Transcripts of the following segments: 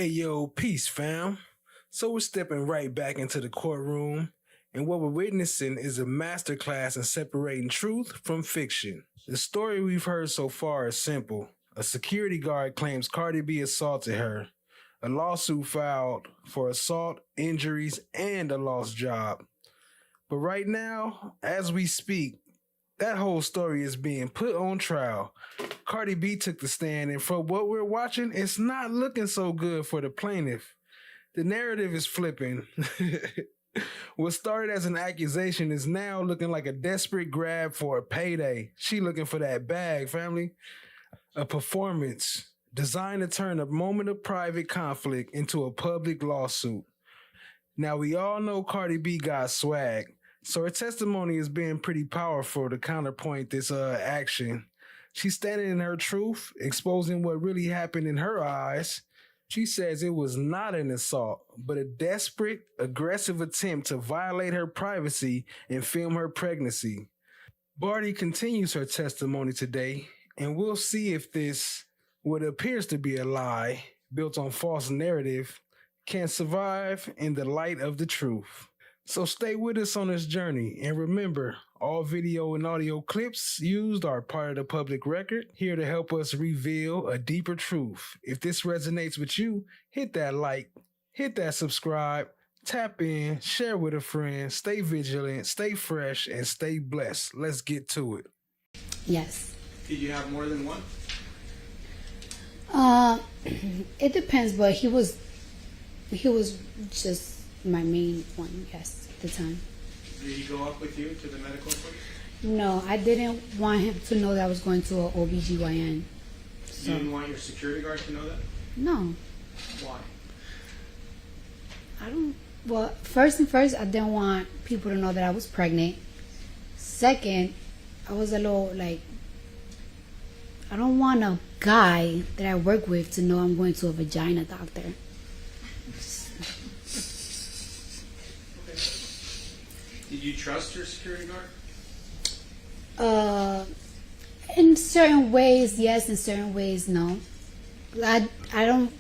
Hey yo, peace fam. So we're stepping right back into the courtroom, and what we're witnessing is a masterclass in separating truth from fiction. The story we've heard so far is simple. A security guard claims Cardi B assaulted her. A lawsuit filed for assault, injuries, and a lost job. But right now, as we speak, that whole story is being put on trial. Cardi B took the stand, and from what we're watching, it's not looking so good for the plaintiff. The narrative is flipping. What started as an accusation is now looking like a desperate grab for a payday. She looking for that bag, family. A performance designed to turn a moment of private conflict into a public lawsuit. Now, we all know Cardi B got swag, so her testimony is being pretty powerful to counterpoint this action. She's standing in her truth, exposing what really happened in her eyes. She says it was not an assault, but a desperate, aggressive attempt to violate her privacy and film her pregnancy. Barty continues her testimony today, and we'll see if this, what appears to be a lie, built on false narrative, can survive in the light of the truth. So stay with us on this journey, and remember, all video and audio clips used are part of the public record, here to help us reveal a deeper truth. If this resonates with you, hit that like, hit that subscribe, tap in, share with a friend, stay vigilant, stay fresh, and stay blessed. Let's get to it. Yes. Did you have more than one? It depends, but he was just my main one, yes, at the time. Did he go up with you to the medical appointment? No, I didn't want him to know that I was going to an OBGYN. So. You didn't want your security guard to know that? No. Why? Well, first, I didn't want people to know that I was pregnant. Second, I was a little like, I don't want a guy that I work with to know I'm going to a vagina doctor. Did you trust your security guard? In certain ways, yes. In certain ways, no. I don't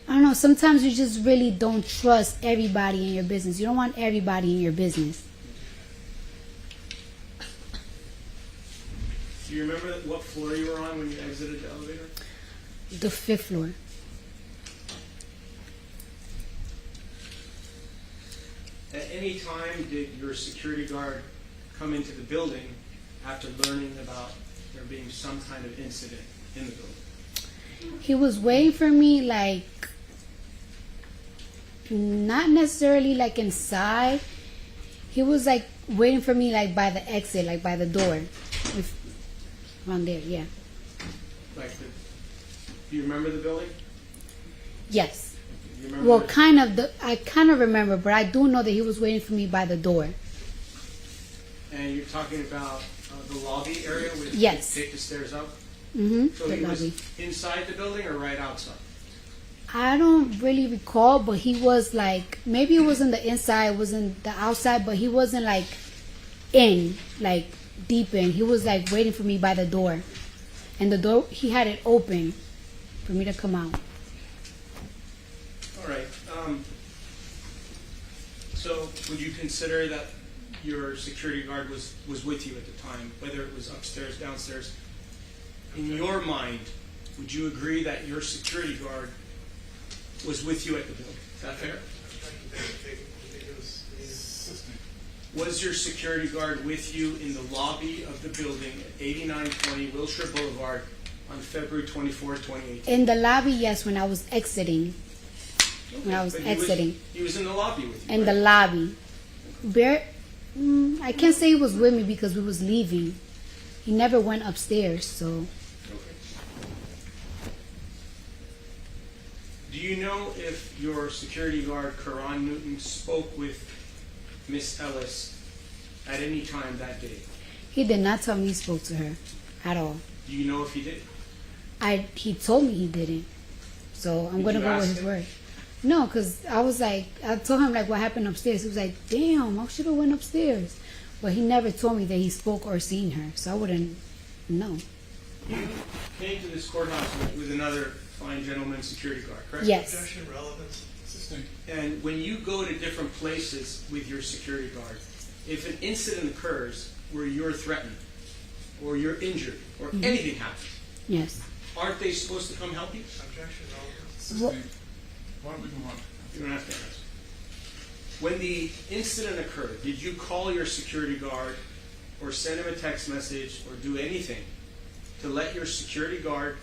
know. Sometimes you just really don't trust everybody in your business. You don't want everybody in your business. Do you remember what floor you were on when you exited the elevator? The 5th floor. At any time did your security guard come into the building after learning about there being some kind of incident in the building? He was waiting for me, like, not necessarily like inside. He was like waiting for me like by the exit, like by the door. Around there, yeah. Do you remember the building? Yes. Well, I kind of remember, but I do know that he was waiting for me by the door. And you're talking about the lobby area where yes. you take the stairs up? Mm-hmm. So he was inside the building or right outside? I don't really recall, but he was like, maybe it was in the inside, it was in the outside, but he wasn't like like deep in. He was like waiting for me by the door. And the door, he had it open for me to come out. All right. So would you consider that your security guard was with you at the time, whether it was upstairs, downstairs? In your mind, would you agree that your security guard was with you at the building? Is that fair? Was your security guard with you in the lobby of the building at 8920 Wilshire Boulevard on February 24, 2018? In the lobby, yes, when I was exiting. Okay, when I was exiting. He was in the lobby with you, in right? the lobby. I can't say he was with me because we was leaving. He never went upstairs, so. Okay. Do you know if your security guard, Karan Newton, spoke with Miss Ellis at any time that day? He did not tell me he spoke to her at all. Do you know if he did? He told me he didn't. So I'm going to go with his word. No, because I was like, I told him like what happened upstairs. He was like, damn, I should have went upstairs. But he never told me that he spoke or seen her. So I wouldn't know. You came to this courthouse with another fine gentleman security guard, correct? Yes. Objection, relevance, sustained. And when you go to different places with your security guard, if an incident occurs where you're threatened, or you're injured, or anything happens, Yes. aren't they supposed to come help you? Objection, relevance, Well, sustained. Why don't we move on? You don't have to answer. When the incident occurred, did you call your security guard or send him a text message or do anything to let your security guard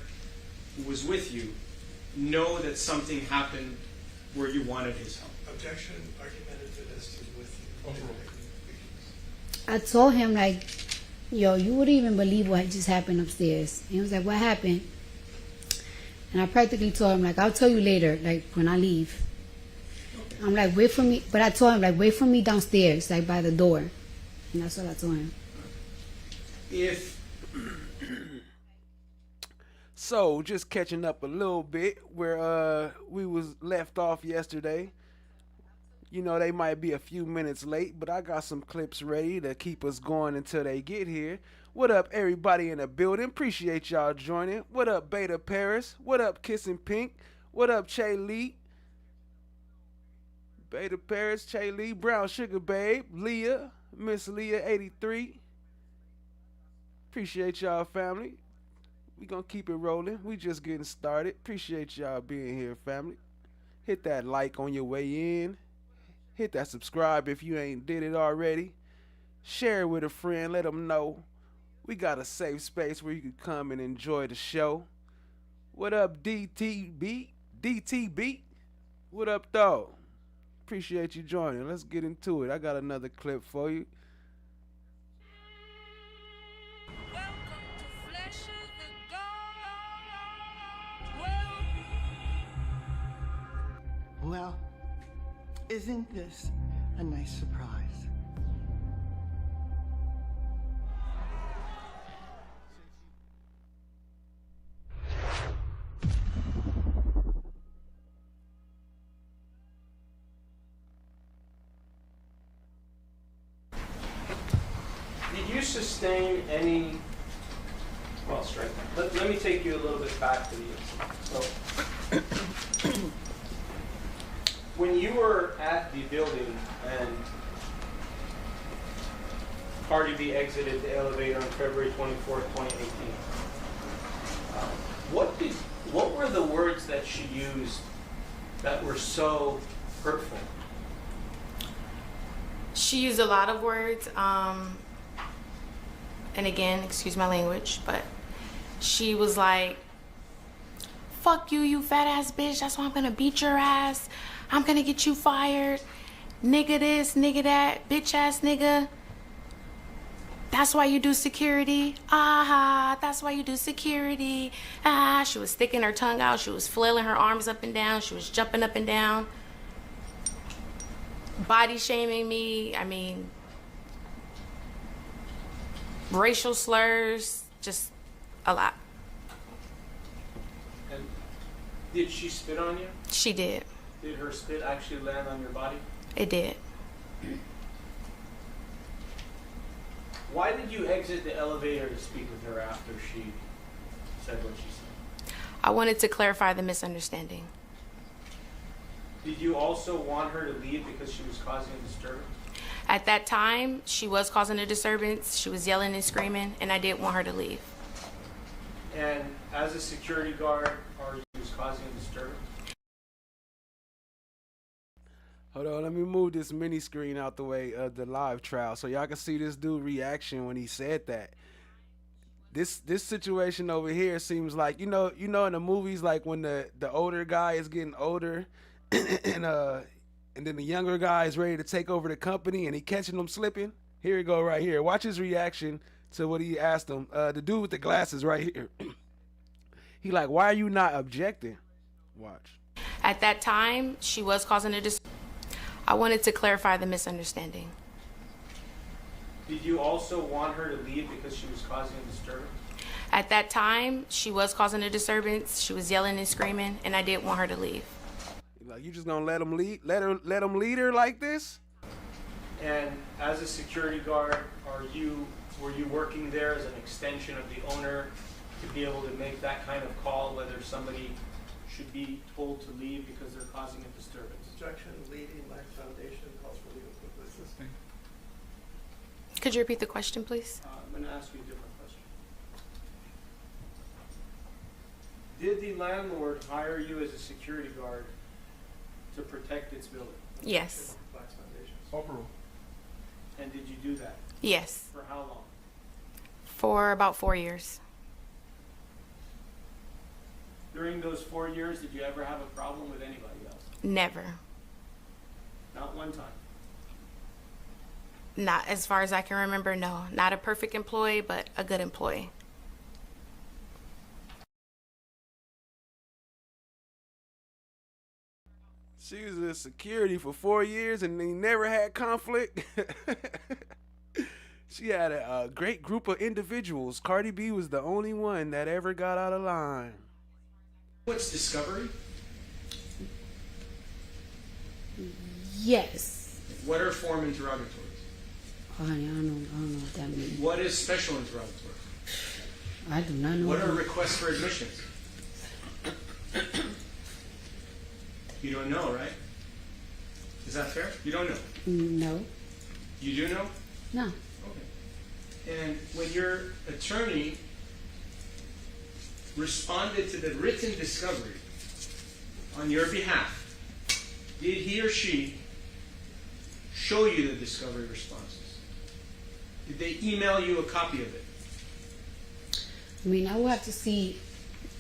who was with you know that something happened where you wanted his help? Objection, argumentative as to with you. Overruled. I told him, like, yo, you wouldn't even believe what just happened upstairs. And he was like, what happened? And I practically told him, like, I'll tell you later, like, when I leave. I'm like, wait for me. But I told him, like, wait for me downstairs, like, by the door. And that's what I told him. If So, just catching up a little bit where we was left off yesterday. You know, they might be a few minutes late, but I got some clips ready to keep us going until they get here. What up, everybody in the building? Appreciate y'all joining. What up, Beta Paris? What up, Kissing Pink? What up, Che Lee? Beta Paris, Che Lee, Brown Sugar Babe, Leah, Miss Leah 83. Appreciate y'all, family. We gonna keep it rolling. We just getting started. Appreciate y'all being here, family. Hit that like on your way in. Hit that subscribe if you ain't did it already. Share it with a friend. Let them know. We got a safe space where you can come and enjoy the show. What up, DTB? DTB? What up, dog? Appreciate you joining. Let's get into it. I got another clip for you. Well, isn't this a nice surprise? did you sustain any? Well, straight. Let me take you a little bit back to the incident. So, when you were at the building and Cardi B exited the elevator on February 24th, 2018, what were the words that she used that were so hurtful? She used a lot of words, and again, excuse my language, but she was like, fuck you, you fat ass bitch, that's why I'm gonna beat your ass. I'm gonna get you fired. Nigga this, nigga that, bitch ass nigga. That's why you do security. Ah, that's why you do security. Ah, she was sticking her tongue out. She was flailing her arms up and down. She was jumping up and down. Body shaming me. I mean, racial slurs, just a lot. And did she spit on you? She did. Did her spit actually land on your body? It did. Why did you exit the elevator to speak with her after she said what she said? I wanted to clarify the misunderstanding. Did you also want her to leave because she was causing a disturbance? At that time, she was causing a disturbance. She was yelling and screaming, and I did want her to leave. And as a security guard, are you causing a disturbance? Hold on, let me move this mini screen out the way of the live trial so y'all can see this dude reaction when he said that. This situation over here seems like, you know in the movies, like when the older guy is getting older and then the younger guy is ready to take over the company and he catching them slipping. Here we go right here. Watch his reaction to what he asked him. The dude with the glasses right here. He like, why are you not objecting? Watch. At that time, she was causing a disturbance. I wanted to clarify the misunderstanding. Did you also want her to leave because she was causing a disturbance? At that time, she was causing a disturbance. She was yelling and screaming, and I did want her to leave. Like, you just gonna let him lead? Let him lead her like this? And as a security guard, were you working there as an extension of the owner to be able to make that kind of call, whether somebody should be told to leave because they're causing a disturbance. Objection, leading Life Foundation calls for legal quickly. Assisting. Could you repeat the question, please? I'm going to ask you a different question. Did the landlord hire you as a security guard to protect its building? Yes. Black Foundation. Oprah. And did you do that? Yes. For how long? For about 4 years. During those 4 years, did you ever have a problem with anybody else? Never. Not one time. Not as far as I can remember, no. Not a perfect employee, but a good employee. She was a security for 4 years and they never had conflict. She had a great group of individuals. Cardi B was the only one that ever got out of line. What's discovery? Yes. What are form interrogatories? Oh, honey, I don't know what that means. What is special interrogatory? I do not know. What are requests for admissions? You don't know, right? Is that fair? You don't know? No. You do know? No. Okay. And when your attorney responded to the written discovery on your behalf, did he or she show you the discovery responses? Did they email you a copy of it? I mean, I will have to see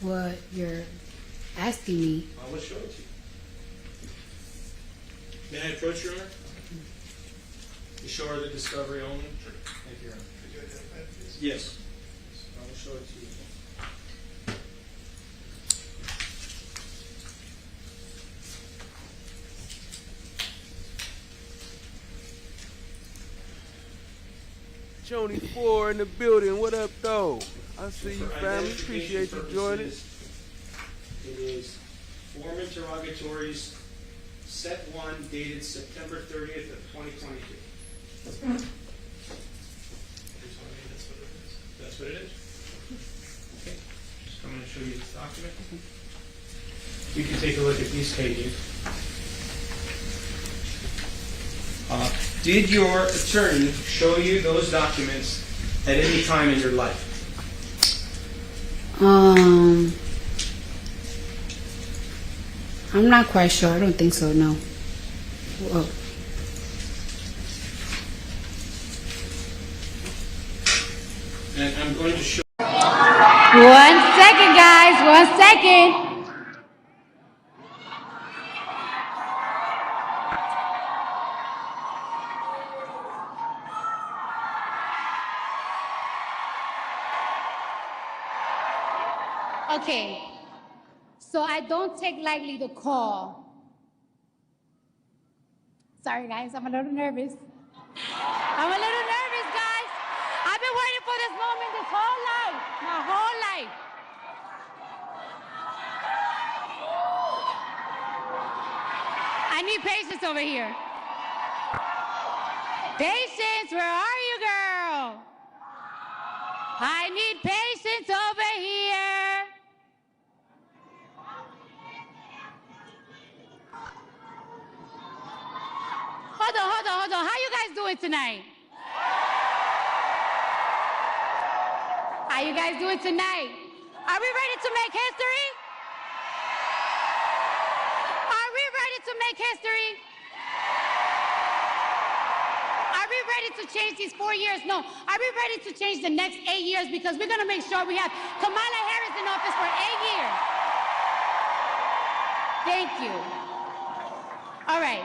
what you're asking me. I will show it to you. May I approach, Your Honor? You show her the discovery only? Sure. Thank you, Your Honor. Could you identify it, please? Yes. I will show it to you. Joni 4 in the building. What up, though? I see you, For family. identification Appreciate you joining. purposes, it is form interrogatories, set 1, dated September 30th of 2022. You're telling me that's what it is? That's what it is? Okay. Just I'm going to show you this document. You can take a look at these pages. Did your attorney show you those documents at any time in your life? I'm not quite sure. I don't think so, no. Whoa. And I'm going to show 1 second, guys. 1 second. Okay. So I don't take lightly the call. Sorry, guys. I'm a little nervous. I'm a little nervous, guys. I've been waiting for this moment this whole life. My whole life. I need patience over here. Patience, where are you, girl? I need patience over here. Hold on. How you guys doing tonight? How you guys doing tonight? Are we ready to make history? Are we ready to make history? Are we ready to change these 4 years? No. Are we ready to change the next 8 years? Because we're going to make sure we have Kamala Harris in office for 8 years. Thank you. All right.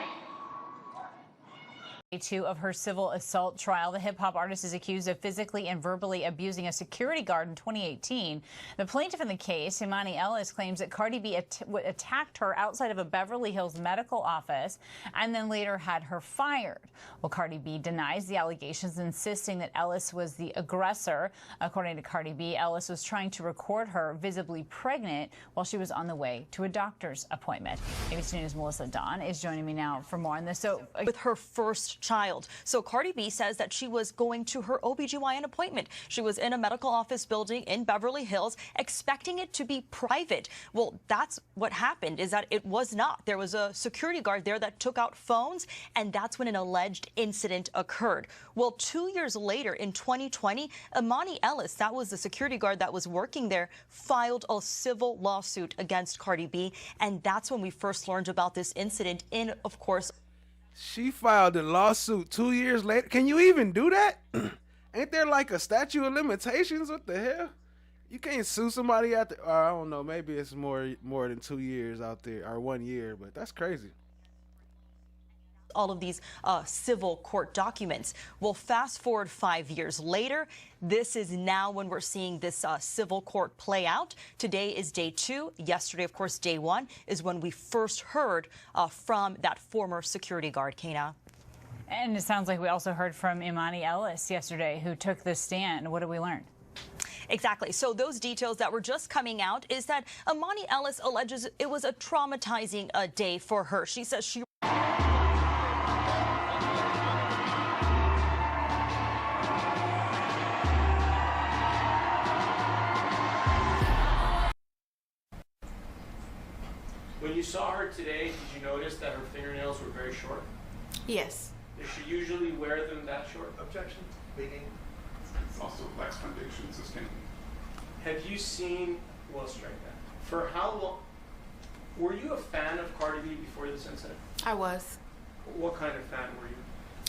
Day 2 of her civil assault trial. The hip-hop artist is accused of physically and verbally abusing a security guard in 2018. The plaintiff in the case, Emani Ellis, claims that Cardi B attacked her outside of a Beverly Hills medical office and then later had her fired. Well, Cardi B denies the allegations, insisting that Ellis was the aggressor. According to Cardi B, Ellis was trying to record her visibly pregnant while she was on the way to a doctor's appointment. ABC News' Melissa Don is joining me now for more on this. So, with her first first child. So Cardi B says that she was going to her OBGYN appointment. She was in a medical office building in Beverly Hills, expecting it to be private. Well, that's what happened, is that it was not. There was a security guard there that took out phones, and that's when an alleged incident occurred. Well, 2 years later, in 2020, Emani Ellis, that was the security guard that was working there, filed a civil lawsuit against Cardi B, and that's when we first learned about this incident in, of course. She filed a lawsuit 2 years later. Can you even do that? Ain't there like a statute of limitations? What the hell? You can't sue somebody after, or I don't know, maybe it's more than 2 years out there, or 1 year, but that's crazy. All of these civil court documents. Well, fast forward 5 years later, this is now when we're seeing this civil court play out. Today is day 2. Yesterday, of course, day 1 is when we first heard from that former security guard, Kana. And it sounds like we also heard from Emani Ellis yesterday, who took the stand. What did we learn? Exactly. So those details that were just coming out is that Emani Ellis alleges it was a traumatizing day for her. She says she When you saw her today, did you notice that her fingernails were very short? Yes. Does she usually wear them that short? Objection. Leading. Also lacks foundation sustained. Have you seen, well, strike that. For how long, were you a fan of Cardi B before this incident? I was. What kind of fan were you?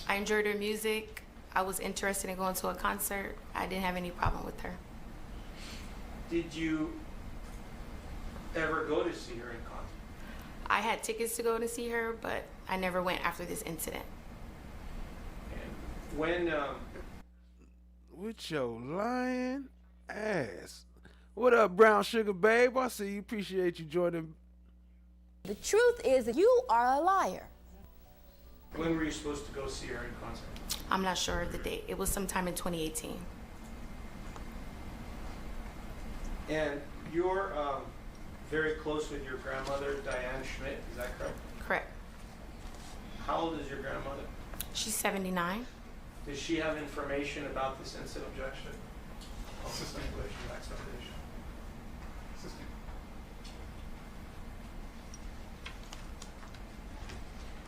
I enjoyed her music. I was interested in going to a concert. I didn't have any problem with her. Did you ever go to see her in concert? I had tickets to go to see her, but I never went after this incident. And when, With your lying ass. What up, brown sugar babe? I see you. Appreciate you joining. The truth is that you are a liar. when were you supposed to go see her in concert? I'm not sure of the date. It was sometime in 2018. And you're very close with your grandmother, Diane Schmidt, is that correct? Correct. How old is your grandmother? She's 79. Does she have information about this incident? Objection. Assistant English lacks foundation. Assistant.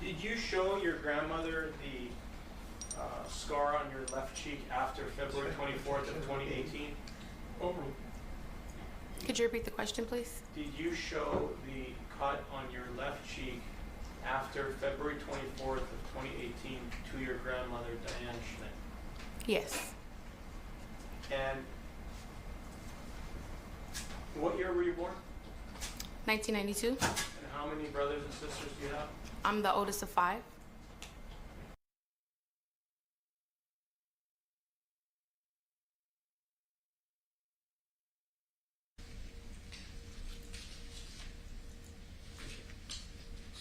Did you show your grandmother the scar on your left cheek after February 24th of 2018? Overruled. Could you repeat the question, please? Did you show the cut on your left cheek after February 24th of 2018 to your grandmother, Diane Schmidt? Yes. And what year were you born? 1992. And how many brothers and sisters do you have? I'm the oldest of 5.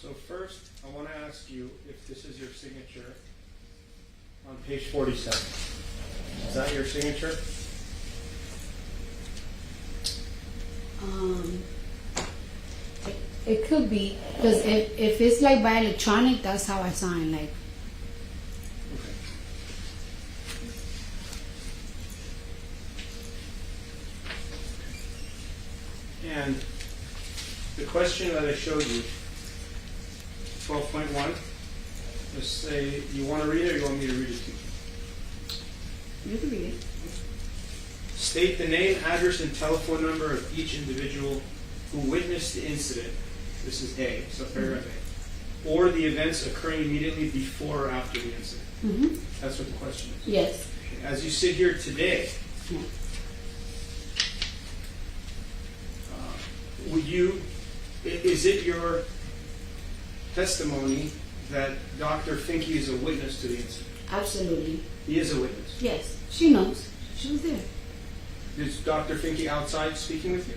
So first, I want to ask you if this is your signature on page 47. Is that your signature? It could be, because if it's like by electronic, that's how I sign. Like, And the question that I showed you, 12.1, just say, you want to read it or you want me to read it to you? you can read it. State the name, address, and telephone number of each individual who witnessed the incident. This is A, so paragraph A. Or the events occurring immediately before or after the incident. Mm-hmm. That's what the question is. Yes. As you sit here today, Yeah. would you, is it your testimony that Dr. Finke is a witness to the incident? Absolutely. He is a witness. Yes. She knows. She was there. Is Dr. Finke outside speaking with you?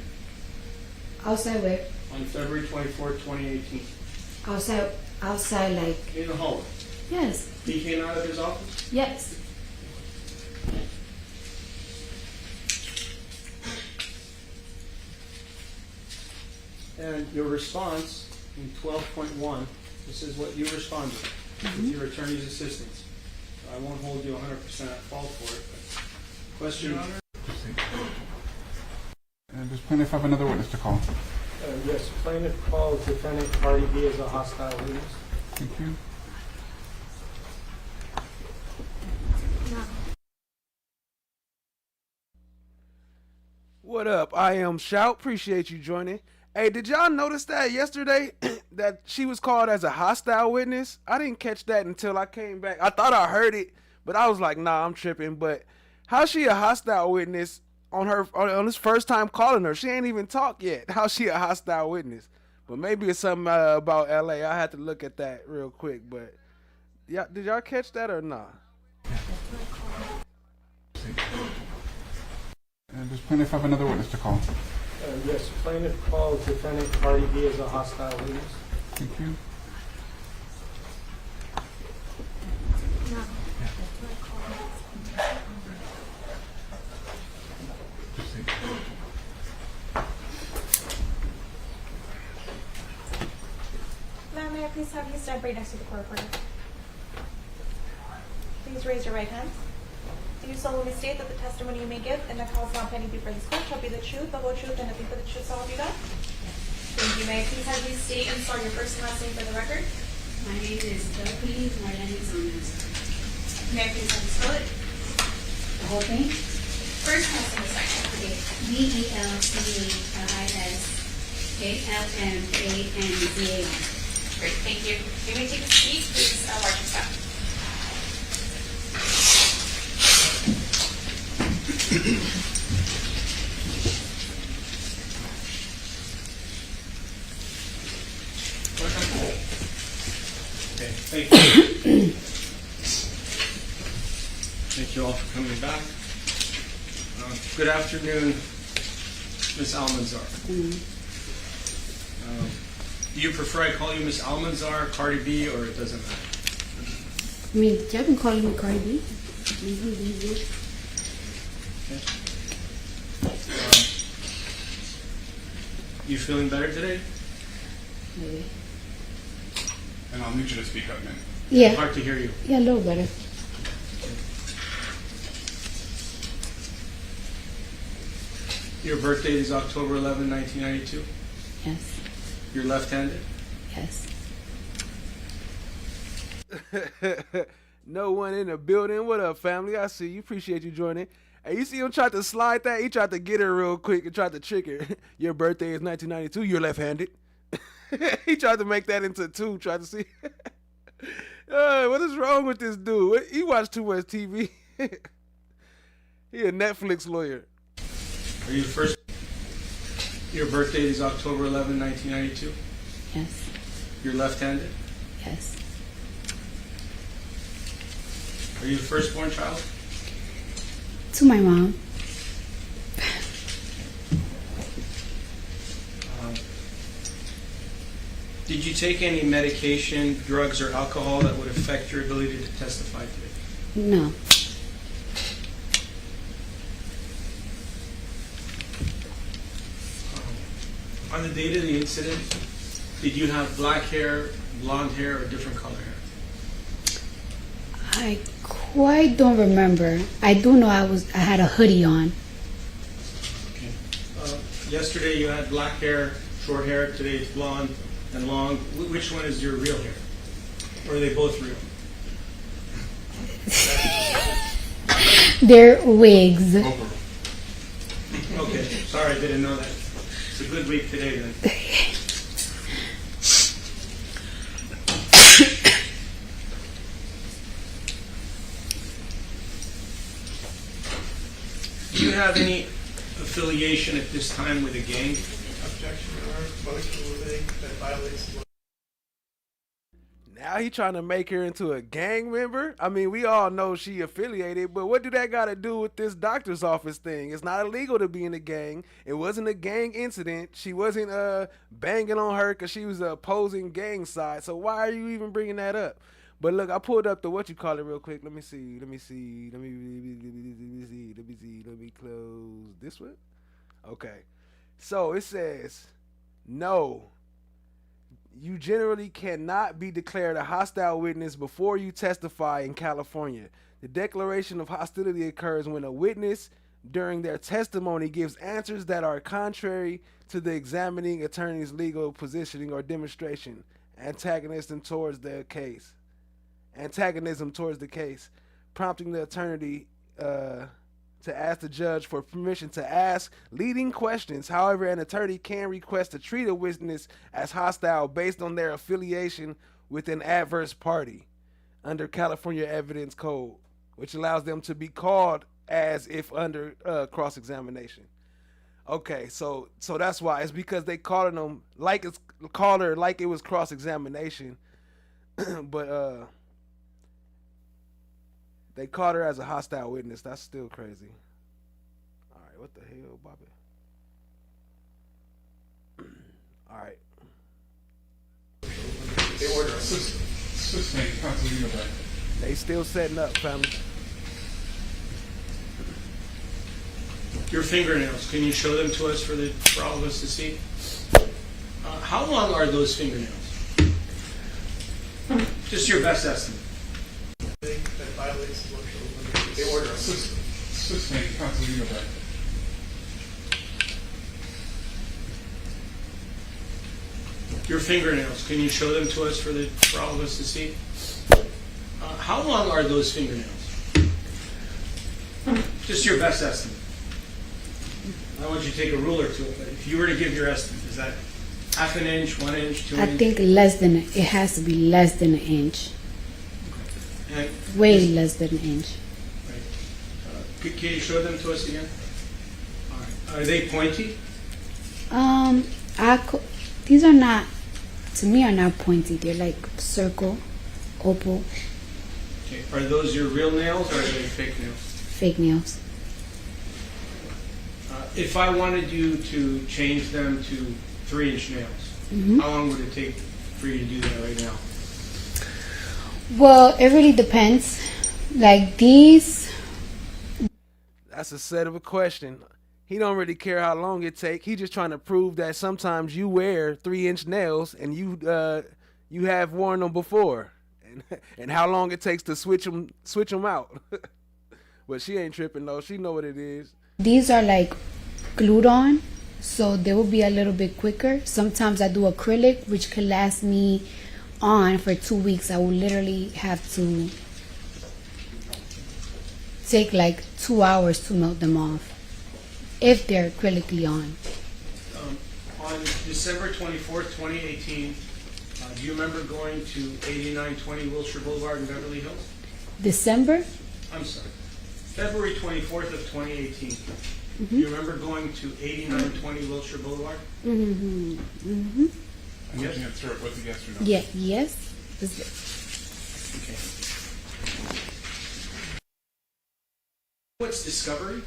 Outside where? On February 24th, 2018. Outside like, In the hallway. yes. He came out of his office? Yes. And your response in 12.1, this is what you responded with your attorney's assistance. I won't hold you 100% at fault for it. But question. Does plaintiff have another witness to call? Yes, plaintiff calls defendant Cardi B as a hostile witness. Thank you. What up? I am Shout. Appreciate you joining. Hey, did y'all notice that yesterday that she was called as a hostile witness? I didn't catch that until I came back. I thought I heard it, but I was like, nah, I'm tripping. But how's she a hostile witness on his first time calling her? She ain't even talked yet. How's she a hostile witness? But maybe it's something about LA. I had to look at that real quick. But yeah, did y'all catch that or not? Does plaintiff have another witness to call? Yes, plaintiff calls defendant Cardi B as a hostile witness. Thank you. Ma'am, may I please have you stand right next to the court reporter? Please raise your right hand. Do you solemnly state that the testimony you may give in the cause now pending before this court shall be the truth, the whole truth, and nothing but the truth, so help you God? Thank you. May I please have you state and spell your first and last name for the record? My name is Dorothy Marlene Saunders. May I please have you spell it? The whole thing? First, last, and the second. Okay. VELCALMANZA. Great, thank you. You may take a seat. Please watch your step. Okay, thank you. Thank you all for coming back. Good afternoon, Ms. Almanzar. Do you prefer I call you Ms. Almanzar, Cardi B, or it doesn't matter? I mean, y'all been calling me Cardi B. You feeling better today? Maybe. And I'll need you to speak up, man. Yeah. Hard to hear you. Yeah, a little better. Your birthday is October 11, 1992? Yes. You're left-handed? Yes. No one in the building. What up, family? I see you. Appreciate you joining. Hey, you see him try to slide that? He tried to get her real quick and tried to trick her. Your birthday is 1992. You're left-handed. He tried to make that into two. Tried to see. What is wrong with this dude? He watched too much TV. He a Netflix lawyer. Are you the first? Your birthday is October 11, 1992? Yes. You're left-handed? Yes. Are you the firstborn child? To my mom. Did you take any medication, drugs, or alcohol that would affect your ability to testify today? No. On the date of the incident, did you have black hair, blonde hair, or different color hair? I quite don't remember. I do know I had a hoodie on. Okay. Yesterday you had black hair, short hair. Today it's blonde and long. Which one is your real hair? Or are they both real? They're wigs. Okay, sorry, I didn't know that. It's a good week today then. Do you have any affiliation at this time with a gang? Objection, Your Honor. Motion ruling that violates law. Now he trying to make her into a gang member? I mean, we all know she affiliated, but what do that got to do with this doctor's office thing? It's not illegal to be in a gang. It wasn't a gang incident. She wasn't banging on her because she was opposing gang side. So why are you even bringing that up? But look, I pulled up the what you call it real quick. Let me close this one. Okay. So it says, no. You generally cannot be declared a hostile witness before you testify in California. The declaration of hostility occurs when a witness during their testimony gives answers that are contrary to the examining attorney's legal positioning or demonstration. Antagonism towards the case, prompting the attorney to ask the judge for permission to ask leading questions. However, an attorney can request to treat a witness as hostile based on their affiliation with an adverse party under California Evidence Code, which allows them to be called as if under cross-examination. Okay, so that's why. It's because they calling them like it's called her like it was cross-examination, but they called her as a hostile witness. That's still crazy. All right, what the hell, Bobby? All right. They order They still setting up, family. Your fingernails, can you show them to us for all of us to see? How long are those fingernails? Just your best estimate. That violates the workshop. They order Your fingernails, can you show them to us for all of us to see? How long are those fingernails? Just your best estimate. I want you to take a ruler to it, but if you were to give your estimate, is that half an inch, 1 inch, 2 I inch? think it has to be less than an inch. And Way less than an inch. Can you show them to us again? All right. Are they pointy? These are not, to me, are not pointy. They're like circle, oval. Okay. Are those your real nails or are they fake nails? Fake nails. If I wanted you to change them to 3-inch nails, how long would it take for you to do that right now? Well, it really depends. Like these. That's a set of a question. He don't really care how long it take. He just trying to prove that sometimes you wear 3-inch nails and you have worn them before, and how long it takes to switch them out. But she ain't tripping though. She know what it is. These are like glued on, so they will be a little bit quicker. Sometimes I do acrylic, which could last me on for 2 weeks. I will literally have to take like 2 hours to melt them off if they're acrylically on. On December 24th, 2018, do you remember going to 8920 Wilshire Boulevard in Beverly Hills? December? I'm sorry. February 24th of 2018. Do you remember going to 8920 Wilshire Boulevard? I'm looking at syrup with a yes or no. Yeah, yes. Okay. What's discovery?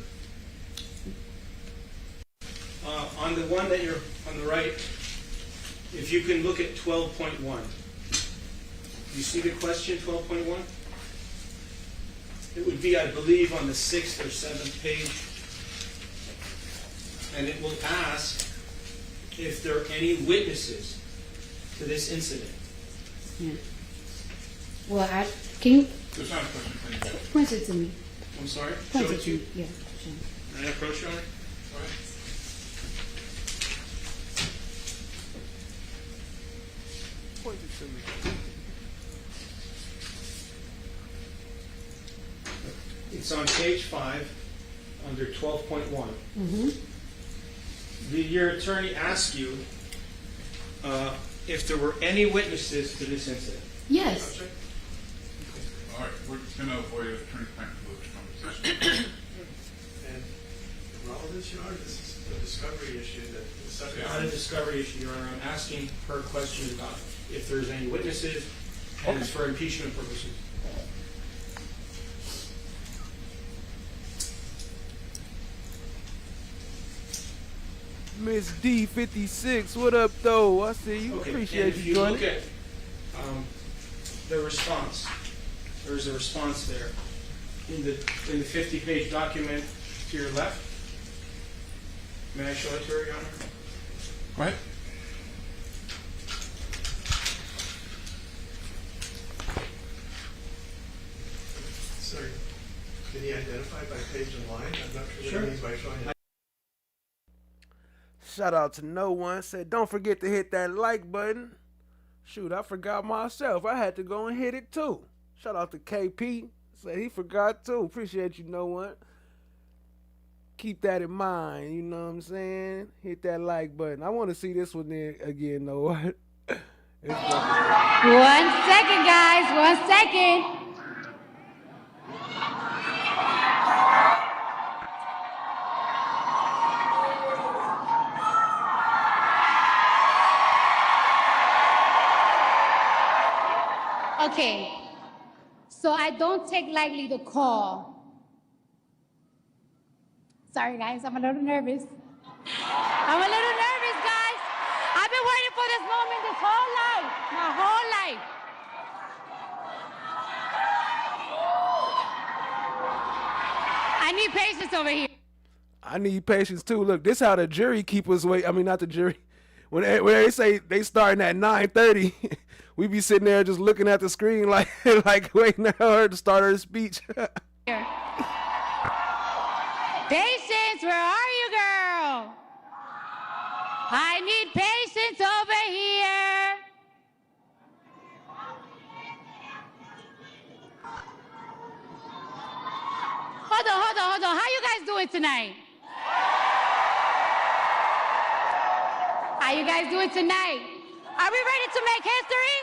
On the one that you're on the right, if you can look at 12.1. You see the question, 12.1? It would be, I believe, on the 6th or 7th page. And it will ask if there are any witnesses to this incident. Yeah. Well, can you There's not a question for you. point it to me? I'm sorry? Point Show it it to to you. me. Yeah. Sure. Can I approach you on it? Go ahead. Point it to me. It's on page 5 under 12.1. Did your attorney ask you if there were any witnesses to this incident? Yes. All right, we're just going to avoid attorney-client privilege conversation. And the relevance, Your Honor, this is a discovery issue that the subject. Not a discovery issue, Your Honor. I'm asking her questions about if there's any witnesses, and it's for impeachment purposes. Miss D56, what up though? I see you. Okay, Appreciate and if you you joining. look at the response, there's a response there in the 50-page document to your left. May I show it to her, Your Honor? Go ahead. Did he identify by page and line? I'm not sure Sure. what he means by showing it. Shout out to No One. Said, don't forget to hit that like button. Shoot, I forgot myself. I had to go and hit it too. Shout out to KP. Said he forgot too. Appreciate you, No One. Keep that in mind, you know what I'm saying? Hit that like button. I want to see this one there again, No One. 1 second, guys. 1 second. Okay, so I don't take lightly the call. Sorry, guys, I'm a little nervous. I'm a little nervous, guys. I've been waiting for this moment this whole life, my whole life. I need patience over here. I need patience too. Look, this how the jury keep us wait. I mean, not the jury. When they say they starting at 9:30, we be sitting there just looking at the screen like like waiting for her to start her speech. Patience, where are you, girl? I need patience over here. Hold on. How you guys doing tonight? How you guys doing tonight? Are we ready to make history?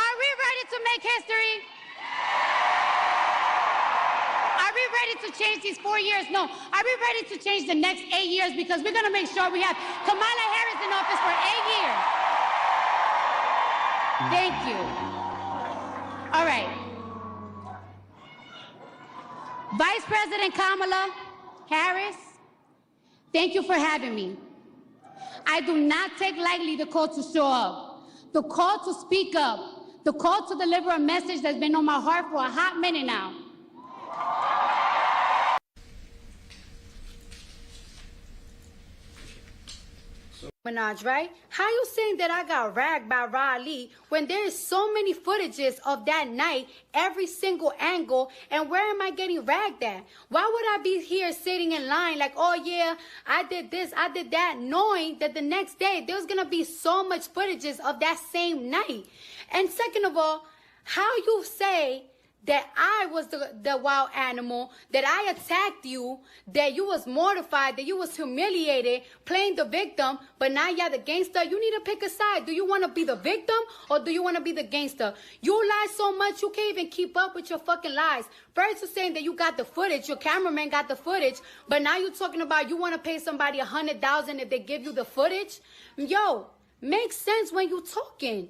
Are we ready to make history? Are we ready to change these 4 years? No. Are we ready to change the next 8 years? Because we're going to make sure we have Kamala Harris in office for 8 years. Thank you. All right. Vice President Kamala Harris, thank you for having me. I do not take lightly the call to show up, the call to speak up, the call to deliver a message that's been on my heart for a hot minute now. Minaj, right? How you saying that I got ragged by Riley when there is so many footages of that night, every single angle, and where am I getting ragged at? Why would I be here sitting in line like, oh yeah, I did this, I did that, knowing that the next day there's gonna be so much footages of that same night? And second of all, how you say that I was the wild animal, that I attacked you, that you was mortified, that you was humiliated, playing the victim, but now you're the gangster. You need to pick a side. Do you want to be the victim or do you want to be the gangster? You lie so much you can't even keep up with your fucking lies. First you're saying that you got the footage, your cameraman got the footage, but now you're talking about you want to pay somebody $100,000 if they give you the footage? Yo, makes sense when you talking.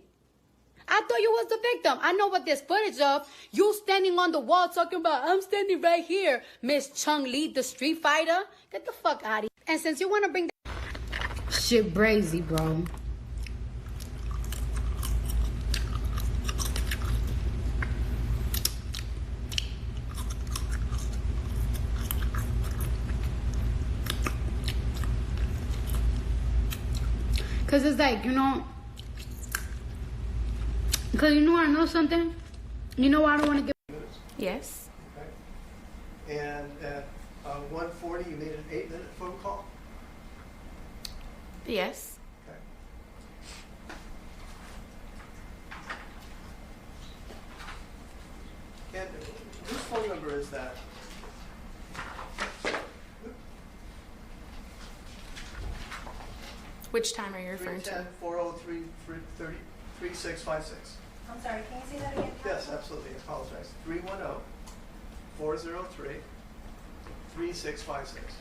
I thought you was the victim. I know what there's footage of. You standing on the wall talking about, I'm standing right here, Miss Chung Lee, the street fighter. Get the fuck out of here. And since you want to bring that shit brazy, bro. Because it's like, you know, because you want to know something? You know why I don't want to give... Yes. Okay. And at 1:40, you made an 8-minute phone call? Yes. Okay. And whose phone number is that? Which time are you referring to? 310-403-3656. I'm sorry, can you say that again? Yes, absolutely. I apologize. 310-403-3656.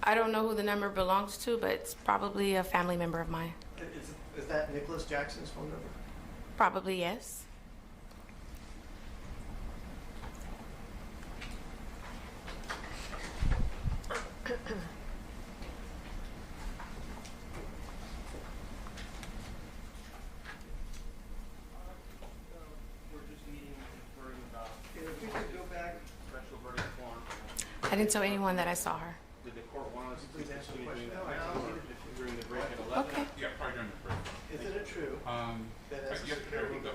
I don't know who the number belongs to, but it's probably a family member of mine. Is that Nicholas Jackson's phone number? Probably yes. I didn't tell anyone that I saw her. Did the court want us to Please answer the question. during the break at 11? Okay. Yeah, probably during the break. Isn't it true Yesterday I ruled that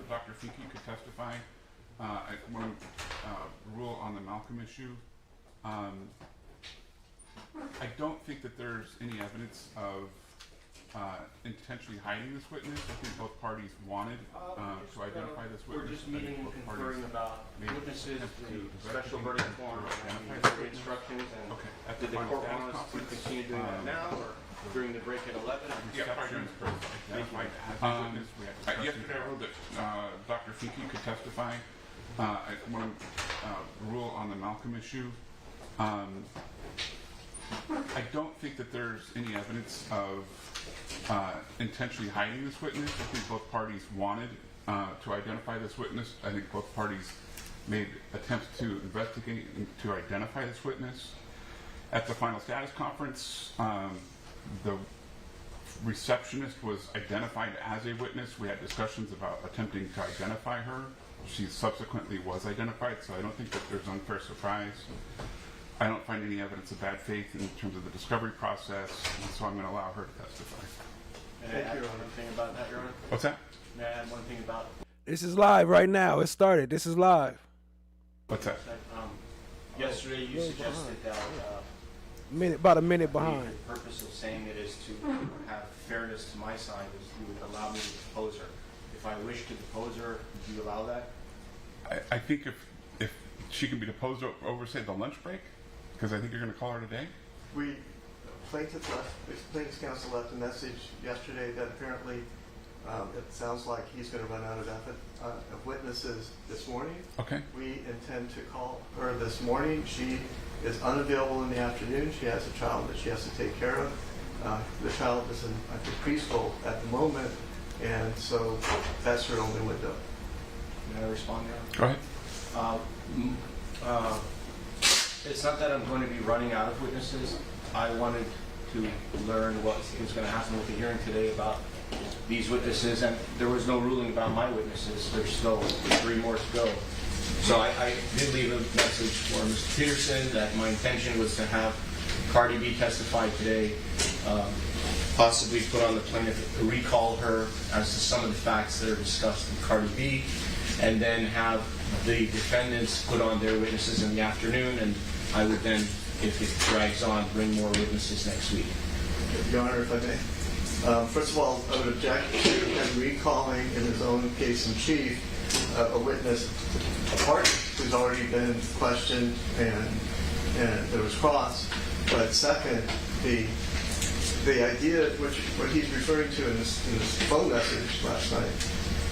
Dr. Finke could testify. I want to rule on the Malcolm issue. I don't think that there's any evidence of intentionally hiding this witness. I think both parties wanted to identify this witness. We're just meeting and conferring about witnesses, the special verdict form, and the instructions, and did the court want us to continue doing that now, or during the break at 11? Yesterday I ruled that Dr. Finke could testify. I want to rule on the Malcolm issue. I don't think that there's any evidence of intentionally hiding this witness. I think both parties wanted to identify this witness. I think both parties made attempts to investigate and to identify this witness. At the final status conference, the receptionist was identified as a witness. We had discussions about attempting to identify her. She subsequently was identified, so I don't think that there's unfair surprise. I don't find any evidence of bad faith in terms of the discovery process, and so I'm going to allow her to testify. May I add one thing about that, Your Honor? What's that? May I add one thing about? This is live right now. It started. This is live. What's that? Yesterday you suggested that about a minute behind. The purpose of saying it is to have fairness to my side is you would allow me to depose her. If I wish to depose her, would you allow that? I think if she can be deposed over, say, the lunch break, because I think you're going to call her today. Plaintiff's counsel left a message yesterday that apparently it sounds like he's going to run out of witnesses this morning. Okay. We intend to call her this morning. She is unavailable in the afternoon. She has a child that she has to take care of. The child is in, I think, preschool at the moment, and so that's her only window. May I respond now? Go ahead. It's not that I'm going to be running out of witnesses. I wanted to learn what was going to happen with the hearing today about these witnesses, and there was no ruling about my witnesses. There's still 3 more to go. So I did leave a message for Mr. Peterson that my intention was to have Cardi B testify today, possibly put on the plaintiff, recall her as to some of the facts that are discussed in Cardi B, and then have the defendants put on their witnesses in the afternoon, and I would then, if it drags on, bring more witnesses next week. Your Honor, if I may. First of all, I would object to him recalling in his own case in chief a witness, a party who's already been questioned and there was cross. But second, the idea, what he's referring to in his phone message last night,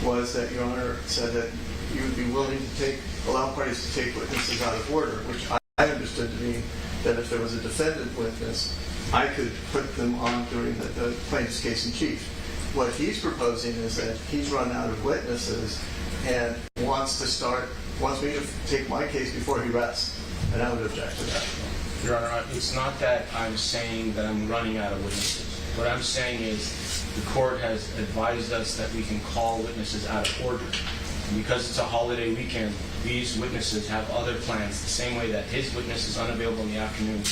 was that Your Honor said that you would be willing to allow parties to take witnesses out of order, which I understood to mean that if there was a defendant witness, I could put them on during the plaintiff's case in chief. What he's proposing is that he's run out of witnesses and wants me to take my case before he rests, and I would object to that. Your Honor, it's not that I'm saying that I'm running out of witnesses. What I'm saying is the court has advised us that we can call witnesses out of order. And because it's a holiday weekend, these witnesses have other plans, the same way that his witness is unavailable in the afternoon.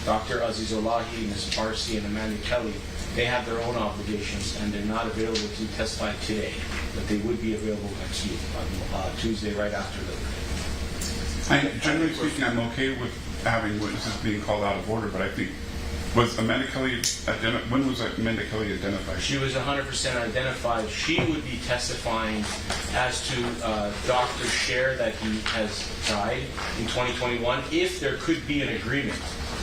Dr. Azizolahi, Ms. Parsi, and Emani Ellis, they have their own obligations, and they're not available to testify today, but they would be available next week, on Tuesday, right after the... Generally speaking, I'm okay with having witnesses being called out of order, but I think, was Amanda Kelly when was Amanda Kelly identified? She was 100% identified. She would be testifying as to Dr. Scher that he has died in 2021, if there could be an agreement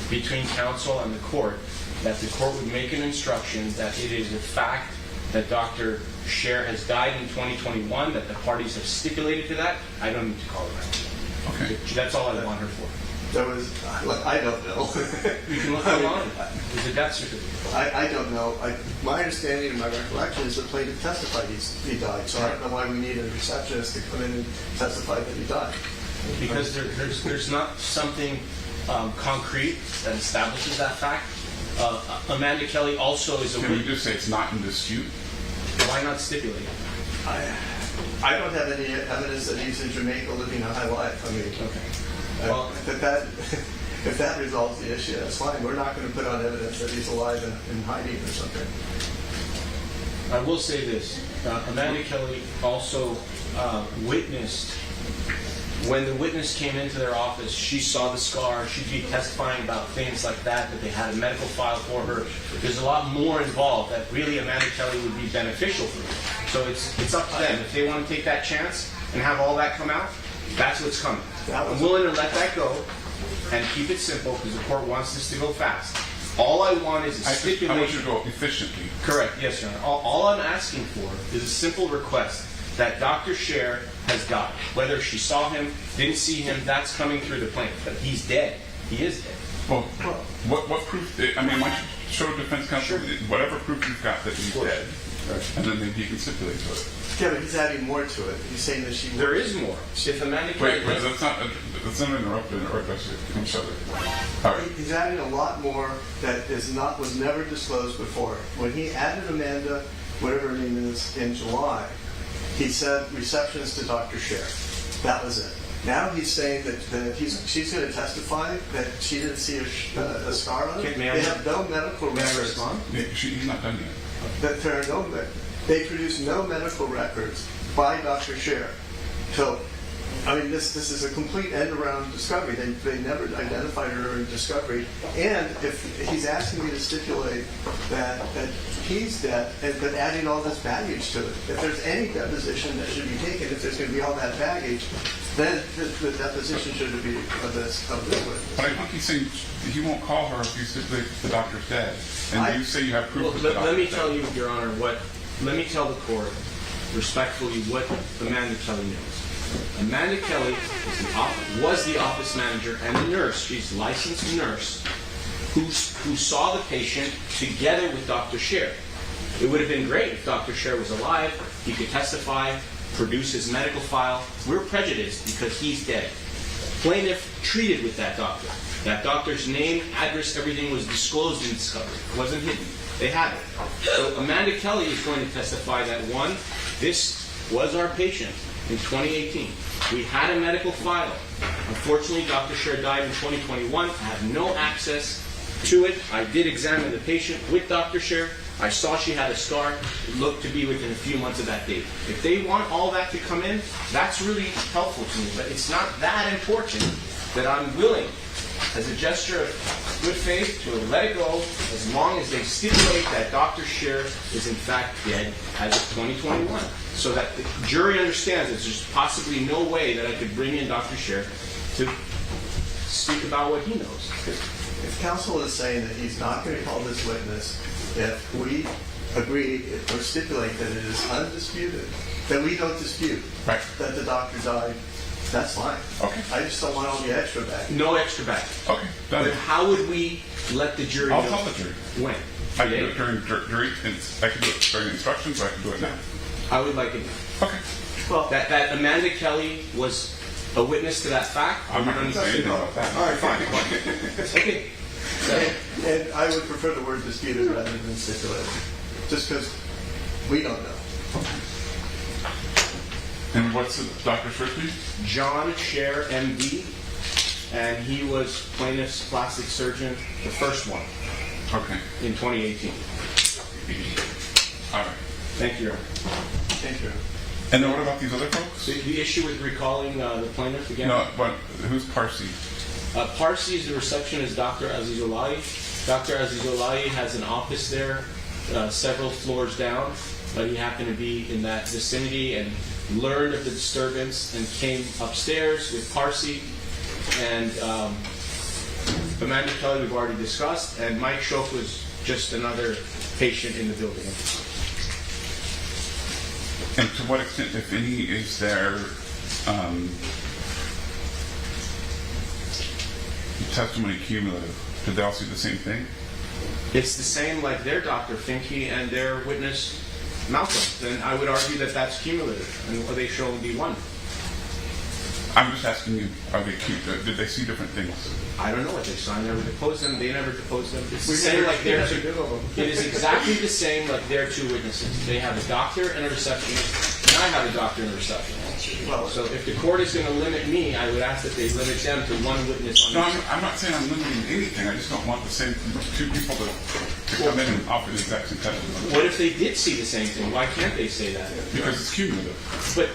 between counsel and the court, that the court would make an instruction that it is a fact that Dr. Scher has died in 2021, that the parties have stipulated to that. I don't need to call her out. Okay. That's all I want her for. There was, I don't know. You can look online. There's a death certificate. I don't know. My understanding and my recollection is the plaintiff testified he died, so I don't know why we need a receptionist to come in and testify that he died. Because there's not something concrete that establishes that fact. Amanda Kelly also is a... Can we just say it's not in dispute? Why not stipulate? I don't have any evidence that he's in Jamaica living a high life. I mean, okay. Well, if that resolves the issue, that's fine. We're not going to put on evidence that he's alive and in hiding or something. I will say this. Amanda Kelly also witnessed when the witness came into their office. She saw the scar. She'd be testifying about things like that they had a medical file for her. There's a lot more involved that really Amanda Kelly would be beneficial for you. So it's up to them. If they want to take that chance and have all that come out, that's what's coming. I'm willing to let that go and keep it simple because the court wants this to go fast. All I want is a stipulation. I want you to go efficiently. Correct, yes, Your Honor. All I'm asking for is a simple request that Dr. Scher has got. Whether she saw him, didn't see him, that's coming through the plaintiff. But he's dead. He is dead. Well, what proof? I mean, why don't you show defense counsel whatever proof you've got that he's dead, and then maybe you can stipulate to it. Yeah, but he's adding more to it. He's saying that she. There is more. If Amanda Kelly. Wait, that's not interrupted or address each other. All right. He's adding a lot more that was never disclosed before. When he added Amanda, whatever her name is, in July, he said receptionist to Dr. Scher. That was it. Now he's saying that she's going to testify that she didn't see a scar on it. They have no medical records. He's not done yet. That there are they produce no medical records by Dr. Scher. So, I mean, this is a complete end-around discovery. They never identified her in discovery. And if he's asking me to stipulate that he's dead, but adding all this baggage to it, if there's any deposition that should be taken, if there's going to be all that baggage, then the deposition should be of this witness. But I think he's saying he won't call her if you stipulate the doctor's dead. And you say you have proof that the doctor's dead. Let me tell you, Your Honor, let me tell the court respectfully what Amanda Kelly knows. Amanda Kelly was the office manager and a nurse. She's a licensed nurse who saw the patient together with Dr. Scher. It would have been great if Dr. Scher was alive. He could testify, produce his medical file. We're prejudiced because he's dead. Plaintiff treated with that doctor. That doctor's name, address, everything was disclosed in discovery. It wasn't hidden. They had it. So Amanda Kelly is going to testify that, one, this was our patient in 2018. We had a medical file. Unfortunately, Dr. Scher died in 2021. I have no access to it. I did examine the patient with Dr. Scher. I saw she had a scar. It looked to be within a few months of that date. If they want all that to come in, that's really helpful to me. But it's not that important that I'm willing, as a gesture of good faith, to let it go as long as they stipulate that Dr. Scher is in fact dead as of 2021. So that the jury understands that there's possibly no way that I could bring in Dr. Scher to speak about what he knows. If counsel is saying that he's not going to call this witness, if we agree or stipulate that it is undisputed, that we don't dispute that the doctor died, that's fine. Okay. I just don't want all the extra back. No extra back. Okay. Done. But how would we let the jury know? I'll tell the jury. When? I can do it during jury. I can do it during instructions, or I can do it now. I would like it. Okay. Well, that Amanda Kelly was a witness to that fact. I'm not going to say anything about that. All right, fine. Okay. And I would prefer the word disputed rather than stipulated, just because we don't know. And what's Dr. Scher's name? John Scher, MD, and he was plaintiff's plastic surgeon, the first one. Okay. In 2018. All right. Thank you, Your Honor. Thank you. And then what about these other folks? The issue with recalling the plaintiff again? No, but who's Parsi? Parsi is the receptionist, Dr. Azizulai. Dr. Azizulai has an office there, several floors down, but he happened to be in that vicinity and learned of the disturbance and came upstairs with Parsi. And Amanda Kelly we've already discussed, and Mike Shope was just another patient in the building. And to what extent, if any, is there testimony cumulative? Did they all see the same thing? It's the same like their Dr. Finke and their witness Malcolm. Then I would argue that that's cumulative, and they show only one. I'm just asking you, are they did they see different things? I don't know what they saw. I never deposed them. They never deposed them. It's the same like their two. It is exactly the same like their two witnesses. They have a doctor and a receptionist. I have a doctor and a receptionist. So if the court is going to limit me, I would ask that they limit them to one witness on No, each. I'm not saying I'm limiting anything. I just don't want the same two people to come in and offer the exact same testimony. What if they did see the same thing? Why can't they say that? Because it's cumulative.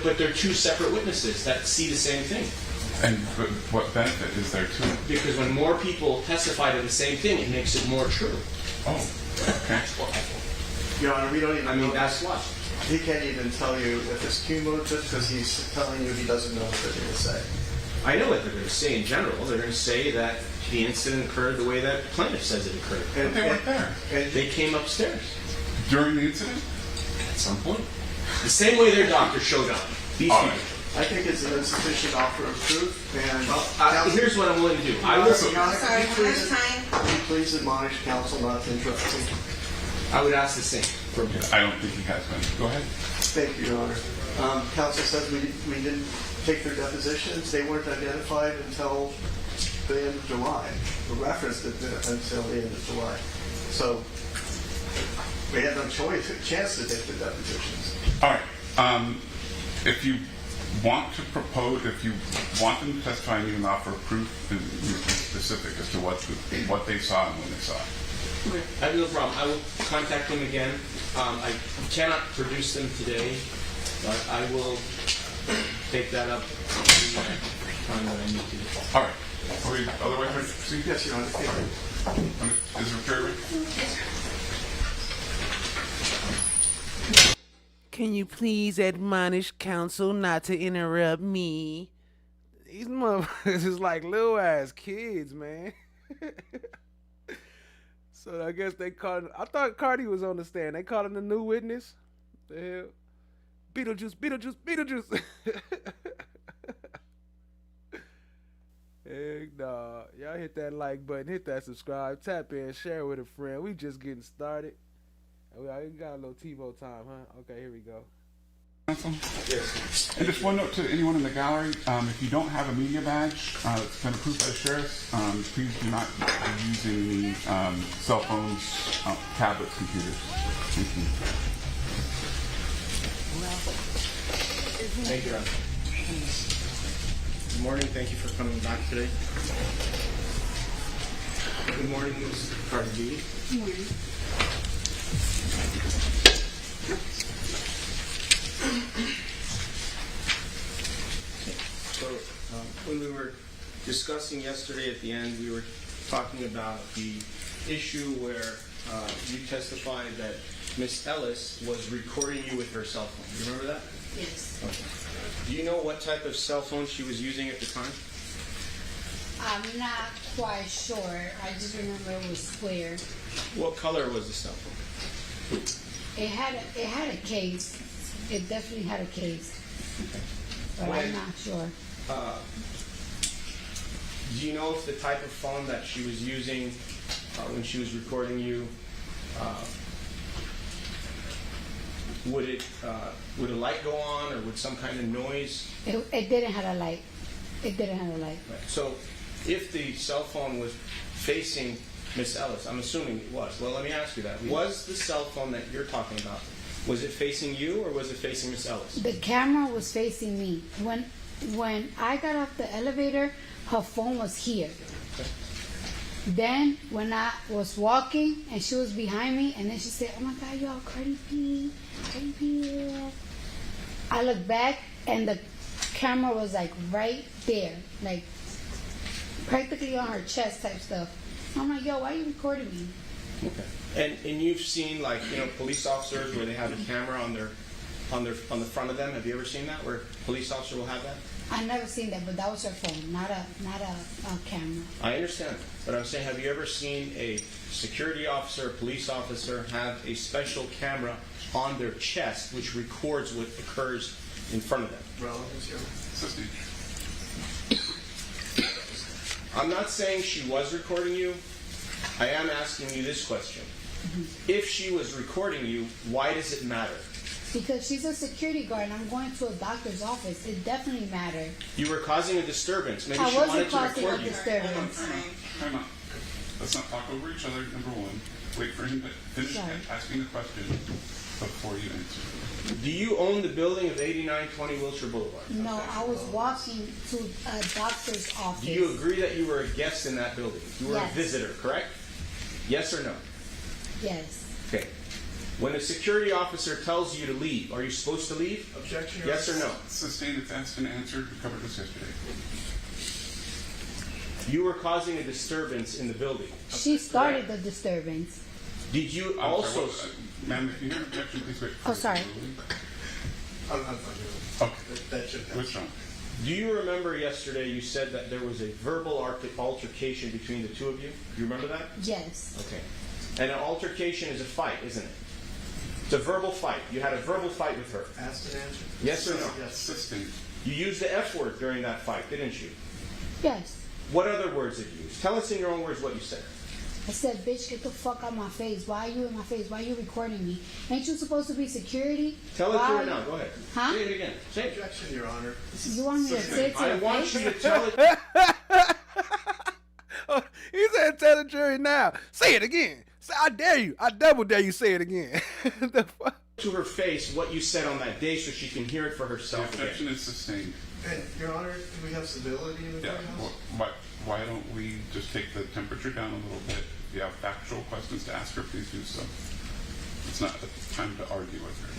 But they're two separate witnesses that see the same thing. And what benefit is there to it? Because when more people testify to the same thing, it makes it more true. Oh, okay. Your Honor, we don't even know. That's why. He can't even tell you if it's cumulative because he's telling you he doesn't know what they're going to say. I know what they're going to say in general. They're going to say that the incident occurred the way that plaintiff says it occurred. But they weren't there. They came upstairs. During the incident? At some point. The same way their doctor showed up. These All people. right. I think it's an insufficient offer of proof. And Here's what I'm willing to do. I will. Sorry, please admonish counsel not to interrupt him. I would ask the same from him. I don't think he has been. Go ahead. Thank you, Your Honor. Counsel says we didn't take their depositions. They weren't identified until the end of July. We referenced it until the end of July. So we had no chance to take the depositions. All right. If you want to propose, if you want them to testify and you can offer proof, then you be specific as to what they saw and when they saw it. Okay. I have no problem. I will contact them again. I cannot produce them today, but I will take that up the time that I need to. All right. Are we otherwise ready to proceed? Yes, Your Honor. Thank you. Is there a prayer ready? Can you please admonish counsel not to interrupt me? These motherfuckers is like little ass kids, man. So I guess they called. I thought Cardi was on the stand. They called him the new witness. The hell, Beetlejuice, Beetlejuice, Beetlejuice. Heck nah. Y'all hit that like button, hit that subscribe, tap in, share with a friend. We just getting started. We got a little TiVo time, huh? Okay, here we go. Yes. And just one note to anyone in the gallery, if you don't have a media badge that's been approved by the sheriff, please do not be using the cell phones, tablets, computers. Thank you. Thank you, Ron. Good morning. Thank you for coming back today. Good morning, Ms. Cardi B. Good morning. So, when we were discussing yesterday at the end, we were talking about the issue where you testified that Miss Ellis was recording you with her cell phone. Do you remember that? Yes. Okay. Do you know what type of cell phone she was using at the time? I'm not quite sure. I just remember it was square. What color was the cell phone? It had a case. It definitely had a case. But I'm not sure. Do you know if the type of phone that she was using when she was recording you, would a light go on or would some kind of noise? It didn't have a light. It didn't have a light. Right. So if the cell phone was facing Miss Ellis, I'm assuming it was. Well, let me ask you that. Was the cell phone that you're talking about, was it facing you or was it facing Miss Ellis? The camera was facing me. When I got off the elevator, her phone was here. Okay. Then when I was walking and she was behind me, and then she said, "Oh my God, y'all, Cardi B, Cardi B." I looked back and the camera was like right there, like practically on her chest type stuff. I'm like, "Yo, why are you recording me?" Okay. And you've seen police officers where they have a camera on the front of them. Have you ever seen that where a police officer will have that? I never seen that, but that was her phone, not a camera. I understand, but I'm saying, have you ever seen a security officer, a police officer have a special camera on their chest which records what occurs in front of them? I'm not saying she was recording you. I am asking you this question. If she was recording you, why does it matter? Because she's a security guard and I'm going to a doctor's office. It definitely mattered. You were causing a disturbance. Maybe she I wanted wasn't to causing a record you. disturbance. Time out. Let's not talk over each other, number one. Wait for him to finish asking the question. before you answer. Do you own the building of 8920 Wilshire Boulevard? No, I was walking to a doctor's office. Do you agree that you were a guest in that building? You were Yes. a visitor, correct? Yes or no? Yes. Okay. When a security officer tells you to leave, are you supposed to leave? Objection, Your Yes or Honor. no? Sustained, it's asked and answered. We covered this yesterday. You were causing a disturbance in the building. She started the disturbance. Did you I'm also... sorry, ma'am, if you hear an objection, please wait. Oh, sorry. I'm fine. Okay. That should pass. Withdrawn. Do you remember yesterday you said that there was a verbal altercation between the two of you? Do you remember that? Yes. Okay. And an altercation is a fight, isn't it? It's a verbal fight. You had a verbal fight with her. Asked and answered. Yes or no? Yes. Sustained. You used the F word during that fight, didn't you? Yes. What other words did you use? Tell us in your own words what you said. I said, bitch, get the fuck out my face. Why are you in my face? Why are you recording me? Ain't you supposed to be security? Tell it to Why- her now. Go ahead. Huh? Say it again. Say it. Objection, Your Honor. You want me to say it to I your want face? you to tell it. He said, tell the jury now. Say it again. Say, I dare you. I double dare you say it again. The fuck? To her face what you said on that day so she can hear it for The herself objection again. is sustained. And, Your Honor, do we have civility in the Yeah. courthouse? Why don't we just take the temperature down a little bit? If you have factual questions to ask her, please do so. It's not the time to argue with her.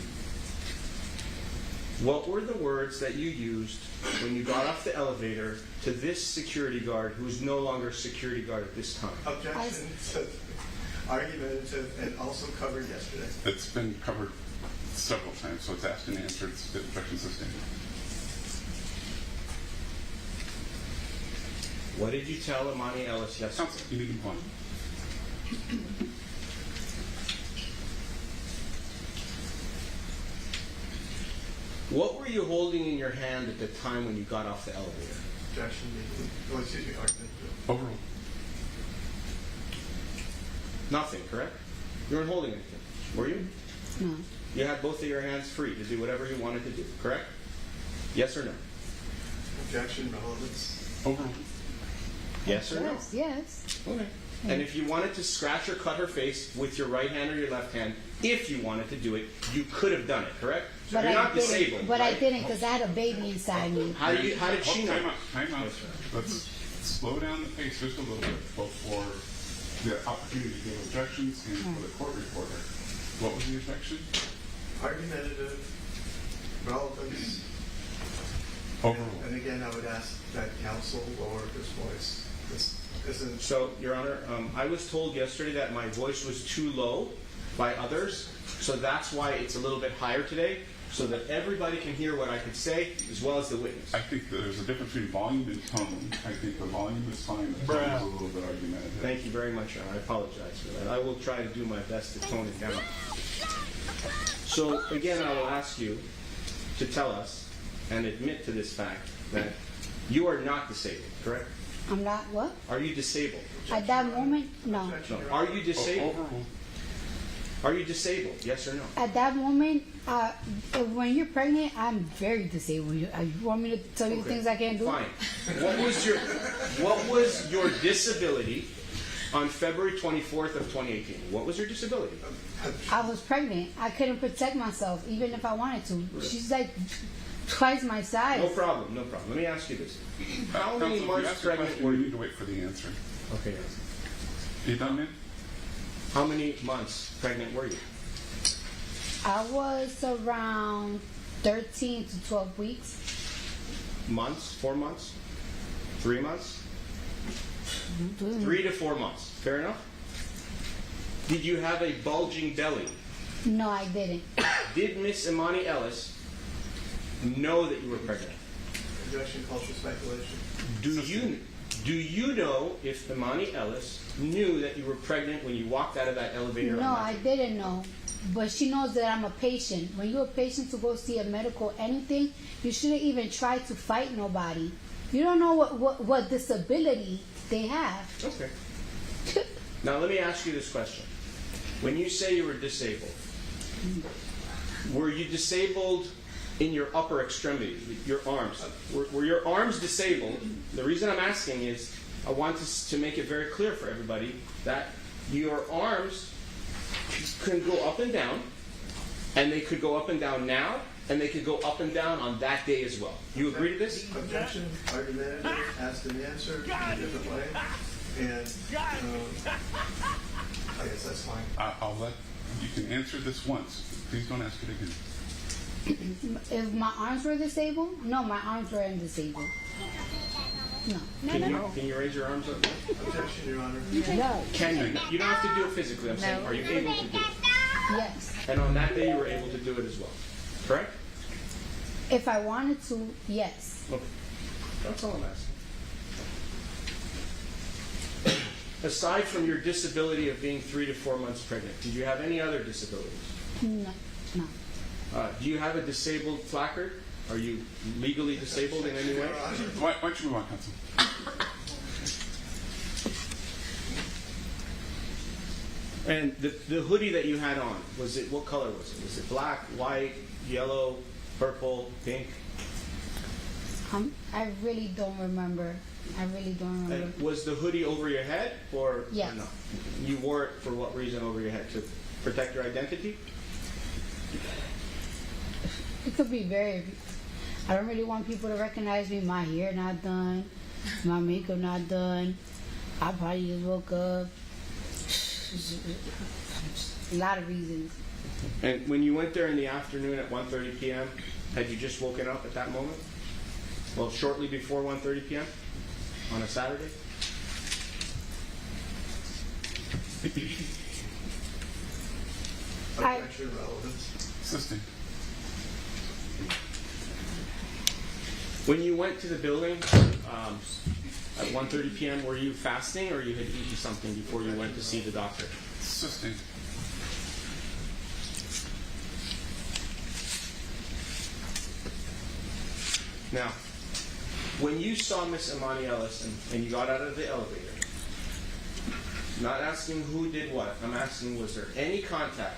What were the words that you used when you got off the elevator to this security guard who is no longer a security guard at this time? Objection, argumentative, and also covered yesterday. It's been covered several times, so it's asked and answered. It's the objection sustained. What did you tell Emani Ellis yesterday? Counsel, you need to move on. What were you holding in your hand at the time when you got off the elevator? Objection, excuse me, argumentative. Overruled. Nothing, correct? You weren't holding anything, were you? No. You had both of your hands free to do whatever you wanted to do, correct? Yes or no? Objection, relevance. Overruled. Yes or no? Yes, yes. Okay. And if you wanted to scratch or cut her face with your right hand or your left hand, if you wanted to do it, you could have done it, correct? But You're I not didn't. disabled, But right? I didn't because I had a baby inside me. How did she know? Time out. Let's slow down the pace just a little bit, both for the opportunity to give objections and for the court reporter. What was the objection? Argumentative, relevance. Overruled. And again, I would ask that counsel lower his voice. This isn't. So, Your Honor, I was told yesterday that my voice was too low by others, so that's why it's a little bit higher today, so that everybody can hear what I could say, as well as the witness. I think that there's a difference between volume and tone. I think the volume is fine, the tone is a little bit argumentative. Thank you very much, Your Honor. I apologize for that. I will try to do my best to tone it down. So, again, I will ask you to tell us and admit to this fact that you are not disabled, correct? I'm not what? Are you disabled? At that moment, no. No. Are you disabled? Overruled. Are you disabled? Yes or no? At that moment, when you're pregnant, I'm very disabled. You want me to tell you the things I can't do? Fine. What was your disability on February 24th of 2018? What was your disability? I was pregnant. I couldn't protect myself, even if I wanted to. She's like twice my size. No problem, no problem. Let me ask you this. How many Counsel, if you months ask a pregnant question, were you you? need to wait for the answer. Okay, yes. You done, man? How many months pregnant were you? I was around 13 to 12 weeks. Months? 4 months? 3 months? 3 to 4 months. Fair enough? Did you have a bulging belly? No, I didn't. Did Miss Emani Ellis know that you were pregnant? Objection, cultural speculation. Do you know if Emani Ellis knew that you were pregnant when you walked out of that elevator? No, I didn't know. But she knows that I'm a patient. When you're a patient to go see a medical anything, you shouldn't even try to fight nobody. You don't know what disability they have. Okay. Now let me ask you this question. When you say you were disabled, were you disabled in your upper extremity, your arms? Were your arms disabled? The reason I'm asking is I want to make it very clear for everybody that your arms can go up and down, And they could go up and down now, and they could go up and down on that day as well. You agree to this? Objection. Argumentative. Asked and answered in a different way. And I guess that's fine. I'll let you can answer this once. Please don't ask it again. If my arms were disabled? No, my arms weren't disabled. No. Can you raise your arms up? Objection, Your Honor. No. Can you? You don't have to do it physically. I'm saying, are you able to do it? Yes. And on that day, you were able to do it as well. Correct? If I wanted to, yes. Okay. That's all I'm asking. Aside from your disability of being 3 to 4 months pregnant, did you have any other disabilities? No. No. Do you have a disabled placard? Are you legally disabled in any way? Why don't you move on, Counsel? And the hoodie that you had on, was it, what color was it? Was it black, white, yellow, purple, pink? I really don't remember. And was the hoodie over your head or Yes. no? You wore it for what reason over your head? To protect your identity? It could be I don't really want people to recognize me. My hair not done. My makeup not done. I probably just woke up. A lot of reasons. And when you went there in the afternoon at 1:30 p.m., had you just woken up at that moment? Well, shortly before 1:30 p.m. on a Saturday? Objection, relevance. Assisting. When you went to the building at 1:30 p.m., were you fasting or you had eaten something before you went to see the doctor? Assisting. Now, when you saw Miss Emani Ellis and you got out of the elevator, not asking who did what, I'm asking was there any contact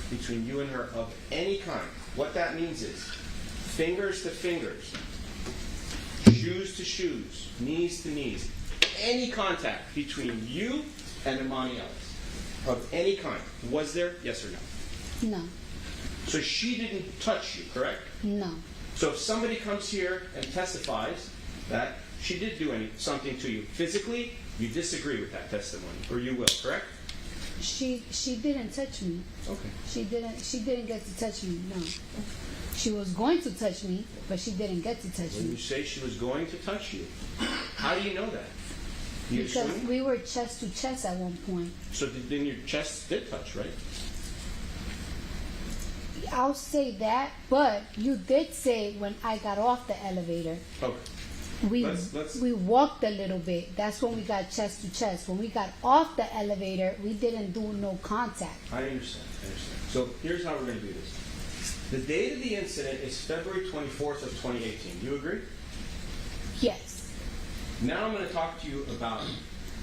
between you and her of any kind? What that means is fingers to fingers, shoes to shoes, knees to knees, any contact between you and Emani Ellis of any kind. Was there? Yes or no? No. So she didn't touch you, correct? No. So if somebody comes here and testifies that she did do something to you physically, you disagree with that testimony, or you will, correct? She didn't touch me. Okay. She didn't get to touch me. No. She was going to touch me, but she didn't get to touch When me. you say she was going to touch you, how do you know that? You Because assume? we were chest to chest at one point. So then your chest did touch, right? I'll say that, but you did say when I got off the elevator, Okay. we walked a little bit. That's when we got chest to chest. When we got off the elevator, we didn't do no contact. I understand. So here's how we're going to do this. The date of the incident is February 24th of 2018. You agree? Yes. Now I'm going to talk to you about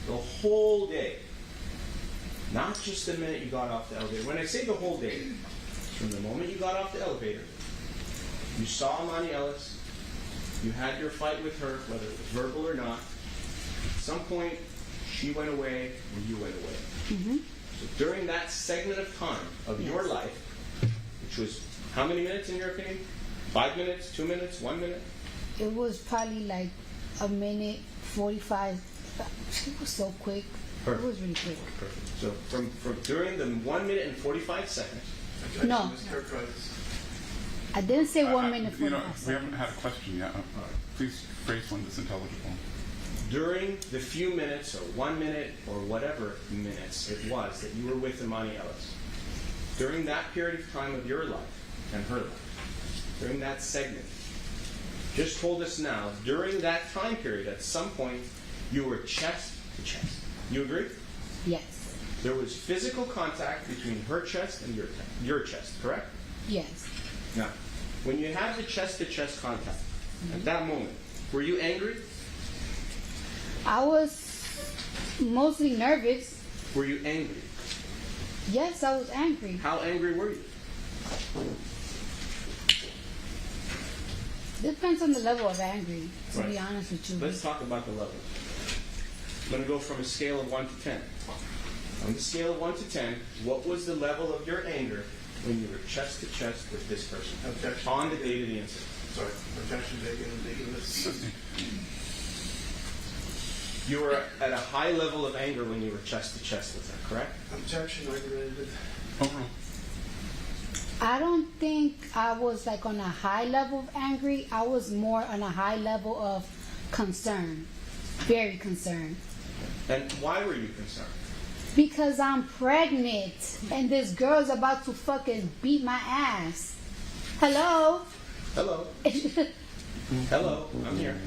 the whole day. Not just the minute you got off the elevator. When I say the whole day, from the moment you got off the elevator, you saw Emani Ellis, you had your fight with her, whether it was verbal or not. At some point, she went away or you went away. Mm-hmm. So during that segment of time of your life, which was how many minutes in your opinion? 5 minutes, 2 minutes, 1 minute? It was probably like a minute 45. It was so quick. Perfect. It was really quick. Perfect. So from during the 1 minute and 45 seconds. No. I didn't say 1 minute We 45 seconds. haven't had a question yet. Please phrase one that's intelligible. During the few minutes, or 1 minute, or whatever minutes it was that you were with Emani Ellis, during that period of time of your life and her life, during that segment, just told us now, during that time period, at some point, you were chest to chest. You agree? Yes. There was physical contact between her chest and your chest, correct? Yes. Now, when you had the chest-to-chest contact, at that moment, were you angry? I was mostly nervous. Were you angry? Yes, I was angry. How angry were you? Depends on the level of angry, to Right. be honest with you. Let's talk about the levels. I'm going to go from a scale of 1 to 10. On the scale of 1 to 10, what was the level of your anger when you were chest to chest with this person? Objection. On the date of the incident. Sorry. Objection taken. You were at a high level of anger when you were chest to chest with her, correct? Objection. Regulated. Overruled. I don't think I was like on a high level of angry. I was more on a high level of concern. Very concerned. And why were you concerned? Because I'm pregnant and this girl's about to fucking beat my ass. Hello? Hello. Hello, I'm here.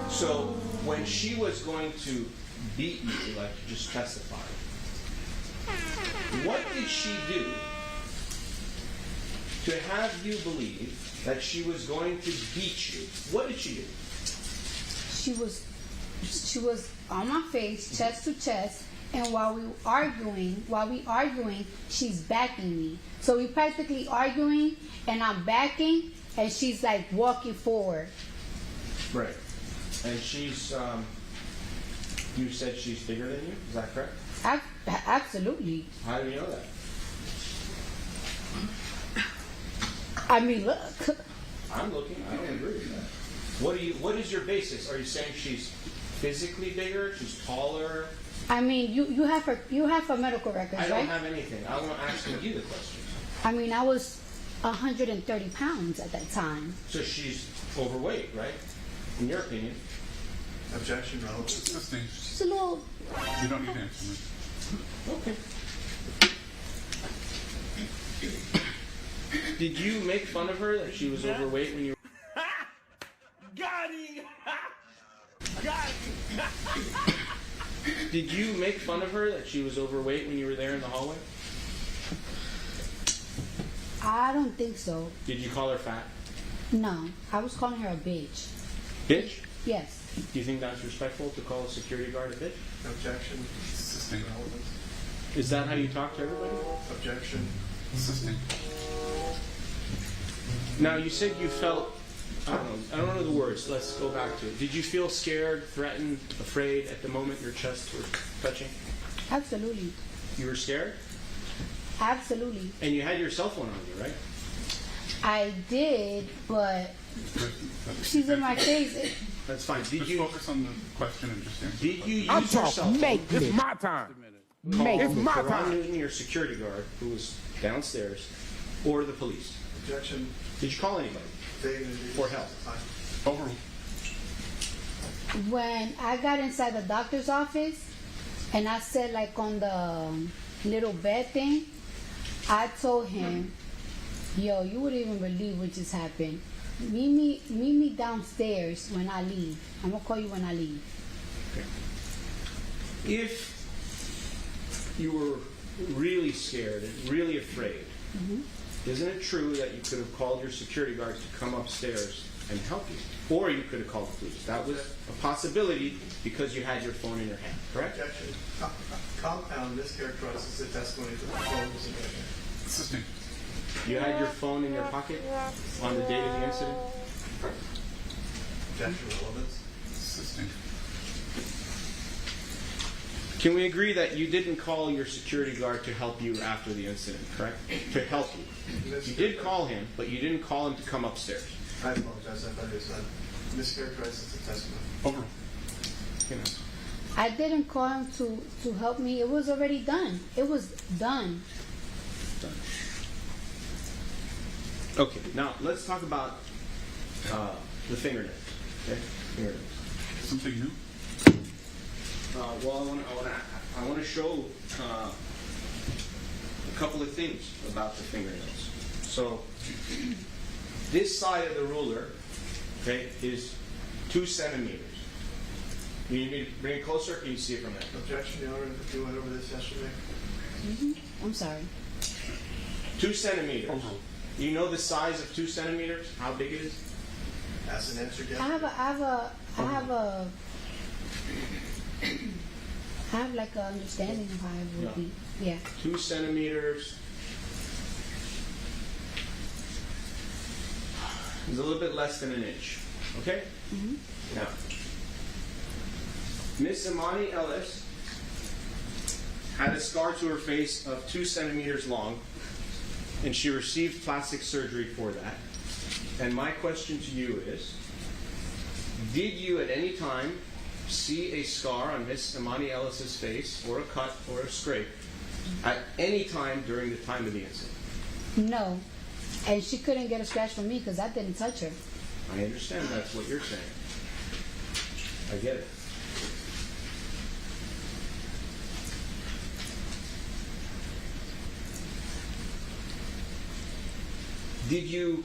So, when she was going to beat you, like you just testified, what did she do to have you believe that she was going to beat you? What did she do? She was on my face, chest to chest, and while we arguing, she's backing me. So we practically arguing, and I'm backing, and she's like walking forward. Right. And she's, you said she's bigger than you, is that correct? Absolutely. How do you know that? I mean, look. I'm looking, I don't agree with that. What is your basis? Are you saying she's physically bigger, she's taller? I mean, you have her medical records, right? I don't have anything. I'm asking you the question. I mean, I was 130 pounds at that time. So she's overweight, right? In your opinion. Objection. Relevant. She's a little... You don't need to answer me. Okay. Did you make fun of her that she was overweight when you were... Got him! Got him! Did you make fun of her that she was overweight when you were there in the hallway? I don't think so. Did you call her fat? No, I was calling her a bitch. Bitch? Yes. Do you think that's respectful to call a security guard a bitch? Objection. Relevant. Is that how you talk to everybody? Objection. Now, you said you felt, I don't know the words. Let's go back to it. Did you feel scared, threatened, afraid at the moment your chest was touching? Absolutely. You were scared? Absolutely. And you had your cell phone on you, right? I did, but she's in my face. That's fine. Did Just you focus on the question and just answer. Did you use your cell phone? It's my time. It's my time. Newton, your security guard, who was downstairs, or the police? Objection. Did you call anybody for help? Overruled. When I got inside the doctor's office, and I said like on the little bed thing, I told him, yo, you wouldn't even believe what just happened. Meet me downstairs when I leave. I'm gonna call you when I leave. Okay. If you were really scared and really afraid, isn't it true that you could have called your security guards to come upstairs and help you? Or you could have called the police. That was a possibility because you had your phone in your hand, correct? Objection. Compound mischaracterizes the testimony that the phone was in your hand. Assisting. You had your phone in your pocket on the date of the incident? Objection. Relevance. Assisting. Can we agree that you didn't call your security guard to help you after the incident, correct? To help you. You did call him, but you didn't call him to come upstairs. I apologize. I thought it was mischaracterizes the testimony. Overruled. I didn't call him to help me. It was already done. It was done. Done. Okay, now let's talk about the fingernails. Okay, fingernails. Something new? Well, I want to show a couple of things about the fingernails. So, this side of the ruler, okay, is 2 centimeters. You need me to bring it closer, or can you see it from there? Objection, Your Honor. You went over this yesterday. I'm sorry. 2 centimeters. You know the size of 2 centimeters? How big it is? As an answer, yes. I have like an understanding of how it would be. Yeah. 2 centimeters. It's a little bit less than an inch. Okay? Now, Miss Emani Ellis had a scar to her face of 2 centimeters long And she received plastic surgery for that. And my question to you is, did you at any time see a scar on Miss Emani Ellis's face, or a cut, or a scrape, at any time during the time of the incident? No. And she couldn't get a scratch from me because I didn't touch her. I understand that's what you're saying. I get it. Did you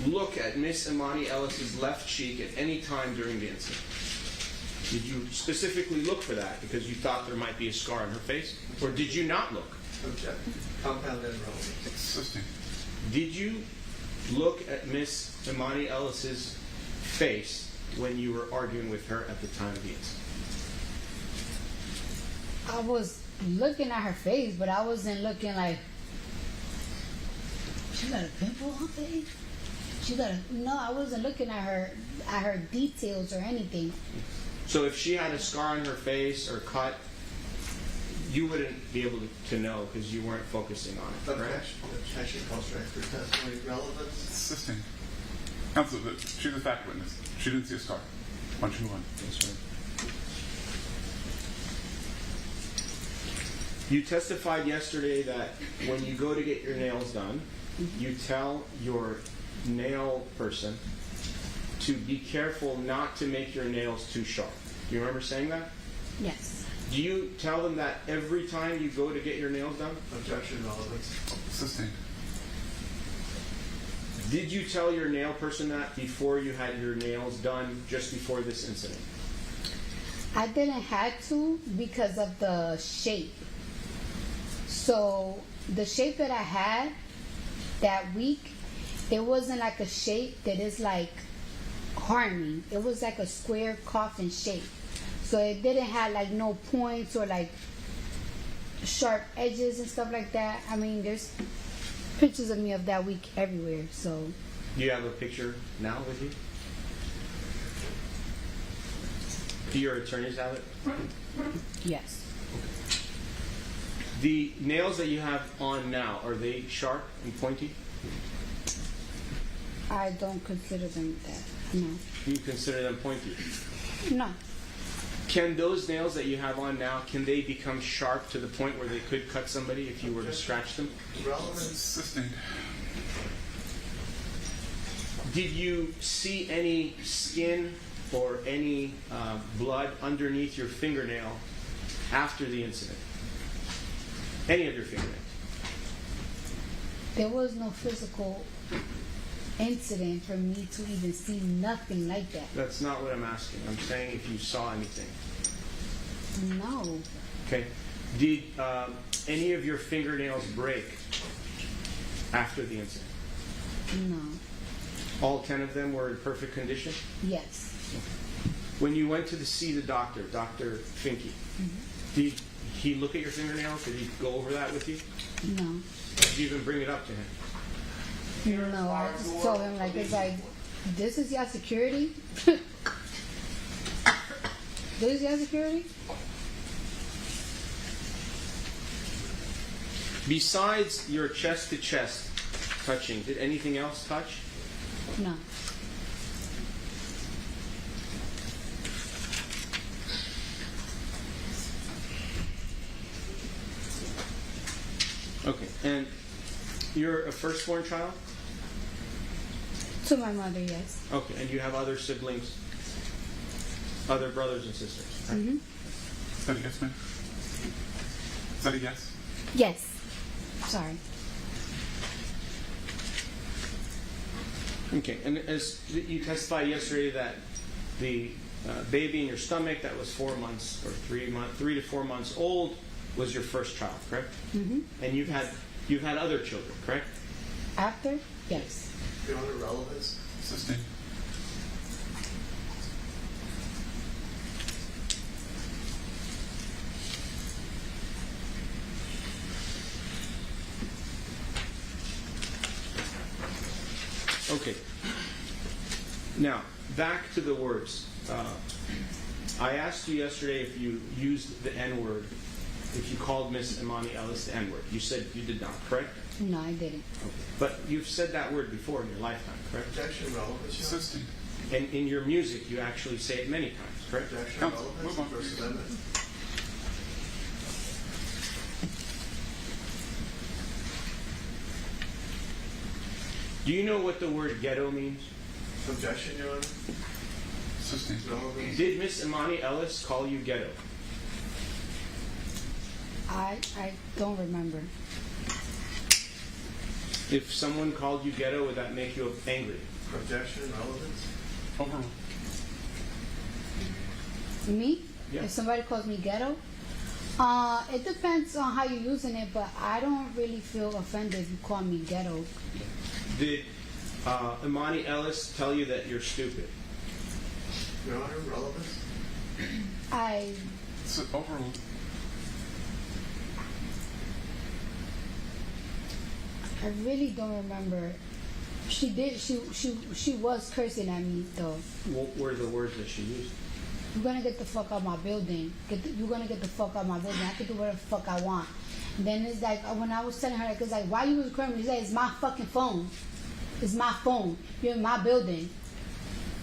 look at Miss Emani Ellis's left cheek at any time during the incident? Did you specifically look for that because you thought there might be a scar on her face? Or did you not look? Object. Compound and relevant. Assisting. Did you look at Miss Emani Ellis's face when you were arguing with her at the time of the incident? I was looking at her face, but I wasn't looking like, she got a pimple on her face? No, I wasn't looking at her details or anything. So if she had a scar on her face or cut, you wouldn't be able to know because you weren't focusing on it, correct? Objection calls for expert testimony. Relevance. Assisting. Counsel, she's a fact witness. She didn't see a scar. Why don't you move on? That's right. You testified yesterday that when you go to get your nails done, you tell your nail person to be careful not to make your nails too sharp. Do you remember saying that? Yes. Do you tell them that every time you go to get your nails done? Objection, relevance. Assisting. Did you tell your nail person that before you had your nails done, just before this incident? I didn't have to because of the shape. So the shape that I had that week, it wasn't like a shape that is like harming. It was like a square coffin shape. So it didn't have like no points or like sharp edges and stuff like that. I mean, there's pictures of me of that week everywhere. So Do you have a picture now with you? Do your attorneys have it? yes. The nails that you have on now, are they sharp and pointy? I don't consider them that. No. Do you consider them pointy? No. Can those nails that you have on now, can they become sharp to the point where they could cut somebody if you were to scratch them? Relevance. Assisting. Did you see any skin or any blood underneath your fingernail after the incident? Any of your fingernails? There was no physical incident for me to even see nothing like that. That's not what I'm asking. I'm saying if you saw anything. No. Okay. Did any of your fingernails break after the incident? No. All 10 of them were in perfect condition? Yes. When you went to see the doctor, Dr. Finke, did he look at your fingernails? Did he go over that with you? No. Did you even bring it up to him? No, I just told him like, it's like, this is your security? This is your security? Besides your chest-to-chest touching, did anything else touch? No. Okay. And you're a firstborn child? To my mother, yes. Okay. And you have other siblings? Other brothers and sisters? Mm-hmm. Is that a yes, ma'am? Is that a yes? Yes. Sorry. Okay. And as you testified yesterday that the baby in your stomach that was 4 months or 3 to 4 months old was your first child, correct? Mm-hmm. And you've had other children, correct? After? Yes. Your Honor, relevance. Assisting. Okay. Now, back to the words. I asked you yesterday if you used the N-word, if you called Miss Emani Ellis the N-word. You said you did not, correct? No, I didn't. But you've said that word before in your lifetime, correct? Objection, relevance. Assisting. And in your music, you actually say it many times, correct? Objection, Counsel, relevance. move on, First please. Amendment. Do you know what the word ghetto means? Objection, Your Honor. Assisting. Relevance. Did Miss Emani Ellis call you ghetto? I don't remember. If someone called you ghetto, would that make you angry? Objection, relevance. Overruled. Me? Yeah. If somebody calls me ghetto? It depends on how you're using it, but I don't really feel offended if you call me ghetto. Did Emani Ellis tell you that you're stupid? Your Honor, relevance. Overruled. I really don't remember. She did. She was cursing at me though. What were the words that she used? You're gonna get the fuck out my building. You're gonna get the fuck out my building. I can do whatever the fuck I want. And then it's like when I was telling her, it's like, why you recording me? She's like, it's my fucking phone. It's my phone. You're in my building.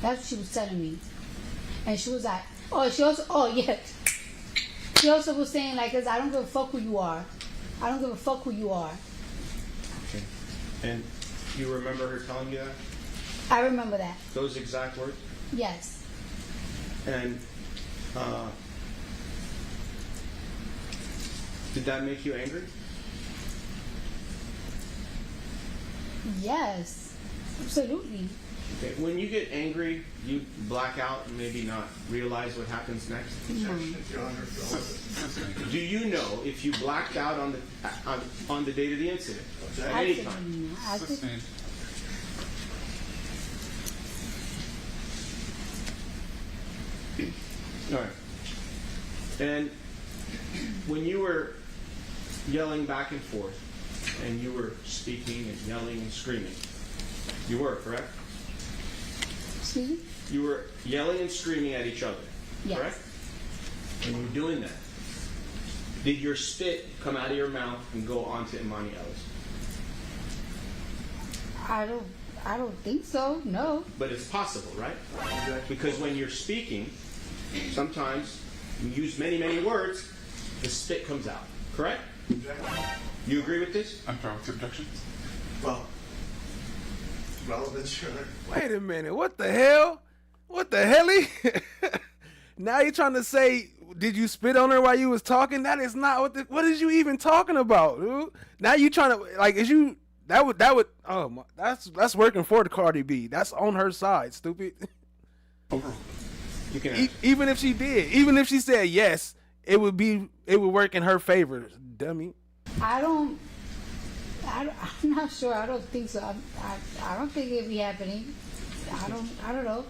That's what she was telling me. And she was like, she also was saying like, cause I don't give a fuck who you are. I don't give a fuck who you are. Okay. And you remember her telling you that? I remember that. Those exact words? Yes. And did that make you angry? Yes. Absolutely. Okay. When you get angry, you black out and maybe not realize what happens next? Objection, Your Honor, relevance. Do you know if you blacked out on the date of the incident? At any time? Sustained. All right. And when you were yelling back and forth, and you were speaking and yelling and screaming, you were, correct? Excuse me? You were yelling and screaming at each other, Yes. correct? When you were doing that, did your spit come out of your mouth and go onto Emani Ellis? I don't think so. No. But it's possible, right? Because when you're speaking, sometimes you use many, many words, the spit comes out, correct? Objection. You agree with this? I'm sorry, what's the objection? Well, relevance, Your Honor. Wait a minute. What the hell? What the helly? Now you're trying to say, did you spit on her while you was talking? That is not what is you even talking about, dude? Now you trying to, like, is you, that would, oh my, that's working for the Cardi B. That's on her side, stupid. Overruled. You can Even if she did, even if she said yes, it would work in her favor, dummy. I'm not sure. I don't think so. I don't think it'd be happening. I don't know.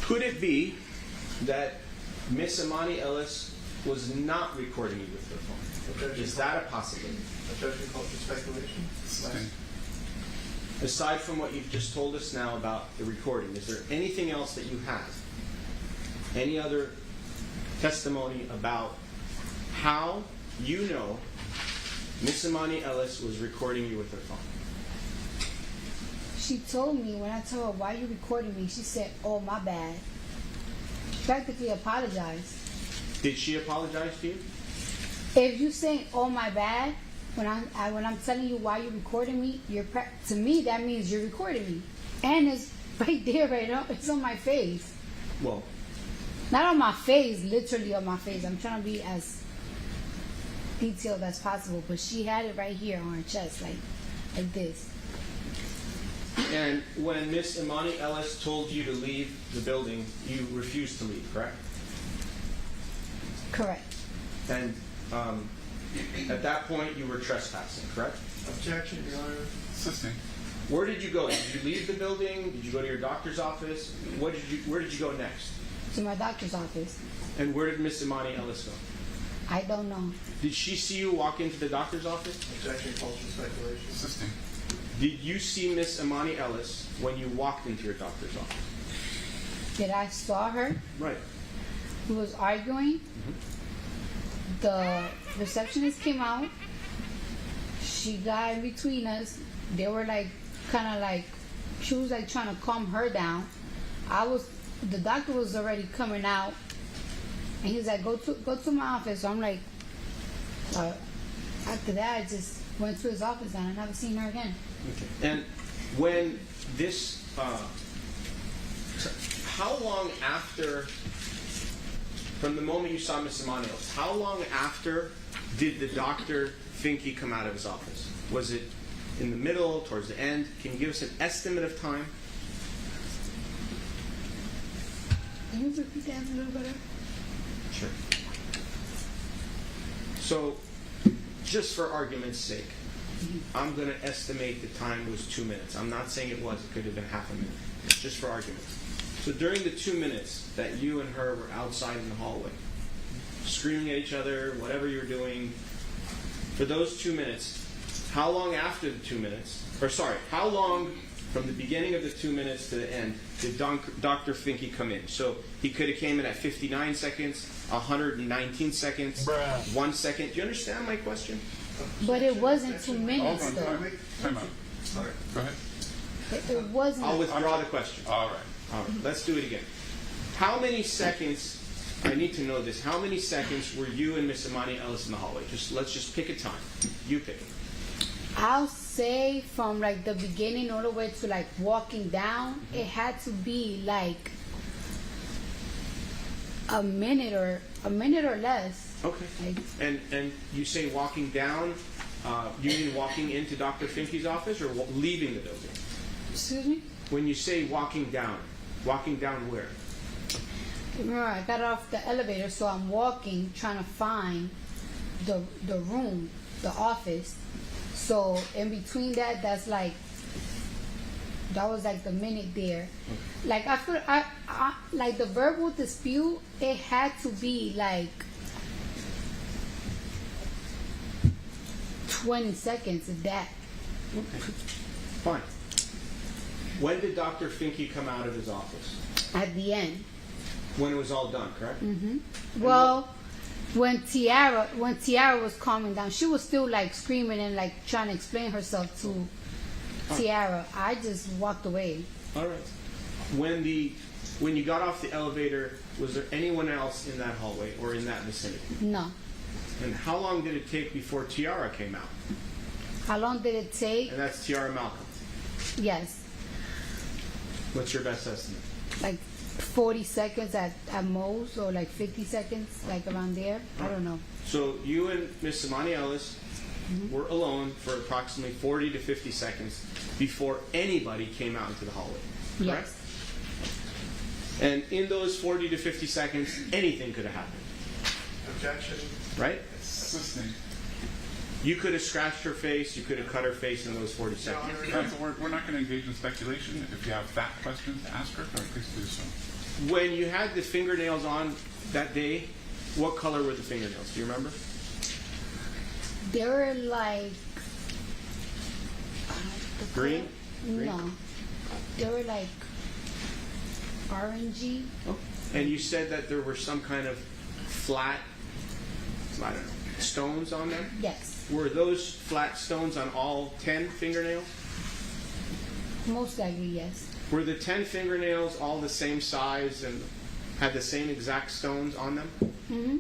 Could it be that Miss Emani Ellis was not recording you with her phone? Objection. Is that a possibility? Objection called for speculation. Sustained. Aside from what you've just told us now about the recording, is there anything else that you have? Any other testimony about how you know Miss Emani Ellis was recording you with her phone? She told me when I told her, why you recording me, she said, oh, my bad. She practically apologized. Did she apologize to you? If you say, oh, my bad, when I'm telling you why you're recording me, to me, that means you're recording me. And it's right there, right now. It's on my face. Well, not on my face, literally on my face. I'm trying to be as detailed as possible, but she had it right here on her chest, like this. and when Miss Emani Ellis told you to leave the building, you refused to leave, correct? Correct. And at that point, you were trespassing, correct? Objection, Your Honor. Sustained. Where did you go? Did you leave the building? Did you go to your doctor's office? Where did you go next? To my doctor's office. And where did Miss Emani Ellis go? I don't know. Did she see you walk into the doctor's office? Objection called for speculation. Sustained. Did you see Miss Emani Ellis when you walked into your doctor's office? Did I saw her? Right. We was arguing. The receptionist came out. She got in between us. They were like, kind of like, she was like trying to calm her down. The doctor was already coming out, and he was like, go to my office. So I'm like, after that, I just went to his office and I never seen her again. Okay. And when this, how long after, from the moment you saw Miss Emani Ellis, how long after did the doctor think he come out of his office? Was it in the middle, towards the end? Can you give us an estimate of time? Can you repeat that a little better? Sure. So, just for argument's sake, I'm going to estimate the time was 2 minutes. I'm not saying it was. It could have been half a minute. Just for argument. So during the 2 minutes that you and her were outside in the hallway, screaming at each other, whatever you were doing, for those 2 minutes, how long after the 2 minutes, how long from the beginning of the 2 minutes to the end did Dr. Finke come in? So he could have came in at 59 seconds, 119 seconds, 1 second. Do you understand my question? But it wasn't 2 minutes, though. Time out. Sorry. Go ahead. It wasn't. I'll withdraw the question. All right. Let's do it again. How many seconds, I need to know this, how many seconds were you and Miss Emani Ellis in the hallway? Let's just pick a time. You pick it. I'll say from like the beginning all the way to like walking down, it had to be like a minute or less. Okay. And you say walking down, you mean walking into Dr. Finke's office or leaving the building? Excuse me? When you say walking down where? Remember, I got off the elevator, so I'm walking, trying to find the room, the office. So in between that was like the minute there. Like after I like the verbal dispute, it had to be like 20 seconds of that. Okay. Fine. When did Dr. Finke come out of his office? At the end. When it was all done, correct? Mm-hmm. Well, when Tiara was calming down, she was still like screaming and like trying to explain herself to Tiara. I just walked away. All right. When you got off the elevator, was there anyone else in that hallway or in that vicinity? No. And how long did it take before Tiara came out? How long did it take? And that's Tiara Malcolm. Yes. What's your best estimate? Like 40 seconds at most, or like 50 seconds, like around there. I don't know. So you and Miss Emani Ellis were alone for approximately 40 to 50 seconds before anybody came out into the hallway, correct? Yes. And in those 40 to 50 seconds, anything could have happened. Objection. Right? Assisting. You could have scratched her face, you could have cut her face in those 40 seconds. Counsel, we're not going to engage in speculation. If you have fact questions to ask her, please do so. When you had the fingernails on that day, what color were the fingernails? Do you remember? They were like Green? No, they were like orangey. Oh. And you said that there were some kind of flat, I don't know, stones on them? Yes. Were those flat stones on all 10 fingernails? Most likely, yes. Were the 10 fingernails all the same size and had the same exact stones on them? Mm-hmm.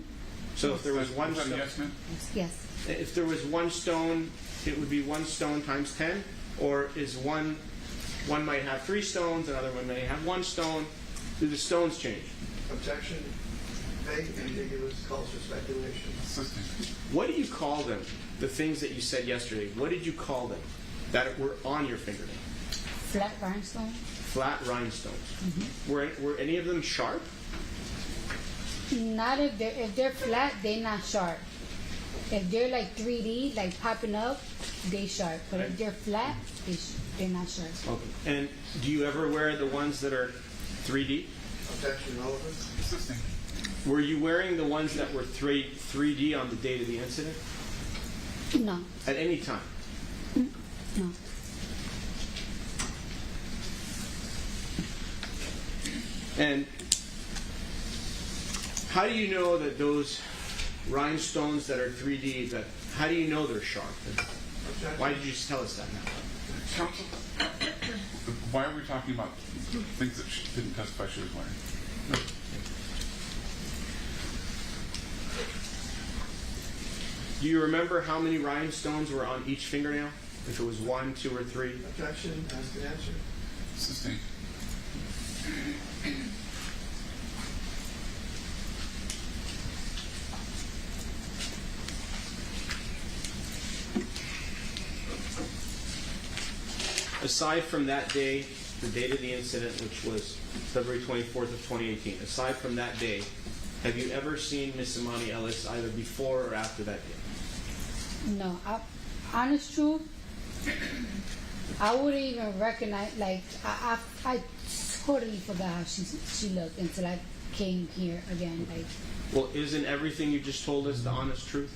So if there was one stone, Yes. if there was one stone, it would be one stone times 10, or is one might have 3 stones, another one may have 1 stone. Do the stones change? Objection. Vague, ambiguous, calls for speculation. What do you call them? The things that you said yesterday. What did you call them that were on your fingernail? Flat rhinestone. Flat rhinestones. Mm-hmm. Were any of them sharp? Not if they're flat, they're not sharp. If they're like 3D, like popping up, they sharp. But if they're flat, they're not sharp. Okay. And do you ever wear the ones that are 3D? Objection relevant. Assisting. Were you wearing the ones that were 3D on the date of the incident? No. At any time? No. And how do you know that those rhinestones that are 3D, how do you know they're sharp? Why did you just tell us that now? Counsel, why are we talking about things that she didn't testify she was wearing? Do you remember how many rhinestones were on each fingernail? If it was 1, 2, or 3? Objection. Ask the answer. Sustained. Aside from that day, the date of the incident, which was February 24th of 2018, aside from that day, have you ever seen Miss Emani Ellis either before or after that day? No, honest truth, I wouldn't even recognize. Like I totally forgot how she looked until I came here again. Like, well, isn't everything you just told us the honest truth?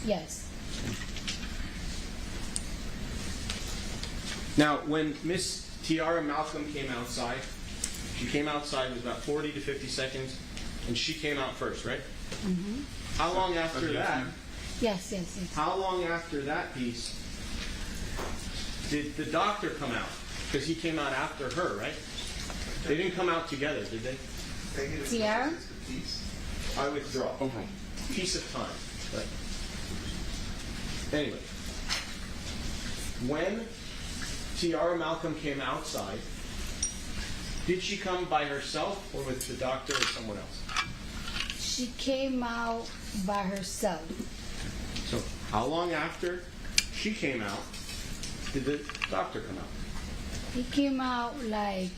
yes. Now, when Miss Tiara Malcolm came outside, she came outside, it was about 40 to 50 seconds, and she came out first, right? Mm-hmm. How long after that? Yes. How long after that piece did the doctor come out? Because he came out after her, right? They didn't come out together, did they? Tiara? I withdraw. Overall. Piece of time. But anyway, when Tiara Malcolm came outside, did she come by herself or with the doctor or someone else? She came out by herself. So how long after she came out did the doctor come out? He came out like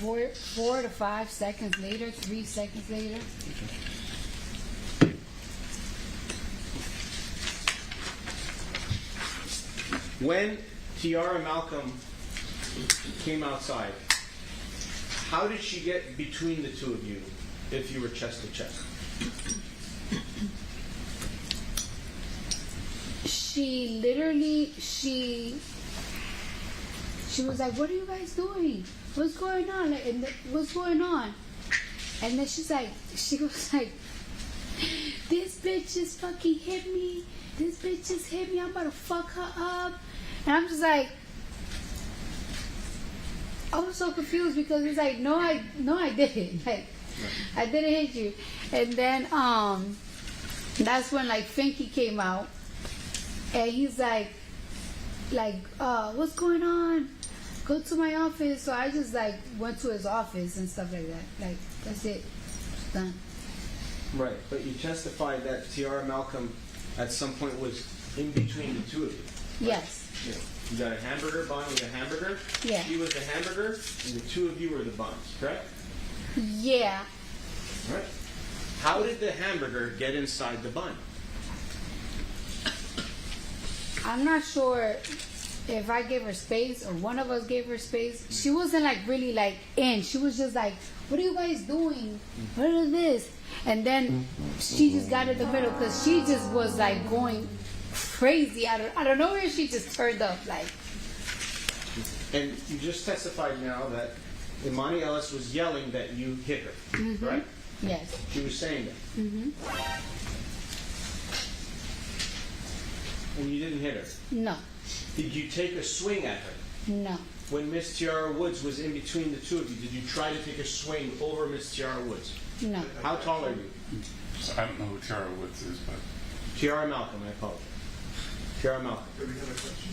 4 to 5 seconds later, 3 seconds later. When Tiara Malcolm came outside, how did she get between the two of you if you were chest to chest? She literally, she was like, "What are you guys doing? What's going on? What's going on?" And then she was like, "This bitch just fucking hit me. This bitch just hit me. I'm about to fuck her up." And I'm just like, I was so confused because it's like, no, I didn't. Like, I didn't hit you. And then that's when like Finky came out, and he's like, what's going on? Go to my office. So I just like went to his office and stuff like that. Like, that's it. It's done. Right, but you testified that Tiara Malcolm at some point was in between the two of you. Right? Yes. Yeah. You got a hamburger bun with a hamburger. Yeah. She was the hamburger, and the two of you were the buns, correct? Yeah. Right. How did the hamburger get inside the bun? I'm not sure if I gave her space or one of us gave her space. She wasn't like really like in. She was just like, "What are you guys doing? What is this?" And then she just got in the middle because she just was like going crazy. I don't know where she just turned up like. And you just testified now that Emani Ellis was yelling that you hit her, Mm-hmm. right? Yes. She was saying that. Mm-hmm. And you didn't hit her. No. Did you take a swing at her? No. When Miss Tiara Woods was in between the two of you, did you try to take a swing over Miss Tiara Woods? No. How tall are you? So I don't know who Tiara Woods is, but Tiara Malcolm, I apologize. Tiara Malcolm. Do we have a question?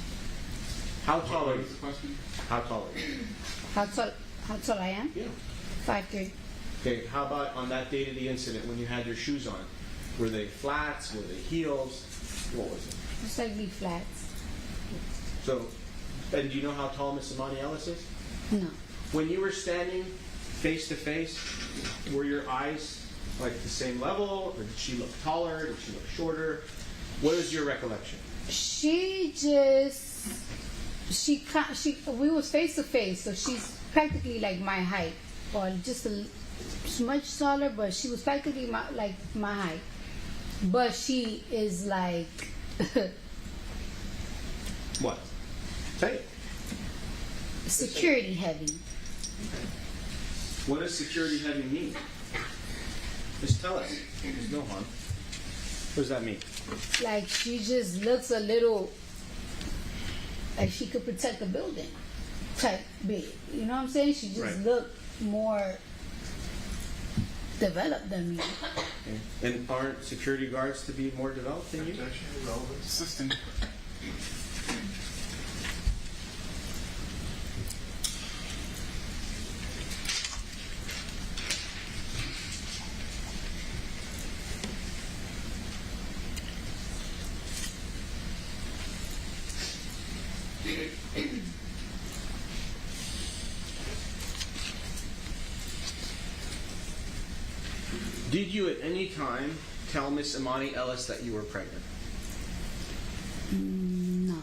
How tall what are you? was the question? How tall are you? How tall I am? Yeah. 5'3". Okay, how about on that date of the incident when you had your shoes on? Were they flats? Were they heels? What was it? It's like be flats. So, and do you know how tall Miss Emani Ellis is? No. When you were standing face to face, were your eyes like the same level, or did she look taller? Did she look shorter? What is your recollection? We was face to face, so she's practically like my height, or just much taller, but she was practically my height. But she is like What? Say it. security heavy. What does security heavy mean? Just tell us. There's no harm. What does that mean? Like she just looks a little like she could protect the building type big. You know what I'm saying? She just looked more developed than me. Okay. And aren't security guards to be more developed than you? Assisting. Did you at any time tell Miss Emani Ellis that you were pregnant? No.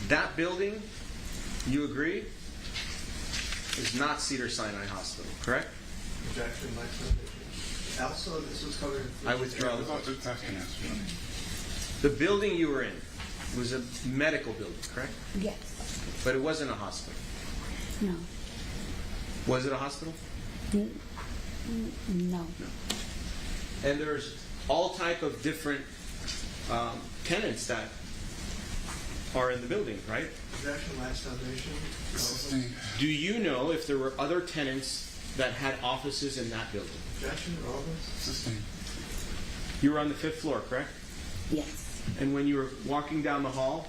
That building, you agree, is not Cedars-Sinai Hospital, correct? Objection, my submission. Also, this was covered. I withdraw the That's vote. asking us. The building you were in was a medical building, correct? Yes. But it wasn't a hospital. No. Was it a hospital? No. And there's all type of different tenants that are in the building, right? Objection, last foundation. Assisting. Do you know if there were other tenants that had offices in that building? Objection, relevance. Assisting. You were on the 5th floor, correct? Yes. And when you were walking down the hall,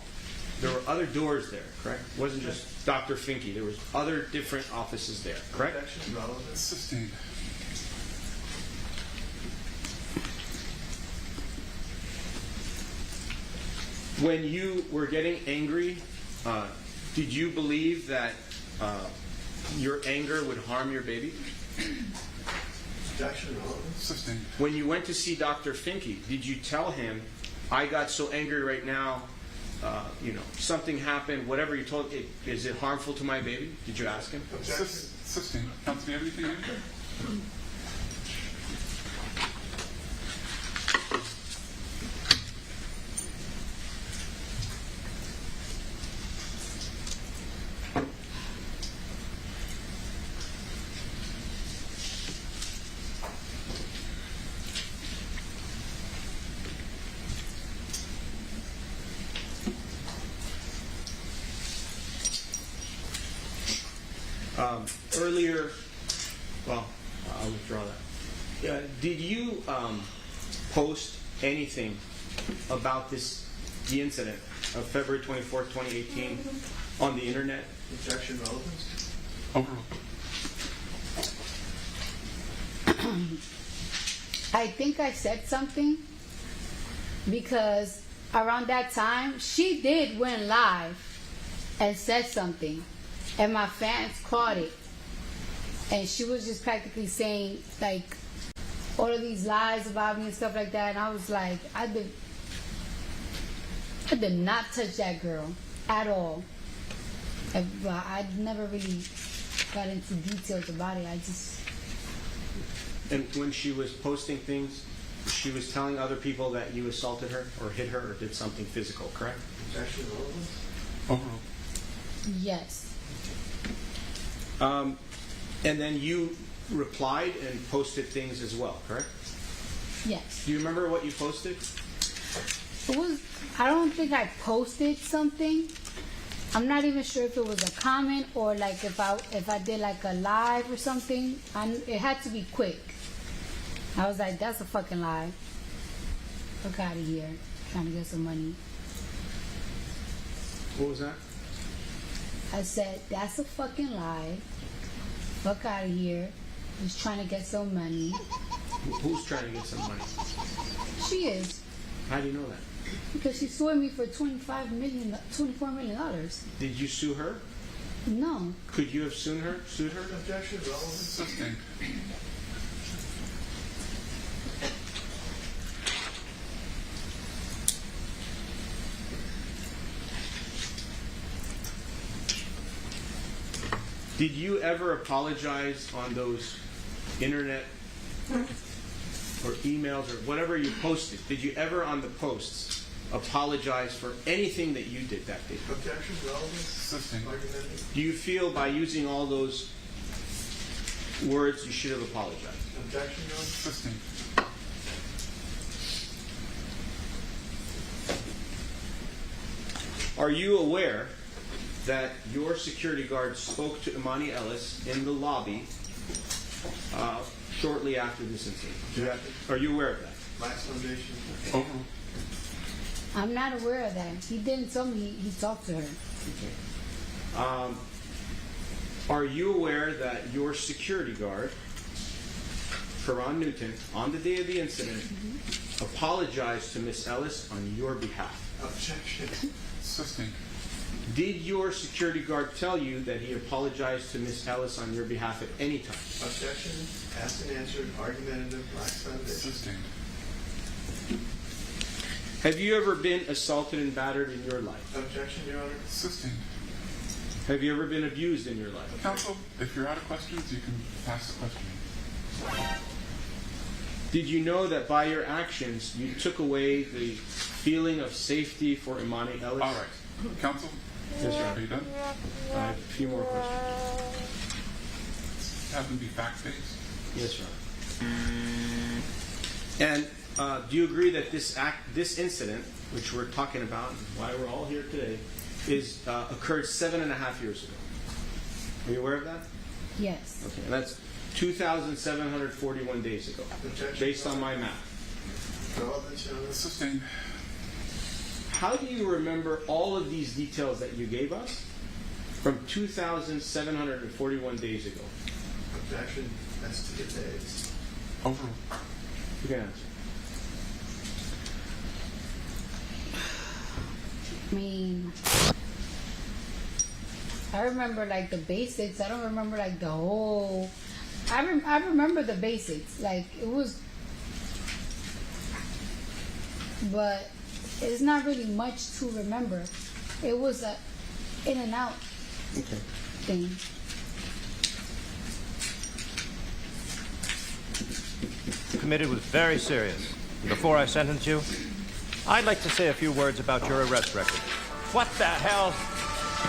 there were other doors there, correct? It wasn't just Dr. Finke. There was other different offices there, correct? Objection, relevance. Assisting. When you were getting angry, did you believe that your anger would harm your baby? Objection, relevance. Assisting. When you went to see Dr. Finke, did you tell him, I got so angry right now, something happened, whatever you told, is it harmful to my baby? Did you ask him? Assisting. Counsel, do you have anything to add? Earlier, well, I'll withdraw that. Did you post anything about the incident of February 24th, 2018 on the internet? Objection, relevance. Overruled. I think I said something because around that time she did went live and said something, and my fans caught it, and she was just practically saying like all of these lies about me and stuff like that, and I was like, I did not touch that girl at all. I never really got into details about it. And when she was posting things, she was telling other people that you assaulted her or hit her or did something physical, correct? Objection, relevance. Overruled. Yes. And then you replied and posted things as well, correct? Yes. Do you remember what you posted? I don't think I posted something. I'm not even sure if it was a comment or like if I did like a live or something. It had to be quick. I was like, that's a fucking lie. Fuck out of here. Trying to get some money. What was that? I said, that's a fucking lie. Fuck out of here. Just trying to get some money. Who's trying to get some money? She is. How do you know that? Because she sued me for $24 million. Did you sue her? No. Could you have sued her? Objection, relevance. Assisting. Did you ever apologize on those internet or emails or whatever you posted? Did you ever on the posts apologize for anything that you did that day? Objection, relevance, Assisting. argumentative. Do you feel by using all those words you should have apologized? Objection, Your Honor. Assisting. Are you aware that your security guard spoke to Emani Ellis in the lobby shortly after this incident? Are you aware of that? Lax foundation. Overruled. I'm not aware of that. He didn't tell me he talked to her. Okay. Are you aware that your security guard, Karan Newton, on the day of the incident, apologized to Miss Ellis on your behalf? Objection. Assisting. Did your security guard tell you that he apologized to Miss Ellis on your behalf at any time? Objection. Asked and answered. Argumentative. Lax foundation. Assisting. Have you ever been assaulted and battered in your life? Objection, Your Honor. Assisting. Have you ever been abused in your life? Counsel, if you're out of questions, you can pass the question. Did you know that by your actions you took away the feeling of safety for Emani Ellis? All right. Counsel? Yes, sir. Are you done? I have a few more questions. Have them be fact-based. Yes, sir. And do you agree that this incident, which we're talking about, and why we're all here today, is occurred 7.5 years ago? Are you aware of that? Yes. Okay, and that's 2,741 days ago, based on my math. Relevance, Your Honor. Assisting. How do you remember all of these details that you gave us from 2,741 days ago? Objection. As to the days. Overruled. You can answer. I mean, I remember like the basics. I don't remember like the whole. I remember the basics. Like it was, but it's not really much to remember. It was a in and out thing. Committed was very serious. Before I sentence you, I'd like to say a few words about your arrest record. What the hell?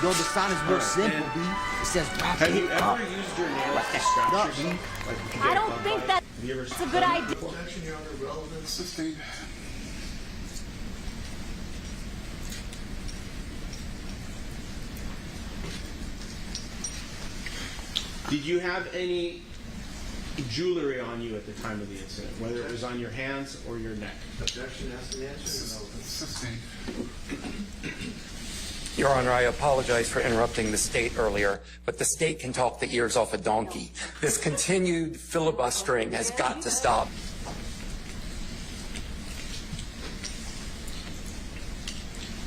Yo, the sign is real simple, B. It says wrap Have you it up. ever used your nails to scratch yourself? Like you I get don't bug think bites? Have you ever that's a good idea. Objection, Your Honor. Relevance. Assisting. Did you have any jewelry on you at the time of the incident, whether it was on your hands or your neck? Objection. Asked and answered. Relevance. Assisting. Your Honor, I apologize for interrupting the state earlier, but the state can talk the ears off a donkey. This continued filibustering has got to stop.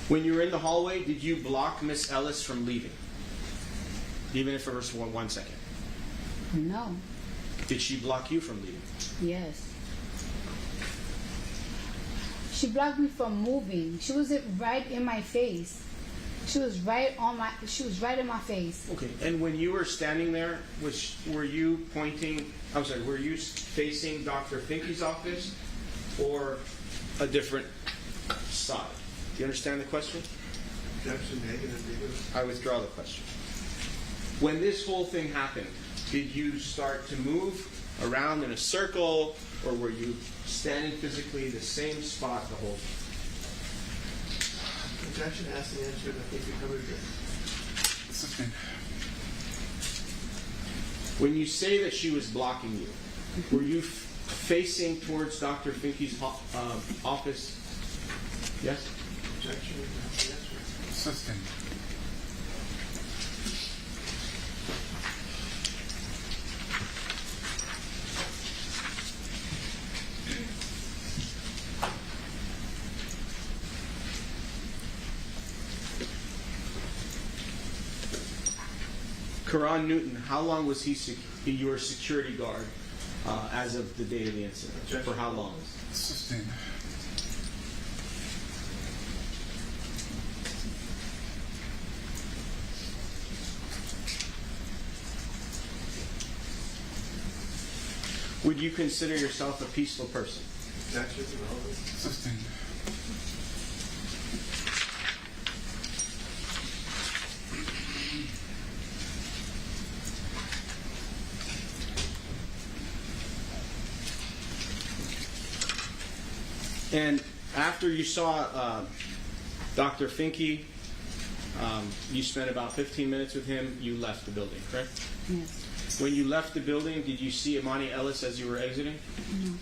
When you were in the hallway, did you block Miss Ellis from leaving? Even if it was for 1 second? No. Did she block you from leaving? Yes. She blocked me from moving. She was right in my face. She was right in my face. Okay. And when you were standing there, were you pointing? I'm sorry. Were you facing Dr. Finke's office or a different side? Do you understand the question? Objection. Negative. I withdraw the question. When this whole thing happened, did you start to move around in a circle, or were you standing physically the same spot the whole time? Objection. Asked and answered. I think we covered it. Assisting. When you say that she was blocking you, were you facing towards Dr. Finke's office? Yes? Objection. Asked and answered. Assisting. Karan Newton, how long was he your security guard as of the day of the incident? Objection. For how long? Assisting. Would you consider yourself a peaceful person? Objection. Relevance. Assisting. And after you saw Dr. Finke, you spent about 15 minutes with him, you left the building, correct? Yes. When you left the building, did you see Emani Ellis as you were exiting? No.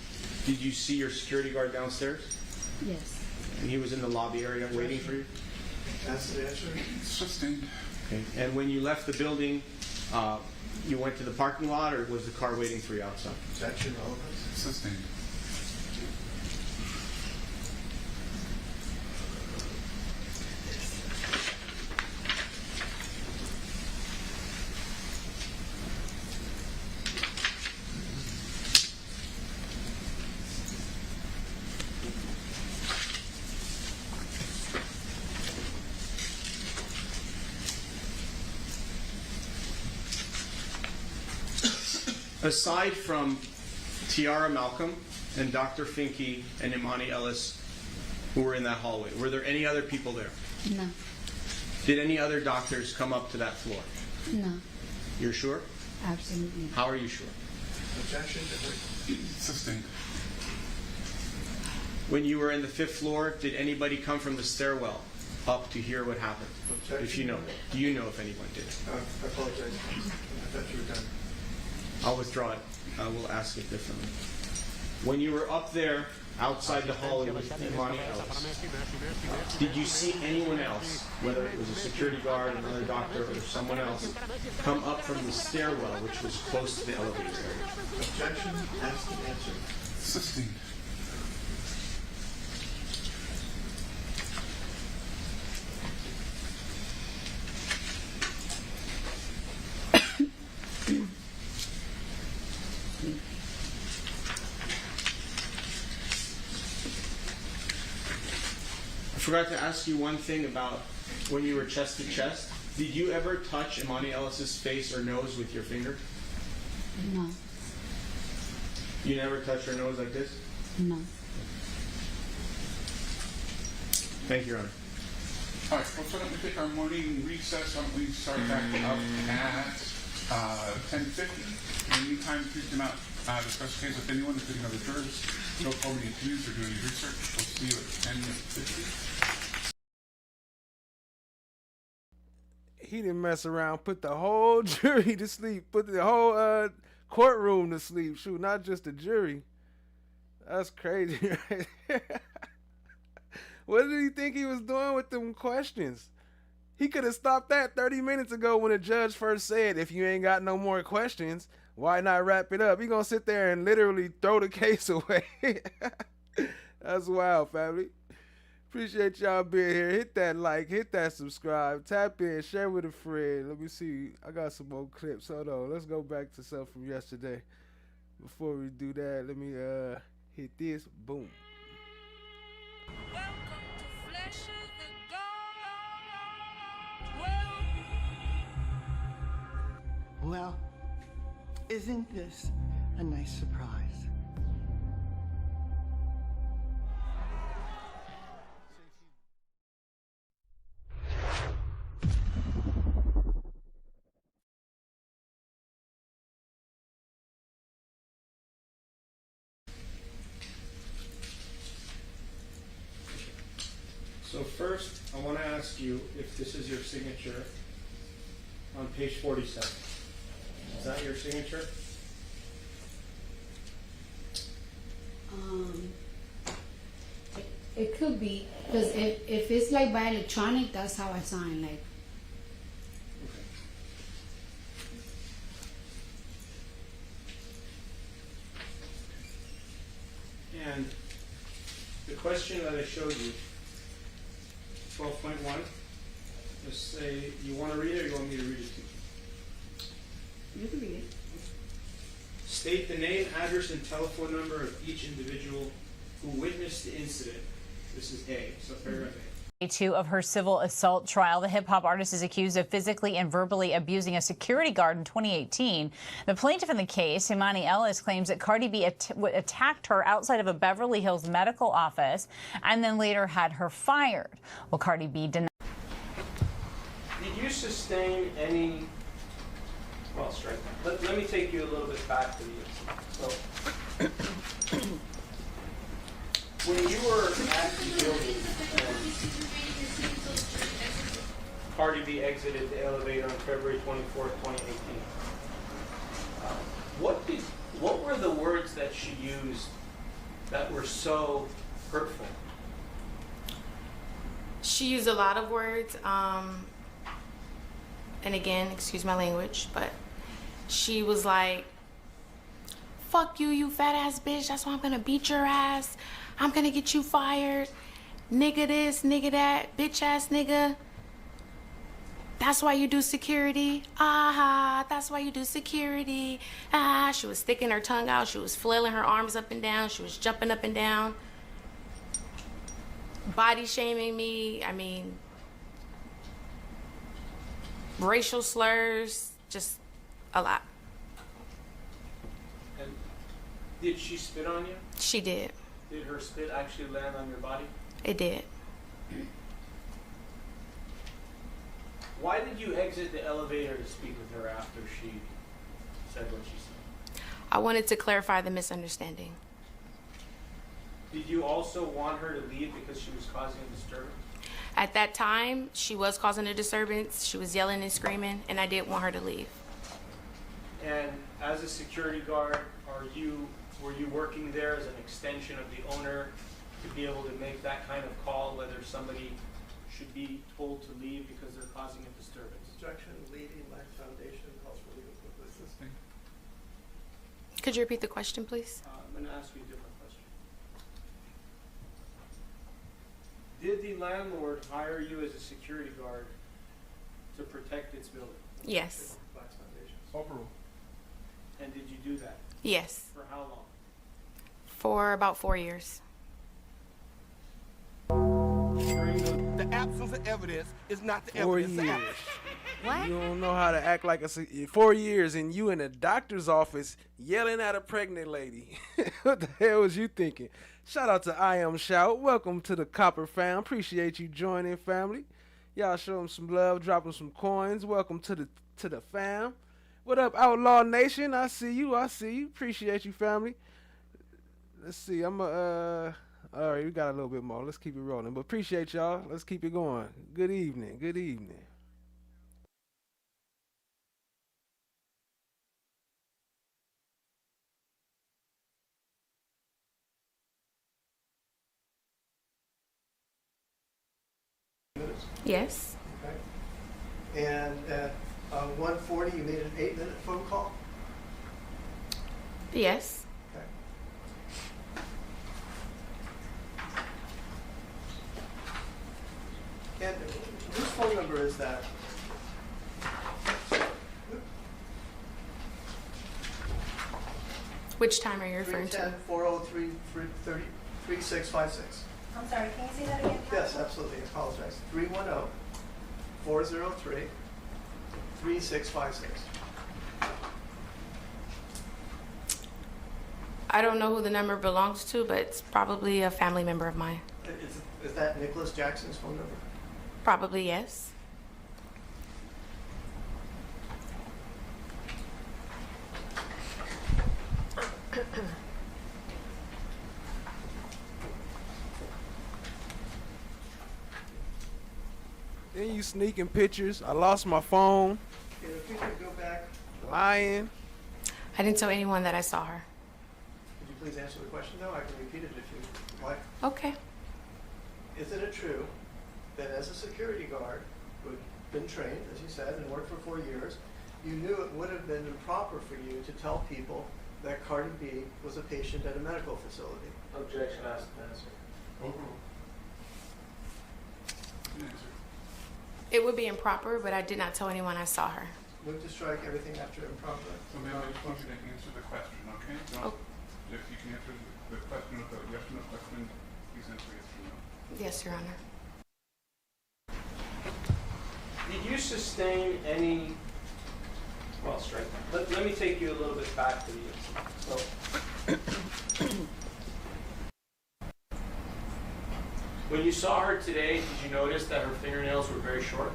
Did you see your security guard downstairs? Yes. And he was in the lobby area waiting for you? That's the answer. Sustained. Okay. And when you left the building, you went to the parking lot, or was the car waiting for you outside? Is that your relevance? Sustained. Aside from Tiara Malcolm and Dr. Finke and Emani Ellis, who were in that hallway, were there any other people there? No. Did any other doctors come up to that floor? No. You're sure? Absolutely. How are you sure? Objection. Sustained. When you were in the 5th floor, did anybody come from the stairwell up to hear what happened? Objection. If you know, do you know if anyone did? I apologize. I thought you were done. I'll withdraw it. I will ask it differently. When you were up there outside the hallway with Emani Ellis, did you see anyone else, whether it was a security guard, another doctor, or someone else, come up from the stairwell, which was close to the elevator area? Objection. Ask and answer. Sustained. I forgot to ask you one thing about when you were chest to chest. Did you ever touch Emani Ellis's face or nose with your finger? No. You never touched her nose like this? No. Thank you, Your Honor. All right, well, so let me take our morning recess. Why don't we start back up at 10:50. In the meantime, please do not discuss the case with anyone, including other jurors. No forwarding interviews or doing any research. We'll see you at 10:50. He didn't mess around, put the whole jury to sleep, put the whole courtroom to sleep. Shoot, not just the jury. That's crazy, right? What did he think he was doing with them questions? He could have stopped that 30 minutes ago when the judge first said, if you ain't got no more questions, why not wrap it up? He gonna sit there and literally throw the case away. That's wild, family. Appreciate y'all being here. Hit that like, hit that subscribe, tap in, share with a friend. Let me see. I got some more clips. Hold on. Let's go back to stuff from yesterday. Before we do that, let me hit this. Boom. Well, isn't this a nice surprise? So first, I want to ask you if this is your signature on page 47. Is that your signature? It could be, because if it's like by electronic, that's how I sign. Like, And the question that I showed you, 12.1, just say, you want to read it or you want me to read it to you? you can read it. State the name, address, and telephone number of each individual who witnessed the incident. This is A, so paragraph A. Day 2 of her civil assault trial. The hip-hop artist is accused of physically and verbally abusing a security guard in 2018. The plaintiff in the case, Emani Ellis, claims that Cardi B attacked her outside of a Beverly Hills medical office and then later had her fired. Well, Cardi B denied. Did you sustain any... Well, strike that. Let me take you a little bit back to the incident. So, When you were at the building and Cardi B exited the elevator on February 24th, 2018, what were the words that she used that were so hurtful? She used a lot of words, and again, excuse my language, but she was like, fuck you, you fat ass bitch, that's why I'm gonna beat your ass. I'm gonna get you fired. Nigga this, nigga that, bitch ass nigga. That's why you do security. Ah, that's why you do security. Ah, she was sticking her tongue out. She was flailing her arms up and down. She was jumping up and down. Body shaming me. I mean, racial slurs, just a lot. And did she spit on you? She did. Did her spit actually land on your body? It did. Why did you exit the elevator to speak with her after she said what she said? I wanted to clarify the misunderstanding. Did you also want her to leave because she was causing a disturbance? At that time, she was causing a disturbance. She was yelling and screaming, and I did want her to leave. And as a security guard, were you working there as an extension of the owner to be able to make that kind of call, whether somebody should be told to leave because they're causing a disturbance? Objection, leading Life Foundation calls for legal assistance. Could you repeat the question, please? I'm going to ask you a different question. Did the landlord hire you as a security guard to protect its building? Yes. Overruled. And did you do that? Yes. For how long? For about 4 years. The absence of evidence is not the 4 evidence. years. What? You don't know how to act like 4 years and you in a doctor's office yelling at a pregnant lady. What the hell was you thinking? Shout out to I Am Shout. Welcome to the Copper Fam. Appreciate you joining, family. Y'all show them some love, drop them some coins. Welcome to the fam. What up, Outlaw Nation? I see you. Appreciate you, family. Let's see. All right, we got a little bit more. Let's keep it rolling. But appreciate y'all. Let's keep it going. Good evening. Good evening. Yes. Okay. And at 1:40, you made an 8-minute phone call? Yes. Okay. And whose phone number is that? Which time are you referring to? 310-403-3656. I'm sorry, can you say that again? Yes, absolutely. I apologize. 310-403-3656. I don't know who the number belongs to, but it's probably a family member of mine. Is that Nicholas Jackson's phone number? Probably yes. Then you sneaking pictures. I lost my phone. Okay, if you could go back. Lying. I didn't tell anyone that I saw her. Could you please answer the question, though? I can repeat it if you like. Okay. Isn't it true that as a security guard who had been trained, as you said, and worked for 4 years, you knew it would have been improper for you to tell people that Cardi B was a patient at a medical facility? Objection, asked and answered. Overruled. It would be improper, but I did not tell anyone I saw her. Move to strike everything after improper. So ma'am, I just want you to answer the question, okay? Don't, If you can answer the question with a yes or no question, please answer yes or no. Yes, Your Honor. Did you sustain any, well, strike that. Let me take you a little bit back to the incident. So, when you saw her today, did you notice that her fingernails were very short?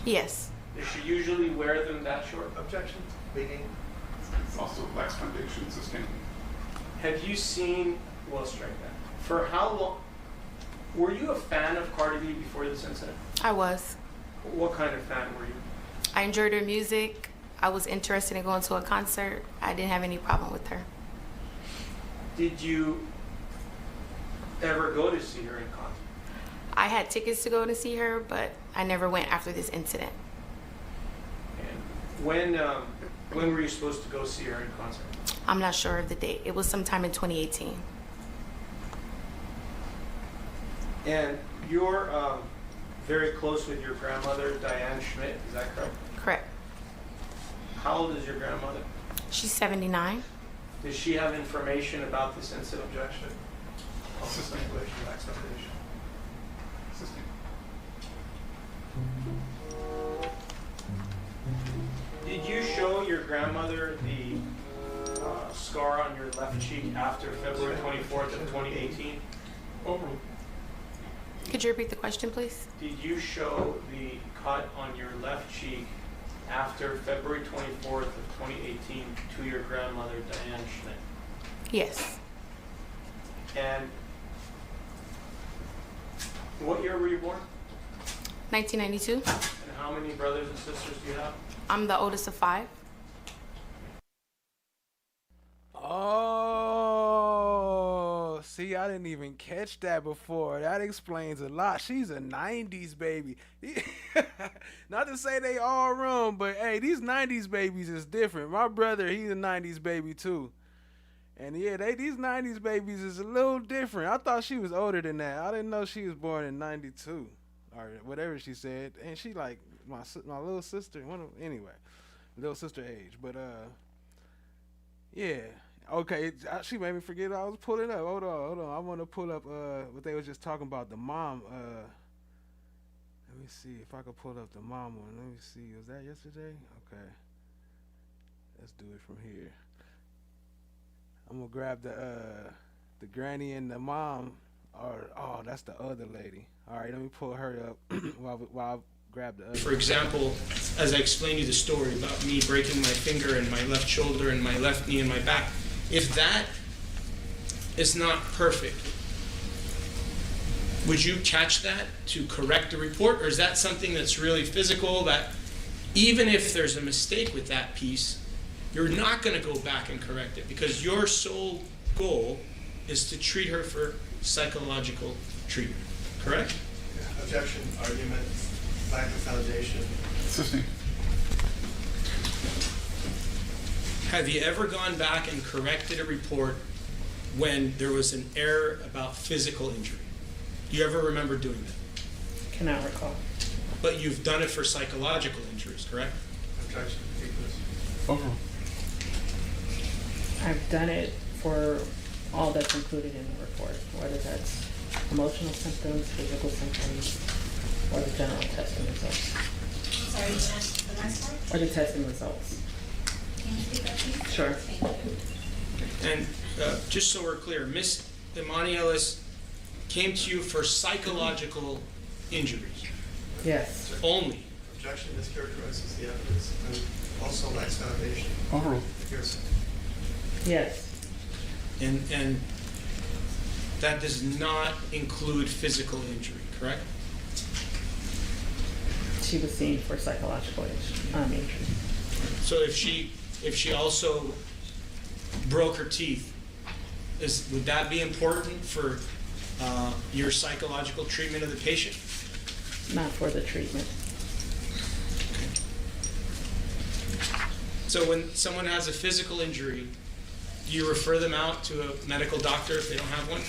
Yes. Does she usually wear them that short? Objection. Leading. It's also Black's Foundation sustaining. Have you seen, well, strike that. For how long? Were you a fan of Cardi B before this incident? I was. What kind of fan were you? I enjoyed her music. I was interested in going to a concert. I didn't have any problem with her. Did you ever go to see her in concert? I had tickets to go to see her, but I never went after this incident. And when were you supposed to go see her in concert? I'm not sure of the date. It was sometime in 2018. And you're very close with your grandmother, Diane Schmidt, is that correct? Correct. How old is your grandmother? She's 79. Does she have information about this incident? Objection. Assistant English, explanation. Assistant. Did you show your grandmother the scar on your left cheek after February 24th of 2018? Overruled. Could you repeat the question, please? Did you show the cut on your left cheek after February 24th of 2018 to your grandmother, Diane Schmidt? Yes. And what year were you born? 1992. And how many brothers and sisters do you have? I'm the oldest of 5. Oh, see, I didn't even catch that before. That explains a lot. She's a 90s baby. Not to say they all wrong, but hey, these 90s babies is different. My brother, he's a 90s baby too. And yeah, these 90s babies is a little different. I thought she was older than that. I didn't know she was born in 92 or whatever she said. And she like my little sister, anyway, little sister age. But yeah. Okay, she made me forget I was pulling up. Hold on. I want to pull up what they was just talking about, the mom. Let me see if I could pull up the mom one. Let me see. Was that yesterday? Okay. Let's do it from here. I'm gonna grab the granny and the mom. Oh, that's the other lady. All right, let me pull her up while I grab the other. For example, as I explained you the story about me breaking my finger and my left shoulder and my left knee and my back, if that is not perfect, would you catch that to correct the report, or is that something that's really physical that even if there's a mistake with that piece, you're not going to go back and correct it because your sole goal is to treat her for psychological treatment, correct? Yeah. Objection, argument, lack of foundation. Assisting. Have you ever gone back and corrected a report when there was an error about physical injury? Do you ever remember doing that? Cannot recall. But you've done it for psychological injuries, correct? Objection, take this. Overruled. I've done it for all that's included in the report, whether that's emotional symptoms, physical symptoms, or the general testing results. Sorry, the next one? Or the testing results. Can you speak up, please? Sure. Thank you. And just so we're clear, Miss Emani Ellis came to you for psychological injuries? Yes. Only? Objection mischaracterizes the evidence and also lacks foundation. Overruled. Hearsay. Yes. And that does not include physical injury, correct? She was seen for psychological injury. So if she also broke her teeth, would that be important for your psychological treatment of the patient? Not for the treatment. So when someone has a physical injury, do you refer them out to a medical doctor if they don't have one?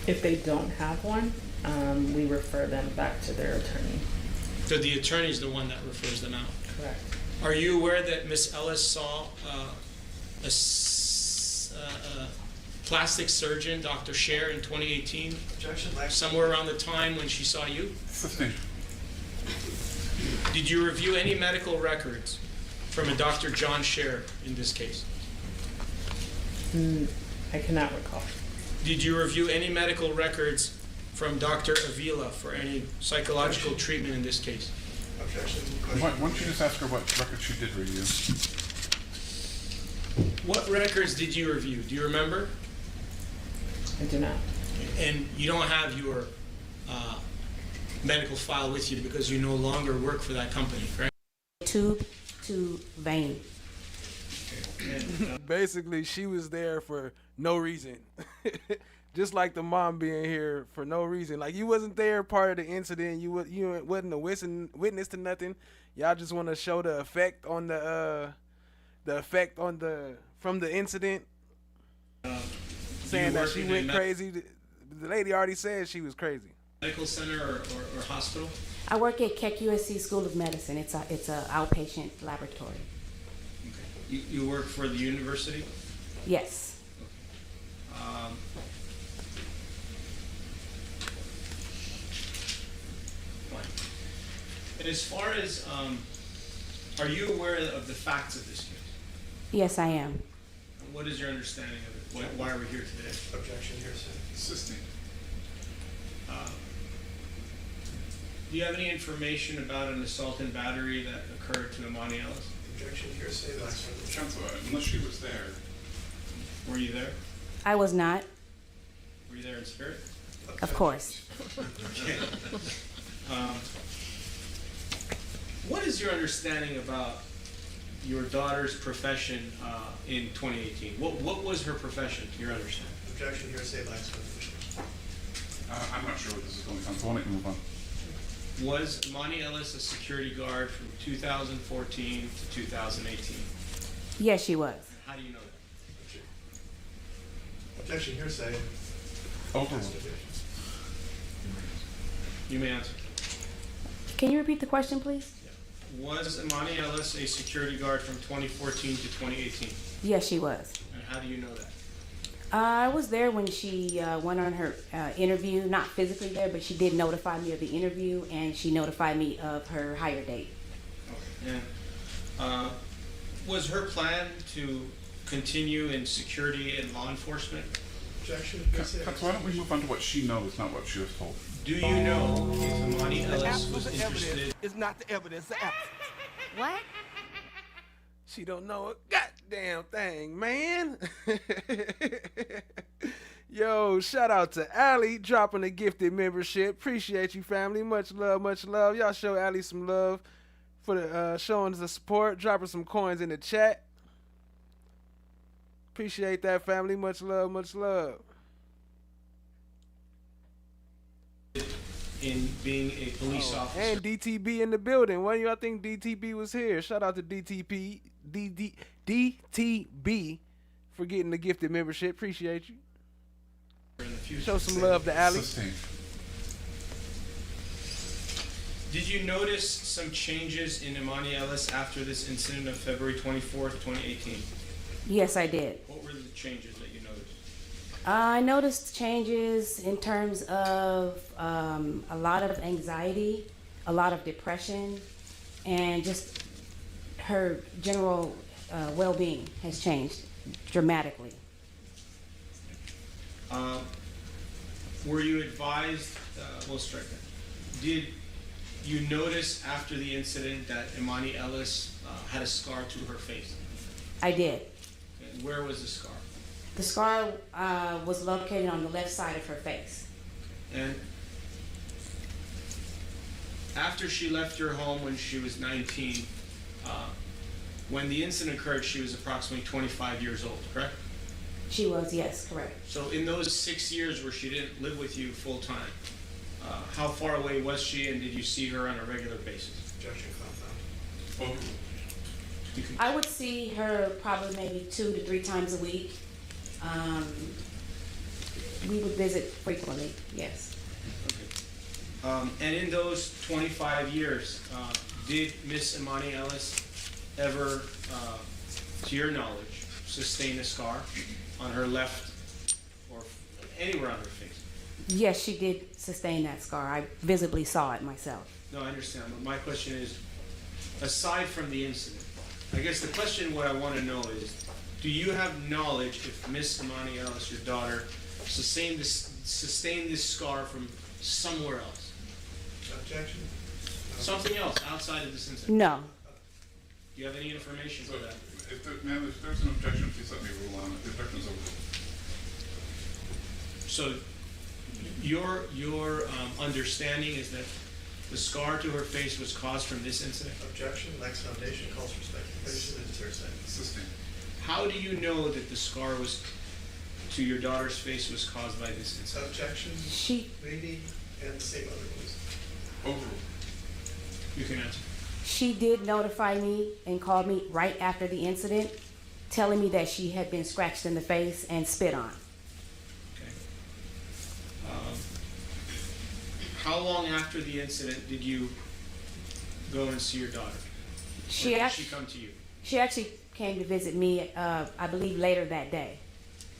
If they don't have one, we refer them back to their attorney. So the attorney is the one that refers them out? Correct. Are you aware that Miss Ellis saw a plastic surgeon, Dr. Scher, in 2018? Objection, somewhere around the time when she saw you? Assisting. Did you review any medical records from a Dr. John Scher in this case? I cannot recall. Did you review any medical records from Dr. Avila for any psychological treatment in this case? Objection. Why don't you just ask her what records she did review? What records did you review? Do you remember? I do not. And you don't have your medical file with you because you no longer work for that company, correct? Tube to vein. Basically, she was there for no reason. Just like the mom being here for no reason. Like, you wasn't there part of the incident. You wasn't a witness to nothing. Y'all just want to show the effect on from the incident. Saying that she went crazy. The lady already said she was crazy. Medical center or hospital? I work at Keck USC School of Medicine. It's a outpatient laboratory. Okay. You work for the university? Yes. Fine. And as far as, are you aware of the facts of this case? Yes, I am. What is your understanding of it? Why are we here today? Objection, hearsay. Assisting. Do you have any information about an assault and battery that occurred to Emani Ellis? Objection, hearsay. That's Chancellor, unless she was there. Were you there? I was not. Were you there in spirit? Of course. Okay. What is your understanding about your daughter's profession in 2018? What was her profession, to your understanding? Objection, hearsay. Last one. I'm not sure what this is going on, so why don't you move on? Was Emani Ellis a security guard from 2014 to 2018? Yes, she was. How do you know that? Objection, hearsay. Overruled. You may answer. Can you repeat the question, please? Was Emani Ellis a security guard from 2014 to 2018? Yes, she was. And how do you know that? I was there when she went on her interview, not physically there, but she did notify me of the interview, and she notified me of her hire date. Okay. And was her plan to continue in security and law enforcement? Objection, hearsay. Why don't we move on to what she knows, not what she was told? Do you know if Emani Ellis was interested? It's not the evidence, the absence. What? She don't know a goddamn thing, man. Yo, shout out to Allie dropping a gifted membership. Appreciate you, family. Much love, much love. Y'all show Allie some love for the showing us the support. Dropping some coins in the chat. Appreciate that, family. Much love, much love. In being a police officer. And DTB in the building. When I think DTB was here. Shout out to DTB for getting the gifted membership. Appreciate you. Show some love to Allie. Did you notice some changes in Emani Ellis after this incident of February 24th, 2018? Yes, I did. What were the changes that you noticed? I noticed changes in terms of a lot of anxiety, a lot of depression, and just her general well-being has changed dramatically. Were you advised, we'll strike that. Did you notice after the incident that Emani Ellis had a scar to her face? I did. And where was the scar? The scar was located on the left side of her face. And after she left your home when she was 19, when the incident occurred, she was approximately 25 years old, correct? She was, yes, correct. So in those 6 years where she didn't live with you full time, how far away was she, and did you see her on a regular basis? Objection, compound. I would see her probably maybe 2 to 3 times a week. We would visit frequently, yes. Okay. And in those 25 years, did Miss Emani Ellis ever, to your knowledge, sustain a scar on her left or anywhere on her face? Yes, she did sustain that scar. I visibly saw it myself. No, I understand, but my question is, aside from the incident, I guess the question what I want to know is, do you have knowledge if Miss Emani Ellis, your daughter, sustained this scar from somewhere else? Objection. Something else outside of this incident? No. Do you have any information for that? Ma'am, if there's an objection, please let me rule on it. The objection is overruled. So your understanding is that the scar to her face was caused from this incident? Objection. Lacks foundation. Calls for speculation and deters Assisting. How do you know that the scar was to your daughter's face was caused by this incident? Objection. Lady and the same other ones. Overruled. You can answer. She did notify me and called me right after the incident, telling me that she had been scratched in the face and spit on. Okay. How long after the incident did you go and see your daughter? She Or did actually she come to you? She actually came to visit me, I believe, later that day.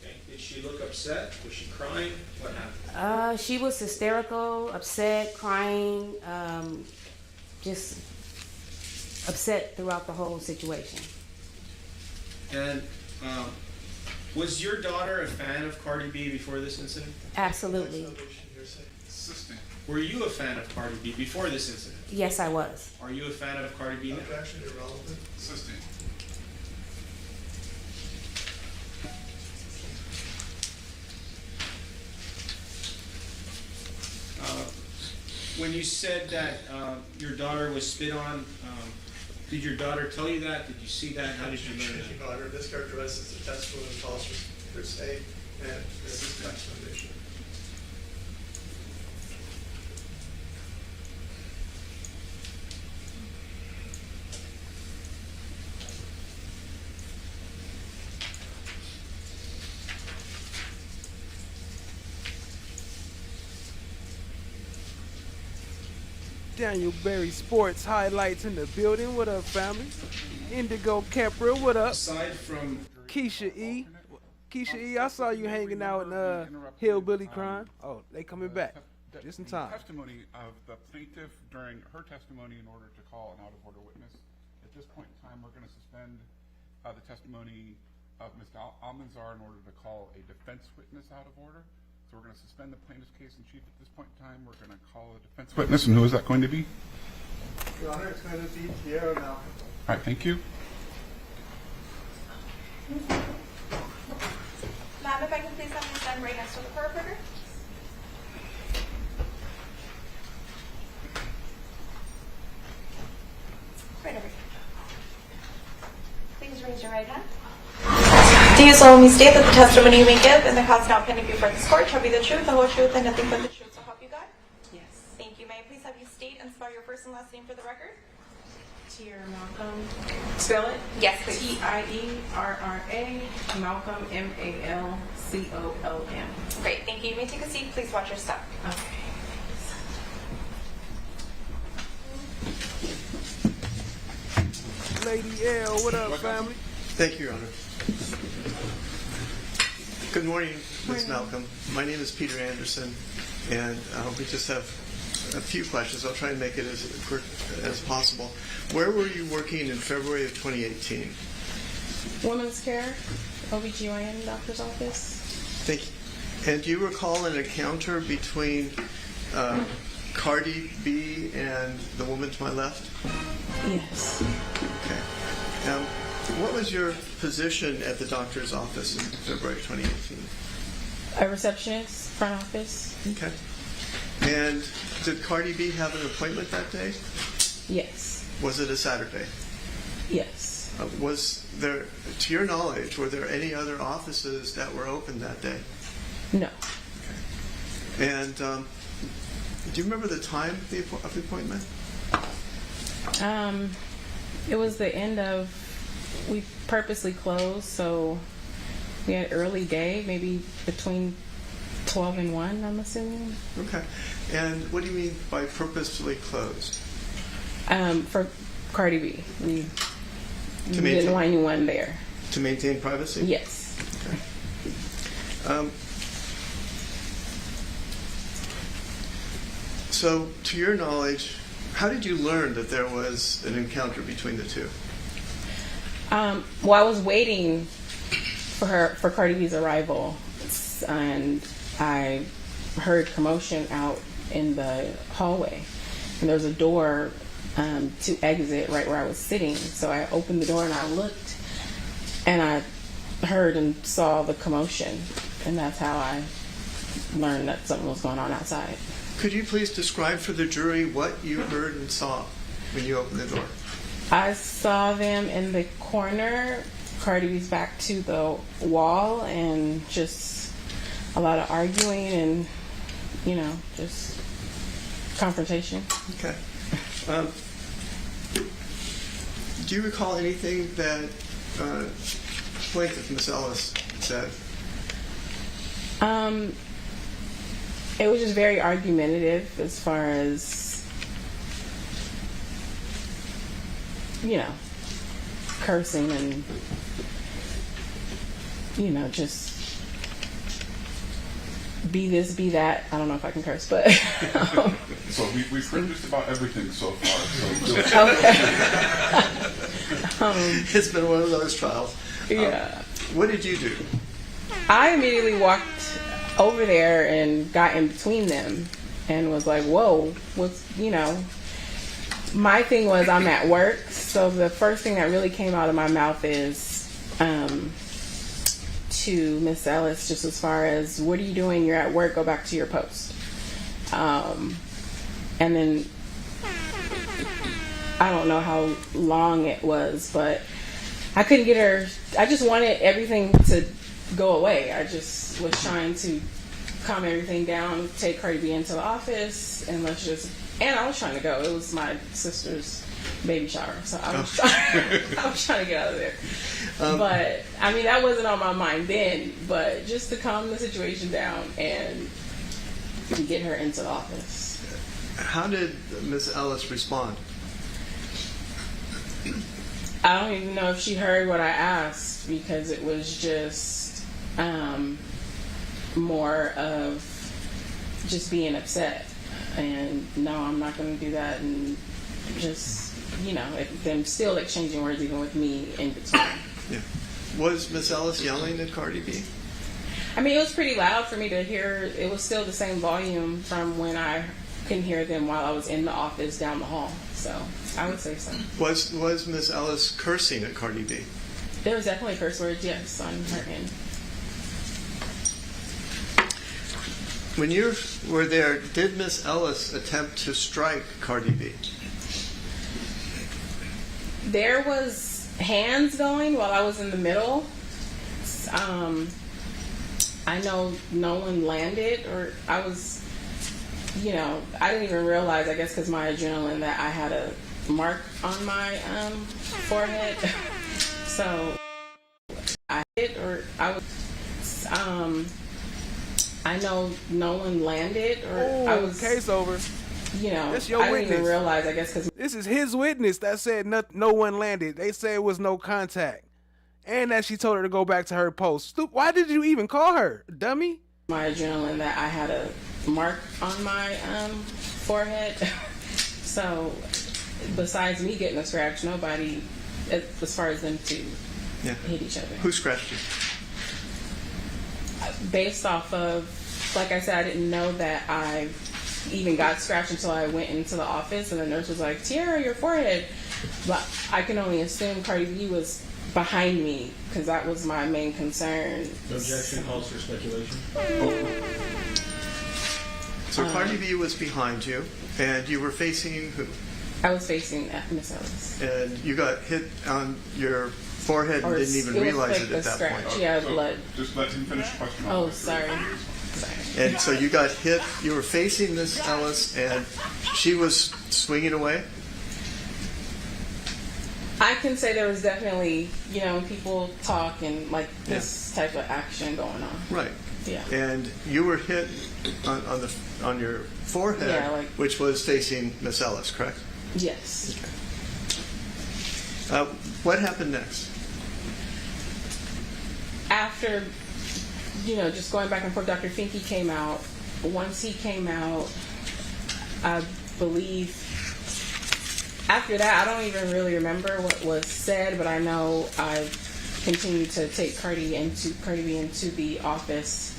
Okay. Did she look upset? Was she crying? What happened? She was hysterical, upset, crying, just upset throughout the whole situation. And was your daughter a fan of Cardi B before this incident? Absolutely. Assisting. Were you a fan of Cardi B before this incident? Yes, I was. Are you a fan of Cardi B now? Objection. Irrelevant. Assisting. When you said that your daughter was spit on, did your daughter tell you that? Did you see that? How did you learn that? Your daughter mischaracterizes the testimony and calls for her state and this is lacks foundation. Daniel Berry Sports highlights in the building. What up, family? Indigo Capra, what up? Aside from Keisha E. Keisha E, I saw you hanging out in Hillbilly Crime. Oh, they coming back just in time. Testimony of the plaintiff during her testimony in order to call an out-of-order witness. At this point in time, we're going to suspend the testimony of Mr. Almanzar in order to call a defense witness out of order. So we're going to suspend the plaintiff's case in chief at this point in time. We're going to call a defense witness, and who is that going to be? Your Honor, it's going to be Tierra Malcolm. All right, thank you. Ma'am, if I can please have you stand right next to the court reporter. Right over here. Please raise your right hand. Do you solemnly state that the testimony you may give in the cause now pending before this court shall be the truth, the whole truth, and nothing but the truth, so help you God? Yes. Thank you. May I please have you state and spell your first and last name for the record? Tierra Malcolm. Spell it? Yes, please. Tierra, Malcolm, Malcolm. Great. Thank you. You may take a seat. Please watch your step. Okay. Lady L, what up, family? Thank you, Your Honor. Good morning, Ms. Malcolm. My name is Peter Anderson, and we just have a few questions. I'll try and make it as quick as possible. Where were you working in February of 2018? Women's care, OBGYN doctor's office. Thank you. And do you recall an encounter between Cardi B and the woman to my left? Yes. Okay. What was your position at the doctor's office in February 2018? A receptionist, front office. Okay. And did Cardi B have an appointment that day? Yes. Was it a Saturday? Yes. Was there, to your knowledge, were there any other offices that were open that day? No. Okay. And do you remember the time of the appointment? It was the end of, we purposely closed, so we had early day, maybe between 12 and 1, I'm assuming. Okay. And what do you mean by purposefully closed? For Cardi B. We didn't want anyone there. To maintain privacy? Yes. Okay. So, to your knowledge, how did you learn that there was an encounter between the two? Well, I was waiting for Cardi B's arrival, and I heard commotion out in the hallway, and there was a door to exit right where I was sitting. So I opened the door and I looked, and I heard and saw the commotion, and that's how I learned that something was going on outside. Could you please describe for the jury what you heard and saw when you opened the door? I saw them in the corner, Cardi B's back to the wall, and just a lot of arguing and, you know, just confrontation. Okay. Do you recall anything that plaintiff Miss Ellis said? It was just very argumentative as far as, you know, cursing and, you know, just be this, be that. I don't know if I can curse, but. So we've heard just about everything so far. So It's been one of those trials. Yeah. What did you do? I immediately walked over there and got in between them and was like, whoa, what's, you know. My thing was I'm at work, so the first thing that really came out of my mouth is to Miss Ellis, just as far as, what are you doing? You're at work, go back to your post. And then I don't know how long it was, but I couldn't get her. I just wanted everything to go away. I just was trying to calm everything down, take Cardi B into the office, and I was trying to go. It was my sister's baby shower, so I was trying to get out of there. But I mean, that wasn't on my mind then. But just to calm the situation down and get her into the office. How did Miss Ellis respond? I don't even know if she heard what I asked, because it was just more of just being upset and no, I'm not going to do that, and just, you know, them still exchanging words even with me in between. Yeah. Was Miss Ellis yelling at Cardi B? I mean, it was pretty loud for me to hear. It was still the same volume from when I couldn't hear them while I was in the office down the hall. So I would say so. Was Miss Ellis cursing at Cardi B? There was definitely curse words, yes, on her end. When you were there, did Miss Ellis attempt to strike Cardi B? There was hands going while I was in the middle. I know no one landed, or I was, you know, I didn't even realize, I guess because my adrenaline, that I had a mark on my forehead. So I hit, or I was, I know no one landed, or I was. Case over. You know, That's your I witness. didn't even realize, I guess, because this is his witness that said no one landed. They said it was no contact. And that she told her to go back to her post. Why did you even call her, dummy? My adrenaline, that I had a mark on my forehead. So besides me getting a scratch, nobody, as far as them two, hit each other. Who scratched you? Based off of, like I said, I didn't know that I even got scratched until I went into the office, and the nurse was like, Tiara, your forehead. But I can only assume Cardi B was behind me, because that was my main concern. The objection calls for speculation. So Cardi B was behind you, and you were facing who? I was facing Miss Ellis. And you got hit on your forehead and didn't even realize it at that point. Yeah, blood. Just let him finish the question. Oh, sorry. And so you got hit, you were facing Miss Ellis, and she was swinging away? I can say there was definitely, you know, people talk and like this type of action going on. Right. Yeah. And you were hit on your forehead, which was facing Miss Ellis, correct? Yes. Okay. What happened next? After, you know, just going back and forth, Dr. Finke came out. Once he came out, I believe, after that, I don't even really remember what was said, but I know I continued to take Cardi B into the office,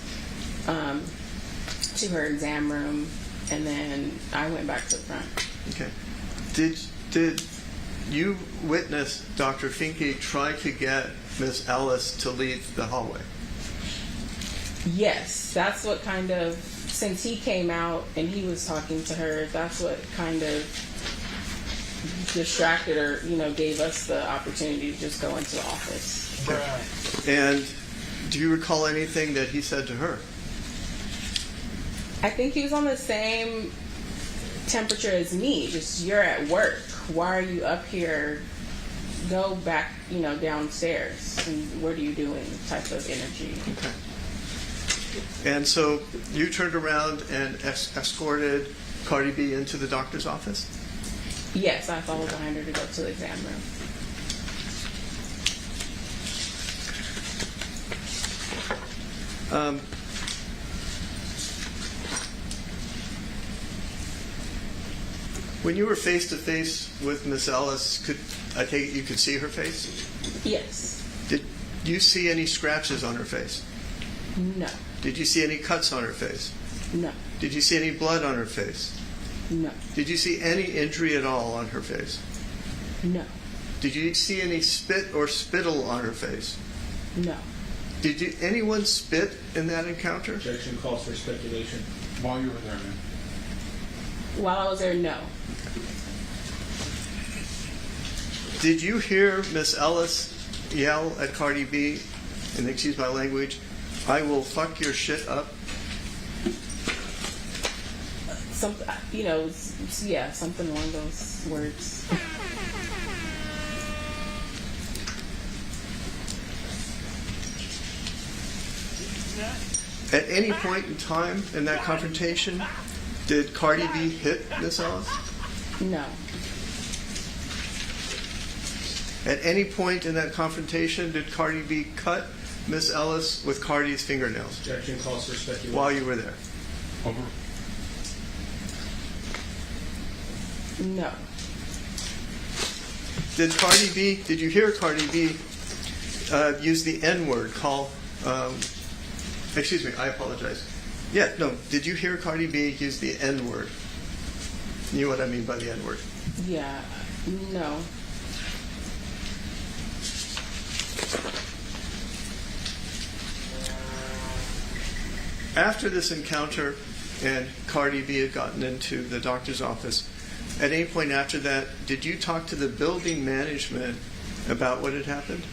to her exam room, and then I went back to the front. Okay. Did you witness Dr. Finke try to get Miss Ellis to leave the hallway? Yes, that's what kind of, since he came out and he was talking to her, that's what kind of distracted or, gave us the opportunity to just go into the office. And do you recall anything that he said to her? I think he was on the same temperature as me. Just, you're at work. Why are you up here? Go back, downstairs. And what are you doing? Type of energy. Okay. And so you turned around and escorted Cardi B into the doctor's office? Yes, I followed behind her to go to the exam room. When you were face to face with Miss Ellis, I take it you could see her face? Yes. Did you see any scratches on her face? No. Did you see any cuts on her face? No. Did you see any blood on her face? No. Did you see any injury at all on her face? No. Did you see any spit or spittle on her face? No. Did anyone spit in that encounter? Objection calls for speculation. While you were there, man. While I was there, no. Did you hear Miss Ellis yell at Cardi B, and excuse my language, "I will fuck your shit up"? Something, something along those words. At any point in time in that confrontation, did Cardi B hit Miss Ellis? No. At any point in that confrontation, did Cardi B cut Miss Ellis with Cardi's fingernails? Objection calls for speculation. While you were there? Over. No. Did you hear Cardi B use the N-word, excuse me, I apologize. Yeah, no, did you hear Cardi B use the N-word? You know what I mean by the N-word? Yeah, no. After this encounter and Cardi B had gotten into the doctor's office, at any point after that, did you talk to the building management about what had happened?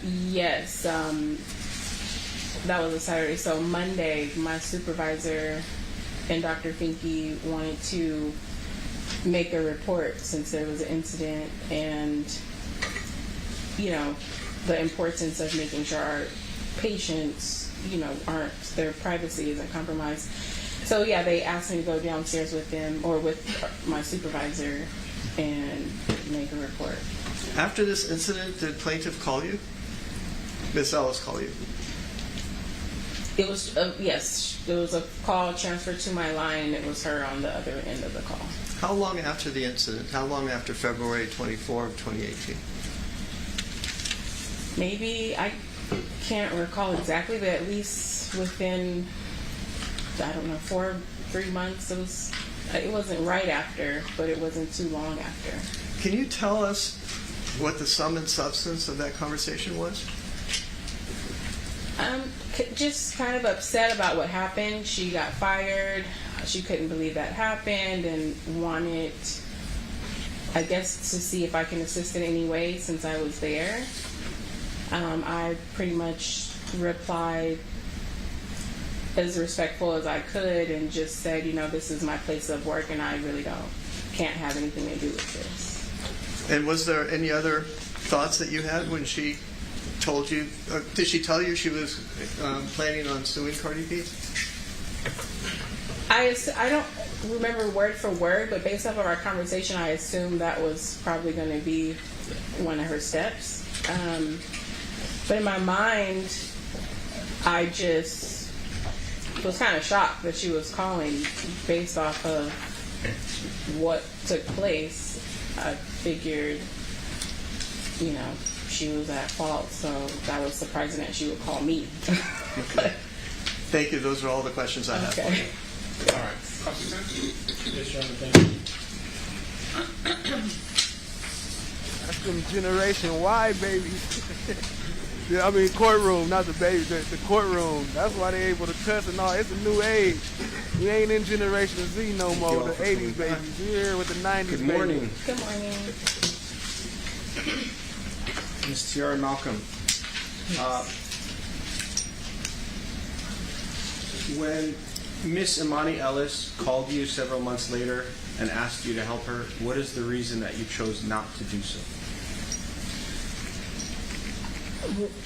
Yes, that was a Saturday. So Monday, my supervisor and Dr. Finke wanted to make a report since there was an incident and, the importance of making sure our patients, their privacy isn't compromised. So yeah, they asked me to go downstairs with them or with my supervisor and make a report. After this incident, did plaintiff call you? Miss Ellis call you? It was, yes, there was a call transferred to my line. It was her on the other end of the call. How long after the incident? How long after February 24 of 2018? Maybe, I can't recall exactly, but at least within, 3 months. It wasn't right after, but it wasn't too long after. Can you tell us what the sum and substance of that conversation was? Just kind of upset about what happened. She got fired. She couldn't believe that happened and wanted, I guess, to see if I can assist in any way since I was there. I pretty much replied as respectful as I could and just said, this is my place of work and I really can't have anything to do with this. And was there any other thoughts that you had when she told you, did she tell you she was planning on suing Cardi B? I don't remember word for word, but based off of our conversation, I assumed that was probably going to be one of her steps. But in my mind, I just was kind of shocked that she was calling based off of what took place. I figured, she was at fault, so that was surprising that she would call me. Thank you. Those are all the questions I have for you. All right. Yes, Your Honor, thank you. That's them Generation Y, baby. Yeah, I mean courtroom, not the baby, the courtroom. That's why they able to cuss and all. It's a new age. We ain't in Generation Z no more. The 80s babies. We here with the 90s Good morning. babies. Good morning. Ms. Tiara Malcolm. When Miss Emani Ellis called you several months later and asked you to help her, what is the reason that you chose not to do so?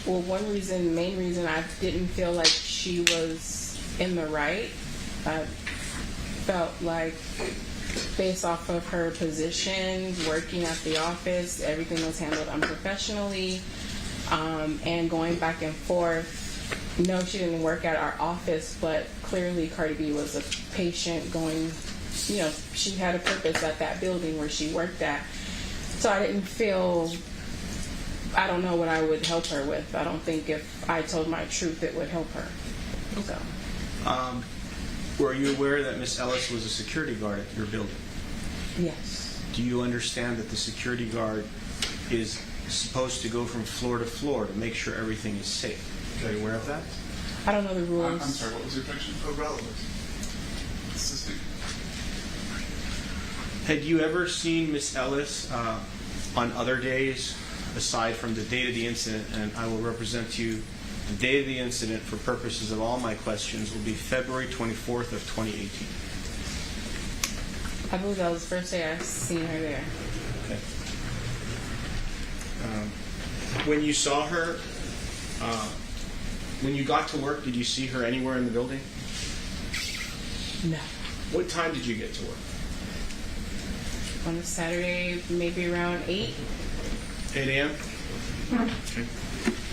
Well, main reason I didn't feel like she was in the right. I felt like based off of her position, working at the office, everything was handled unprofessionally, and going back and forth. No, she didn't work at our office, but clearly Cardi B was a patient going, she had a purpose at that building where she worked at. So I didn't feel, I don't know what I would help her with. I don't think if I told my truth it would help her. So. Were you aware that Miss Ellis was a security guard at your building? Yes. Do you understand that the security guard is supposed to go from floor to floor to make sure everything is safe? Are you aware of that? I don't know the rules. I'm sorry, what was your objection? Irrelevant. Assisting. Had you ever seen Miss Ellis on other days aside from the date of the incident? And I will represent to you the date of the incident for purposes of all my questions will be February 24th of 2018. I believe that was the first day I seen her there. Okay. When you saw her, when you got to work, did you see her anywhere in the building? No. What time did you get to work? On a Saturday, maybe around 8. 8 a.m.? Okay.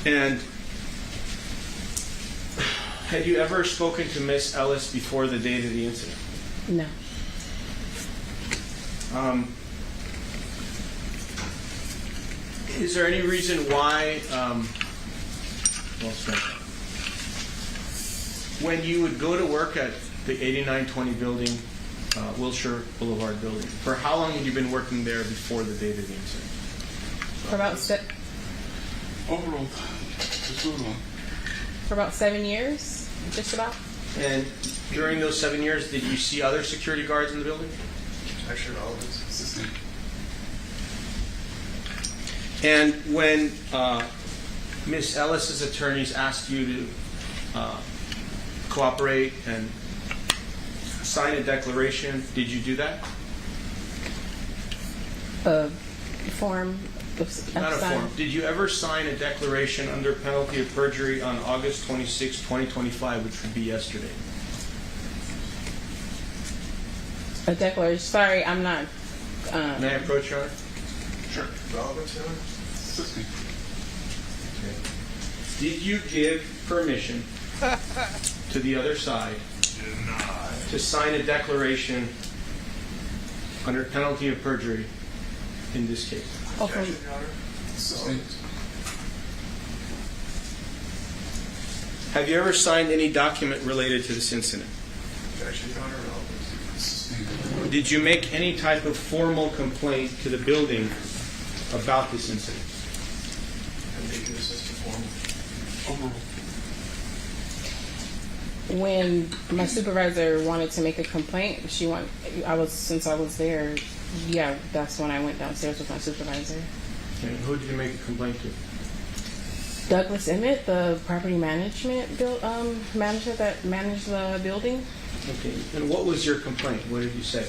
And had you ever spoken to Miss Ellis before the date of the incident? No. Is there any reason why, when you would go to work at the 8920 building, Wilshire Boulevard building, for how long had you been working there before the date of the incident? For about Overall, just move on. For about 7 years, just about. And during those 7 years, did you see other security guards in the building? Actually, all of it's assisting. And when Miss Ellis's attorneys asked you to cooperate and sign a declaration, did you do that? A form. Not a form. Did you ever sign a declaration under penalty of perjury on August 26, 2025, which would be yesterday? A declaration. Sorry, I'm not. May I approach, Your Honor? Sure. Relevant, Your Honor? Assisting. Okay. Did you give permission to the other side to sign a declaration under penalty of perjury in this case? Okay. Have you ever signed any document related to this incident? Objection, Your Honor, relevant. Did you make any type of formal complaint to the building about this incident? And making this as formal. When my supervisor wanted to make a complaint, since I was there, yeah, that's when I went downstairs with my supervisor. And who did you make a complaint to? Douglas Emmett, the property management manager that managed the building. Okay. And what was your complaint? What did you say?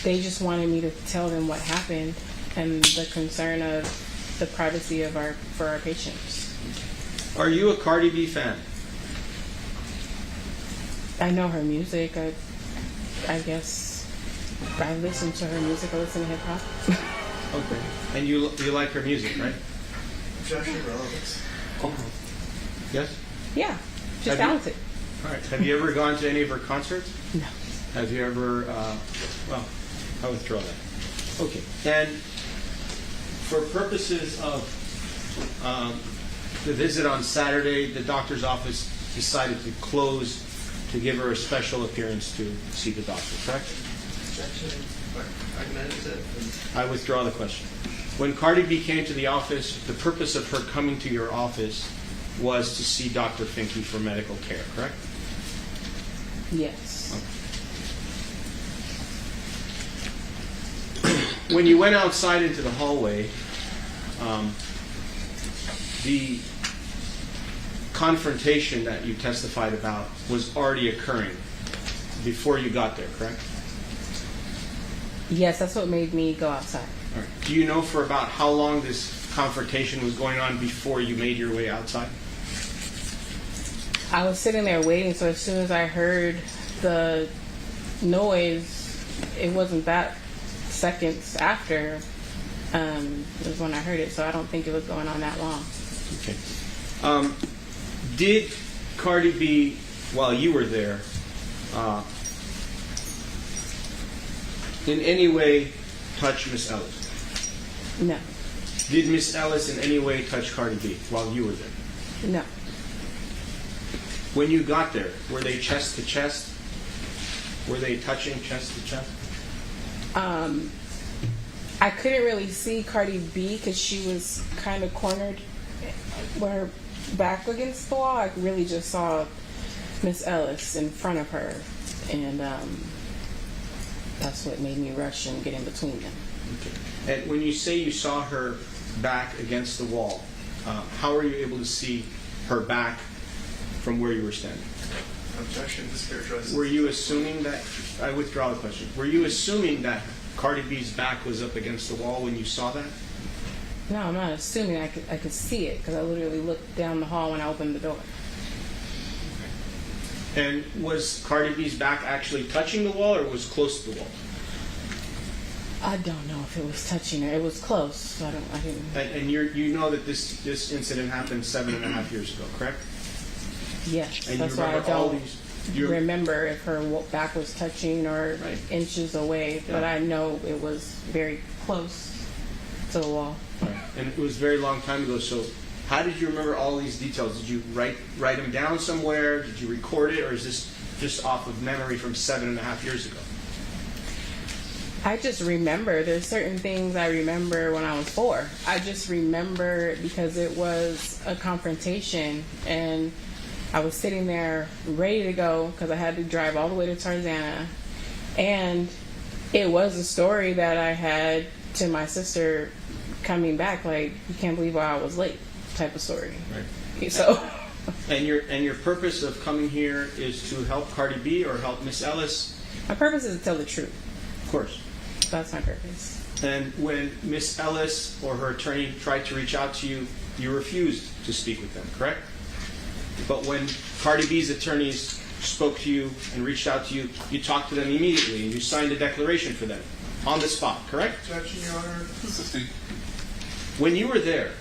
They just wanted me to tell them what happened and the concern of the privacy of for our patients. Are you a Cardi B fan? I know her music. I guess I listen to her music. I listen to hip hop. Okay. And you like her music, right? Objection, relevant. Yes? Yeah. She's talented. All right. Have you ever gone to any of her concerts? No. Have you ever, well, I withdraw that. Okay. And for purposes of the visit on Saturday, the doctor's office decided to close to give her a special appearance to see the doctor, correct? Objection. I managed it. I withdraw the question. When Cardi B came to the office, the purpose of her coming to your office was to see Dr. Finke for medical care, correct? Yes. When you went outside into the hallway, the confrontation that you testified about was already occurring before you got there, correct? Yes, that's what made me go outside. All right. Do you know for about how long this confrontation was going on before you made your way outside? I was sitting there waiting, so as soon as I heard the noise, it wasn't that seconds after was when I heard it, so I don't think it was going on that long. Okay. Did Cardi B, while you were there, in any way touch Miss Ellis? No. Did Miss Ellis in any way touch Cardi B while you were there? No. When you got there, were they chest to chest? Were they touching chest to chest? I couldn't really see Cardi B because she was kind of cornered with her back against the wall. I really just saw Miss Ellis in front of her, and that's what made me rush and get in between them. Okay. And when you say you saw her back against the wall, how were you able to see her back from where you were standing? Objection, mischaracterized. Were you assuming that, I withdraw the question, were you assuming that Cardi B's back was up against the wall when you saw that? No, I'm not assuming. I could see it because I literally looked down the hall when I opened the door. And was Cardi B's back actually touching the wall or was close to the wall? I don't know if it was touching her. It was close. So I didn't. And you know that this incident happened 7.5 years ago, correct? Yes, And that's you why I remember all don't remember if her back was touching or inches away, but I know it was very close to the wall. Right. And it was a very long time ago, so how did you remember all these details? Did you write them down somewhere? Did you record it? Or is this just off of memory from 7.5 years ago? I just remember. There's certain things I remember when I was 4. I just remember because it was a confrontation and I was sitting there ready to go because I had to drive all the way to Tarzana. And it was a story that I had to my sister coming back, like, you can't believe why I was late type of story. Right. So. And your purpose of coming here is to help Cardi B or help Miss Ellis? My purpose is to tell the truth. Of course. That's my purpose. And when Miss Ellis or her attorney tried to reach out to you, you refused to speak with them, correct? But when Cardi B's attorneys spoke to you and reached out to you, you talked to them immediately and you signed a declaration for them on the spot, correct? Objection, Your Honor. When you were there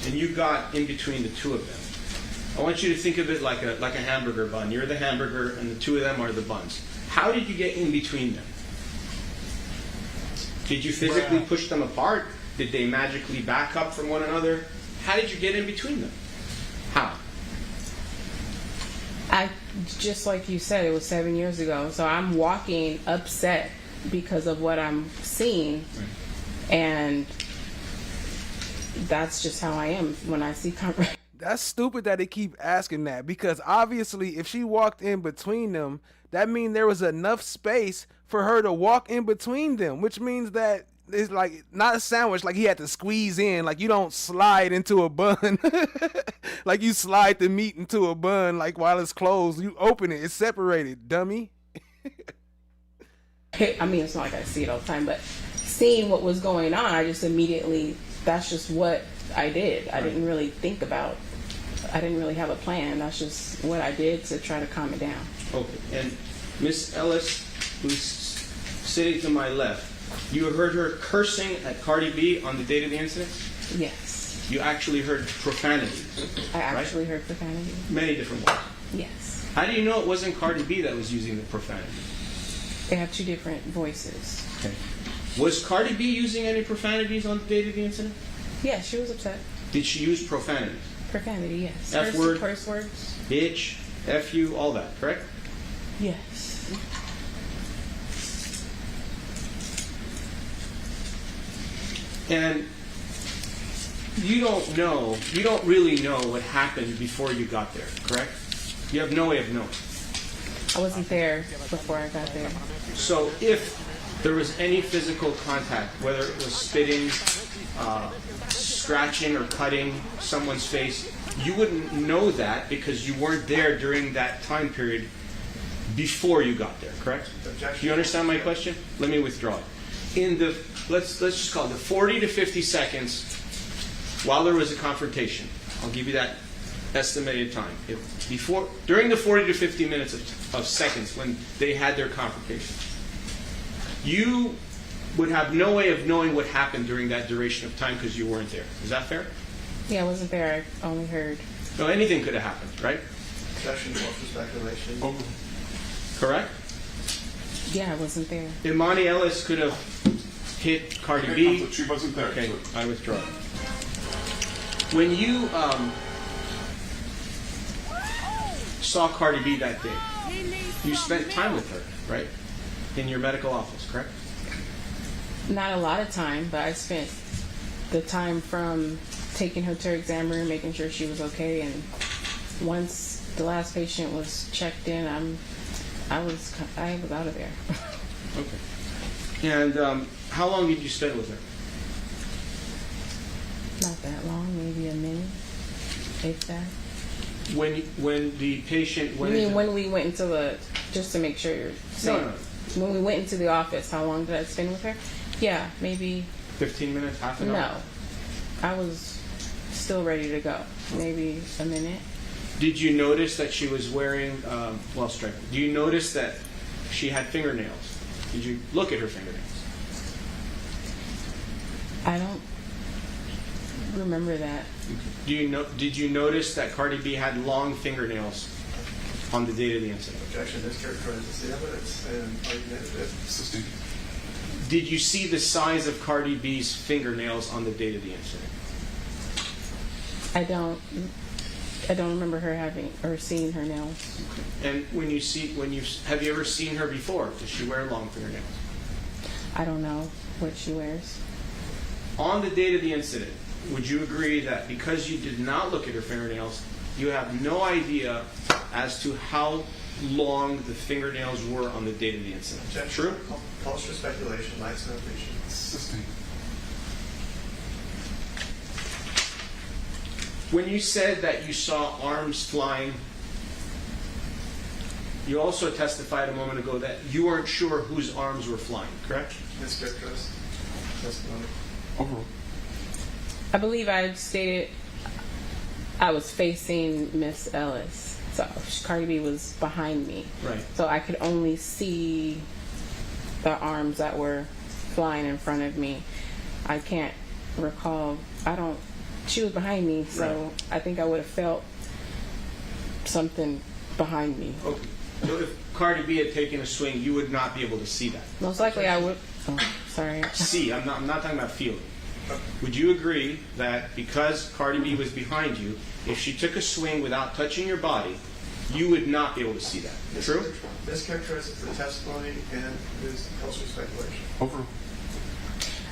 and you got in between the two of them, I want you to think of it like a hamburger bun. You're the hamburger and the two of them are the buns. How did you get in between them? Did you physically push them apart? Did they magically back up from one another? How did you get in between them? How? Just like you said, it was 7 years ago. So I'm walking upset because of what I'm seeing. Right. And that's just how I am when I see confrontation. That's stupid that they keep asking that, because obviously if she walked in between them, that means there was enough space for her to walk in between them, which means that it's like not a sandwich, like he had to squeeze in, like you don't slide into a bun like you slide the meat into a bun like while it's closed. You open it, it's separated, dummy. I mean, it's not like I see it all the time, but seeing what was going on, I just immediately, that's just what I did. I didn't really think about, I didn't really have a plan. That's just what I did to try to calm it down. Okay. And Miss Ellis, who's sitting to my left, you heard her cursing at Cardi B on the date of the incident? Yes. You actually heard profanity. I actually heard profanity. Many different ones. Yes. How do you know it wasn't Cardi B that was using the profanity? They have two different voices. Okay. Was Cardi B using any profanities on the date of the incident? Yeah, she was upset. Did she use profanities? Profanity, yes. F word, curse words. bitch, F you, all that, correct? Yes. And you don't really know what happened before you got there, correct? You have no way of knowing. I wasn't there before I got there. So if there was any physical contact, whether it was spitting, scratching, or cutting someone's face, you wouldn't know that because you weren't there during that time period before you got there, correct? Do you understand my question? Let me withdraw it. In the, let's just call it the 40 to 50 seconds while there was a confrontation, I'll give you that estimated time. During the 40 to 50 minutes of seconds when they had their confrontation, you would have no way of knowing what happened during that duration of time because you weren't there. Is that fair? Yeah, I wasn't there. I only heard. No, anything could have happened, right? Objection, false speculation. Correct? Yeah, I wasn't there. Emani Ellis could have hit Cardi B. She wasn't there. Okay, So. I withdraw. When you saw Cardi B that day, you spent time with her, right? In your medical office, correct? Not a lot of time, but I spent the time from taking her to her exam room, making sure she was okay, and once the last patient was checked in, I was out of there. Okay. And how long did you spend with her? Not that long, maybe a minute, if that. When the patient went You mean into, when we went into the, just to make sure you're saying, No. when we went into the office, how long did I spend with her? Yeah, maybe. 15 minutes, half an hour? No, I was still ready to go. Maybe a minute. Did you notice that she was wearing, do you notice that she had fingernails? Did you look at her fingernails? I don't remember that. Did you notice that Cardi B had long fingernails on the date of the incident? Objection, this characterizes the evidence and argumentative. Did you see the size of Cardi B's fingernails on the date of the incident? I don't remember her having or seeing her nails. And have you ever seen her before? Does she wear long fingernails? I don't know what she wears. On the date of the incident, would you agree that because you did not look at her fingernails, you have no idea as to how long the fingernails were on the date of the incident? Objection. True? Calls for speculation, lacks no appreciation. When you said that you saw arms flying, you also testified a moment ago that you weren't sure whose arms were flying, correct? Mischaracterized testimony. Overruled. I believe I stated I was facing Miss Ellis. So Cardi B was behind me. Right. So I could only see the arms that were flying in front of me. I can't recall. She was behind me, so Right. I think I would have felt something behind me. Okay. So if Cardi B had taken a swing, you would not be able to see that. Most likely I would. Oh, sorry. See, I'm not talking about feeling. Would you agree that because Cardi B was behind you, if she took a swing without touching your body, you would not be able to see that? True? Mischaracterizes the testimony and is calls for speculation. Overruled.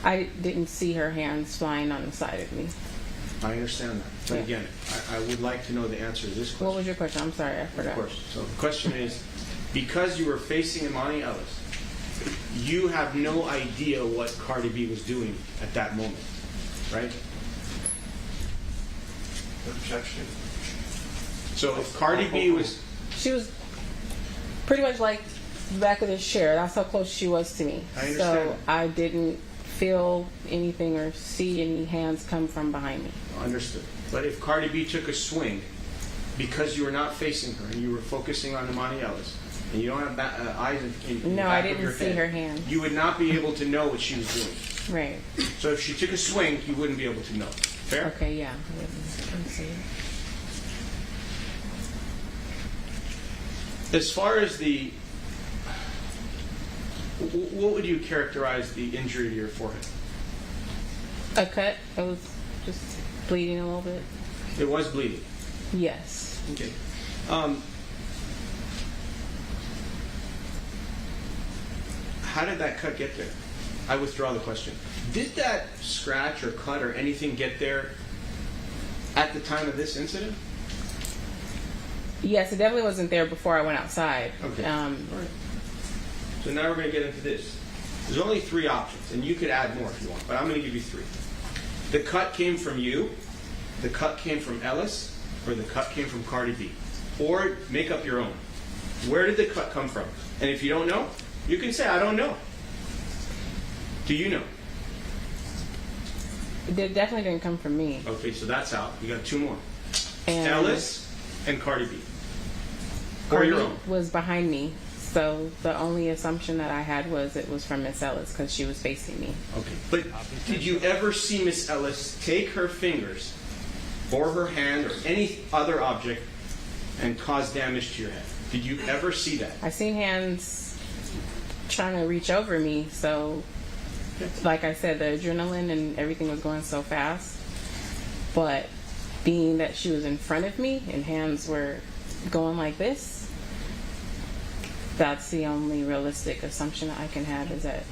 I didn't see her hands flying on the side of me. I understand that. But again, I would like to know the answer to this question. What was your question? I'm sorry, I forgot. Of course. So the question is, because you were facing Emani Ellis, you have no idea what Cardi B was doing at that moment, right? Objection. So if Cardi B was... She was pretty much like the back of this chair. That's how close she was to me. I understand. So I didn't feel anything or see any hands come from behind me. Understood. But if Cardi B took a swing, because you were not facing her and you were focusing on Emani Ellis, and you don't have eyes in the No, back I of your didn't see head, her hand. you would not be able to know what she was doing. Right. So if she took a swing, you wouldn't be able to know. Fair? Okay, yeah. I didn't see it. As far as what would you characterize the injury to your forehead? A cut. It was just bleeding a little bit. It was bleeding. Yes. Okay. How did that cut get there? I withdraw the question. Did that scratch or cut or anything get there at the time of this incident? Yes, it definitely wasn't there before I went outside. Okay. All right. So now we're going to get into this. There's only 3 options, and you could add more if you want, but I'm going to give you 3. The cut came from you, the cut came from Ellis, or the cut came from Cardi B. Or make up your own. Where did the cut come from? And if you don't know, you can say, I don't know. Do you know? It definitely didn't come from me. Okay, so that's out. You got 2 more. And Ellis and Cardi B. Or your own. Was behind me, so the only assumption that I had was it was from Miss Ellis because she was facing me. Okay, but did you ever see Miss Ellis take her fingers or her hand or any other object and cause damage to your head? Did you ever see that? I seen hands trying to reach over me, so like I said, the adrenaline and everything was going so fast. But being that she was in front of me and hands were going like this, that's the only realistic assumption that I can have, is that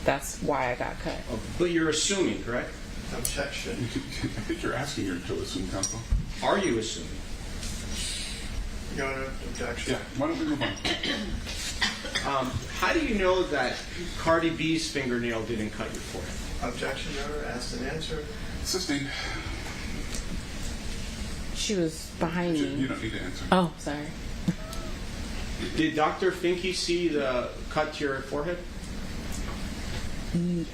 that's why I got cut. Oh, but you're assuming, correct? Objection. I think you're asking her to assume, counsel. Are you assuming? Your Honor, objection. Yeah, why don't we move on? How do you know that Cardi B's fingernail didn't cut your forehead? Objection, Your Honor. Asked and answered. Assisting. She was behind me. You don't need to answer. Oh, sorry. Did Dr. Finke see the cut to your forehead?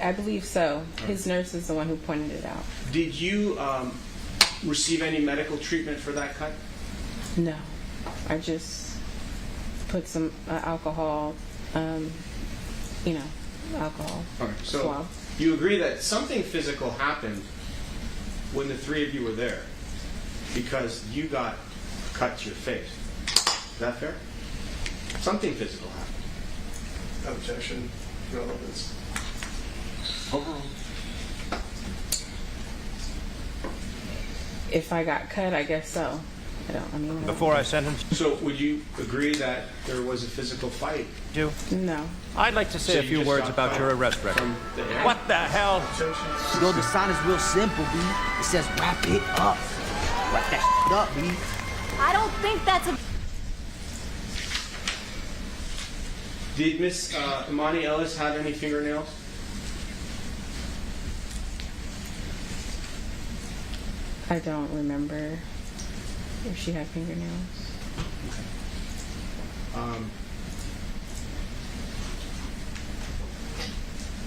I believe so. His nurse is the one who pointed it out. Did you receive any medical treatment for that cut? No. I just put some alcohol, alcohol. All right, so swab. you agree that something physical happened when the 3 of you were there because you got cut to your face. Is that fair? Something physical happened. Objection. Relevance. Overruled. If I got cut, I guess so. Before I sentence So would you agree that there was a physical fight? you, No. I'd like to say So a you few just words got about cut your arrest record. from the air? What the hell? Yo, the sign is real simple, B. It says wrap it up. Wrap that shit up, B. I don't think that's a. Did Miss Emani Ellis have any fingernails? I don't remember if she had fingernails.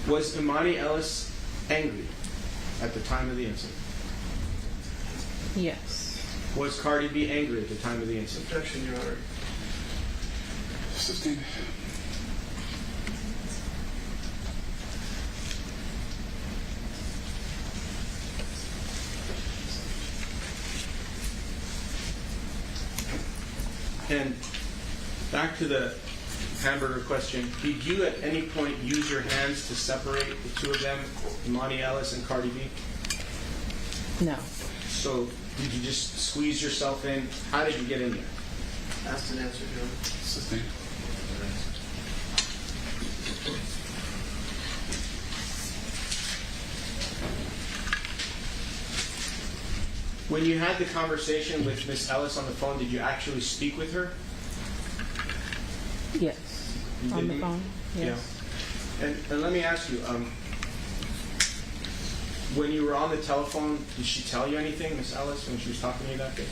Was Emani Ellis angry at the time of the incident? Yes. Was Cardi B angry at the time of the incident? Objection, Your Honor. Sustained. And back to the hamburger question, did you at any point use your hands to separate the 2 of them, Emani Ellis and Cardi B? No. So did you just squeeze yourself in? How did you get in there? Asked and answered, Your Honor. Sustained. When you had the conversation with Miss Ellis on the phone, did you actually speak with her? Yes. You On the didn't? phone? Yes. Yeah. And let me ask you, when you were on the telephone, did she tell you anything, Miss Ellis, when she was talking to you that day?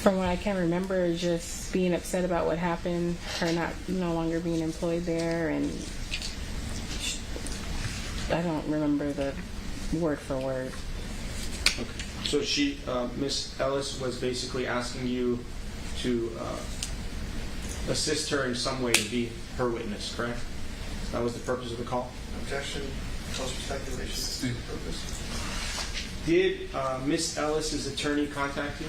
From what I can remember, just being upset about what happened, her no longer being employed there, and I don't remember the word for word. Okay. So she, Miss Ellis, was basically asking you to assist her in some way to be her witness, correct? That was the purpose of the call? Objection. Calls for speculation. Purpose. Did Miss Ellis's attorney contact you?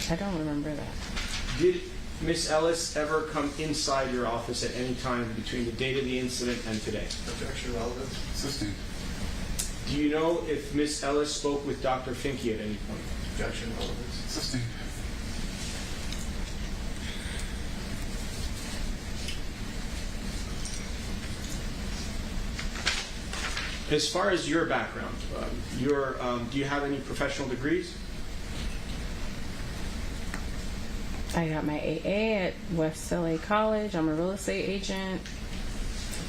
I don't remember that. Did Miss Ellis ever come inside your office at any time between the date of the incident and today? Objection. Relevant. Sustained. Do you know if Miss Ellis spoke with Dr. Finke at any point? Objection. Relevant. Sustained. As far as your background, do you have any professional degrees? I got my AA at West LA College. I'm a real estate agent.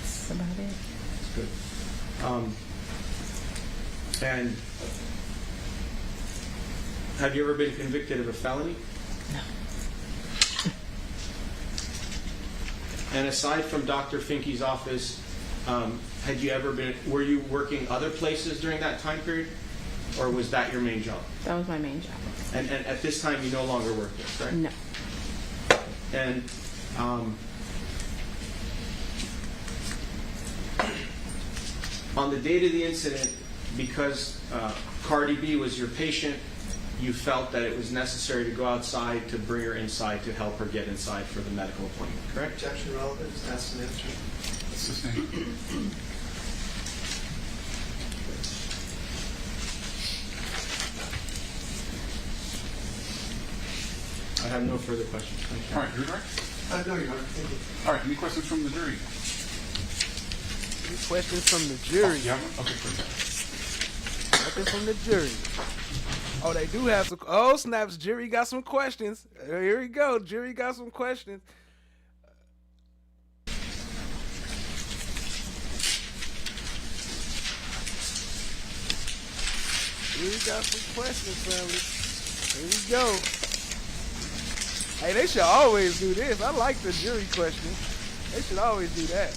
That's about it. That's good. And have you ever been convicted of a felony? No. And aside from Dr. Finke's office, were you working other places during that time period? Or was that your main job? That was my main job. And at this time, you no longer work there, right? No. And on the date of the incident, because Cardi B was your patient, you felt that it was necessary to go outside to bring her inside to help her get inside for the medical appointment, correct? Objection relevant, just ask an answer. Sustained. I have no further questions. Thank you. All right, Drew. No, Your Honor. Thank you. All right, any questions from the jury? Any questions from the jury? Yeah. Okay, perfect. Nothing from the jury. Oh, they do have some. Oh, snaps. Jury got some questions. Here we go. Jury got some questions. Jury got some questions, family. Here we go. Hey, they should always do this. I like the jury questions. They should always do that.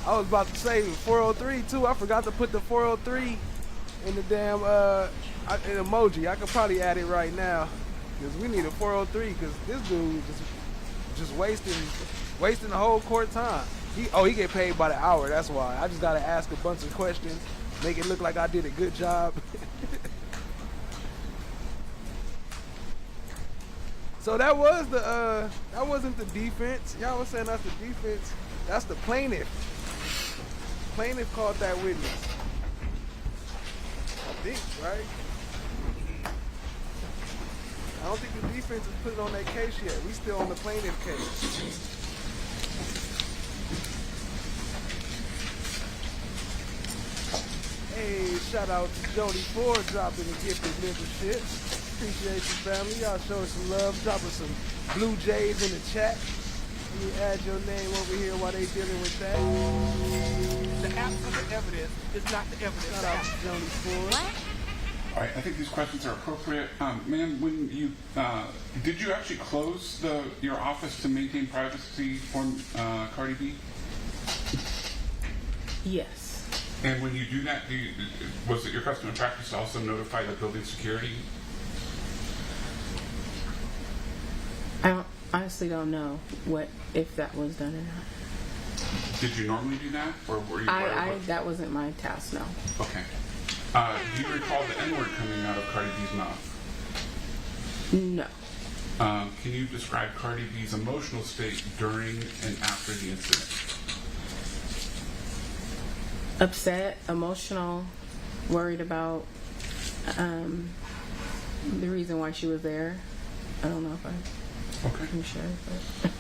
I was about to say 403 too. I forgot to put the 403 in the damn in emoji. I could probably add it right now because we need a 403 because this dude just wasting the whole court time. He get paid by the hour. That's why. I just gotta ask a bunch of questions, make it look like I did a good job. So that wasn't the defense. Y'all was saying that's the defense. That's the plaintiff. Plaintiff called that witness. I think, right? I don't think the defense has put it on that case yet. We still on the plaintiff case. Hey, shout out to Jody Ford dropping the gifted membership. Appreciate you, family. Y'all showing some love. Dropping some Blue Jays in the chat. Let me add your name over here while they dealing with that. The absence of evidence is not the evidence. Shout out to Jody Ford. All right, I think these questions are appropriate. Ma'am, when you did you actually close your office to maintain privacy for Cardi B? Yes. And when you do that, was it your custom and practice to also notify the building security? I honestly don't know if that was done or not. Did you normally do that, or were you? That wasn't my task. No. Okay. Do you recall the N-word coming out of Cardi B's mouth? No. Can you describe Cardi B's emotional state during and after the incident? Upset, emotional, worried about the reason why she was there. I don't know if I'm sure. But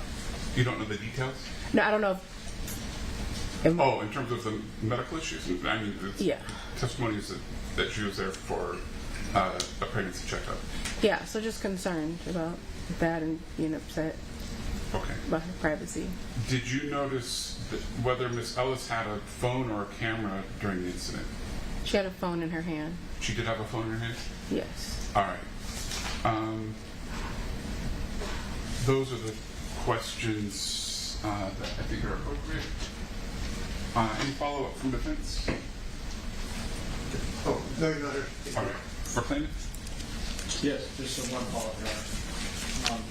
You don't know the details? No, I don't know. In terms of the medical issues? I mean, yeah. Testimony is that she was there for a pregnancy checkup. Yeah, so just concerned about that and being upset about her privacy. Did you notice whether Miss Ellis had a phone or a camera during the incident? She had a phone in her hand. She did have a phone in her hand? Yes. All right. Those are the questions that I think are appropriate. Any follow-up from defense? Oh, no, Your Honor. All right. For plaintiff? Yes, just one follow-up, Your Honor.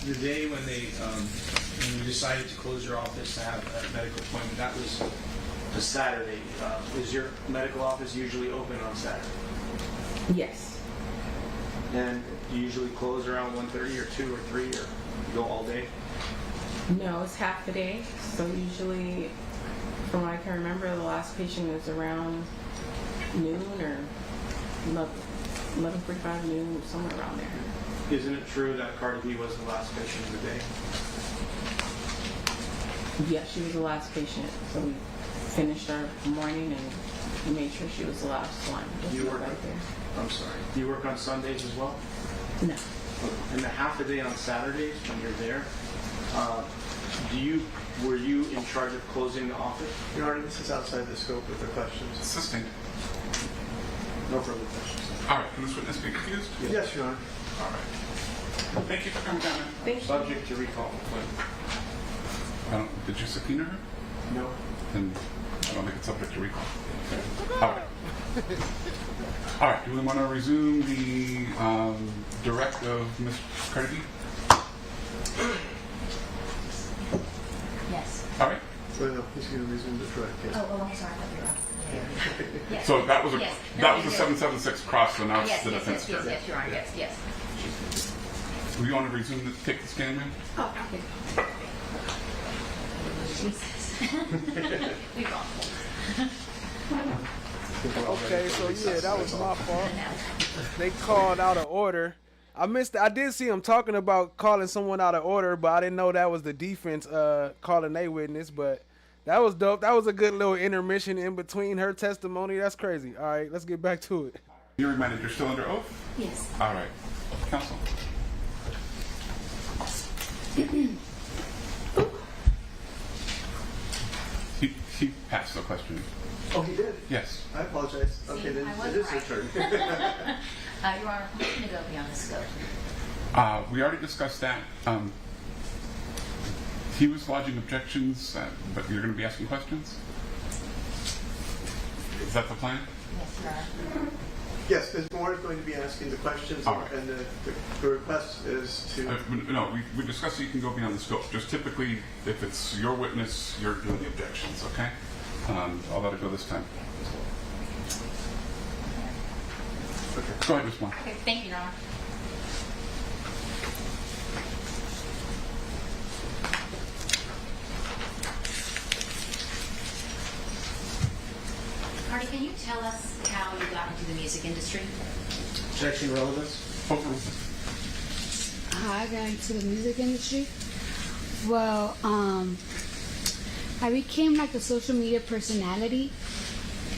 The day when when you decided to close your office to have a medical appointment, that was a Saturday. Is your medical office usually open on Saturday? Yes. And you usually close around 1:30 or 2 or 3 or go all day? No, it's half the day. So usually, from what I can remember, the last patient was around noon or 11:45 noon, somewhere around there. Isn't it true that Cardi B was the last patient of the day? Yes, she was the last patient. So we finished our morning and we made sure she was the last one. Do you work right there? I'm sorry. Do you work on Sundays as well? No. And the half a day on Saturdays when you're there, were you in charge of closing the office? Your Honor, this is outside the scope of the questions. Assisting. No further questions. All right, can this witness be excused? Yes, Your Honor. All right. Thank you for coming down. Subject to recall. Did you subpoena her? No. Then I don't think it's subject to recall. All right. All right. Do we want to resume the direct of Ms. Cardi B? Yes. All right. Well, no, he's going to resume the direct case. Oh, I'm sorry. I thought you were on. Yes. So that was a Yes. No, that was a you're 776 cross. So now it's Yes, the yes, defense. yes, yes, you're on. Yes, yes. Do you want to resume take the stand, ma'am? Oh, okay. Jesus. We've all. Okay, so yeah, that was my fault. They called out of order. I missed. I did see him talking about calling someone out of order, but I didn't know that was the defense calling a witness. But that was dope. That was a good little intermission in between her testimony. That's crazy. All right, let's get back to it. You're reminded you're still under oath? Yes. All right. Counsel. He passed the question. Oh, he did? Yes. I apologize. Okay, then it is your turn. Your Honor, I'm going to go beyond the scope. We already discussed that. He was lodging objections, but you're going to be asking questions? Is that the plan? Yes, Your Honor. Yes, Ms. Moore is going to be asking the questions, All right. and the request is to... No, we discussed that you can go beyond the scope. Just typically, if it's your witness, you're doing the objections, okay? I'll let it go this time. Okay. Go ahead, Ms. Moore. Okay, thank you, Your Honor. Cardi, can you tell us how you got into the music industry? Objection relevance? Overruled. How I got into the music industry? Well, I became like a social media personality,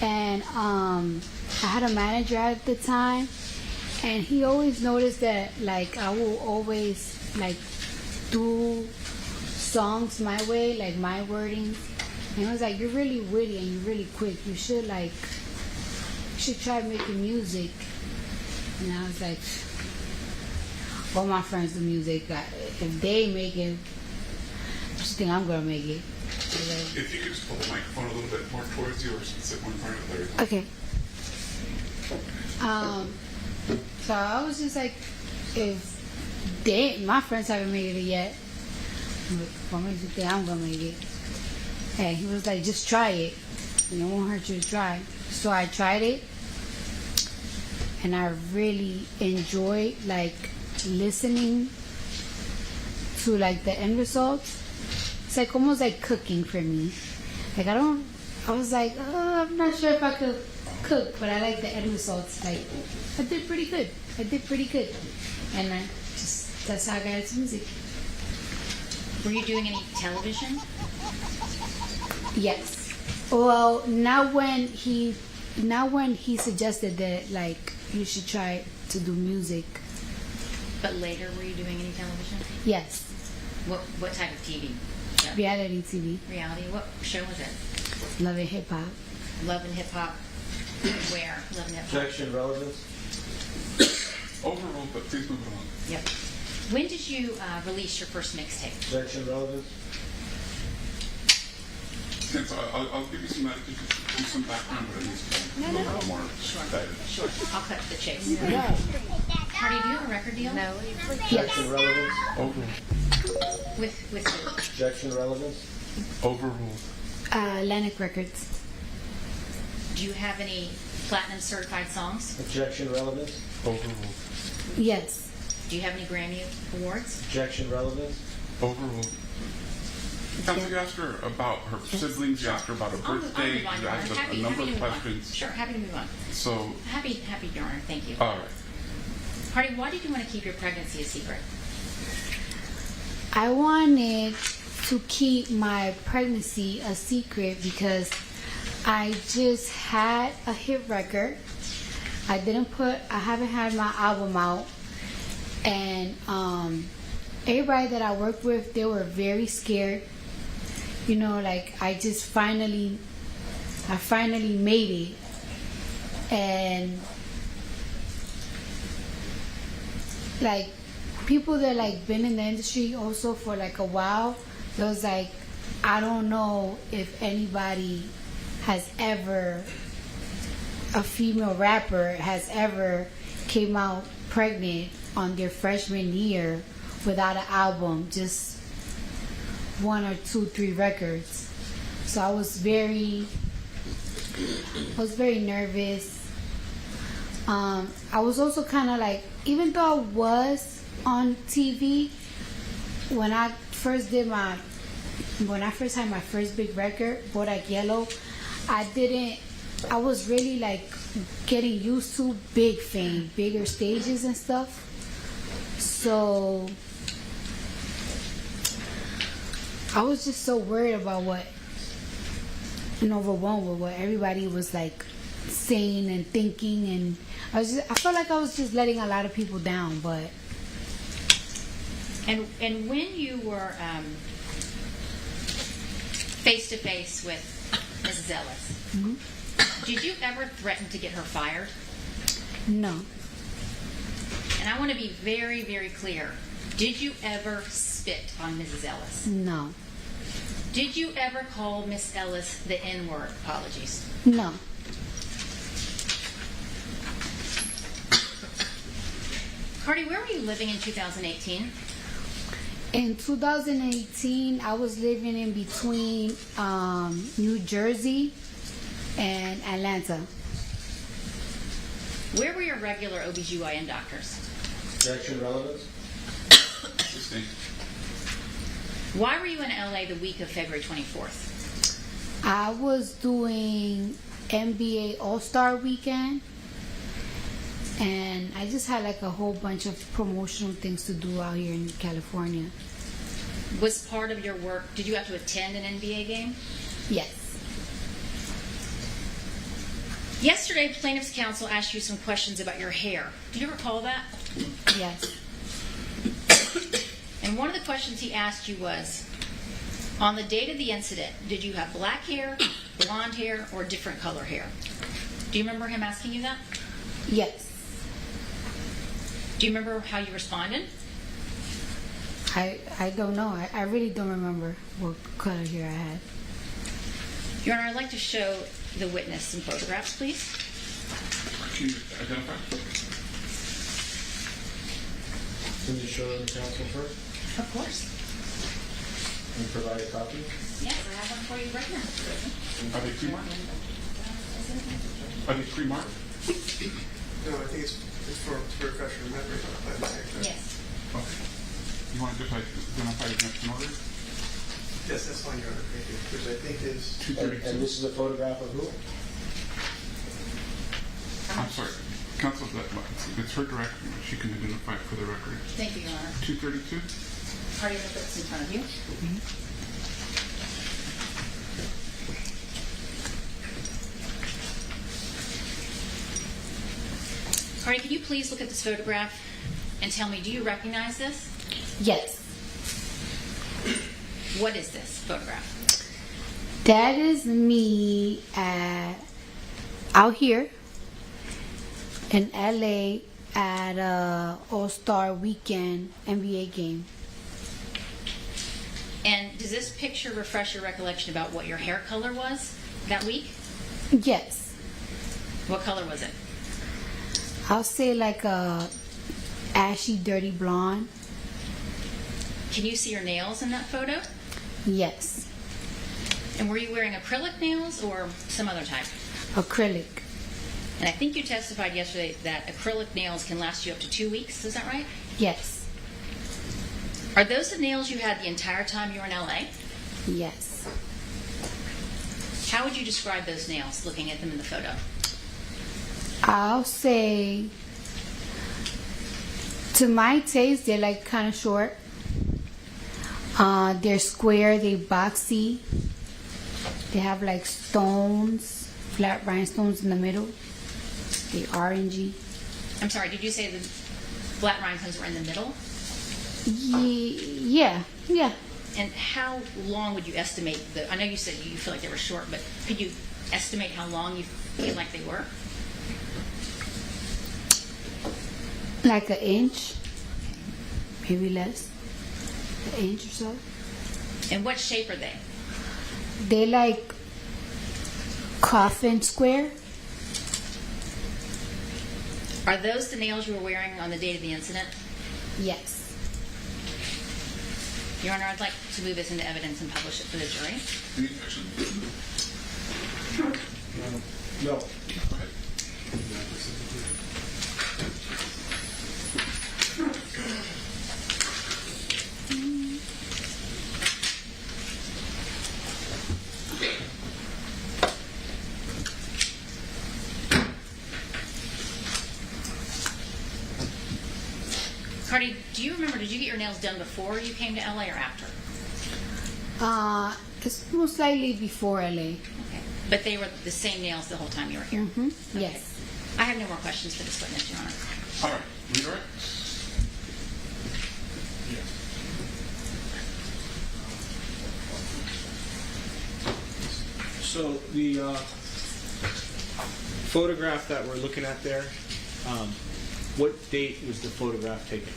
and I had a manager at the time, and he always noticed that like I will always like do songs my way, like my wording. And he was like, "You're really witty and you're really quick. You should try making music." And I was like, all my friends do music. If they make it, I just think I'm gonna make it. If you could just pull the microphone a little bit more towards you or sit one part of it. Okay. So I was just like, if my friends haven't made it yet, if I'm gonna make it. And he was like, just try it. It won't hurt you to try. So I tried it, and I really enjoyed like listening to like the end results. It's like almost like cooking for me. Like I was like, oh, I'm not sure if I could cook, but I like the end results. Like I did pretty good. And that's how I got into music. Were you doing any television? Yes. Well, now when he suggested that like you should try to do music. But later, were you doing any television? Yes. What type of TV? show? Reality TV. Reality. What show was it? Love and Hip Hop. Love and Hip Hop. Where? Love and Hip Hop. Objection relevance? Overruled, but please move it along. Yep. When did you release your first mixtape? Objection relevance? Since I'll give you some background, but it needs to be a little more excited. Sure. I'll cut to the chase. Cardi, do you have a record deal? No. Objection relevance? Overruled. With who? Objection relevance? Overruled. Atlantic Records. Do you have any platinum certified songs? Objection relevance? Overruled. Yes. Do you have any Grammy awards? Objection relevance? Overruled. Counsel, you asked her about her siblings, you asked her about her birthday, you asked a number of questions. Sure, happy to move on. So, Happy, Your Honor, thank you. all right. Cardi, why did you want to keep your pregnancy a secret? I wanted to keep my pregnancy a secret because I just had a hit record. I haven't had my album out, and everybody that I worked with, they were very scared. You know, like I finally made it, and like people that like been in the industry also for like a while, it was like, I don't know if anybody has ever, a female rapper has ever came out pregnant on their freshman year without an album, just 1 or 2, 3 records. So I was very nervous. I was also kind of like, even though I was on TV, when I first had my first big record, Bodak Yellow, I was really like getting used to big fame, bigger stages and stuff. So I was just so worried about overwhelmed with what everybody was like saying and thinking, and I felt like I was just letting a lot of people down. But and when you were face to face with Mrs. Ellis, did you ever threaten to get her fired? No. And I want to be very, very clear. Did you ever spit on Mrs. Ellis? No. Did you ever call Miss Ellis the N-word? Apologies. No. Cardi, where were you living in 2018? In 2018, I was living in between New Jersey and Atlanta. Where were your regular OBGYN doctors? Objection, relevance. Why were you in LA the week of February 24th? I was doing NBA All-Star Weekend, and I just had like a whole bunch of promotional things to do out here in California. Was part of your work, did you have to attend an NBA game? Yes. Yesterday, plaintiff's counsel asked you some questions about your hair. Do you recall that? Yes. And one of the questions he asked you was, on the date of the incident, did you have black hair, blonde hair, or different color hair? Do you remember him asking you that? Yes. Do you remember how you responded? I don't know. I really don't remember what color hair I had. Your Honor, I'd like to show the witness some photographs, please. Can you identify? Can you show the counsel first? Of course. Can you provide a copy? Yes, I have one for you right now. Are they pre-marked? No, I think it's for refresh your memory. Yes. Okay. You want to just identify the next in order? Yes, that's fine, Your Honor. Thank you. Which I think is 232. And this is a photograph of who? I'm sorry. Counsel, it's her direction. She can identify it for the record. Thank you, Your Honor. 232? Cardi, I'm going to put this in front of you. Cardi, can you please look at this photograph and tell me, do you recognize this? Yes. What is this photograph? That is me out here in LA at a All-Star Weekend NBA game. And does this picture refresh your recollection about what your hair color was that week? Yes. What color was it? I'll say like a ashy, dirty blonde. Can you see your nails in that photo? Yes. And were you wearing acrylic nails or some other type? Acrylic. And I think you testified yesterday that acrylic nails can last you up to 2 weeks. Is that right? Yes. Are those the nails you had the entire time you were in LA? Yes. How would you describe those nails looking at them in the photo? I'll say To my taste, they're like kind of short. They're square, they're boxy. They have like stones, flat rhinestones in the middle. They orangey. I'm sorry, did you say the flat rhinestones were in the middle? Yeah. And how long would you estimate I know you said you feel like they were short, but could you estimate how long you feel like they were? Like an inch, maybe less. An inch or so. And what shape are they? They like coffin square. Are those the nails you were wearing on the date of the incident? Yes. Your Honor, I'd like to move this into evidence and publish it for the jury. No. Cardi, do you remember, did you get your nails done before you came to LA or after? It's most likely before LA. Okay. But they were the same nails the whole time you were here? Mm-hmm. Okay. Yes. I have no more questions for this witness, Your Honor. All right. Redirect. So the photograph that we're looking at there, what date was the photograph taken?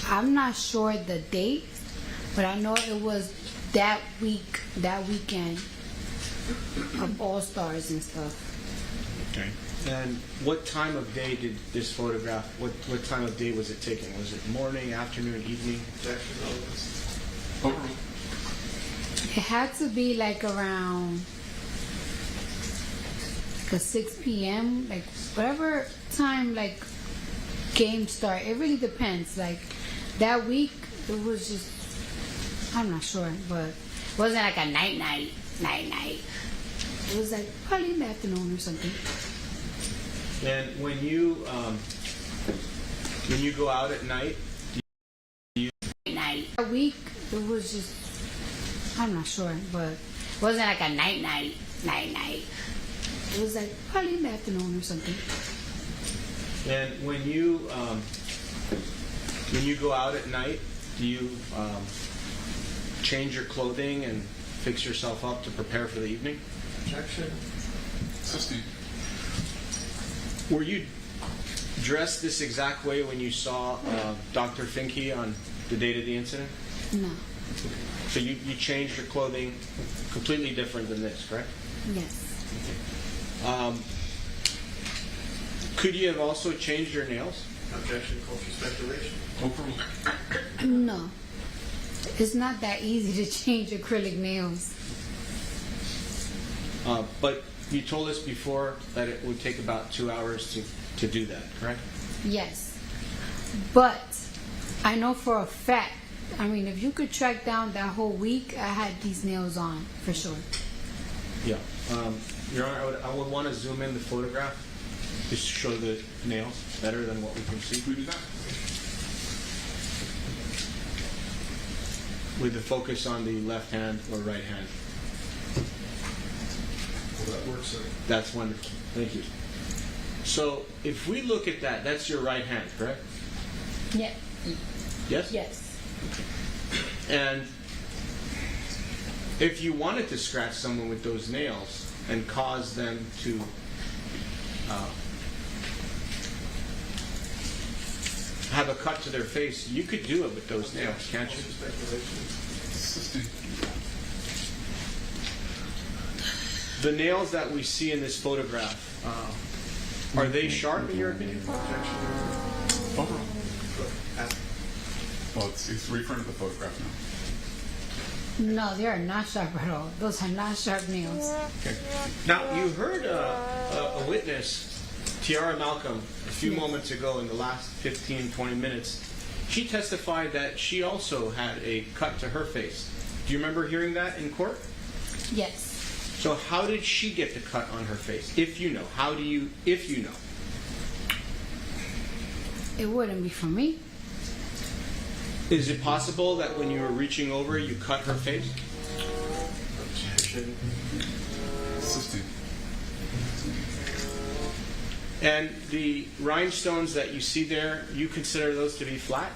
I'm not sure the date, but I know it was that weekend of All Stars and stuff. Okay. And what time of day did this photograph, what time of day was it taken? Was it morning, afternoon, evening? It had to be like around like 6 p.m., like whatever time like games start. It really depends. Like that week, it was just, I'm not sure, but it wasn't like a night. It was like probably in the afternoon or something. And when you go out at night, That week, it was just, I'm not sure, but it wasn't like a night. It was like probably in the afternoon or something. and when you go out at night, do you change your clothing and fix yourself up to prepare for the evening? Objection. Assisting. Were you dressed this exact way when you saw Dr. Finke on the date of the incident? No. So you changed your clothing completely different than this, correct? Yes. Could you have also changed your nails? Objection. Call for speculation. No. It's not that easy to change acrylic nails. But you told us before that it would take about 2 hours to do that, correct? Yes. But I know for a fact, I mean, if you could track down that whole week, I had these nails on, for sure. Yeah. Your Honor, I would want to zoom in the photograph just to show the nails better than what we can see. Can we do that? With the focus on the left hand or right hand. Well, that works, sir. That's wonderful. Thank you. So if we look at that, that's your right hand, correct? Yeah. Yes? Yes. And if you wanted to scratch someone with those nails and cause them to have a cut to their face, you could do it with those nails, can't you? The nails that we see in this photograph, are they sharp in your opinion? Well, it's referring to the photograph now. No, they are not sharp at all. Those are not sharp nails. Okay. Now, you heard a witness, Tiara Malcolm, a few moments ago in the last 15, 20 minutes. She testified that she also had a cut to her face. Do you remember hearing that in court? Yes. So how did she get the cut on her face? If you know. How do you, if you know? It wouldn't be for me. Is it possible that when you were reaching over, you cut her face? Objection. Assisting. And the rhinestones that you see there, you consider those to be flat?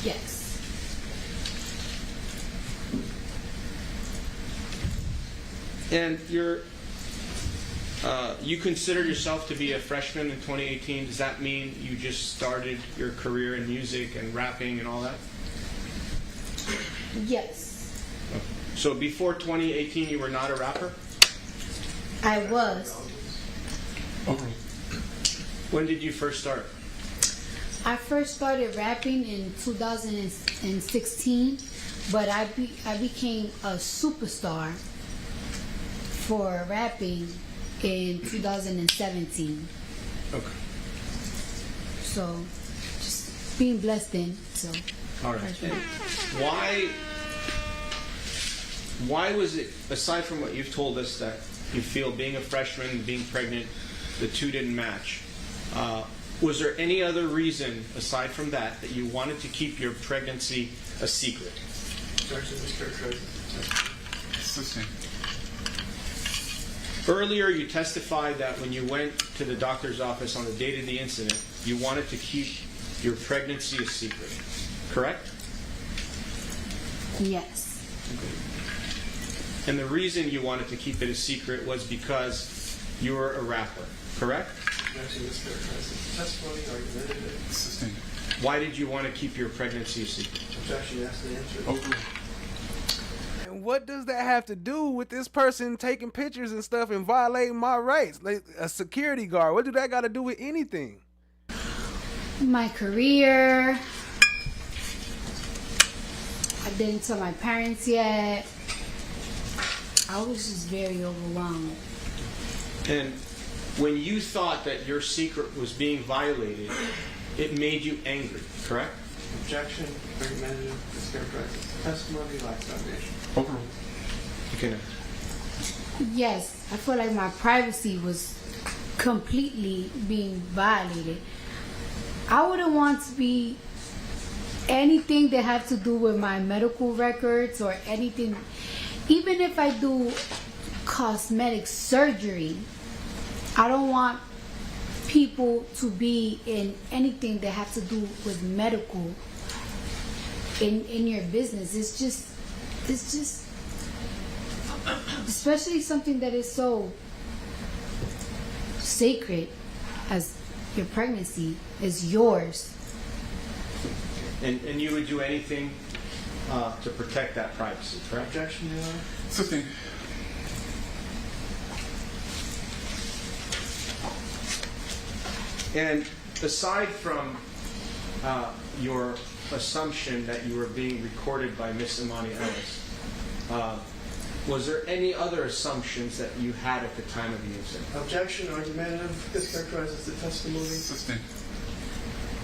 Yes. And you consider yourself to be a freshman in 2018. Does that mean you just started your career in music and rapping and all that? Yes. So before 2018, you were not a rapper? I was. When did you first start? I first started rapping in 2016, but I became a superstar for rapping in 2017. Okay. So, just being blessed then. So. All right. Why was it, aside from what you've told us, that you feel being a freshman and being pregnant, the two didn't match? Was there any other reason, aside from that you wanted to keep your pregnancy a secret? Assisting. Earlier, you testified that when you went to the doctor's office on the date of the incident, you wanted to keep your pregnancy a secret. Correct? Yes. And the reason you wanted to keep it a secret was because you were a rapper. Correct? Testimony argumentative. Assisting. Why did you want to keep your pregnancy a secret? Objection. Ask the answer. And what does that have to do with this person taking pictures and stuff and violating my rights? Like a security guard. What do that got to do with anything? My career. I didn't tell my parents yet. I was just very overwhelmed. And when you thought that your secret was being violated, it made you angry, correct? Objection. Argumentative. Mischaracterizes testimony. Lacks foundation. Overruled. Okay. Yes, I feel like my privacy was completely being violated. I wouldn't want to be anything that has to do with my medical records or anything. Even if I do cosmetic surgery, I don't want people to be in anything that has to do with medical in your business. It's just especially something that is so sacred as your pregnancy is yours. And you would do anything to protect that privacy, correct? Objection, Your Honor. Assisting. And aside from your assumption that you were being recorded by Miss Emani Ellis, was there any other assumptions that you had at the time of the incident? Objection. Argumentative. Mischaracterizes the testimony. Assisting.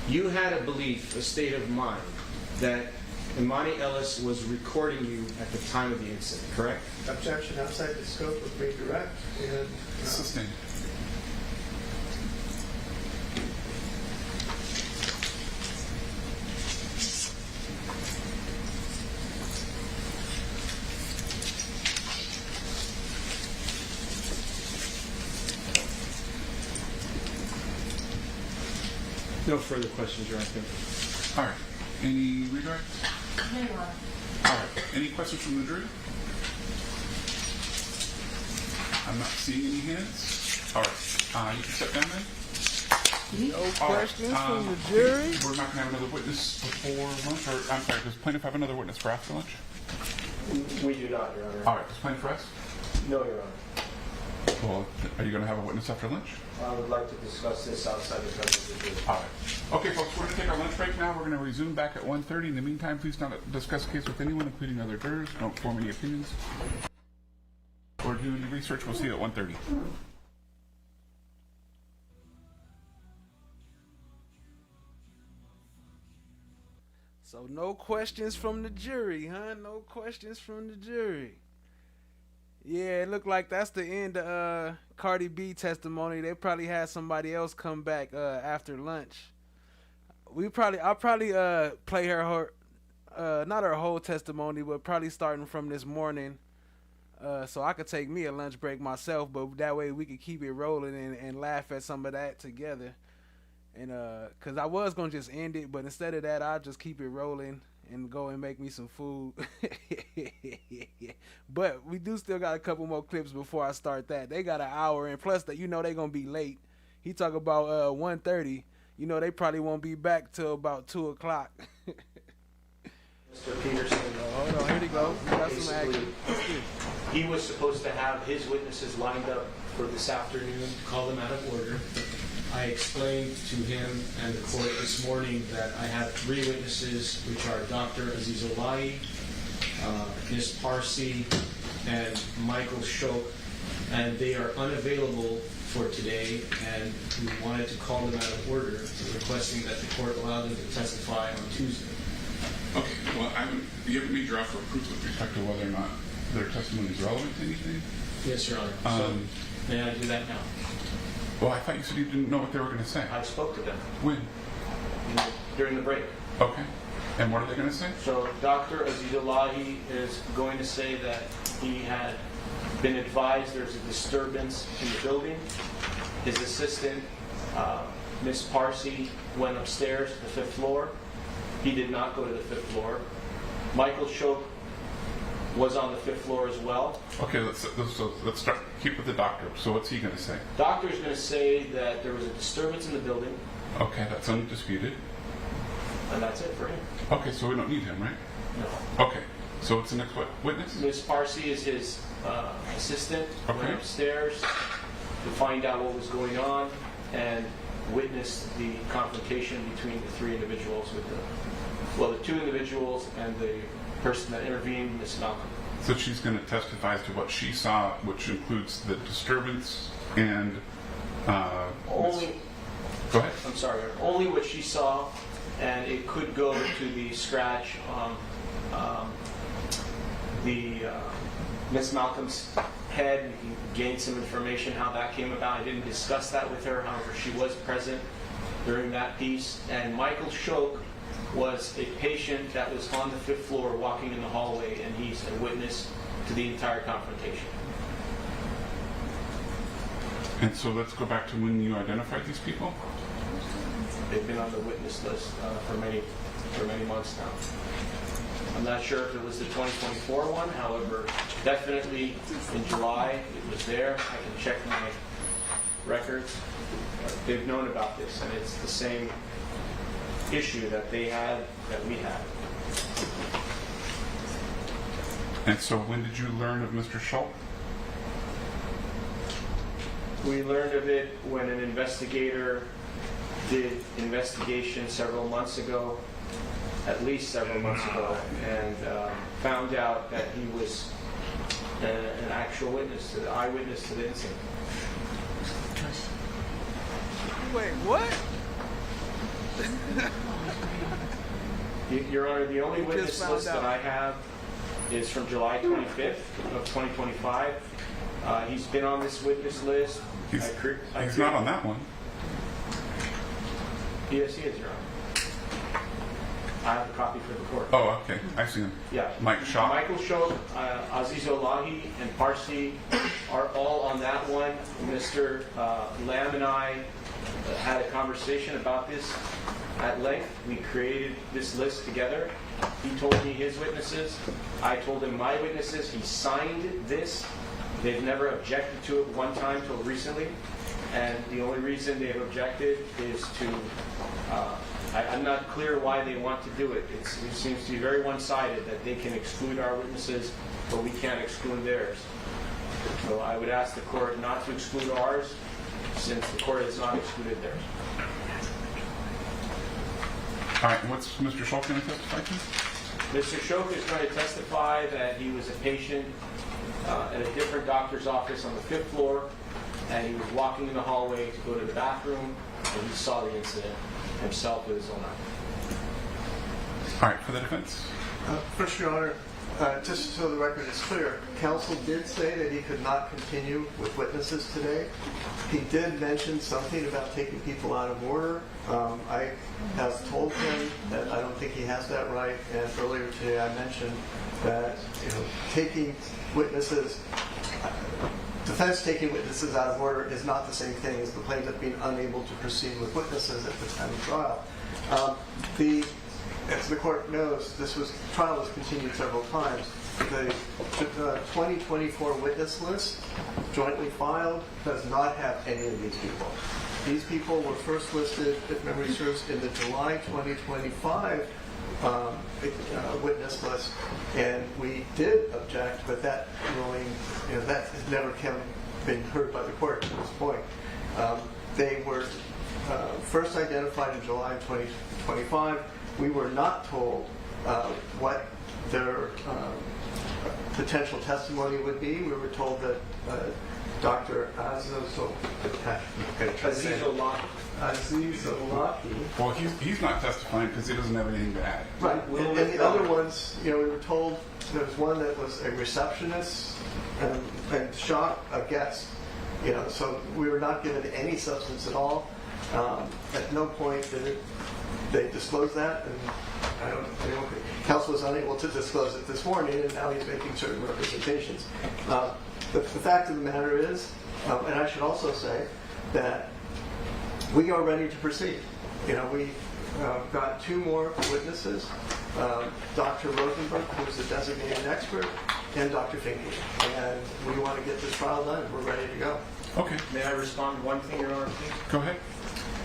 You had a belief, a state of mind, that Emani Ellis was recording you at the time of the incident, correct? Objection. Outside the scope of being direct. And Assisting. No further questions, Your Honor. All right. Any redirects? No, Your Honor. All right. Any questions from the jury? I'm not seeing any hands. All right. You can step down then. No questions from the jury? We're not going to have another witness before lunch? Or, I'm sorry, does plaintiff have another witness for after lunch? We do not, Your Honor. All right. Does plaintiff rest? No, Your Honor. Well, are you going to have a witness after lunch? I would like to discuss this outside the presence of the jury. All right. Okay, folks, we're going to take our lunch break now. We're going to resume back at 1:30. In the meantime, please don't discuss the case with anyone, including other jurors. Don't form any opinions. Or do any research. We'll see you at 1:30. So no questions from the jury, huh? No questions from the jury. Yeah, it looked like that's the end of Cardi B testimony. They probably had somebody else come back after lunch. I'll probably play her not her whole testimony, but probably starting from this morning. So I could take me a lunch break myself, but that way we could keep it rolling and laugh at some of that together. And cause I was gonna just end it, but instead of that, I'll just keep it rolling and go and make me some food. But we do still got a couple more clips before I start that. They got an hour, and plus that, you know, they gonna be late. He talk about 1:30. You know, they probably won't be back till about 2 o'clock. Mr. Peterson. Hold on, here we go. We got some action. He was supposed to have his witnesses lined up for this afternoon, call them out of order. I explained to him and the court this morning that I have 3 witnesses, which are Dr. Azizulahi, Ms. Parsi, and Michael Shok, and they are unavailable for today, and we wanted to call them out of order, requesting that the court allow them to testify on Tuesday. Okay, well, you haven't made your offer of proof with respect to whether or not their testimony is relevant to anything? Yes, Your Honor. So, may I do that now? Well, I thought you said you didn't know what they were going to say. I spoke to them. When? During the break. Okay. And what are they going to say? So Dr. Azizulahi is going to say that he had been advised there's a disturbance in the building. His assistant, Ms. Parsi, went upstairs to the 5th floor. He did not go to the 5th floor. Michael Shok was on the 5th floor as well. Okay, let's start. Keep with the doctor. So what's he going to say? Doctor's going to say that there was a disturbance in the building. Okay, that's undisputed. And that's it for him. Okay, so we don't need him, right? No. Okay, so what's the next witness? Ms. Parsi is his assistant. Okay. Went upstairs to find out what was going on and witnessed the confrontation between the 3 individuals the 2 individuals and the person that intervened, Ms. Malcolm. So she's going to testify as to what she saw, which includes the disturbance and... Only... Go ahead. I'm sorry. Only what she saw, and it could go to the scratch on Ms. Malcolm's head. We can gain some information how that came about. I didn't discuss that with her. However, she was present during that piece. And Michael Shok was a patient that was on the 5th floor walking in the hallway, and he's a witness to the entire confrontation. And so let's go back to when you identified these people. They've been on the witness list for many months now. I'm not sure if it was the 2024 one, however, definitely in July it was there. I can check my records. They've known about this, and it's the same issue that they had that we had. And so when did you learn of Mr. Schultz? We learned of it when an investigator did investigation several months ago, at least several months ago, and found out that he was an actual witness, an eyewitness to the incident. Wait, what? Your Honor, the only witness list that I have is from July 25th of 2025. He's been on this witness list. He's not on that one. Yes, he is, Your Honor. I have a copy for the court. Oh, okay. I see him. Yeah. Mike Shaw. Michael Shok, Azizulahi, and Parsi are all on that one. Mr. Lamb and I had a conversation about this at length. We created this list together. He told me his witnesses. I told him my witnesses. He signed this. They've never objected to it one time till recently. And the only reason they've objected is to, I'm not clear why they want to do it. It seems to be very one-sided that they can exclude our witnesses, but we can't exclude theirs. So I would ask the court not to exclude ours, since the court has not excluded theirs. All right, what's Mr. Schultz going to testify to? Mr. Shok is going to testify that he was a patient at a different doctor's office on the 5th floor, and he was walking in the hallway to go to the bathroom, and he saw the incident himself with his own eyes. All right, for the defense. First, Your Honor, Just so the record is clear, counsel did say that he could not continue with witnesses today. He did mention something about taking people out of order. I have told him that I don't think he has that right, and earlier today I mentioned that taking witnesses, defense taking witnesses out of order is not the same thing as the plaintiff being unable to proceed with witnesses at the time of trial. As the court knows, trial was continued several times. The 2024 witness list, jointly filed, does not have any of these people. These people were first listed, if memory serves, in the July 2025 witness list, and we did object, but that ruling, that has never been heard by the court at this point. They were first identified in July 2025. We were not told what their potential testimony would be. We were told that Dr. Azizolaki. Well, he's not testifying because he doesn't have anything to add. Right. And the other ones, we were told there was one that was a receptionist and shot a guest. So we were not given any substance at all. At no point did they disclose that, and counsel was unable to disclose it this morning, and now he's making certain representations. The fact of the matter is, and I should also say that we are ready to proceed. We got two more witnesses, Dr. Rosenberg, who's the designated expert, and Dr. Finke, and we want to get this trial done. We're ready to go. Okay. May I respond to one thing, Your Honor, please? Go ahead.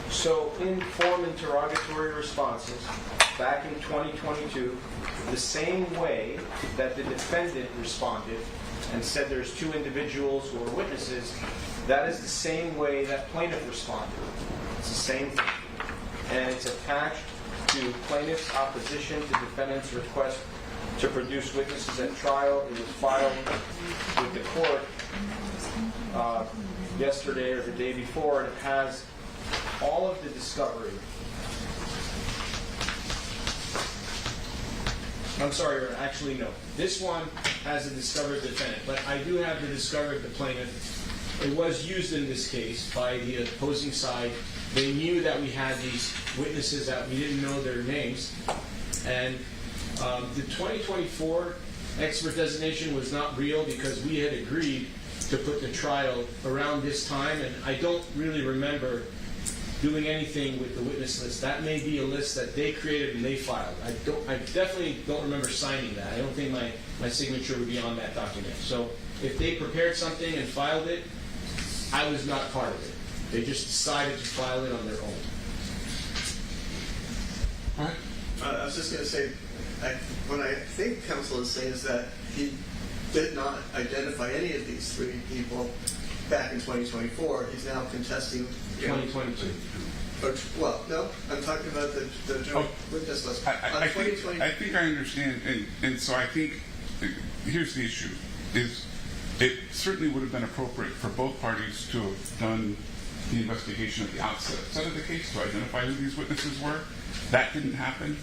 So in form interrogatory responses, back in 2022, the same way that the defendant responded and said there's two individuals who are witnesses, that is the same way that plaintiff responded. It's the same thing. And it's attached to plaintiff's opposition to defendant's request to produce witnesses at trial. It was filed with the court yesterday or the day before, and it has all of the discovery. I'm sorry, actually no. This one has the discovered defendant, but I do have the discovered the plaintiff. It was used in this case by the opposing side. They knew that we had these witnesses that we didn't know their names, and the 2024 expert designation was not real because we had agreed to put the trial around this time, and I don't really remember doing anything with the witness list. That may be a list that they created and they filed. I definitely don't remember signing that. I don't think my signature would be on that document. So if they prepared something and filed it, I was not part of it. They just decided to file it on their own. All right. I was just going to say, what I think counsel is saying is that he did not identify any of these three people back in 2024. He's now contesting 2022. Well, no, I'm talking about the joint witness list. I think I understand, and so I think here's the issue: is it certainly would have been appropriate for both parties to have done the investigation at the outset of the case to identify who these witnesses were. That didn't happen.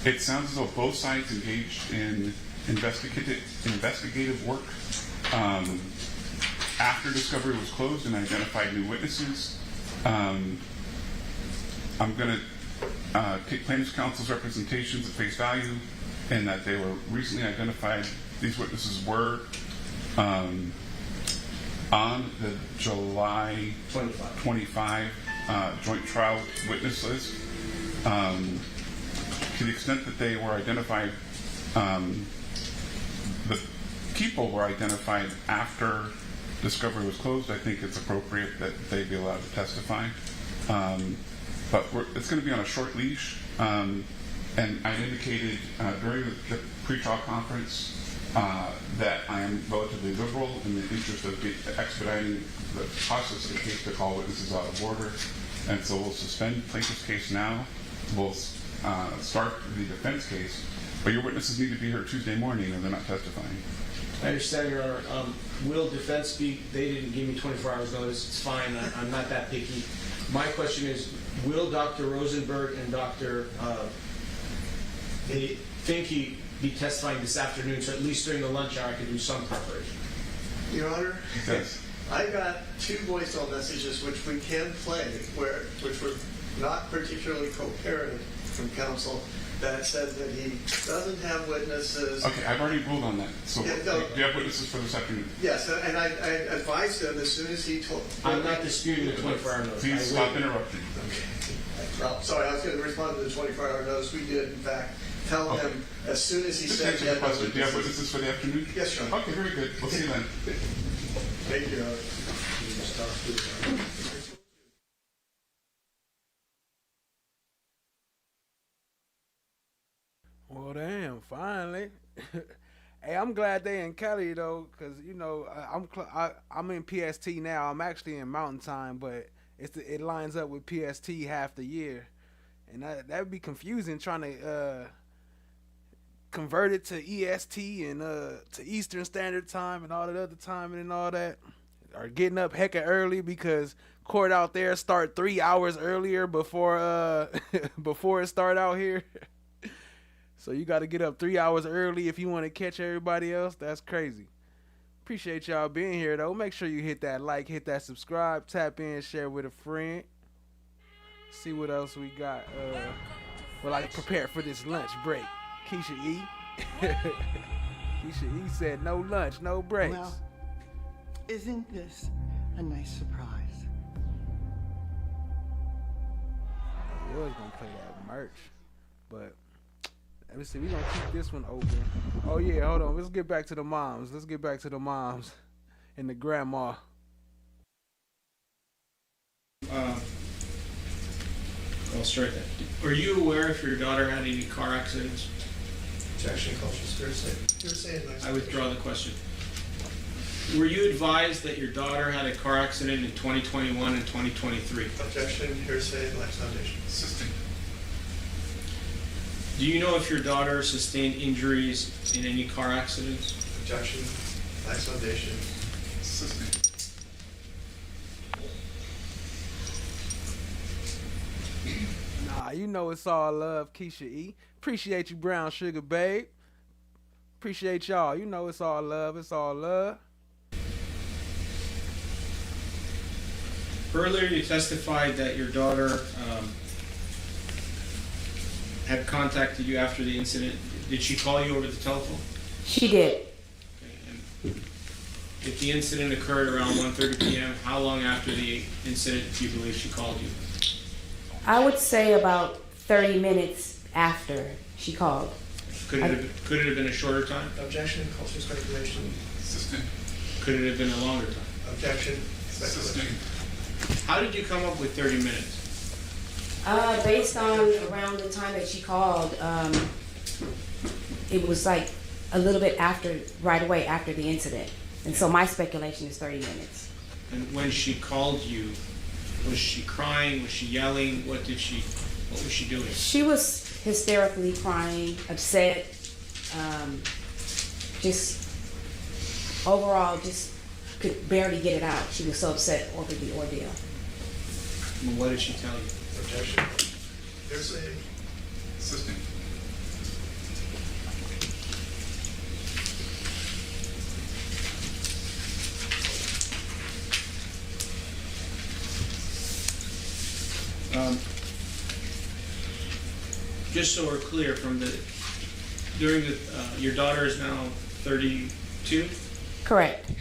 It sounds as though both sides engaged in investigative work after discovery was closed and identified new witnesses. I'm going to take plaintiff's counsel's representations at face value, and that they were recently identified. These witnesses were on the July 25 joint trial witness list. To the extent that they were identified, the people were identified after discovery was closed. I think it's appropriate that they be allowed to testify. But it's going to be on a short leash. And I indicated during the pre-trial conference that I am relatively liberal in the interest of expediting the process of the case to call witnesses out of order. And so we'll suspend plaintiff's case now. We'll start the defense case. But your witnesses need to be here Tuesday morning or they're not testifying. I understand, Your Honor. Will defense speak? They didn't give me 24 hours notice. It's fine. I'm not that picky. My question is, will Dr. Rosenberg and Dr. Finke be testifying this afternoon, so at least during the lunch hour I could do some preparation. Your Honor, Yes. I got 2 voicemail messages which we can play, which were not particularly coherent from counsel, that said that he doesn't have witnesses. Okay, I've already ruled on that. So, Yeah, no. do you have witnesses for this afternoon? Yes, and I advised him as soon as he told. I'm not disputing the 24-hour notice. Please stop interrupting. Well, sorry, I was going to respond to the 24-hour notice. We did, in fact, tell him as soon as he Just said answer he the had no question. Do you have witnesses. witnesses for the afternoon? Yes, Your Honor. Okay, very good. We'll see you then. Thank you, Your Honor. Well, damn, finally. Hey, I'm glad they in Cali though, cause you know I'm in PST now. I'm actually in Mountain Time, but it lines up with PST half the year, and that'd be confusing trying to convert it to EST and to Eastern Standard Time and all that other timing and all that, or getting up hecka early because court out there start 3 hours earlier before before it start out here. So you got to get up 3 hours early if you want to catch everybody else. That's crazy. Appreciate y'all being here, though. Make sure you hit that like, hit that subscribe, tap in, share with a friend. See what else we got. Well, I prepared for this lunch break. Keisha E. Keisha E said no lunch, no breaks. Well, isn't this a nice surprise? I was going to play that merch, but... Let me see, we're going to keep this one open. Oh, yeah, hold on. Let's get back to the moms. Let's get back to the moms and the grandma. I'll start that. Are you aware if your daughter had any car accidents? Objection, cautious hearsay. I withdraw the question. Were you advised that your daughter had a car accident in 2021 and 2023? Objection, hearsay, lax foundation. Assisting. Do you know if your daughter sustained injuries in any car accidents? Objection, lax foundation. Assisting. Nah, you know it's all love, Keisha E. Appreciate you, Brown Sugar Babe. Appreciate y'all. You know it's all love. It's all love. Earlier, you testified that your daughter had contacted you after the incident. Did she call you over the telephone? She did. Okay, and if the incident occurred around 1:30 p.m., how long after the incident do you believe she called you? I would say about 30 minutes after she called. Could it have been a shorter time? Objection, cautious speculation. Assisting. Could it have been a longer time? Objection, Assisting. How did you come up with 30 minutes? Based on around the time that she called, it was like a little bit after, right away after the incident. And so my speculation is 30 minutes. And when she called you, was she crying? Was she yelling? What was she doing? She was hysterically crying, upset, just overall just could barely get it out. She was so upset over the ordeal. And what did she tell you? Objection, hearsay. Assisting. Just so we're clear, your daughter is now 32? Correct.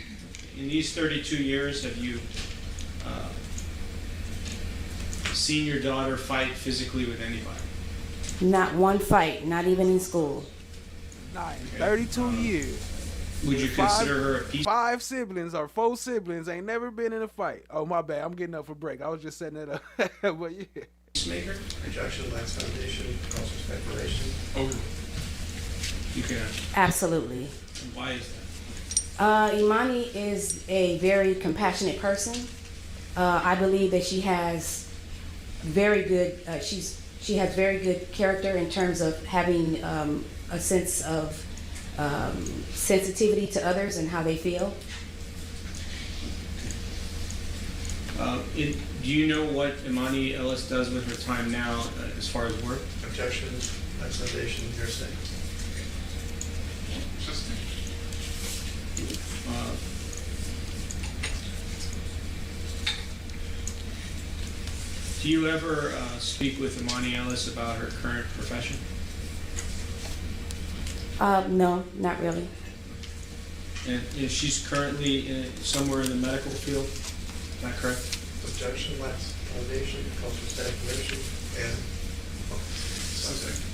In these 32 years, have you seen your daughter fight physically with anybody? Not one fight, not even in school. Not in 32 years. Would you consider her a piece? 5 siblings or 4 siblings ain't never been in a fight. Oh, my bad. I'm getting up for break. I was just setting it up. But yeah. Peacemaker? Objection, lax foundation, cautious speculation. Oh, you can answer. Absolutely. And why is that? Emani is a very compassionate person. I believe that she has very good. She has very good character in terms of having a sense of sensitivity to others and how they feel. Do you know what Emani Ellis does with her time now as far as work? Objection, lax foundation, hearsay. Do you ever speak with Emani Ellis about her current profession? No, not really. And she's currently somewhere in the medical field, is that correct? Objection, lacks foundation, calls for speculation, and subject.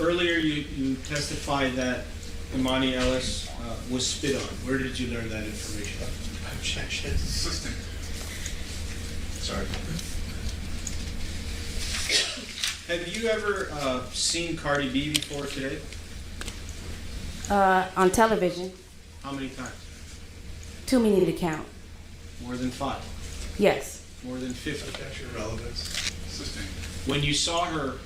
Earlier, you testified that Emani Ellis was spit on. Where did you learn that information? Objection. Assisting. Sorry. Have you ever seen Cardi B before today? On television, How many times? too many to count. More than 5? Yes. More than 50? Objection, relevance. Assisting. When you saw her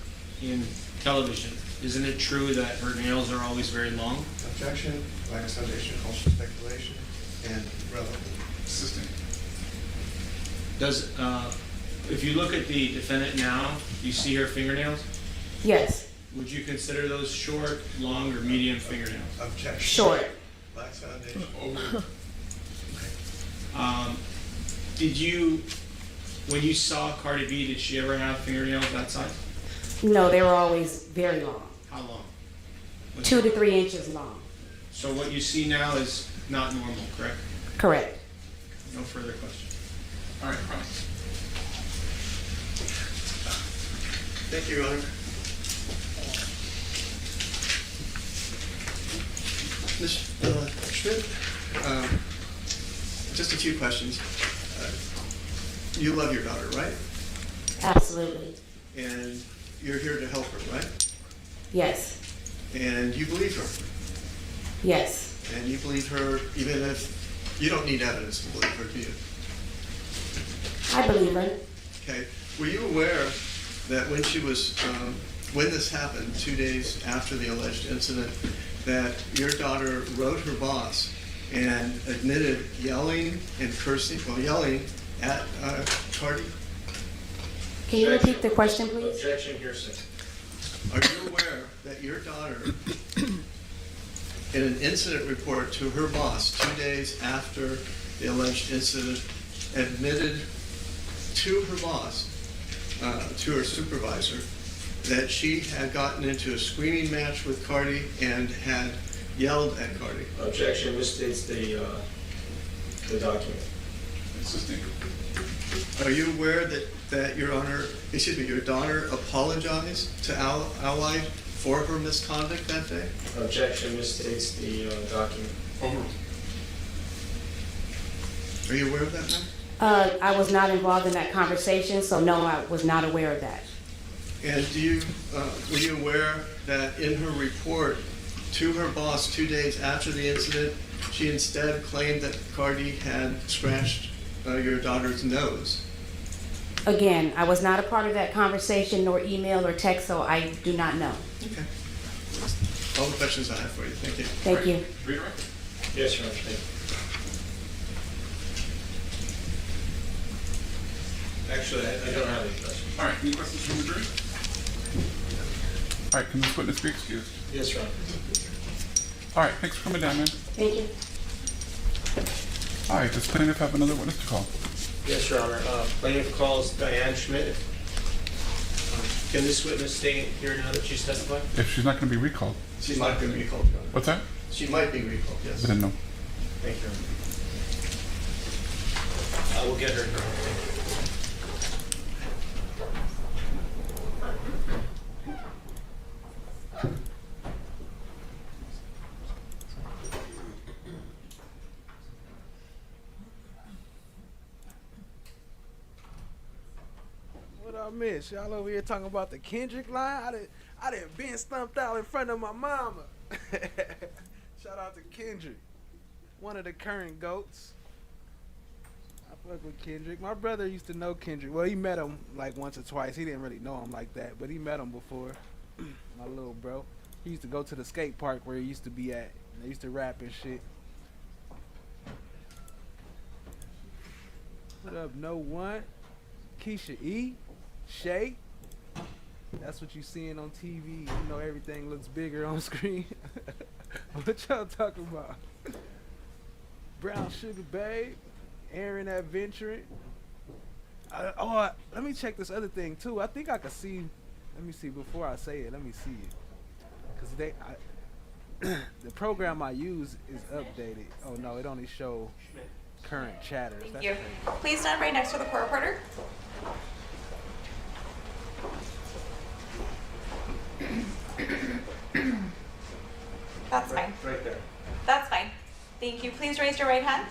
in television, isn't it true that her nails are always very long? Objection, lacks foundation, calls for speculation, and relevant. Assisting. Does if you look at the defendant now, you see her fingernails? Yes. Would you consider those short, long, or medium fingernails? Objection. Short. Lacks foundation. Did you, when you saw Cardi B, did she ever have fingernails that size? No, they were always very long. How long? 2 to 3 inches long. So what you see now is not normal, correct? Correct. No further questions. All right, promise. Thank you, Your Honor. Ms. Schmidt, just a few questions. You love your daughter, right? Absolutely. And you're here to help her, right? Yes. And you believe her? Yes. And you believe her even if you don't need evidence to believe her, do you? I believe her. Okay. Were you aware that when she was, when this happened, 2 days after the alleged incident, that your daughter wrote her boss and admitted yelling and cursing, well, yelling at Cardi? Can you repeat the question, please? Objection, hearsay. Are you aware that your daughter, in an incident report to her boss 2 days after the alleged incident, admitted to her boss, to her supervisor, that she had gotten into a screaming match with Cardi and had yelled at Cardi? Objection, misstates the document. Insisting. Are you aware that your daughter apologized to Allied for her misconduct that day? Objection, misstates the document. Overruled. Are you aware of that, ma'am? I was not involved in that conversation, so no, I was not aware of that. And were you aware that in her report to her boss 2 days after the incident, she instead claimed that Cardi had scratched your daughter's nose? Again, I was not a part of that conversation, nor email or text, so I do not know. Okay. All the questions I have for you. Thank you. Thank you. Redirect. Yes, Your Honor. Thank you. Actually, I don't have any questions. All right, any questions from the jury? All right, can this witness be excused? Yes, Your Honor. All right, thanks for coming down, man. Thank you. All right, does plaintiff have another witness to call? Yes, Your Honor. Plaintiff calls Diane Schmidt. Can this witness stay here now that she's testified? If she's not going to be recalled. She's not going to be recalled, Your Honor. What's that? She might be recalled, yes. I didn't know. Thank you, Your Honor. I will get her, Your Honor. Thank you. What I miss? Y'all over here talking about the Kendrick line? I done been stumped out in front of my mama. Shout out to Kendrick, one of the current GOATs. I fuck with Kendrick. My brother used to know Kendrick. Well, he met him like once or twice. He didn't really know him like that, but he met him before. My little bro. He used to go to the skate park where he used to be at. And they used to rap and shit. What up, No One? Keisha E? Shay? That's what you seeing on TV. You know everything looks bigger on screen. What y'all talking about? Brown Sugar Babe, Aaron Adventuring. Let me check this other thing too. I think I can see. Let me see before I say it. Let me see it, cause the program I use is updated. Oh no, it only show current chatters. Thank That's you. crazy. Please stand right next to the court reporter. That's fine. Right there. That's fine. Thank you. Please raise your right hand.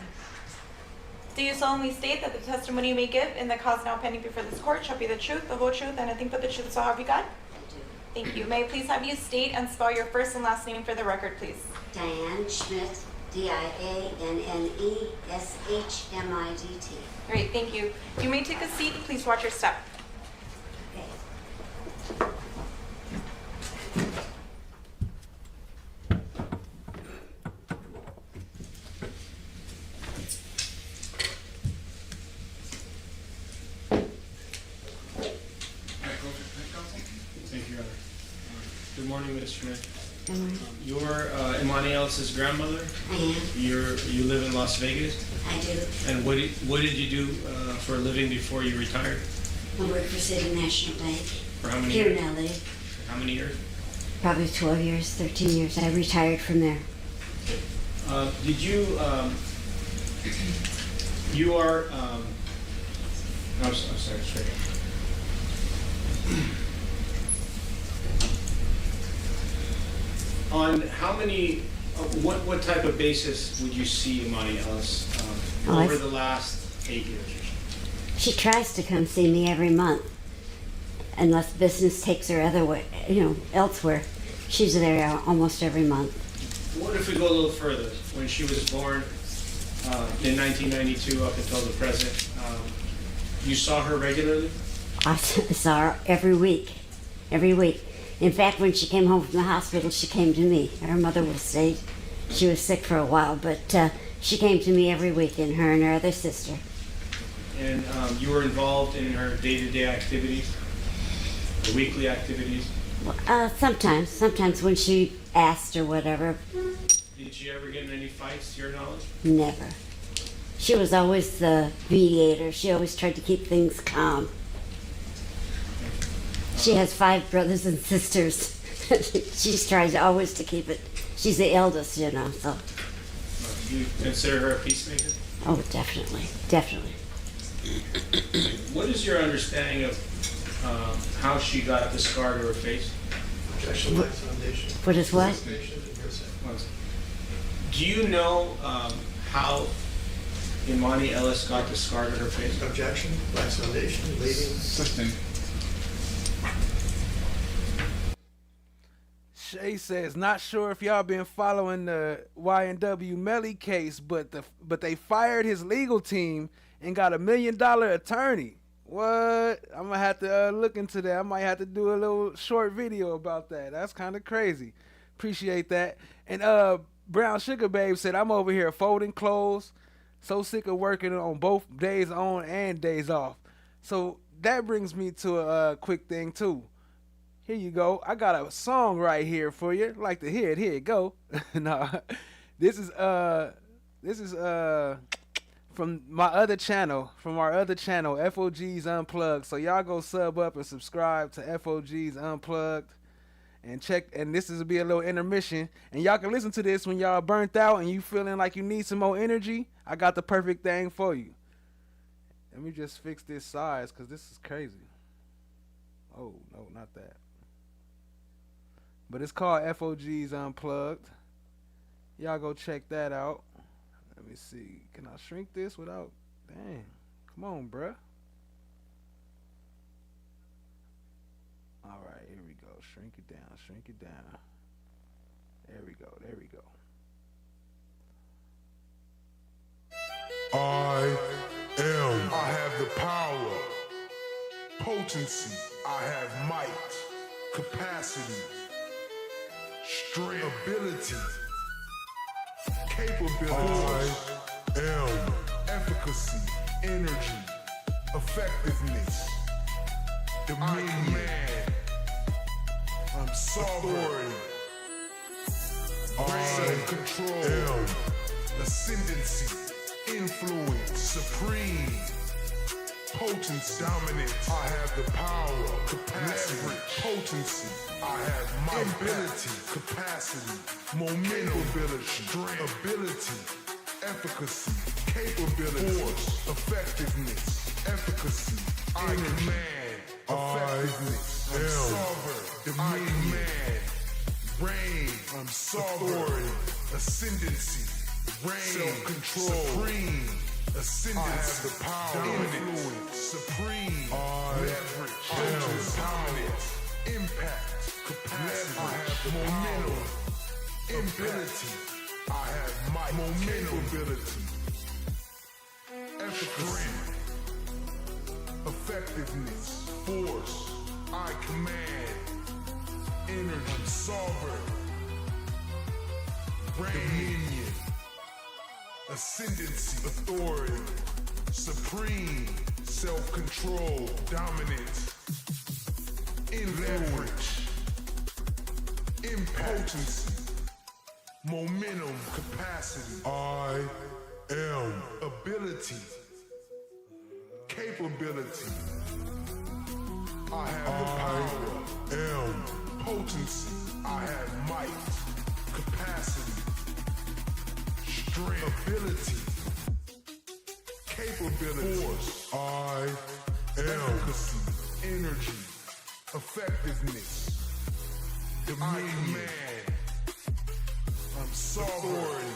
Do you solemnly state that the testimony you may give in the cause now pending before this court shall be the truth, the whole truth, and nothing but the truth, so help you God? I do. Thank you. May I please have you state and spell your first and last name for the record, please? Diane Schmidt, Dianneshmiddt. Great, thank you. You may take a seat. Please watch your step. Thank you, Your Honor. Good morning, Ms. Schmidt. Good morning. You're Emani Ellis' grandmother? I am. You live in Las Vegas? I do. And what did you do for a living before you retired? I work for City National Bank. For how many Here years? in LA. How many years? Probably 12 years, 13 years. I retired from there. Did you, you are, I'm sorry, straight. On how many, what type of basis would you see Emani Ellis over the last 8 years or so? She tries to come see me every month, unless business takes her other way, elsewhere. She's there almost every month. What if we go a little further? When she was born in 1992 up until the present, you saw her regularly? I saw her every week. Every week. In fact, when she came home from the hospital, she came to me. Her mother was sick. She was sick for a while, but she came to me every week, and her other sister. And you were involved in her day-to-day activities, her weekly activities? Sometimes when she asked or whatever. Did she ever get in any fights, to your knowledge? Never. She was always the mediator. She always tried to keep things calm. She has 5 brothers and sisters. She's trying always to keep it. She's the eldest, so. Do you consider her a peacemaker? Oh, definitely. Definitely. What is your understanding of how she got the scar to her face? Objection by foundation. What is what? Do you know how Emani Ellis got the scar to her face? Objection by foundation, leading. Shay says, not sure if y'all been following the Y&W Melly case, but they fired his legal team and got $1 million attorney. What? I'm gonna have to look into that. I might have to do a little short video about that. That's kind of crazy. Appreciate that. And Brown Sugar Babe said, I'm over here folding clothes. So sick of working on both days on and days off. So that brings me to a quick thing too. Here you go. I got a song right here for you. Like to hear it. Here you go. No, this is from my other channel, FOG's Unplugged. So y'all go sub up and subscribe to FOG's Unplugged and check. And this is be a little intermission. And y'all can listen to this when y'all burnt out and you feeling like you need some more energy. I got the perfect thing for you. Let me just fix this size because this is crazy. Oh no, not that. But it's called FOG's Unplugged. Y'all go check that out. Let me see. Can I shrink this without? Dang. Come on, bruh. All right, here we go. Shrink it down. Shrink it down. There we go. There we go. I have the power, potency, I have might, capacity, strength, ability, capability. I am efficacy, energy, effectiveness, dominion, I'm sovereign. Self-control. Ascendancy. Influence. Supreme. Potency. Dominance. I have the power. Capacity. Leverage. Potency. I have my ability. Capacity. Momentum. Ability. Strength. Ability. Efficacy. Capability. Force. Effectiveness. Efficacy. I command. Effectiveness. I'm sovereign. I command. Reign. I'm sovereign. Ascendancy. Reign. Self-control. Supreme. Ascendancy. I have the power. Influence. Supreme. Leverage. Dominance. Impact. Capacity. I have the momentum. Ability. I have my momentum. Ability. Efficacy. Effectiveness. Force. I command. Energy. I'm sovereign. Dominion. Ascendancy. Authority. Supreme. Self-control. Dominance. Leverage. Impotency. Momentum. Capacity. I am. Ability. Capability. I have the power. Am. Potency. I have might. Capacity. Strength. Ability. Capability. Force. I am. Efficacy. Energy. Effectiveness. Dominion. I command. I'm sovereign.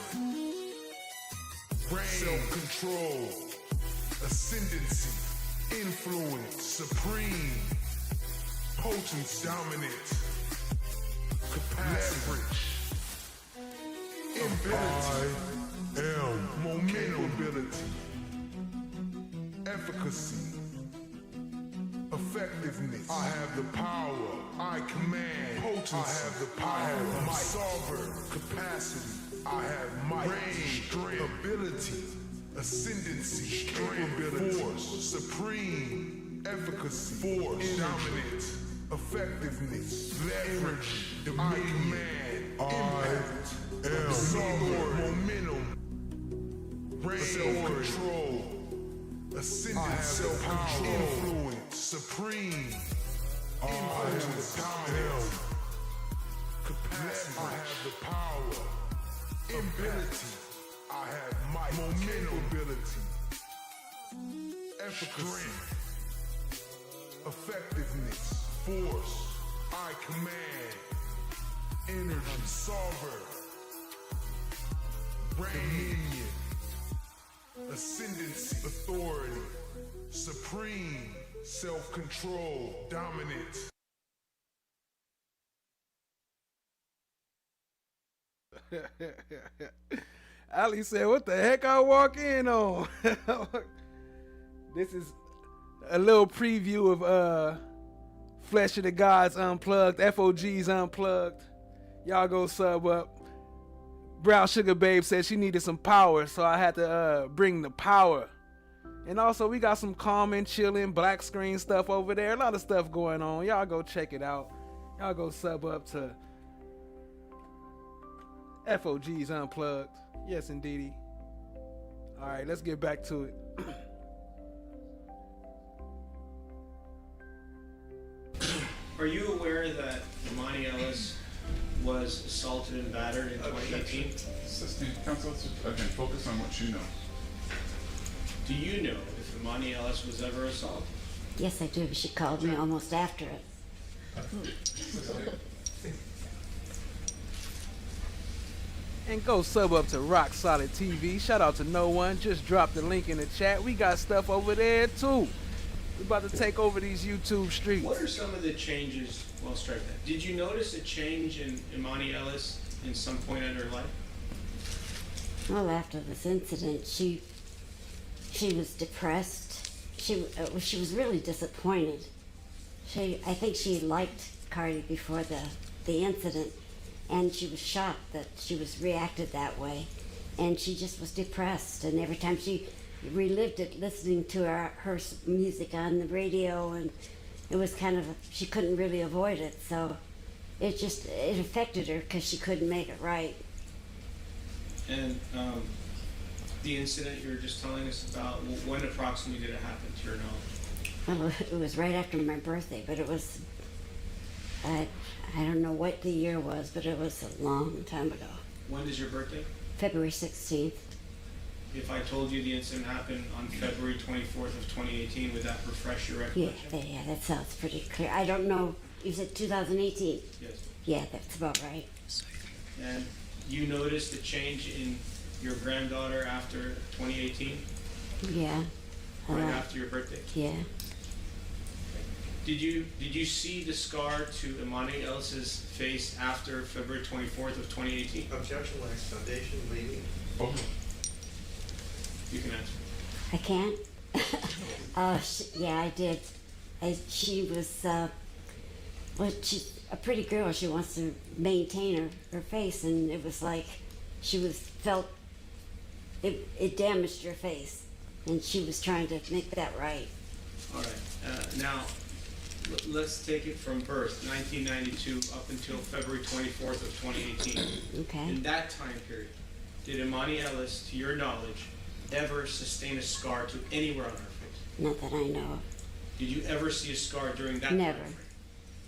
Reign. Self-control. Ascendancy. Influence. Supreme. Potency. Dominance. Capacity. Leverage. Ability. I am. Momentum. Ability. Efficacy. Effectiveness. I have the power. I command. Potency. I have the power. I have might. Sovereign. Capacity. I have might. Reign. Strength. Ability. Ascendancy. Capability. Force. Supreme. Efficacy. Force. Dominance. Effectiveness. Leverage. Dominion. I command. Impact. Sovereign. Momentum. Reign. Self-control. Ascendant. Self-control. Influence. Supreme. Influence. Dominance. Capacity. I have the power. Ability. I have might. Momentum. Ability. Efficacy. Effectiveness. Force. I command. Energy. I'm sovereign. Dominion. Ascendancy. Authority. Supreme. Self-control. Dominance. Ali said, what the heck I walk in on? This is a little preview of Flesh of the Gods Unplugged, FOG's Unplugged. Y'all go sub up. Brown Sugar Babe said she needed some power, so I had to bring the power. And also, we got some calming, chilling, black screen stuff over there. A lot of stuff going on. Y'all go check it out. Y'all go sub up to FOG's Unplugged. Yes, indeedy. All right, let's get back to it. Are you aware that Emani Ellis was assaulted and battered in 2018? Counsel, let's again focus on what you know. Do you know if Emani Ellis was ever assaulted? Yes, I do. She called me almost after it. And go sub up to Rock Solid TV. Shout out to No One. Just drop the link in the chat. We got stuff over there too. We're about to take over these YouTube streets. What are some of the changes? Well, strike that. Did you notice a change in Emani Ellis in some point in her life? Well, after this incident, she was depressed. She was really disappointed. I think she liked Cardi before the incident, and she was shocked that she was reacted that way, and she just was depressed. And every time she relived it, listening to her music on the radio, and it was kind of she couldn't really avoid it. So it affected her because she couldn't make it right. And the incident you were just telling us about, when approximately did it happen, to your knowledge? Well, it was right after my birthday, but it was, I don't know what the year was, but it was a long time ago. When is your birthday? February 16th. If I told you the incident happened on February 24th of 2018, would that refresh your recollection? Yeah, that sounds pretty clear. I don't know, you said 2018? Yes. Yeah, that's about right. And you noticed a change in your granddaughter after 2018? Yeah. Right after your birthday? Yeah. Did you see the scar to Emani Ellis's face after February 24th of 2018? Objection, lacks foundation, leaving. You can answer. I can't? Yeah, I did. She was, well, she's a pretty girl. She wants to maintain her face, and it was like it damaged her face, and she was trying to make that right. All right. Now, let's take it from birth, 1992 up until February 24th of 2018. Okay. In that time period, did Emani Ellis, to your knowledge, ever sustain a scar to anywhere on her face? Not that I know of. Did you ever see a scar during that Never. time frame?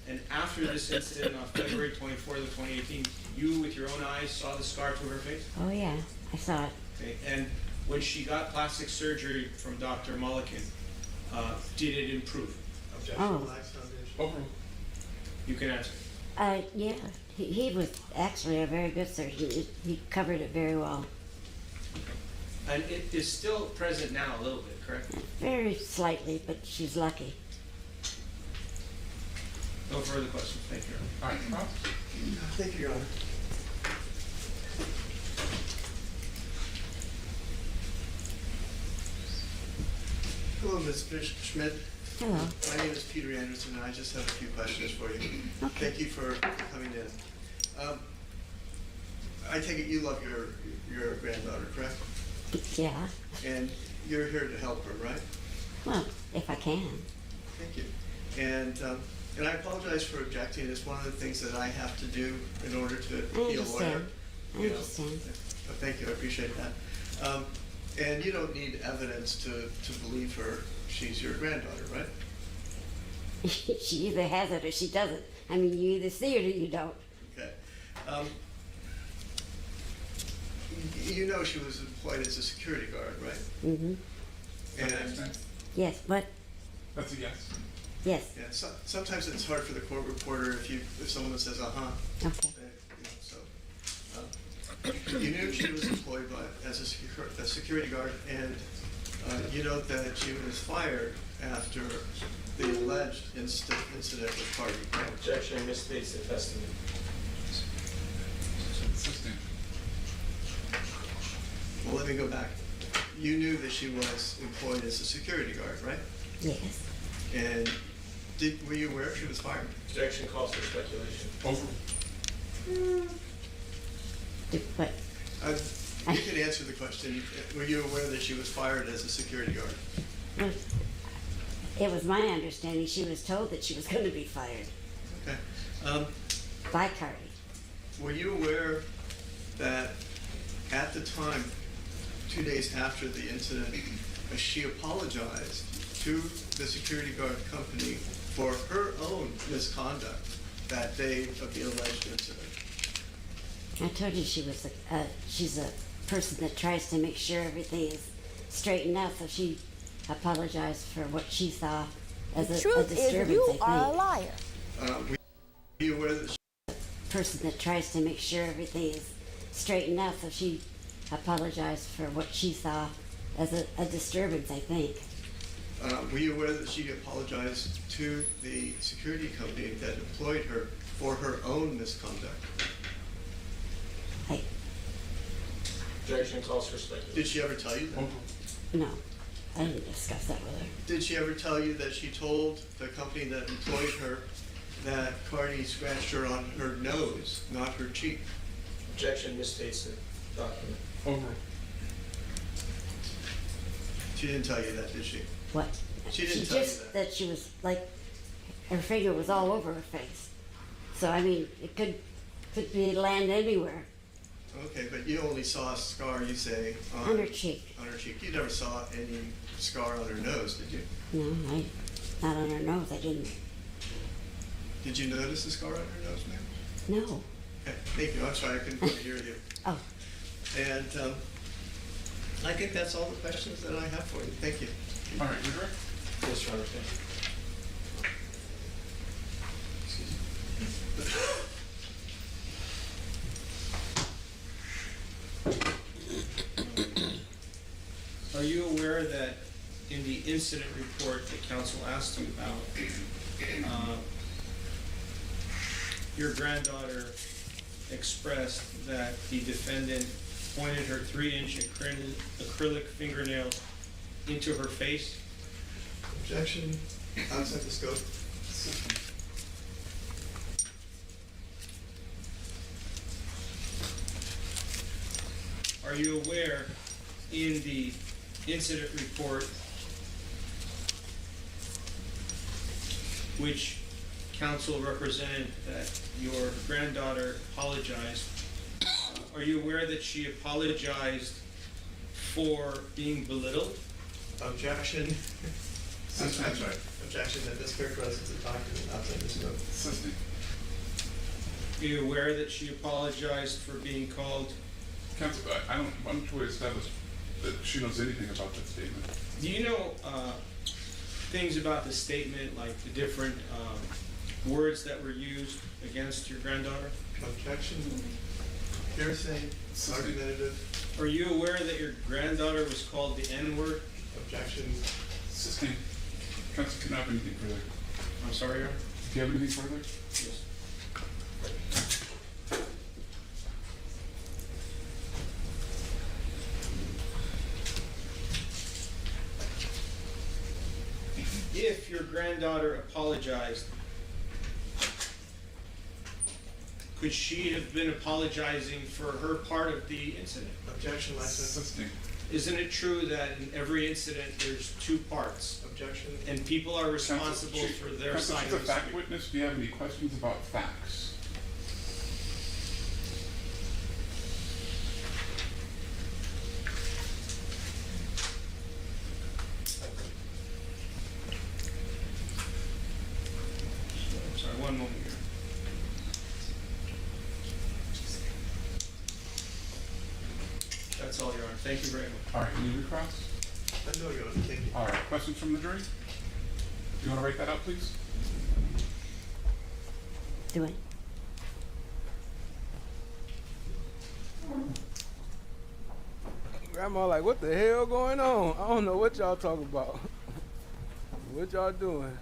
And after this incident on February 24th of 2018, you with your own eyes saw the scar to her face? Oh yeah, I saw it. Okay. And when she got plastic surgery from Dr. Mulliken, did it improve? Objection, Oh. lacks foundation. You can answer. Yeah, he was actually a very good surgeon. He covered it very well. And it is still present now a little bit, correct? Very slightly, but she's lucky. No further questions. Thank you. All right, Rob? Thank you, Your Honor. Hello, Ms. Schmidt. Hello. My name is Peter Anderson, and I just have a few questions for you. Okay. Thank you for coming in. I take it you love your granddaughter, correct? Yeah. And you're here to help her, right? Well, if I can. Thank you. And I apologize for objecting. It's one of the things that I have to do in order to be a lawyer. I understand. Thank you. I appreciate that. And you don't need evidence to believe her. She's your granddaughter, right? She either has it or she doesn't. I mean, you either see it or you don't. Okay. You know she was employed as a security guard, right? Mm-hmm. And Yes, but That's a yes. yes. yeah, sometimes it's hard for the court reporter if someone says Okay. You knew she was employed as a security guard, and you know that she was fired after the alleged incident with Cardi B. Objection misstates the testimony. Consistent. Well, let me go back. You knew that she was employed as a security guard, right? Yes. And were you aware she was fired? Objection calls for speculation. But You can answer the question. Were you aware that she was fired as a security guard? well, it was my understanding she was told that she was going to be fired Okay. by Cardi. Were you aware that at the time, 2 days after the incident, she apologized to the security guard company for her own misconduct that day of the alleged incident? I told you she's a person that tries to make sure everything is straightened out, so she apologized for what she saw as a disturbance, you I are a think. liar. Were you aware that Person that tries to make sure everything is straightened out, so she apologized for what she saw as a disturbance, I think. were you aware that she apologized to the security company that employed her for her own misconduct? Objection calls for speculation. Did she ever tell you that? No, I didn't discuss that with her. Did she ever tell you that she told the company that employed her that Cardi scratched her on her nose, not her cheek? Objection misstates the document. She didn't tell you that, did she? What? She didn't tell you just that she was like, her finger was all over her face. So I mean, it could be land anywhere. Okay, but you only saw a scar, you say, On her cheek. On her cheek. You never saw any scar on her nose, did you? No, not on her nose. I didn't. Did you notice a scar on her nose, ma'am? No. Okay, thank you. I'm sorry, I couldn't hear you. Oh. And I think that's all the questions that I have for you. Thank you. All right, Your Honor. Yes, Your Honor. Thank you. Are you aware that in the incident report that counsel asked you about, your granddaughter expressed that the defendant pointed her 3-inch acrylic fingernail into her face? Objection. Outside the scope. Are you aware in the incident report which counsel represented that your granddaughter apologized, are you aware that she apologized for being belittled? Objection. I'm sorry. Objection that this characterizes the document outside the scope. Are you aware that she apologized for being called? Counsel, I'm not sure we established that she knows anything about that statement. Do you know things about the statement, like the different words that were used against your granddaughter? Objection. Hearsay. Argumentative. Are you aware that your granddaughter was called the N-word? Objection. Sustained. Counsel, can I have anything further? I'm sorry, Your Honor? Do you have anything further? Yes. If your granddaughter apologized, could she have been apologizing for her part of the incident? Objection, license. Isn't it true that in every incident there's two parts? Objection. And people are responsible for their Counsel, side she's of a the fact story? witness. Do you have any questions about facts? I'm sorry, one moment here. That's all, Your Honor. Thank you very much. All right, can you recross? No, Your Honor. Thank you. All right, questions from the jury? Do you want to write that out, please? Do it. Grandma like, what the hell going on? I don't know what y'all talking about. What y'all doing?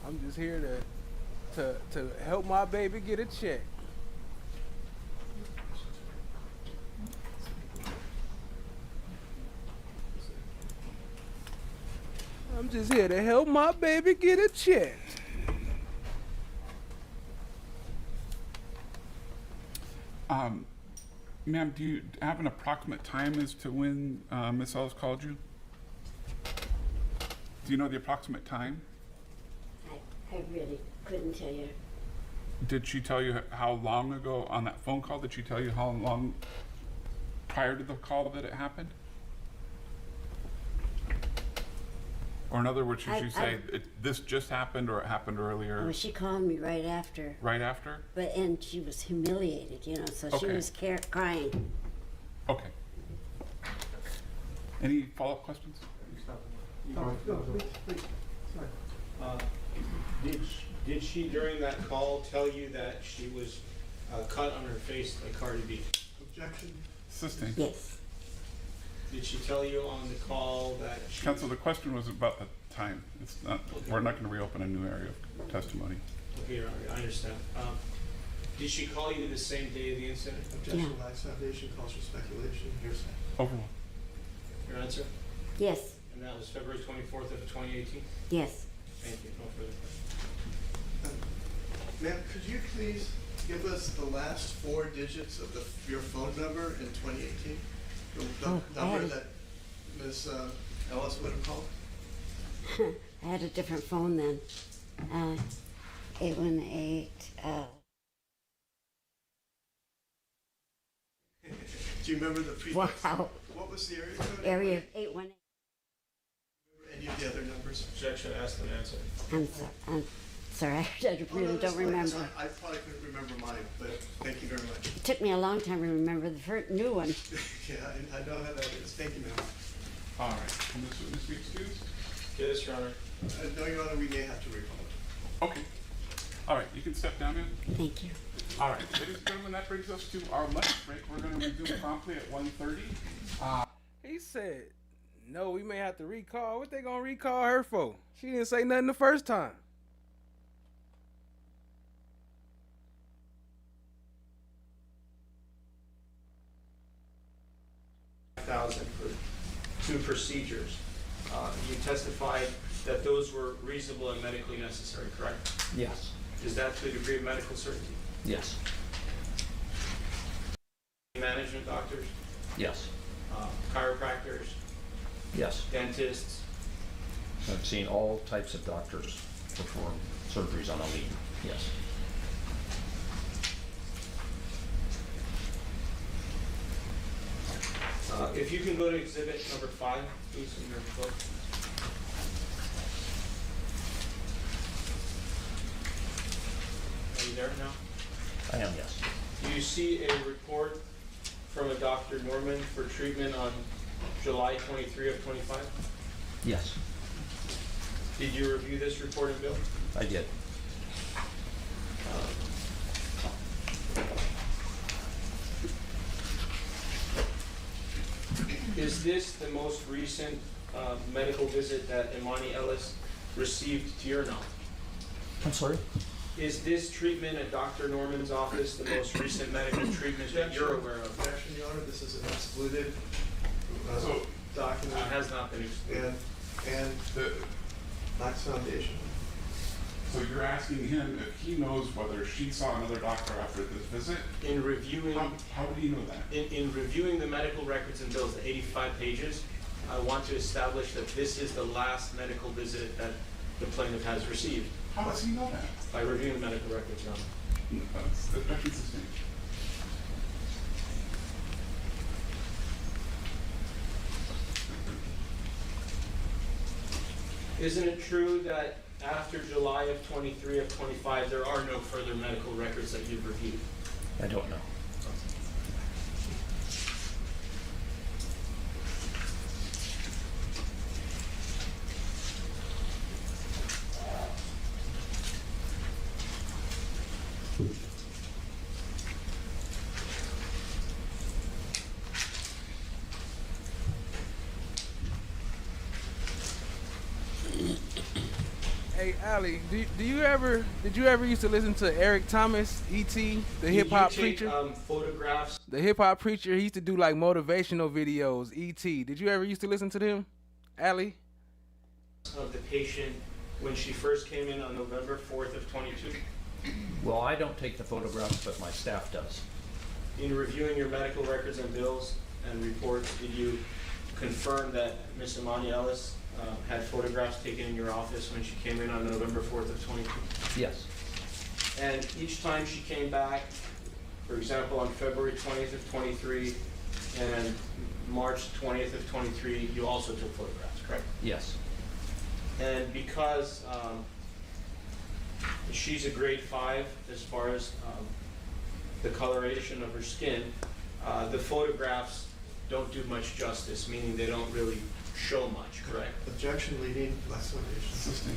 I'm just here to help my baby get a check. I'm just here to help my baby get a check. Ma'am, do you have an approximate time as to when Miss Ellis called you? Do you know the approximate time? I really couldn't tell you. Did she tell you how long ago on that phone call? Did she tell you how long prior to the call that it happened? Or in other words, should you say this just happened or it happened earlier? Well, she called me right after. Right after? And she was humiliated, you know, so she Okay. was crying. Okay. Any follow-up questions? Did she during that call tell you that she was cut on her face by Cardi B? Objection. Assisting. Yes. Did she tell you on the call that she... Counsel, the question was about the time. It's not. Okay. We're not going to reopen a new area of testimony. Okay, Your Honor, I understand. Did she call you the same day of the incident? Objection. Lies foundation calls for speculation. Hearsay. Overruled. Your answer? Yes. And that was February 24th of 2018? Yes. Thank you. No further questions. Ma'am, could you please give us the last 4 digits of your phone number in 2018? The number that Ms. Ellis would have called? I had a different phone then. 818. Do you remember the prefix? Wow. What was the area code? Area 818. Any of the other numbers? Objection, asked and answered. I'm sorry, I really don't remember. I probably couldn't remember mine, but thank you very much. It took me a long time to remember the first new one. Yeah, I know how that is. Thank you, ma'am. All right. Can this witness be excused? Yes, Your Honor. No, Your Honor, we may have to recall. Okay. All right, you can step down in. Thank you. All right, ladies and gentlemen, that brings us to our lunch break. We're going to resume promptly at 1:30. He said, no, we may have to recall. What they gonna recall her for? She didn't say nothing the first time. $1,000 for 2 procedures. You testified that those were reasonable and medically necessary, correct? Yes. Is that to a degree of medical certainty? Yes. Management doctors, Yes. chiropractors, Yes. dentists. I've seen all types of doctors perform surgeries on a lean. Yes. If you can go to exhibit number 5, please, in your book. Are you there now? I am, yes. Do you see a report from a Dr. Norman for treatment on July 23 of 25? Yes. Did you review this report and bill? I did. Is this the most recent medical visit that Emani Ellis received to your knowledge? I'm sorry? Is this treatment at Dr. Norman's office the most recent medical treatment that you're aware of? Objection, Your Honor, this is an excluded document. It has not been excluded. And The, Max Foundation. so you're asking him if he knows whether she saw another doctor after this visit? In reviewing, How did he know that? in reviewing the medical records and bills, the 85 pages, I want to establish that this is the last medical visit that the plaintiff has received. How does he know that? By reviewing the medical records, Your Honor. That's sustained. Isn't it true that after July of 23 of 25, there are no further medical records that you've reviewed? I don't know. Hey, Ali, did you ever used to listen to Eric Thomas, E.T., the hip hop preacher? Photographs. The hip hop preacher, he used to do like motivational videos, E.T. Did you ever used to listen to them, Ali? Of the patient when she first came in on November 4th of 22. Well, I don't take the photographs, but my staff does. In reviewing your medical records and bills and reports, did you confirm that Ms. Emani Ellis had photographs taken in your office when she came in on November 4th of 22? Yes. And each time she came back, for example, on February 20th of 23 and March 20th of 23, you also took photographs, correct? Yes. And because she's a grade 5 as far as the coloration of her skin, the photographs don't do much justice, meaning they don't really show much, correct? Objection, leading Max Foundation.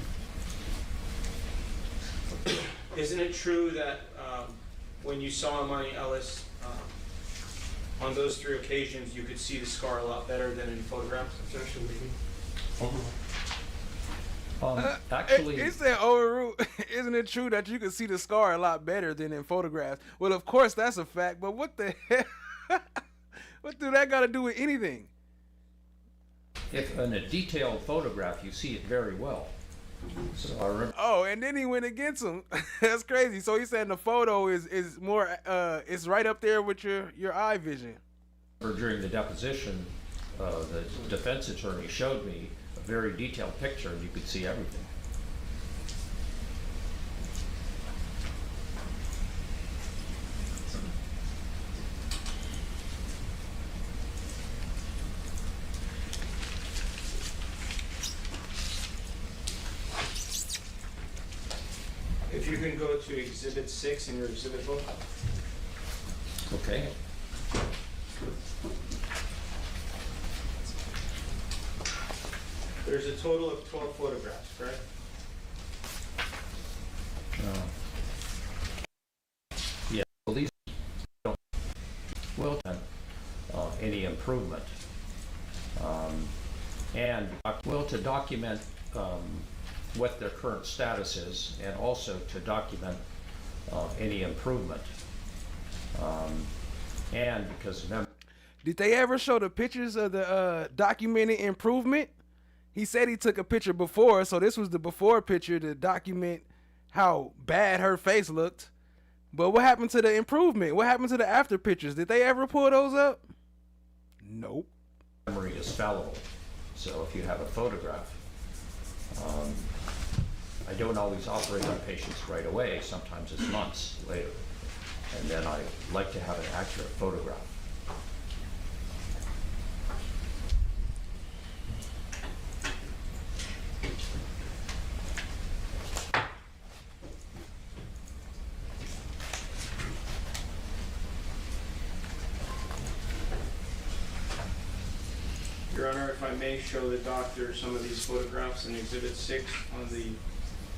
Isn't it true that when you saw Emani Ellis on those 3 occasions, you could see the scar a lot better than in photographs? Objection, leading. Actually, he said overruled. Isn't it true that you can see the scar a lot better than in photographs? Well, of course that's a fact, but what the hell? What do that got to do with anything? if in a detailed photograph you see it very well. So I remember. Oh, and then he went against him. That's crazy. So he said the photo is more it's right up there with your eye vision. During the deposition, the defense attorney showed me a very detailed picture, and you could see everything. go to Exhibit 6 in your exhibit book. Okay. There's a total of 12 photographs, correct? Yeah, well, these don't will any improvement. And will to document what their current status is, and also to document any improvement. And because did they ever show the pictures of the documented improvement? He said he took a picture before, so this was the before picture to document how bad her face looked. But what happened to the improvement? What happened to the after pictures? Did they ever pull those up? Nope. memory is fallible. So if you have a photograph, I don't always operate on patients right away. Sometimes it's months later. And then I like to have an accurate photograph. Your Honor, if I may show the doctor some of these photographs in Exhibit 6 on the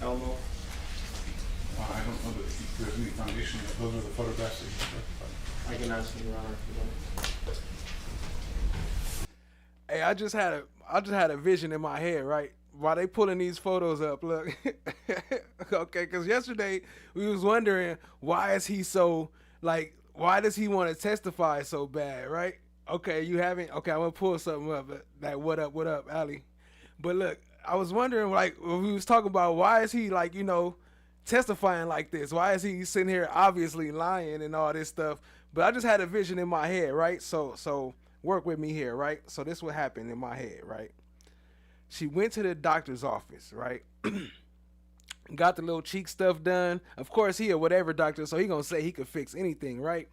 Elmo. I don't know that there's any foundation that those are the photographs that you specified. I can ask you, Your Honor, if you don't. Hey, I just had a vision in my head, right? While they pulling these photos up, look. Okay, because yesterday we was wondering why is he so, like, why does he want to testify so bad, right? Okay, you haven't? Okay, I'm going to pull something up. That what up, Ali? But look, I was wondering, like, when we was talking about why is he, like, you know, testifying like this? Why is he sitting here obviously lying and all this stuff? But I just had a vision in my head, right? So work with me here, right? So this what happened in my head, right? She went to the doctor's office, right? Got the little cheek stuff done. Of course, he a whatever doctor, so he gonna say he could fix anything, right?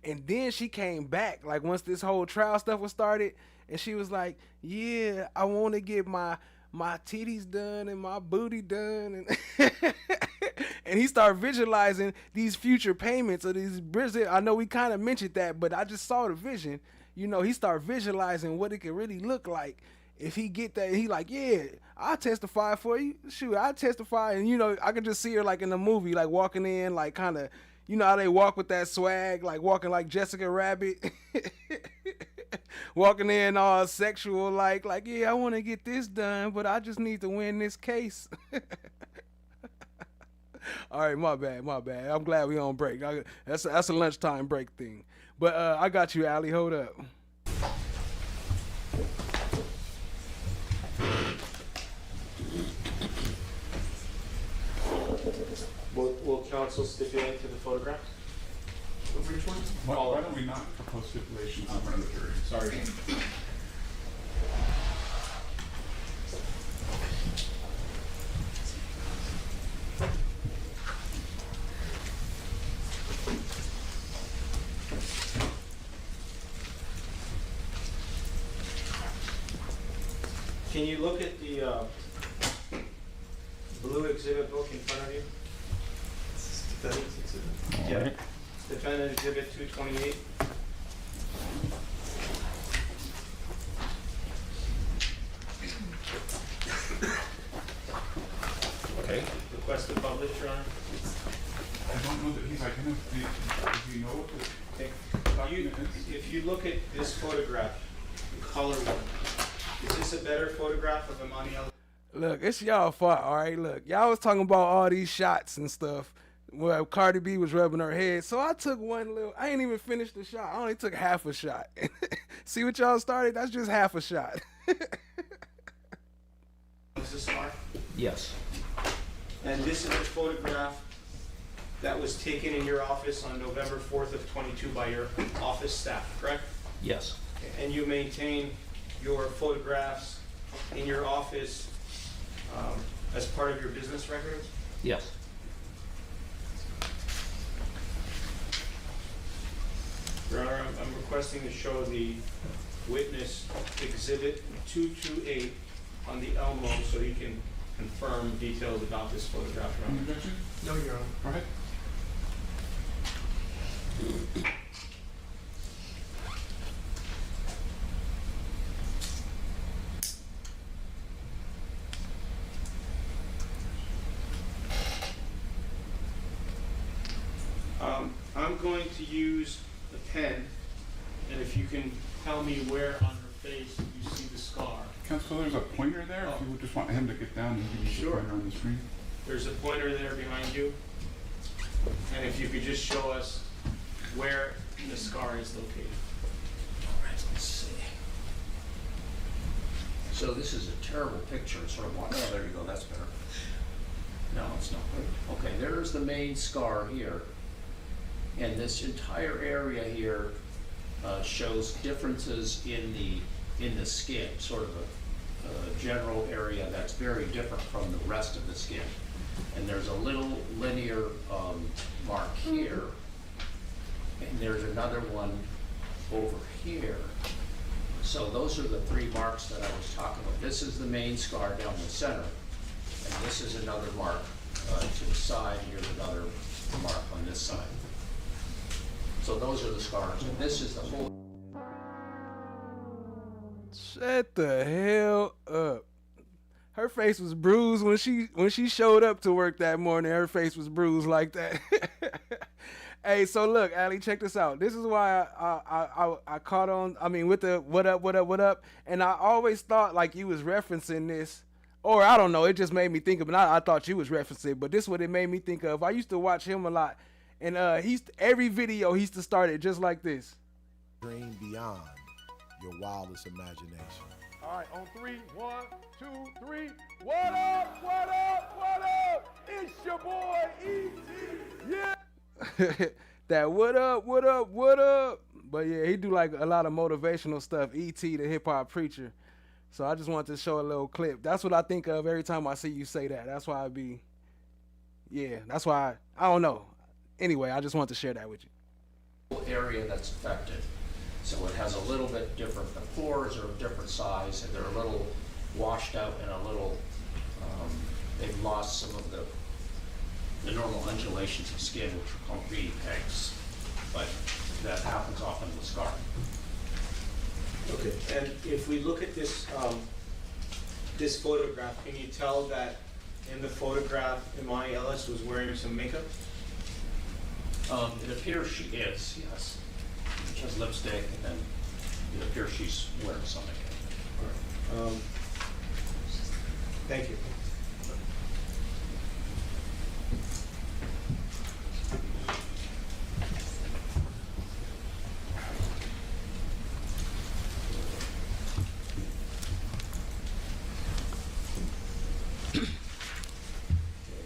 And then she came back, like, once this whole trial stuff was started, and she was like, yeah, I want to get my titties done and my booty done. And and he started visualizing these future payments of these Brazil. I know we kind of mentioned that, but I just saw the vision. You know, he started visualizing what it could really look like if he get that. He like, yeah, I'll testify for you. Shoot, I'll testify. And, you know, I could just see her, like, in the movie, like, walking in, like, kind of, you know how they walk with that swag, like walking like Jessica Rabbit. Walking in all sexual, like, yeah, I want to get this done, but I just need to win this case. All right, my bad. I'm glad we on break. That's a lunchtime break thing. But I got you, Ali. Hold up. Will counsel stipulate to the photograph? Which one? Why don't we not propose stipulations in front of the jury? Sorry. Can you look at the blue exhibit book in front of you? Defendant's exhibit. Yeah. Right. Defendant exhibit 228. Okay. Request to publish, Your Honor. I don't know that he's identified. Do you know what the document is? If you look at this photograph, the color one, is this a better photograph of Emani Ellis? Look, it's y'all fault, all right? Look, y'all was talking about all these shots and stuff where Cardi B was rubbing her head. So I took I ain't even finished the shot. I only took half a shot. See what y'all started? That's just half a shot. Is this Mark? Yes. And this is a photograph that was taken in your office on November 4th of 22 by your office staff, correct? Yes. And you maintain your photographs in your office as part of your business records? Yes. Your Honor, I'm requesting to show the witness exhibit 228 on the Elmo so you can confirm details about this photograph, Your Honor. Objection? No, Your Honor. Go ahead. I'm going to use a pen, and if you can tell me where on her face you see the scar. Counsel, there's a pointer there. If you would just want him to get down and give you Sure. the pointer on the screen. There's a pointer there behind you, and if you could just show us where the scar is located. All right, let's see. So this is a terrible picture. It's sort of like, oh, there you go, that's better. No, it's not. Okay, there's the main scar here. And this entire area here shows differences in the skin, sort of a general area that's very different from the rest of the skin. And there's a little linear mark here, and there's another one over here. So those are the three marks that I was talking about. This is the main scar down the center, and this is another mark to the side, and here's another mark on this side. So those are the scars, and this is the whole. Shut the hell up. Her face was bruised when she showed up to work that morning. Her face was bruised like that. Hey, so look, Allie, check this out. This is why I caught on. I mean, with the what up, and I always thought like you was referencing this, or I don't know. It just made me think of it. I thought you was referencing, but this is what it made me think of. I used to watch him a lot, and every video he used to start it just like this. Dream beyond your wildest imagination. All right, on 3, 1, 2, 3. What up? What up? What up? It's your boy E.T. Yeah. That what up. But yeah, he do like a lot of motivational stuff. E.T. the hip hop preacher. So I just wanted to show a little clip. That's what I think of every time I see you say that. That's why that's why I don't know. Anyway, I just want to share that with you. Area that's affected. So it has a little bit different, the pores are of different size, and they're a little washed out and a little, they've lost some of the normal undulations of skin, which are called reed pegs. But that happens often with scar. Okay, and if we look at this this photograph, can you tell that in the photograph Emani Ellis was wearing some makeup? It appears she is, yes. She has lipstick, and then it appears she's wearing some makeup. All right. Thank you.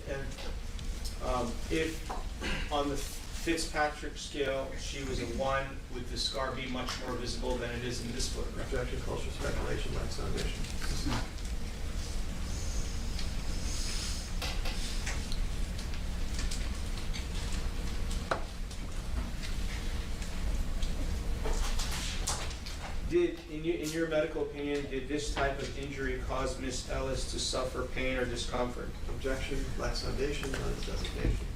And if on the Fitzpatrick scale, she was a 1, would the scar be much more visible than it is in this photograph? Objection, cultural speculation, lacks foundation. In your medical opinion, did this type of injury cause Miss Ellis to suffer pain or discomfort? Objection, lacks foundation, non-justification.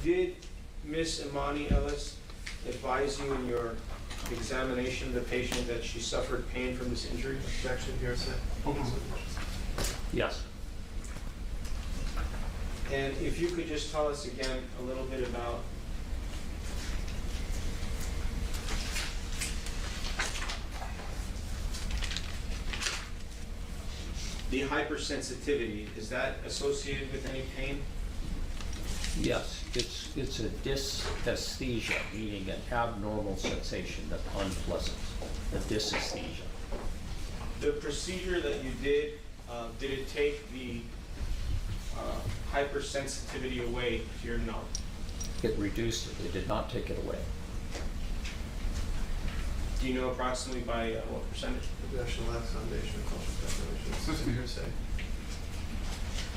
Did Miss Emani Ellis advise you in your examination of the patient that she suffered pain from this injury? Objection, hearsay. Yes. And if you could just tell us again a little bit about the hypersensitivity, is that associated with any pain? Yes, it's a dysesthesia, meaning an abnormal sensation that's unpleasant. A dysesthesia. The procedure that you did it take the hypersensitivity away to your knowledge? It reduced it. It did not take it away. Do you know approximately by what percentage? Objection, lacks foundation, cultural speculation. Hearsay.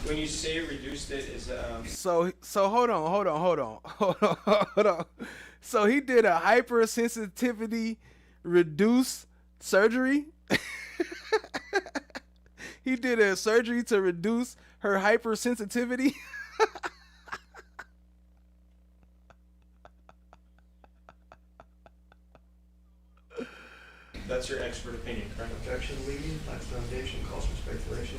When you say reduced it, is So hold on. So he did a hypersensitivity reduce surgery. He did a surgery to reduce her hypersensitivity. That's your expert opinion, correct? Objection, leading, lacks foundation, calls for speculation.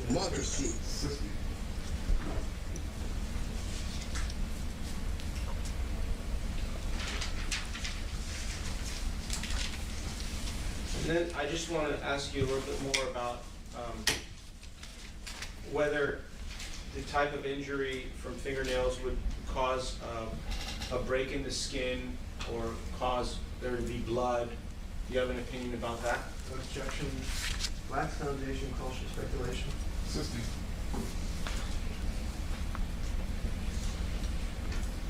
And then I just want to ask you a little bit more about whether the type of injury from fingernails would cause a break in the skin or cause there to be blood. Do you have an opinion about that? Objection, lacks foundation, calls for speculation. Assisting.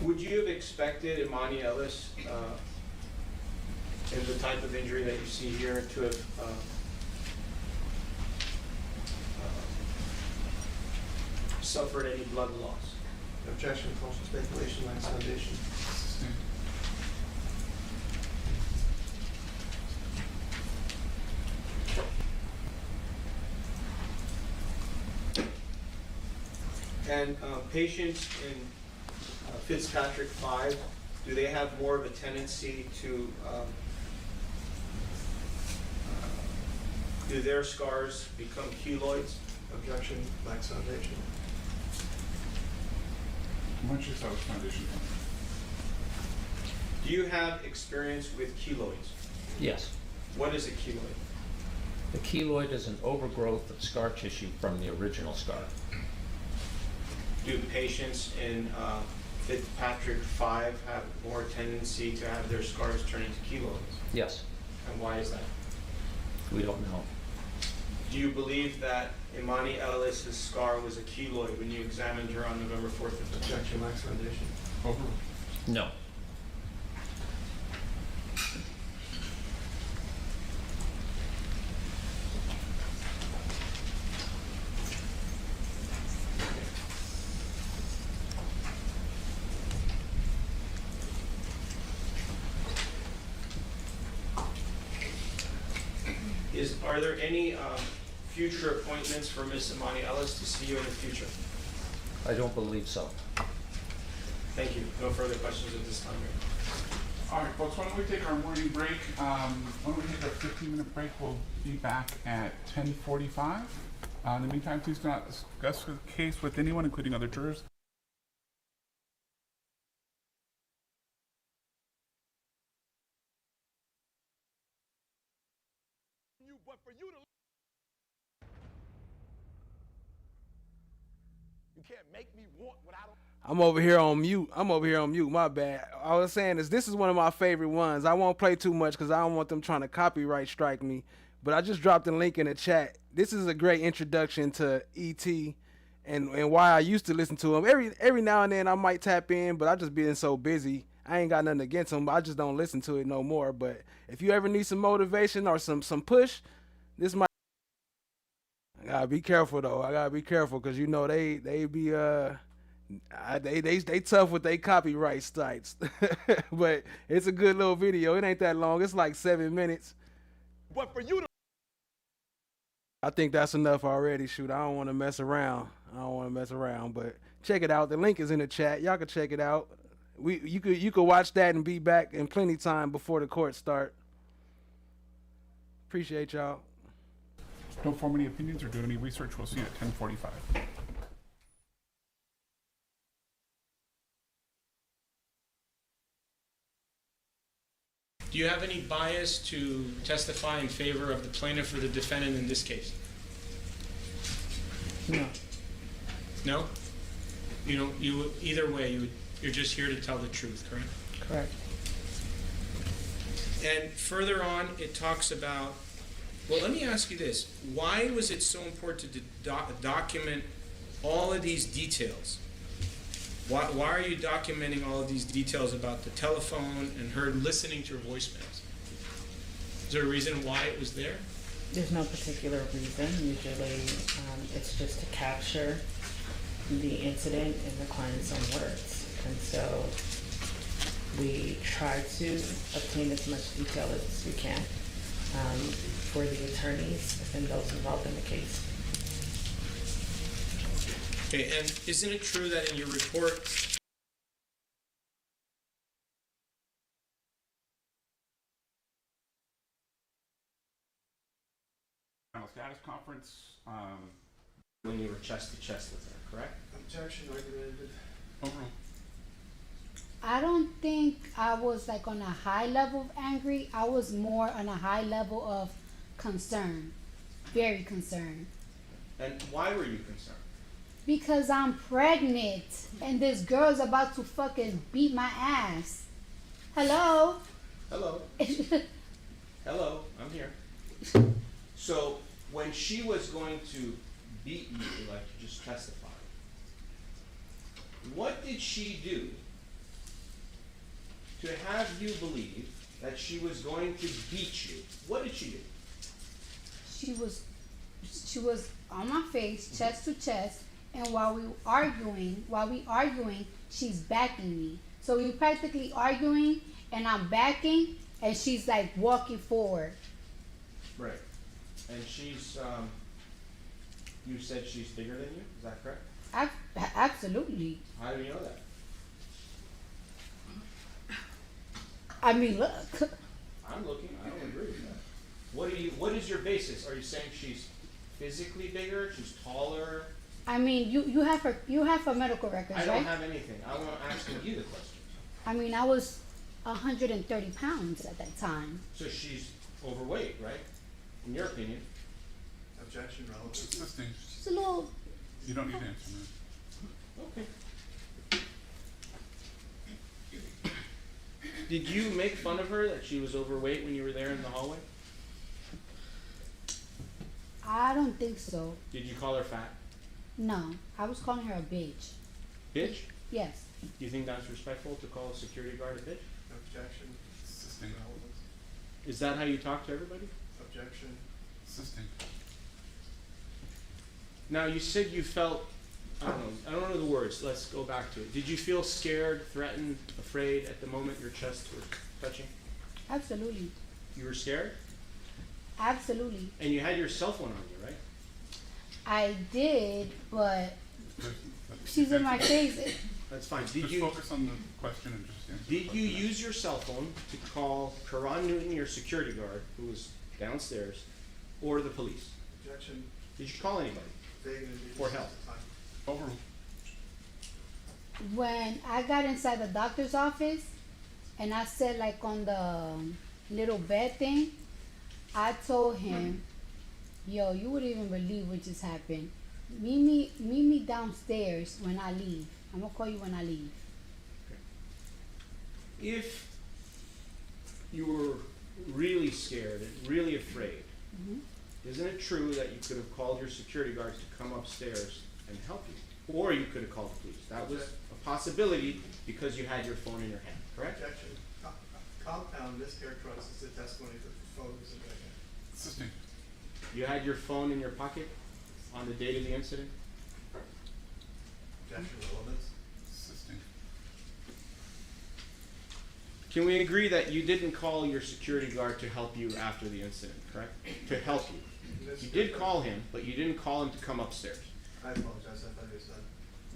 Would you have expected Emani Ellis, in the type of injury that you see here, to have suffered any blood loss? Objection, calls for speculation, lacks foundation. Assisting. And patients in Fitzpatrick 5, do they have more of a tendency to, do their scars become keloids? Objection, lacks foundation. Why don't you start with foundation? Do you have experience with keloids? Yes. What is a keloid? The keloid is an overgrowth of scar tissue from the original scar. Do patients in Fitzpatrick 5 have more tendency to have their scars turn into keloids? Yes. And why is that? We don't know. Do you believe that Emani Ellis' scar was a keloid when you examined her on November 4th? Objection, lacks foundation. Overruled. No. Are there any future appointments for Miss Emani Ellis to see you in the future? I don't believe so. Thank you. No further questions at this time. All right, folks, why don't we take our morning break? Why don't we take a 15-minute break? We'll be back at 10:45. In the meantime, please do not discuss the case with anyone, including other jurors. But for you to, you can't make me want what I don't. I'm over here on mute. My bad. I was saying this is one of my favorite ones. I won't play too much because I don't want them trying to copyright strike me. But I just dropped a link in the chat. This is a great introduction to E.T. and why I used to listen to him. Every now and then I might tap in, but I just been so busy. I ain't got nothing against him. I just don't listen to it no more. But if you ever need some motivation or some push, this might. I gotta be careful though. I gotta be careful because you know they be they tough with their copyright sites. But it's a good little video. It ain't that long. It's like 7 minutes. But for you to, I think that's enough already. Shoot, I don't want to mess around. But check it out. The link is in the chat. Y'all can check it out. You could watch that and be back in plenty time before the court start. Appreciate y'all. Don't form any opinions or do any research. We'll see you at 10:45. Do you have any bias to testify in favor of the plaintiff or the defendant in this case? No. No? Either way, you're just here to tell the truth, correct? Correct. And further on, it talks about, well, let me ask you this. Why was it so important to document all of these details? Why are you documenting all of these details about the telephone and her listening to her voicemails? Is there a reason why it was there? There's no particular reason. Usually it's just to capture the incident in the client's own words. And so we try to obtain as much detail as we can for the attorneys and those involved in the case. Okay, and isn't it true that in your report, Final status conference, When you were chest to chest with her, correct? Objection argumented. overruled. I don't think I was like on a high level of angry. I was more on a high level of concern. Very concerned. And why were you concerned? Because I'm pregnant and this girl's about to fucking beat my ass. Hello? Hello. Hello, I'm here. So, when she was going to beat you, like you just testified, what did she do to have you believe that she was going to beat you? What did she do? She was on my face, chest to chest, and while we arguing, she's backing me. So we practically arguing, and I'm backing, and she's like walking forward. Right. And she's, you said she's bigger than you, is that correct? Absolutely. How do you know that? I mean, look. I'm looking, I don't agree with that. What is your basis? Are you saying she's physically bigger, she's taller? I mean, you have her medical records, I don't right? have anything. I'm asking you the question. I mean, I was 130 pounds at that time. So she's overweight, right? In your opinion. Objection relevant. Assisting. She's a little. You don't need to answer that. Okay. Did you make fun of her that she was overweight when you were there in the hallway? I don't think so. Did you call her fat? No, I was calling her a bitch. Bitch? Yes. Do you think that's respectful to call a security guard a bitch? Objection. Assisting. Relevant. Is that how you talk to everybody? Objection. Assisting. Now you said you felt, I don't know the words, let's go back to it. Did you feel scared, threatened, afraid at the moment your chest was touching? Absolutely. You were scared? Absolutely. And you had your cell phone on you, right? I did, but she's in my face. That's fine. Just focus on the question and just answer. Did you use your cell phone to call Karan Newton, your security guard, who was downstairs, or the police? Objection. Did you call anybody for help? Overruled. When I got inside the doctor's office and I said like on the little bed thing, I told him, yo, you wouldn't even believe what just happened. Meet me downstairs when I leave. I'm gonna call you when I leave. If you were really scared and really afraid, isn't it true that you could have called your security guards to come upstairs and help you? Or you could have called the police. That was a possibility because you had your phone in your hand, correct? Objection. Compound mischaracterizes the testimony that the phone was in my hand. Assisting. You had your phone in your pocket on the date of the incident? Objection relevant. Assisting. Can we agree that you didn't call your security guard to help you after the incident, correct? To help you. You did call him, but you didn't call him to come upstairs. I apologize. I thought it was done.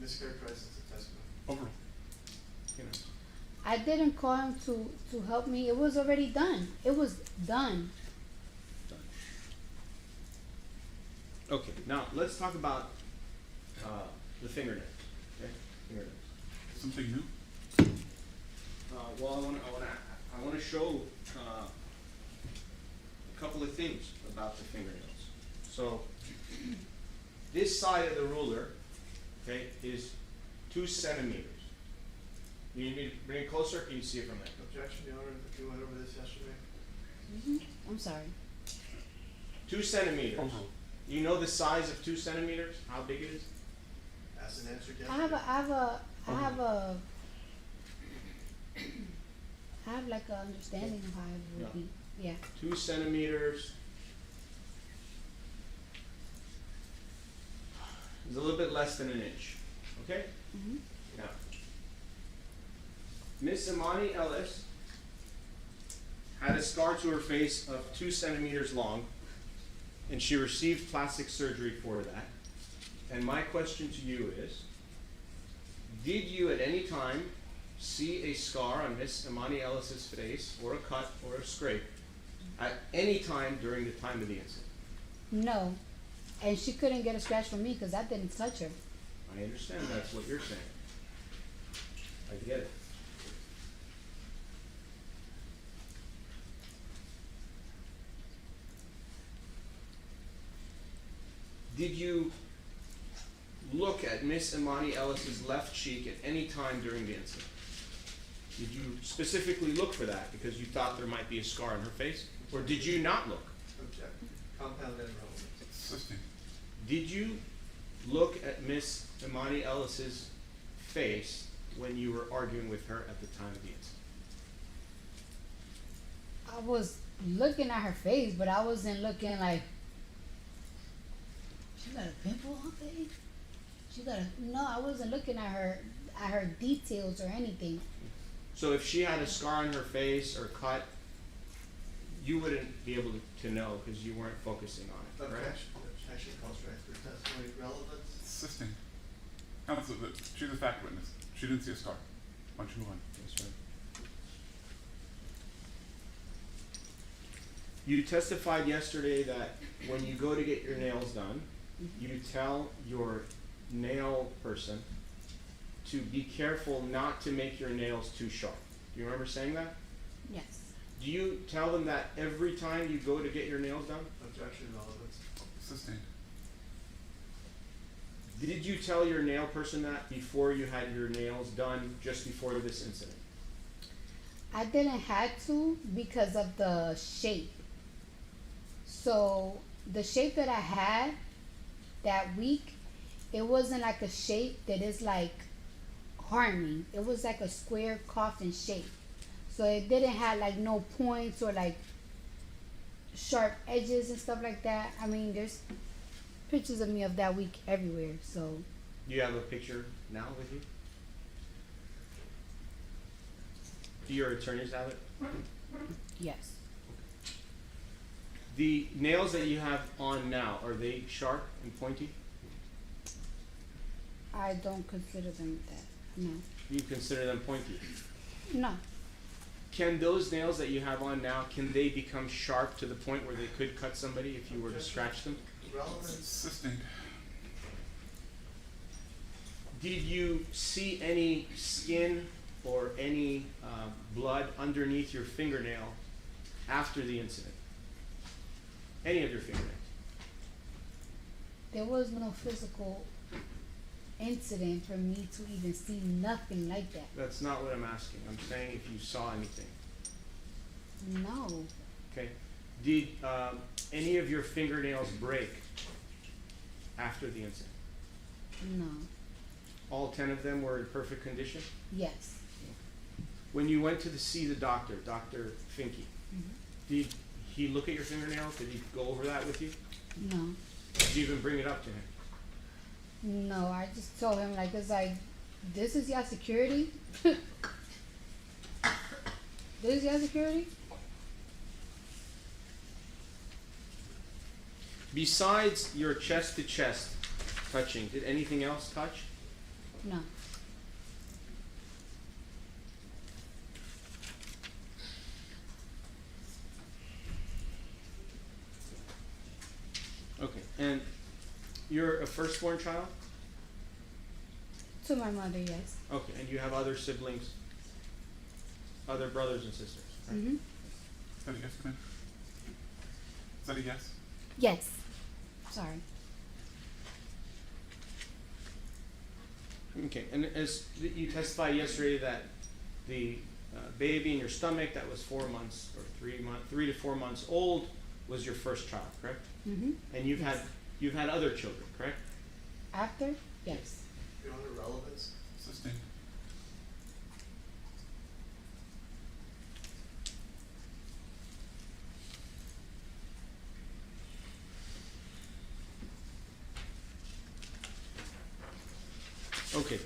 Mischaracterizes the testimony. Overruled. You know. I didn't call him to help me. It was already done. It was done. Okay, now let's talk about the fingernails. Okay, fingernails. Something new? Well, I want to show a couple of things about the fingernails. So this side of the ruler, okay, is 2 centimeters. You need me to bring it closer, or can you see it from there? Objection, Your Honor. You went over this yesterday. I'm sorry. 2 centimeters. You know the size of 2 centimeters? How big it is? As an answer, yes. I have like an understanding of how it would be. Yeah. 2 centimeters is a little bit less than an inch. Okay? Now, Miss Emani Ellis had a scar to her face of 2 centimeters long, and she received plastic surgery for that. And my question to you is, did you at any time see a scar on Miss Emani Ellis's face, or a cut, or a scrape, at any time during the time of the incident? No. And she couldn't get a scratch from me because I didn't touch her. I understand that's what you're saying. I get it. Did you look at Miss Emani Ellis's left cheek at any time during the incident? Did you specifically look for that because you thought there might be a scar on her face? Or did you not look? Object. Compound and relevance. Assisting. Did you look at Miss Emani Ellis's face when you were arguing with her at the time of the incident? I was looking at her face, but I wasn't looking like, she got a pimple on her face? No, I wasn't looking at her details or anything. So if she had a scar on her face or cut, you wouldn't be able to know because you weren't focusing on it, correct? Objection calls for expert testimony. Relevance. Assisting. Counsel, she's a fact witness. She didn't see a scar. Why don't you move on? That's right. You testified yesterday that when you go to get your nails done, you tell your nail person to be careful not to make your nails too sharp. Do you remember saying that? Yes. Do you tell them that every time you go to get your nails done? Objection, relevance. Sustained. Did you tell your nail person that before you had your nails done, just before this incident? I didn't have to because of the shape. So the shape that I had that week, it wasn't like a shape that is like harming. It was like a square coffin shape. So it didn't have like no points or like sharp edges and stuff like that. I mean, there's pictures of me of that week everywhere, so. Do you have a picture now with you? Do your attorneys have it? Yes. The nails that you have on now, are they sharp and pointy? I don't consider them that, no. You consider them pointy? No. Can those nails that you have on now, can they become sharp to the point where they could cut somebody if you were to scratch them? Relevance. Sustained. Did you see any skin or any blood underneath your fingernail after the incident? Any of your fingernails? There was no physical incident for me to even see nothing like that. That's not what I'm asking. I'm saying if you saw anything. No. Okay. Did any of your fingernails break after the incident? No. All 10 of them were in perfect condition? Yes. When you went to see the doctor, Dr. Finke, did he look at your fingernails? Did he go over that with you? No. Did you even bring it up to him? No, I just told him like, it's like, this is your security? This is your security? Besides your chest to chest touching, did anything else touch? No. Okay. And you're a firstborn child? To my mother, yes. Okay. And you have other siblings, other brothers and sisters? Right? Mm-hmm. Is that a yes, ma'am? Is that a yes? Yes. Sorry. Okay. And as you testified yesterday that the baby in your stomach that was 4 months or 3 to 4 months old was your first child, correct? Mm-hmm. And you've had other children, correct? After? Yes. Your Honor, relevance. Sustained. Okay.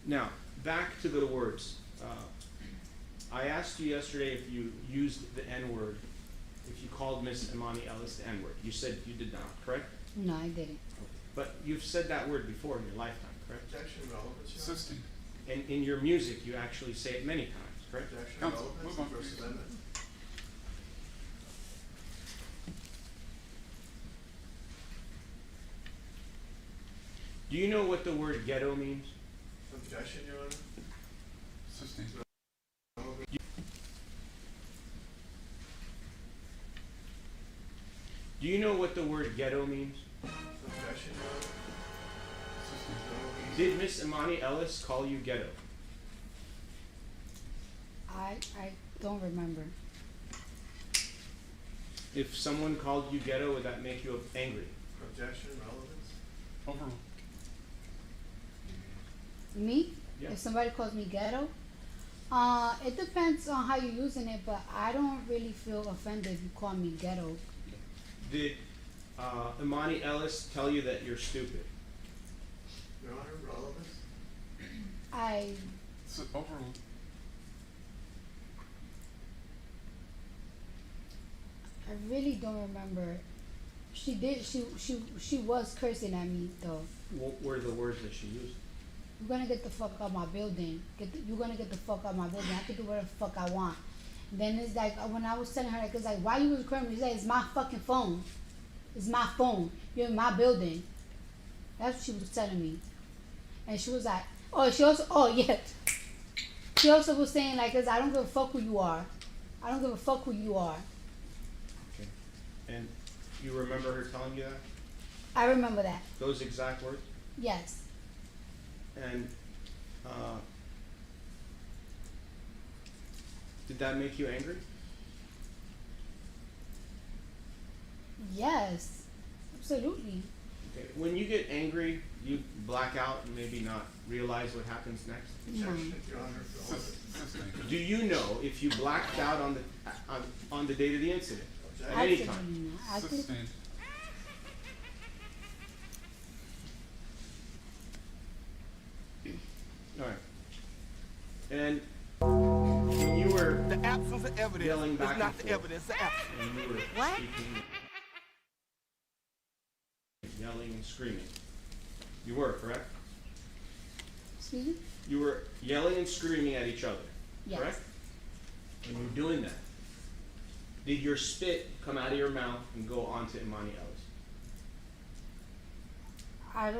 Now, back to the words. I asked you yesterday if you used the N-word, if you called Miss Emani Ellis the N-word. You said you did not, correct? No, I didn't. But you've said that word before in your lifetime, correct? Objection, relevance, Your Honor. Assisting. And in your music, you actually say it many times, correct? Objection, Counsel, relevance, move on, First please. Amendment. Do you know what the word ghetto means? Objection, Your Honor. Assisting. Do you know what the word ghetto means? Objection, Your Honor. Did Miss Emani Ellis call you ghetto? I don't remember. If someone called you ghetto, would that make you angry? Objection, relevance. Overruled. Me? Yeah. If somebody calls me ghetto? It depends on how you're using it, but I don't really feel offended if you call me ghetto. Did Emani Ellis tell you that you're stupid? Your Honor, relevance. Overruled. I really don't remember. She did. She was cursing at me though. What were the words that she used? You're gonna get the fuck out my building. You're gonna get the fuck out my building. I can do whatever the fuck I want. And then it's like when I was telling her, like, it's like, why you recording me? She said, it's my fucking phone. It's my phone. You're in my building. That's what she was telling me. And she was like, she also was saying, like, I don't give a fuck who you are. I don't give a fuck who you are. Okay. And you remember her telling you that? I remember that. Those exact words? Yes. And did that make you angry? Yes. Absolutely. Okay. When you get angry, you black out and maybe not realize what happens next? Objection, Your Honor, relevance. Do you know if you blacked out on the date of the incident? At any time? Sustained. All right. And when you were The absence of evidence yelling back is not and the forth, evidence of absence. and you were What? speaking, yelling and screaming, you were, correct? Excuse me? You were yelling and screaming at each other, Yes. correct? And you're doing that. Did your spit come out of your mouth and go onto Emani Ellis? I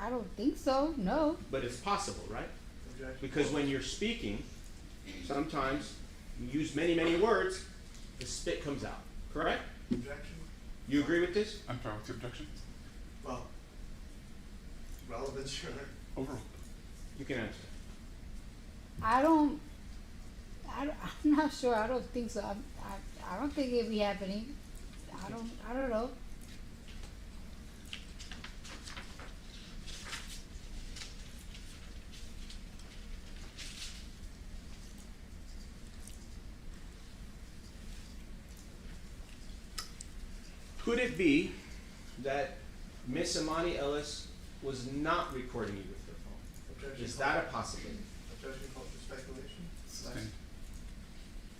don't think so. No. But it's possible, right? Objection. Because when you're speaking, sometimes you use many, many words, the spit comes out, correct? Objection. You agree with this? I'm sorry, what's the objection? Well, relevance, Your Honor. Overruled. You can answer. I'm not sure. I don't think so. I don't think it'd be happening. I don't know. Could it be that Miss Emani Ellis was not recording you with her phone? Objection. Is that a possibility? Objection called for speculation. Sustained.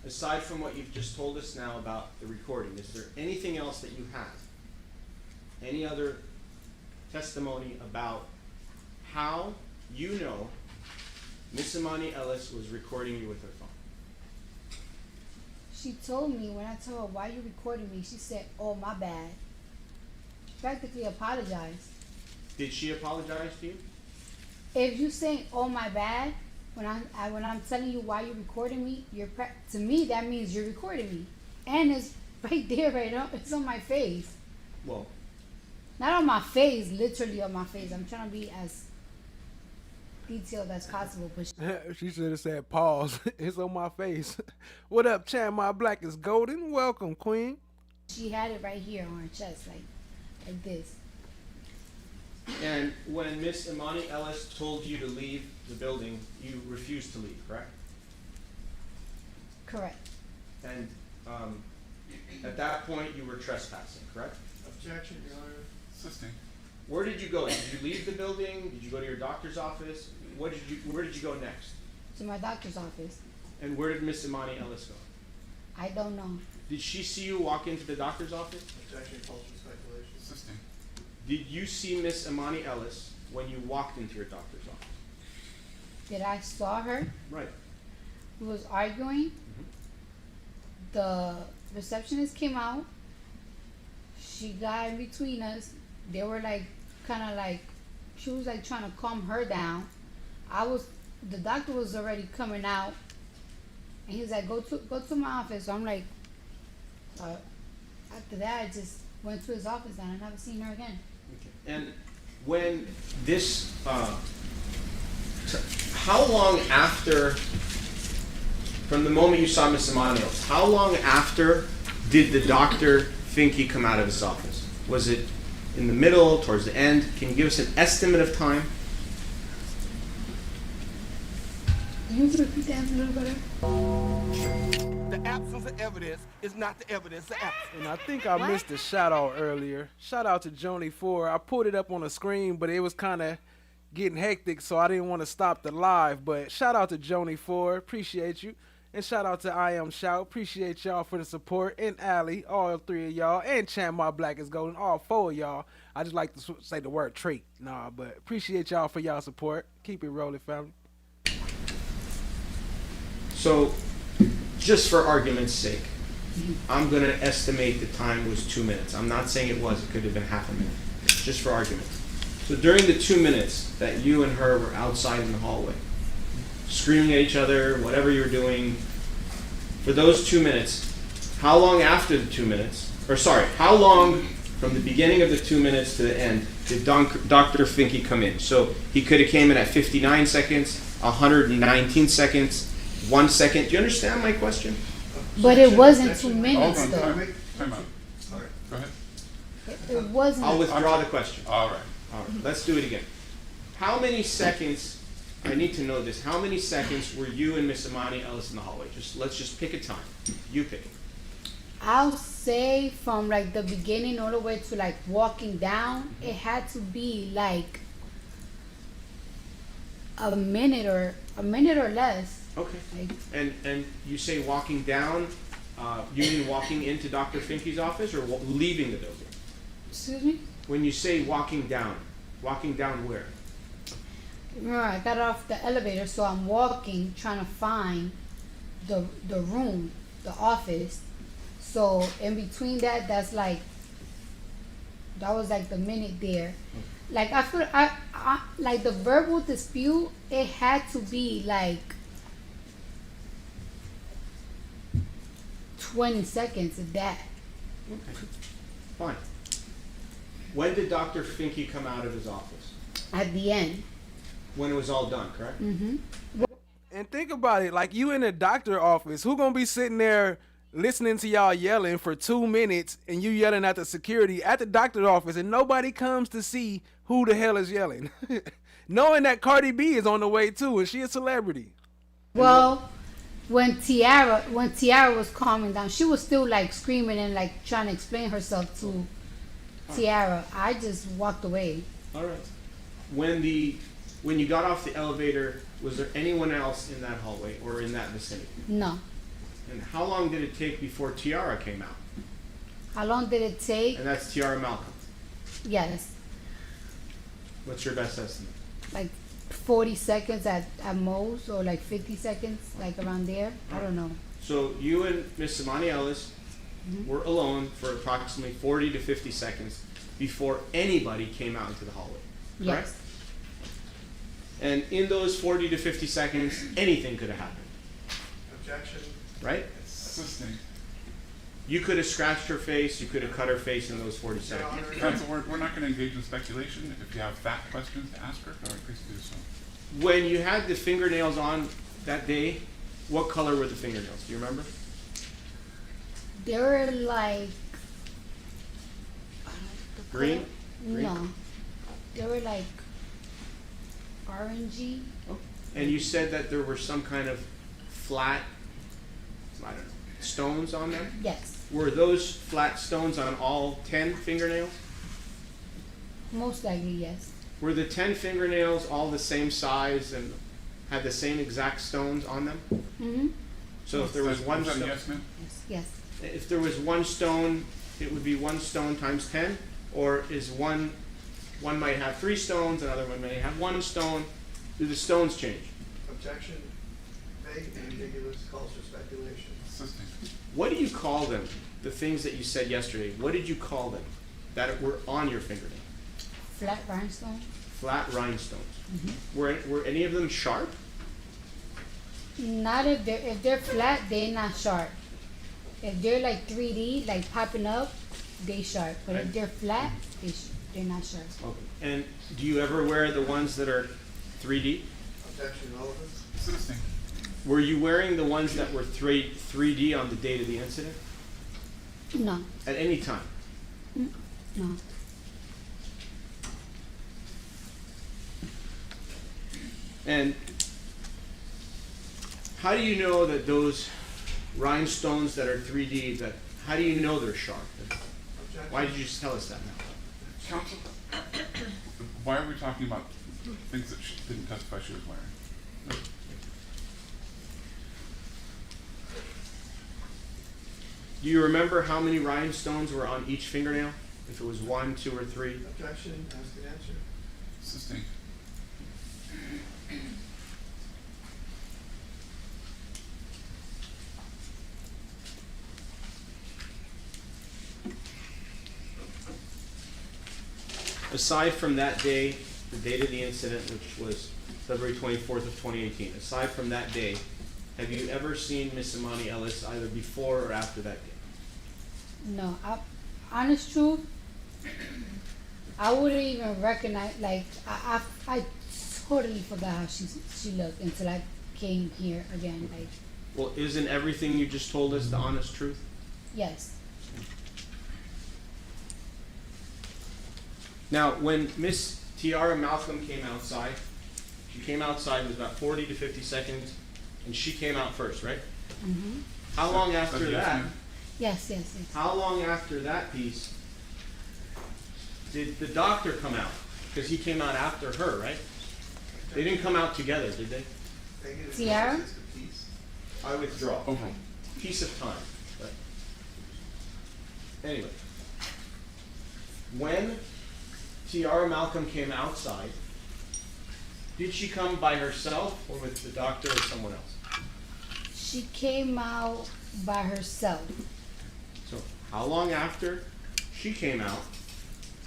Aside from what you've just told us now about the recording, is there anything else that you have? Any other testimony about how you know Miss Emani Ellis was recording you with her phone? She told me when I told her, why you recording me, she said, oh, my bad. Practically apologized. Did she apologize to you? If you saying, oh, my bad, when I'm telling you why you're recording me, to me, that means you're recording me. And it's right there, right now. It's on my face. Well, not on my face, literally on my face. I'm trying to be as detailed as possible, but She should have said, pause. It's on my face. What up, Chan? My black is golden. Welcome, Queen. she had it right here on her chest, like this. and when Miss Emani Ellis told you to leave the building, you refused to leave, correct? Correct. And at that point, you were trespassing, correct? Objection, Your Honor. Sustained. Where did you go? Did you leave the building? Did you go to your doctor's office? Where did you go next? To my doctor's office. And where did Miss Emani Ellis go? I don't know. Did she see you walk into the doctor's office? Objection called for speculation. Sustained. Did you see Miss Emani Ellis when you walked into your doctor's office? Did I saw her? Right. We was arguing. The receptionist came out. She got in between us. They were like, kind of like, she was like trying to calm her down. The doctor was already coming out, and he was like, go to my office. So I'm like, after that, I just went to his office and I never seen her again. Okay. And when this, how long after, from the moment you saw Miss Emani Ellis, how long after did the doctor think he come out of his office? Was it in the middle, towards the end? Can you give us an estimate of time? Can you repeat that a little better? The absence of evidence is not the evidence of absence. And I think I missed a shout out earlier. Shout out to Joni Ford. I pulled it up on the screen, but it was kind of getting hectic, so I didn't want to stop the live. But shout out to Joni Ford. Appreciate you. And shout out to I Am Shout. Appreciate y'all for the support. And Allie, all three of y'all. And Chan My Black is Golden, all four of y'all. I just like to say the word trait. Nah, but appreciate y'all for y'all support. Keep it rolling, family. So, just for argument's sake, I'm going to estimate the time was 2 minutes. I'm not saying it was. It could have been half a minute. Just for argument. So during the 2 minutes that you and her were outside in the hallway, screaming at each other, whatever you were doing, for those 2 minutes, how long after the 2 minutes, or sorry, how long from the beginning of the 2 minutes to the end did Dr. Finke come in? So he could have came in at 59 seconds, 119 seconds, 1 second. Do you understand my question? But it wasn't 2 minutes, though. Time out. Go ahead. It wasn't. I'll withdraw the question. All right. All right. Let's do it again. How many seconds? I need to know this. How many seconds were you and Miss Emani Ellis in the hallway? Let's just pick a time. You pick it. I'll say from like the beginning all the way to like walking down, it had to be like a minute or less. Okay. And you say walking down, you mean walking into Dr. Finke's office or leaving the building? Excuse me? When you say walking down where? Remember, I got off the elevator, so I'm walking, trying to find the room, the office. So in between that was like the minute there. Like I feel, I like the verbal dispute. It had to be like 20 seconds of that. Okay. Fine. When did Dr. Finke come out of his office? At the end. When it was all done, correct? Mm-hmm. And think about it, like you in a doctor office, who gonna be sitting there listening to y'all yelling for 2 minutes and you yelling at the security at the doctor's office and nobody comes to see who the hell is yelling? Knowing that Cardi B is on the way too and she a celebrity. Well, when Tiara was calming down, she was still like screaming and like trying to explain herself to Tiara. I just walked away. All right. When you got off the elevator, was there anyone else in that hallway or in that vicinity? No. And how long did it take before Tiara came out? How long did it take? And that's Tiara Malcolm. Yes. What's your best estimate? Like 40 seconds at most, or like 50 seconds, like around there. I don't know. So you and Miss Emani Ellis were alone for approximately 40 to 50 seconds before anybody came out into the hallway, correct? Yes. And in those 40 to 50 seconds, anything could have happened. Objection. Right? Assisting. You could have scratched her face, you could have cut her face in those 40 seconds. Counsel, we're not going to engage in speculation. If you have fact questions to ask her, please do so. When you had the fingernails on that day, what color were the fingernails? Do you remember? They were like Green? No, they were like orangey. And you said that there were some kind of flat, I don't know, stones on them? Yes. Were those flat stones on all 10 fingernails? Most likely, yes. Were the 10 fingernails all the same size and had the same exact stones on them? Mm-hmm. So if there was one stone, Yes. if there was one stone, it would be one stone times 10, or is one One might have 3 stones, another one may have 1 stone. Do the stones change? Objection. Vague, ambiguous, calls for speculation. What do you call them? The things that you said yesterday, what did you call them that were on your fingernail? Flat rhinestone. Flat rhinestones. Were any of them sharp? Not if they're flat, they're not sharp. If they're like 3D, like popping up, they sharp. But if they're flat, they're not sharp. Okay. And do you ever wear the ones that are 3D? Objection relevant. Were you wearing the ones that were 3D on the date of the incident? No. At any time? No. And how do you know that those rhinestones that are 3D, how do you know they're sharp? Why did you just tell us that now? Counsel, why are we talking about things that she didn't testify she was wearing? Do you remember how many rhinestones were on each fingernail? If it was 1, 2, or 3? Objection. Ask an answer. Sustained. Aside from that day, the date of the incident, which was February 24th of 2018, aside from that day, have you ever seen Miss Emani Ellis either before or after that day? No. Honest truth, I wouldn't even recognize, like, I totally forgot how she looked until I came here again. Like, Well, isn't everything you just told us the honest truth? yes. Now, when Miss Tiara Malcolm came outside, she came outside, it was about 40 to 50 seconds, and she came out first, right? Mm-hmm. How long after that? Yes. How long after that piece did the doctor come out? Because he came out after her, right? They didn't come out together, did they? Tiara? I withdraw. Piece of time. But anyway, when Tiara Malcolm came outside, did she come by herself or with the doctor or someone else? She came out by herself. So how long after she came out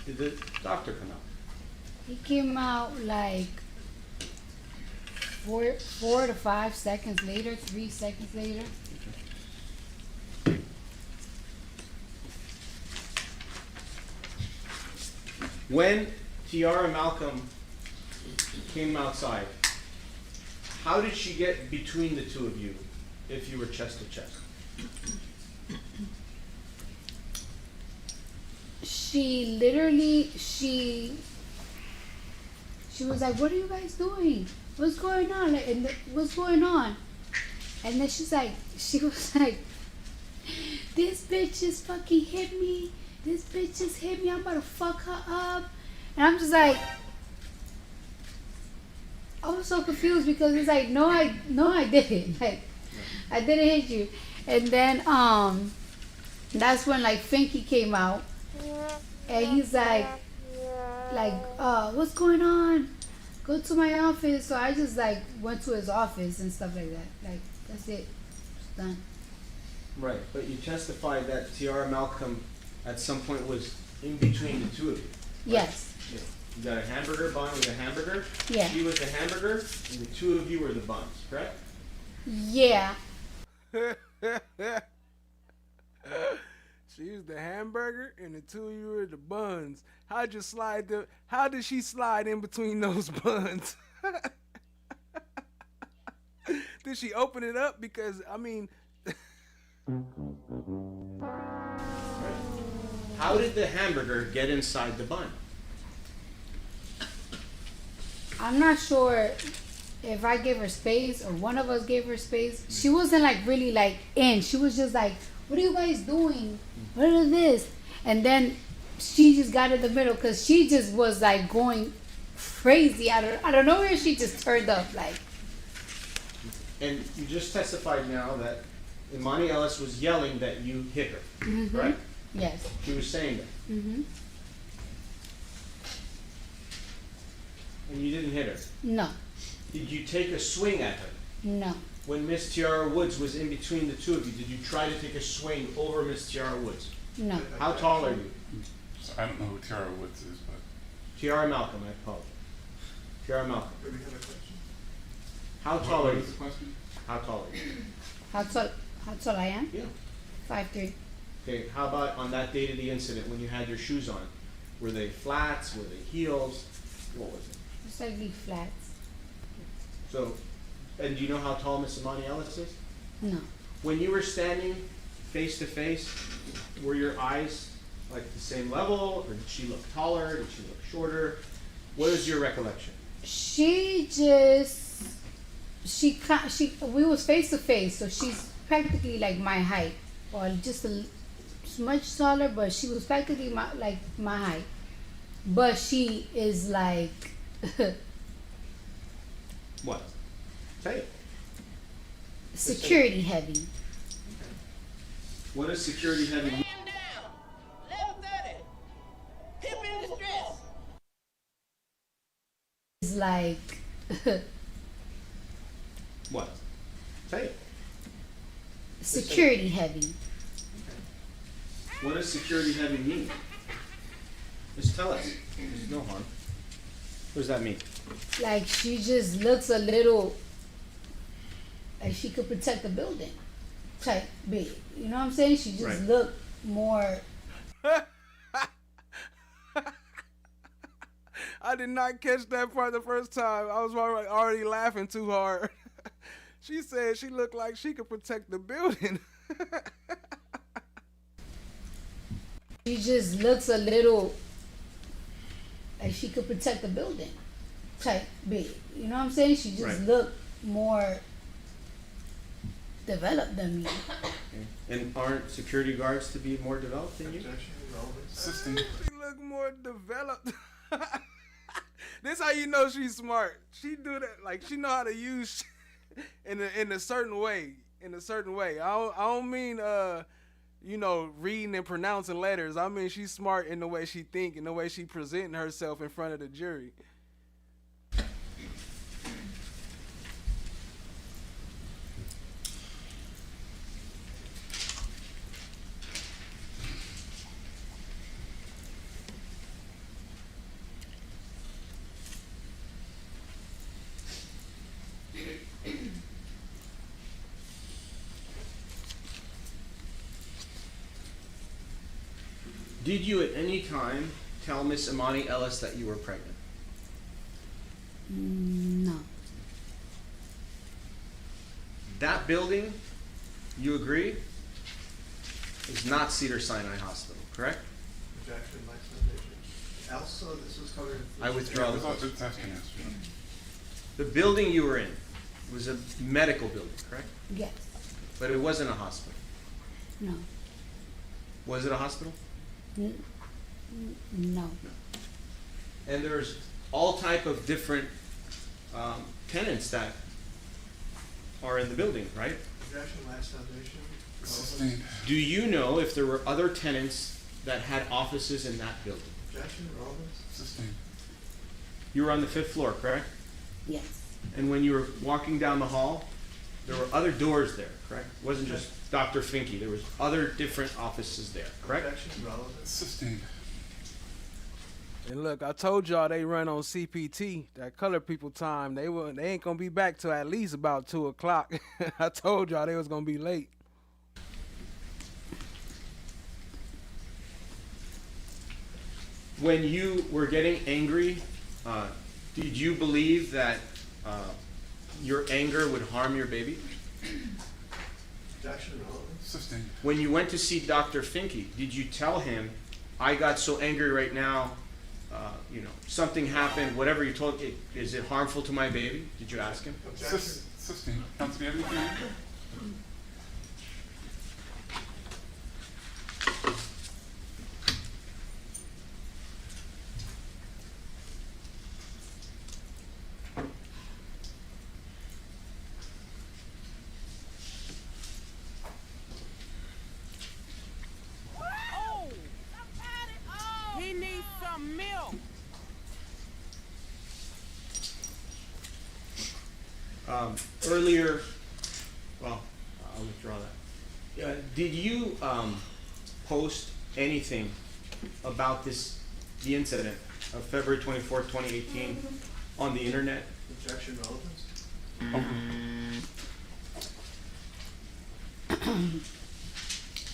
did the doctor come out? He came out like 4 to 5 seconds later, 3 seconds later. When Tiara Malcolm came outside, how did she get between the two of you if you were chest to chest? She literally, she was like, "What are you guys doing? What's going on? Like, what's going on?" And then she was like, "This bitch just fucking hit me. This bitch just hit me. I'm about to fuck her up." And I'm just like, I was so confused because it's like, no, I didn't. Like, I didn't hit you. And then that's when like Finky came out, and he's like, what's going on? Go to my office. So I just like went to his office and stuff like that. Like, that's it. It's done. Right, but you testified that Tiara Malcolm at some point was in between the two of you. Right? Yes. Yeah. You got a hamburger bun with a hamburger. Yeah. She was the hamburger, and the two of you were the buns, correct? Yeah. She was the hamburger and the two of you were the buns. How did she slide in between those buns? Did she open it up? Because I mean How did the hamburger get inside the bun? I'm not sure if I gave her space or one of us gave her space. She wasn't like really like in. She was just like, "What are you guys doing? What is this?" And then she just got in the middle because she just was like going crazy. I don't know where she just turned up like. And you just testified now that Emani Ellis was yelling that you hit her, Mm-hmm. right? Yes. She was saying that. Mm-hmm. And you didn't hit her? No. Did you take a swing at her? No. When Miss Tiara Woods was in between the two of you, did you try to take a swing over Miss Tiara Woods? No. How tall are you? So I don't know who Tiara Woods is, but Tiara Malcolm, I apologize. Tiara Malcolm. How tall what are you? is the question? How tall are you? How tall I am? Yeah. 5'3". Okay, how about on that date of the incident when you had your shoes on? Were they flats? Were they heels? What was it? Slightly flats. So, and do you know how tall Miss Emani Ellis is? No. When you were standing face to face, were your eyes like the same level, or did she look taller? Did she look shorter? What is your recollection? We was face to face, so she's practically like my height, or just much taller, but she was practically like my height. But she is like What? Say it. security heavy. What does security heavy mean? Is like What? Say it. security heavy. What does security heavy mean? Just tell us. There's no harm. What does that mean? Like she just looks a little like she could protect the building type big. You know what I'm saying? She just Right. looked more. I did not catch that part the first time. I was already laughing too hard. She said she looked like she could protect the building. She just looks a little like she could protect the building type big. You know what I'm saying? She just Right. looked more developed than me. And aren't security guards to be more developed than you? She look more developed. This how you know she's smart. She do that like she know how to use in a certain way. In a certain way. I don't mean reading and pronouncing letters. I mean she's smart in the way she think and the way she presenting herself in front of the jury. Did you at any time tell Miss Emani Ellis that you were pregnant? No. That building, you agree, is not Cedars-Sinai Hospital, correct? Objection, my submission. Also, this was covered. I withdraw the it's question. asking us. The building you were in was a medical building, correct? Yes. But it wasn't a hospital. No. Was it a hospital? No. And there's all type of different tenants that are in the building, right? Objection, last foundation. Sustained. Do you know if there were other tenants that had offices in that building? Objection, relevance. Sustained. You were on the 5th floor, correct? Yes. And when you were walking down the hall, there were other doors there, correct? It wasn't just Dr. Finke. There was other different offices there, correct? Objection, relevance. Sustained. And look, I told y'all they run on CPT, that color people time. They ain't gonna be back till at least about 2 o'clock. I told y'all they was gonna be late. When you were getting angry, did you believe that your anger would harm your baby? Objection, relevance. Sustained. When you went to see Dr. Finke, did you tell him, I got so angry right now, something happened, whatever you told, is it harmful to my baby? Did you ask him? Objection. Sustained. Counsel, do you have anything? He needs some milk. earlier, well, I'll withdraw that. Did you post anything about the incident of February 24th, 2018 on the internet? Objection, relevance?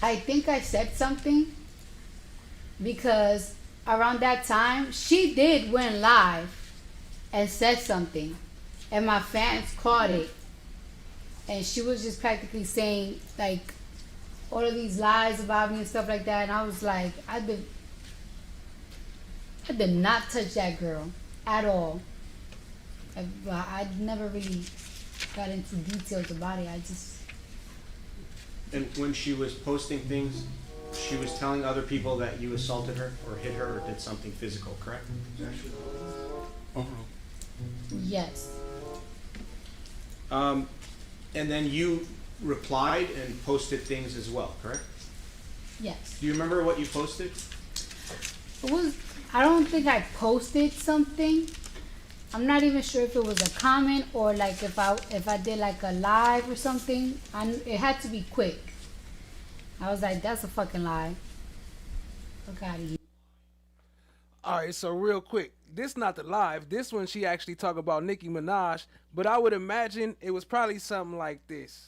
I think I said something because around that time she did went live and said something, and my fans caught it, and she was just practically saying like all of these lies about me and stuff like that, and I was like, I did not touch that girl at all. I never really got into details about it. I just. And when she was posting things, she was telling other people that you assaulted her or hit her or did something physical, correct? Yes. And then you replied and posted things as well, correct? Yes. Do you remember what you posted? I don't think I posted something. I'm not even sure if it was a comment or like if I did like a live or something. It had to be quick. I was like, that's a fucking lie. Fuck out of here. All right, so real quick, this not the live. This one she actually talk about Nicki Minaj, but I would imagine it was probably something like this.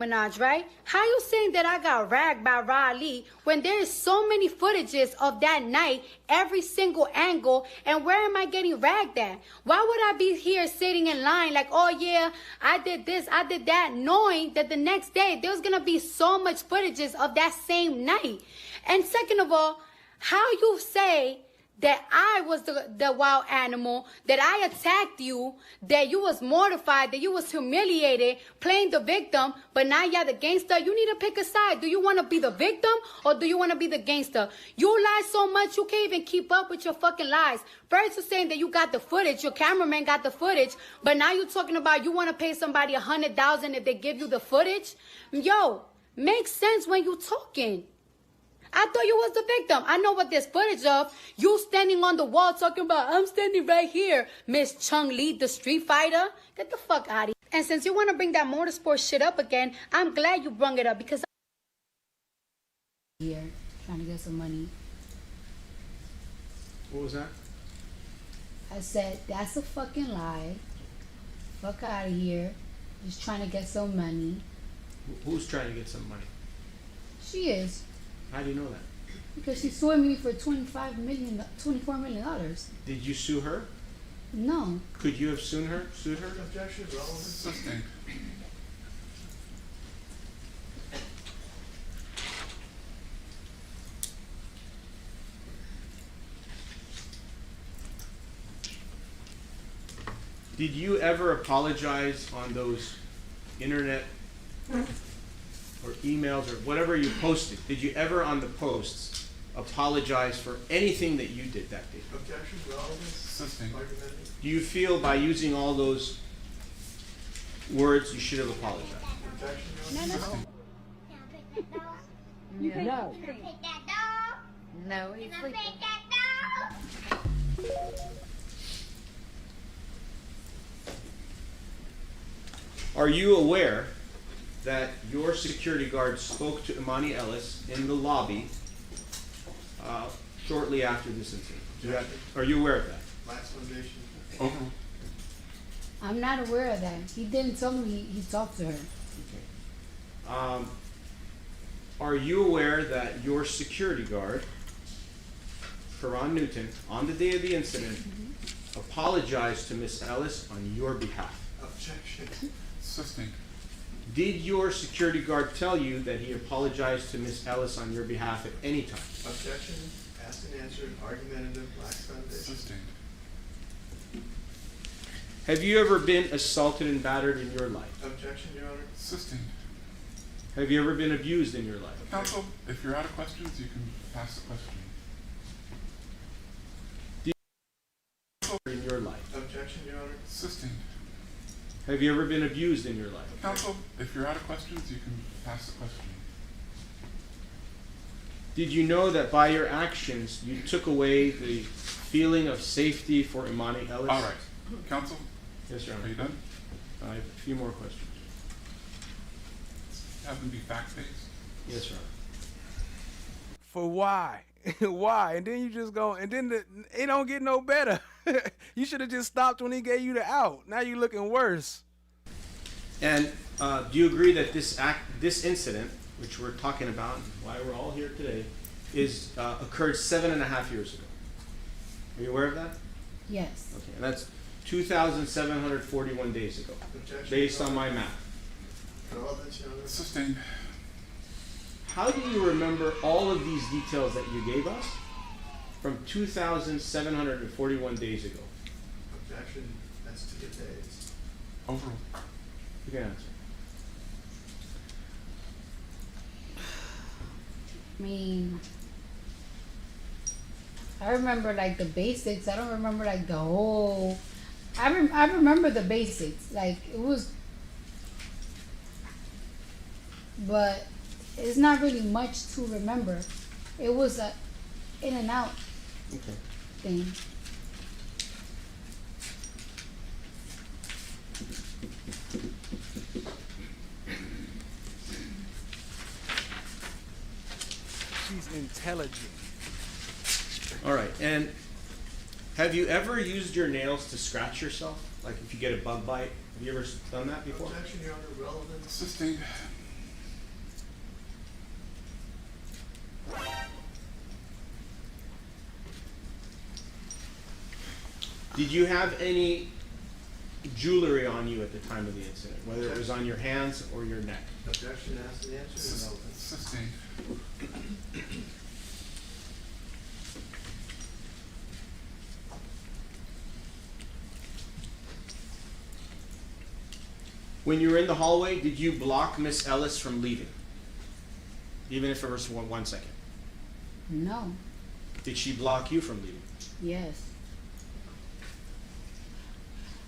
Minaj, right? How you saying that I got ragged by Riley when there is so many footages of that night, every single angle, and where am I getting ragged at? Why would I be here sitting in line like, oh yeah, I did this, I did that, knowing that the next day there's gonna be so much footages of that same night? And second of all, how you say that I was the wild animal, that I attacked you, that you was mortified, that you was humiliated, playing the victim, but now you're the gangster. You need to pick a side. Do you want to be the victim or do you want to be the gangster? You lie so much you can't even keep up with your fucking lies. First you're saying that you got the footage, your cameraman got the footage, but now you're talking about you want to pay somebody $100,000 if they give you the footage? Yo, makes sense when you talking. I thought you was the victim. I know what there's footage of. You standing on the wall talking about, I'm standing right here. Miss Chung Lee, the street fighter. Get the fuck out of here. And since you want to bring that motorsport shit up again, I'm glad you brung it up because here trying to get some money. What was that? I said, that's a fucking lie. Fuck out of here. Just trying to get some money. Who's trying to get some money? She is. How do you know that? Because she sued me for $24 million. Did you sue her? No. Could you have sued her? Objection, relevance? Sustained. Did you ever apologize on those internet or emails or whatever you posted? Did you ever on the posts apologize for anything that you did that day? Objection, relevance? Sustained. Do you feel by using all those words you should have apologized? Objection, No. No, he's sleeping. Are you aware that your security guard spoke to Emani Ellis in the lobby shortly after this incident? Are you aware of that? Last foundation. I'm not aware of that. He didn't tell me he talked to her. Okay. Are you aware that your security guard, Karan Newton, on the day of the incident, apologized to Miss Ellis on your behalf? Objection. Sustained. Did your security guard tell you that he apologized to Miss Ellis on your behalf at any time? Objection. Asked and answered. Argumentative. Last foundation. Sustained. Have you ever been assaulted and battered in your life? Objection, Your Honor. Sustained. Have you ever been abused in your life? Counsel, if you're out of questions, you can pass the question. In your life? Objection, Your Honor. Sustained. Have you ever been abused in your life? Counsel, if you're out of questions, you can pass the question. Did you know that by your actions you took away the feeling of safety for Emani Ellis? All right. Counsel? Yes, Your Honor. Are you done? I have a few more questions. Have them be fact-based. Yes, sir. For why? Why? And then you just go, and then it don't get no better. You should have just stopped when he gave you the out. Now you looking worse. And do you agree that this incident, which we're talking about, why we're all here today, is occurred 7.5 years ago? Are you aware of that? Yes. Okay, and that's 2,741 days ago, based on my math. Sustained. How do you remember all of these details that you gave us from 2,741 days ago? Objection, that's 2 days. Overruled. You can answer. I mean, I remember like the basics. I don't remember like the whole. I remember the basics. Like it was, but it's not really much to remember. It was a in and out thing. She's intelligent. All right, and have you ever used your nails to scratch yourself? Like if you get a bug bite, have you ever done that before? Objection, Your Honor, relevant. Sustained. Did you have any jewelry on you at the time of the incident, whether it was on your hands or your neck? Objection, ask the answer. Relevant. Sustained. When you were in the hallway, did you block Miss Ellis from leaving? Even if it was for 1 second? No. Did she block you from leaving? Yes.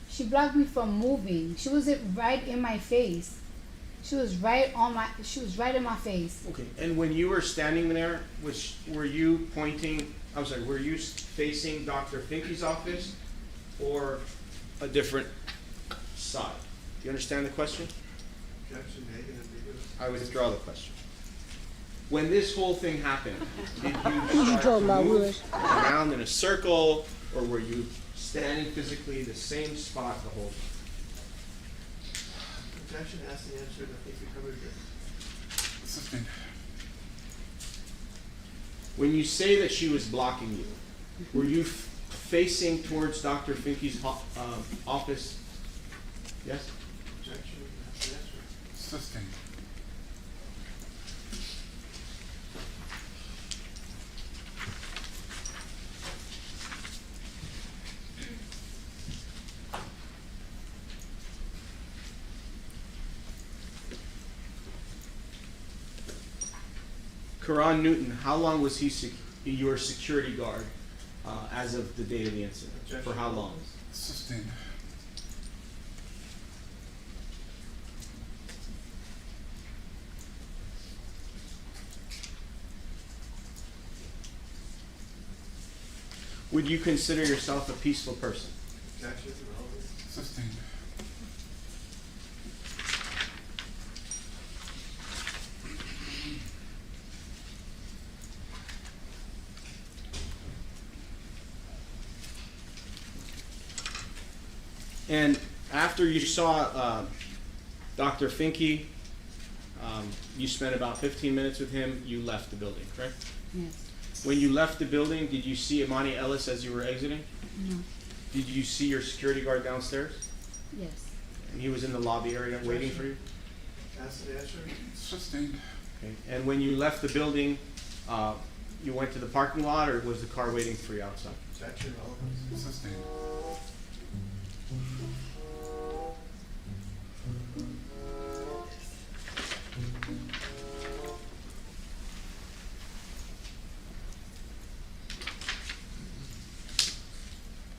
She blocked me from moving. She was right in my face. She was right in my face. Okay, and when you were standing there, were you were you facing Dr. Finke's office or a different side? Do you understand the question? Objection, negative, ambiguous. I withdraw the question. When this whole thing happened, did you start to move around in a circle, or were you standing physically in the same spot the whole time? Objection, ask the answer. I think we covered it. Sustained. When you say that she was blocking you, were you facing towards Dr. Finke's office? Yes? Objection, ask the answer. Sustained. Karan Newton, how long was he your security guard as of the date of the incident? Objection. For how long? Sustained. Would you consider yourself a peaceful person? Objection, relevant. Sustained. And after you saw Dr. Finke, you spent about 15 minutes with him, you left the building, correct? Yes. When you left the building, did you see Emani Ellis as you were exiting? No. Did you see your security guard downstairs? Yes. And he was in the lobby area waiting for you? Ask the answer. Sustained. Okay. And when you left the building, you went to the parking lot, or was the car waiting for you outside? Objection, relevant. Sustained.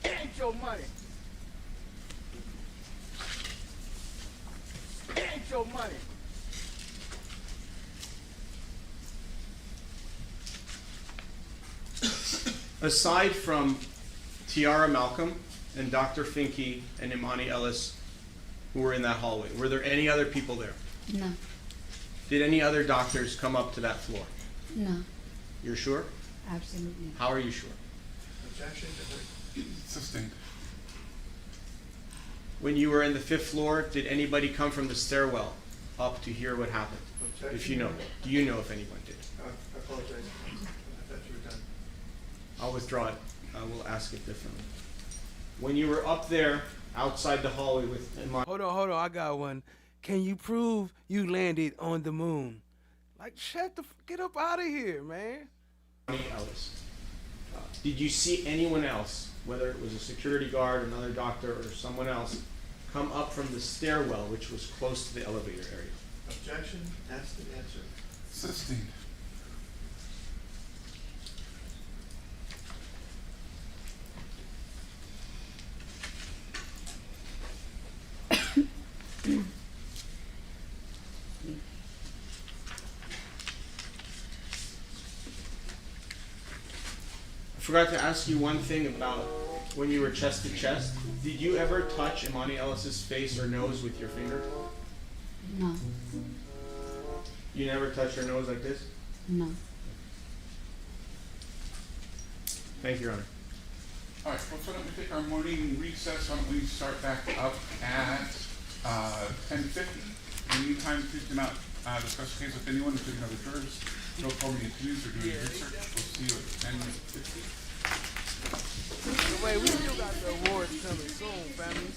Ain't your money. Ain't your money. Aside from Tiara Malcolm and Dr. Finke and Emani Ellis, who were in that hallway? Were there any other people there? No. Did any other doctors come up to that floor? No. You're sure? Absolutely. How are you sure? Objection. Sustained. When you were in the 5th floor, did anybody come from the stairwell up to hear what happened? Objection. If you know, do you know if anyone did? I apologize. I thought you were done. I'll withdraw it. I will ask it differently. When you were up there outside the hallway with Emani. Hold on, I got one. Can you prove you landed on the moon? Like, get up out of here, man. Emani Ellis. Did you see anyone else, whether it was a security guard, another doctor, or someone else, come up from the stairwell, which was close to the elevator area? Objection. That's the answer. Sustained. I forgot to ask you one thing about when you were chest to chest. Did you ever touch Emani Ellis's face or nose with your finger? No. You never touched her nose like this? No. Thank you, Your Honor. All right, well, so why don't we take our morning recess? Why don't we start back up at 10:50? In the meantime, please do not discuss the case with anyone, including other jurors. No formally accused or doing research. We'll see you at 10:50. Wait, we still got the awards coming soon, family.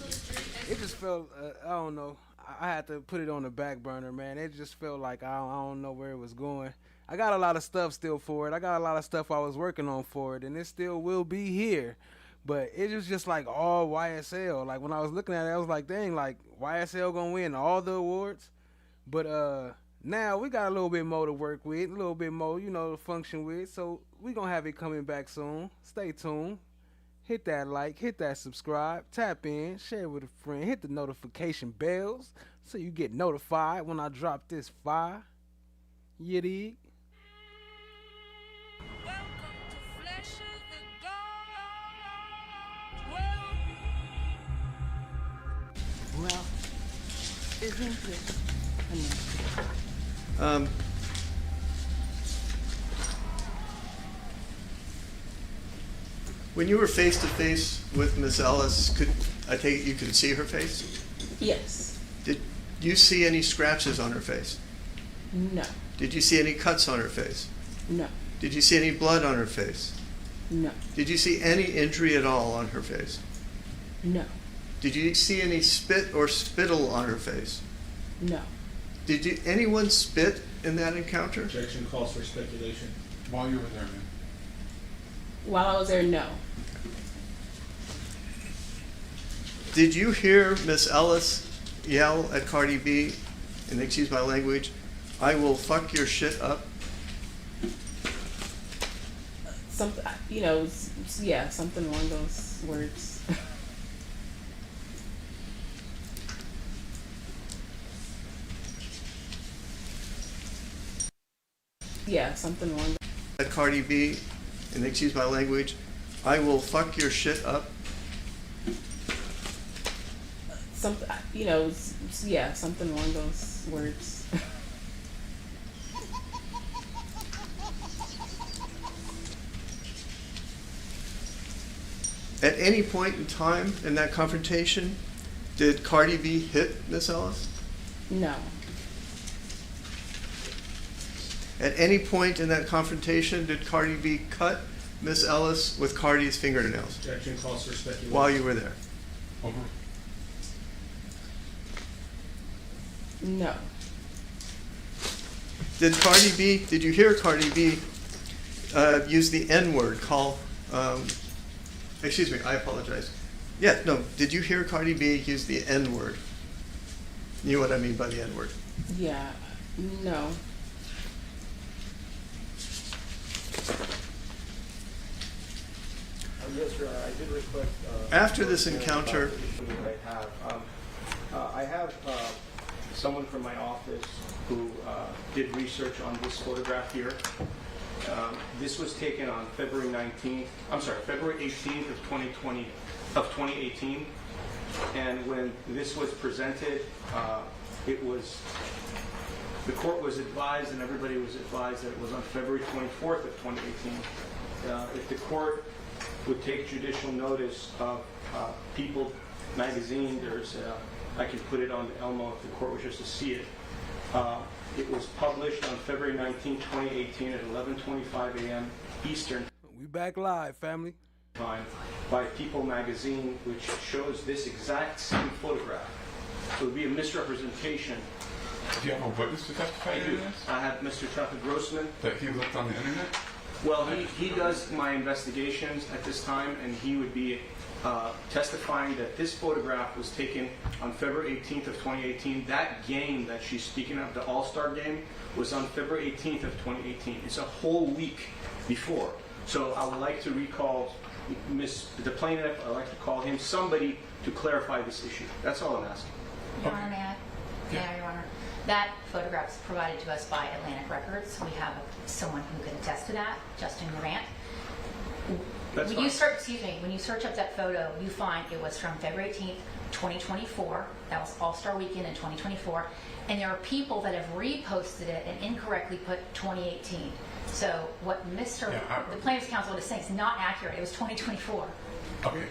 It just felt, I don't know. I had to put it on the back burner, man. It just felt like I don't know where it was going. I got a lot of stuff still for it. I got a lot of stuff I was working on for it, and it still will be here. But it was just like all YSL. Like when I was looking at it, I was like, dang, like YSL gonna win all the awards. But now we got a little bit more to work with, a little bit more, to function with. So we gonna have it coming back soon. Stay tuned. Hit that like, hit that subscribe, tap in, share with a friend, hit the notification bells so you get notified when I drop this fire. You dig? Well, isn't this When you were face to face with Miss Ellis, I take it you could see her face? Yes. Did you see any scratches on her face? No. Did you see any cuts on her face? No. Did you see any blood on her face? No. Did you see any injury at all on her face? No. Did you see any spit or spittle on her face? No. Did anyone spit in that encounter? Objection calls for speculation. While you were there, man. While I was there, no. Did you hear Miss Ellis yell at Cardi B, and excuse my language, "I will fuck your shit up"? Something, yeah, something along those words. Yeah, something along those. At Cardi B, and excuse my language, "I will fuck your shit up"? Something, yeah, something along those words. At any point in time in that confrontation, did Cardi B hit Miss Ellis? No. At any point in that confrontation, did Cardi B cut Miss Ellis with Cardi's fingernails? Objection calls for speculation. While you were there? Over. No. Did you hear Cardi B use the N-word, excuse me, I apologize. Yeah, no, did you hear Cardi B use the N-word? You know what I mean by the N-word? Yeah. No. Yes, Your Honor, I did request. After this encounter, I have someone from my office who did research on this photograph here. This was taken on February 18th of 2018. And when this was presented, the court was advised and everybody was advised that it was on February 24th of 2018. If the court would take judicial notice of People magazine, I can put it on Elmo if the court wishes to see it. It was published on February 19, 2018 at 11:25 a.m. Eastern. We back live, family. Time by People magazine, which shows this exact same photograph. So it would be a misrepresentation. Do you have a witness to testify I to do. this? I have Mr. Traffic Grossman. That he looked on the internet? Well, he does my investigations at this time, and he would be testifying that this photograph was taken on February 18th of 2018. That game that she's speaking of, the All-Star game, was on February 18th of 2018. It's a whole week before. So I would like to recall the plaintiff. I'd like to call him, somebody to clarify this issue. That's all I'm asking. Your Honor, may I? Yeah, Your Honor. That photograph is provided to us by Atlantic Records. We have someone who can attest to that, Justin Grant. That's When you search up that photo, you find it was from February 18th, 2024. That was All-Star Weekend in 2024. And there are people that have reposted it and incorrectly put 2018. So what the plaintiff's counsel is saying is not accurate. It was 2024. Okay.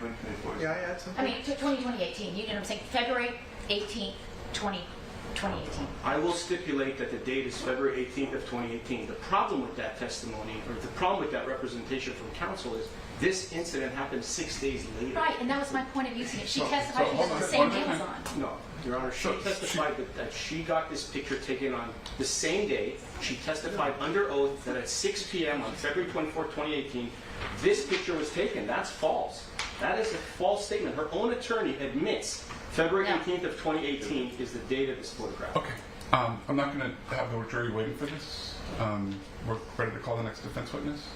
Yeah, I had something. I mean, 2018. You know what I'm saying? February 18th, 2018. I will stipulate that the date is February 18th of 2018. The problem with that testimony, or the problem with that representation from counsel, is this incident happened 6 days later. Right, and that was my point of using it. She testified she was the same nails on. No, Your Honor, she testified that she got this picture taken on the same day. She testified under oath that at 6 p.m. on February 24, 2018, this picture was taken. That's false. That is a false statement. Her own attorney admits February 18th of 2018 is the date of this photograph. Okay. I'm not going to have the jury waiting for this. We're ready to call the next defense witness.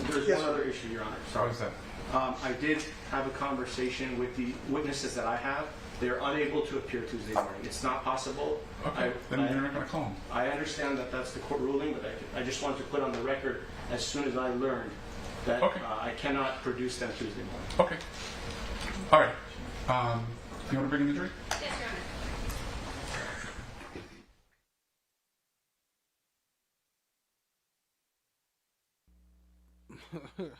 There's one other issue, Your Honor. Sorry. What is that? I did have a conversation with the witnesses that I have. They're unable to appear Tuesday morning. It's not possible. Okay, then you're not going to call them. I understand that that's the court ruling, but I just wanted to put on the record as soon as I learned that I cannot produce them Tuesday morning. Okay. All right. You want to bring in the jury? Yes, Your Honor.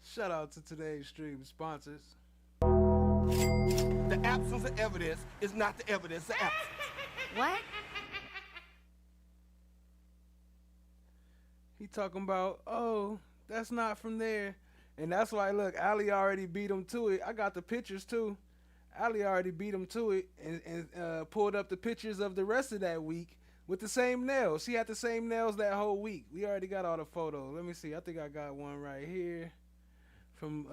Shout out to today's stream sponsors. The absence of evidence is not the evidence of absence. What? He talking about, oh, that's not from there. And that's why, look, Ali already beat him to it. I got the pictures too. Ali already beat him to it and pulled up the pictures of the rest of that week with the same nails. She had the same nails that whole week. We already got all the photos. Let me see. I think I got one right here from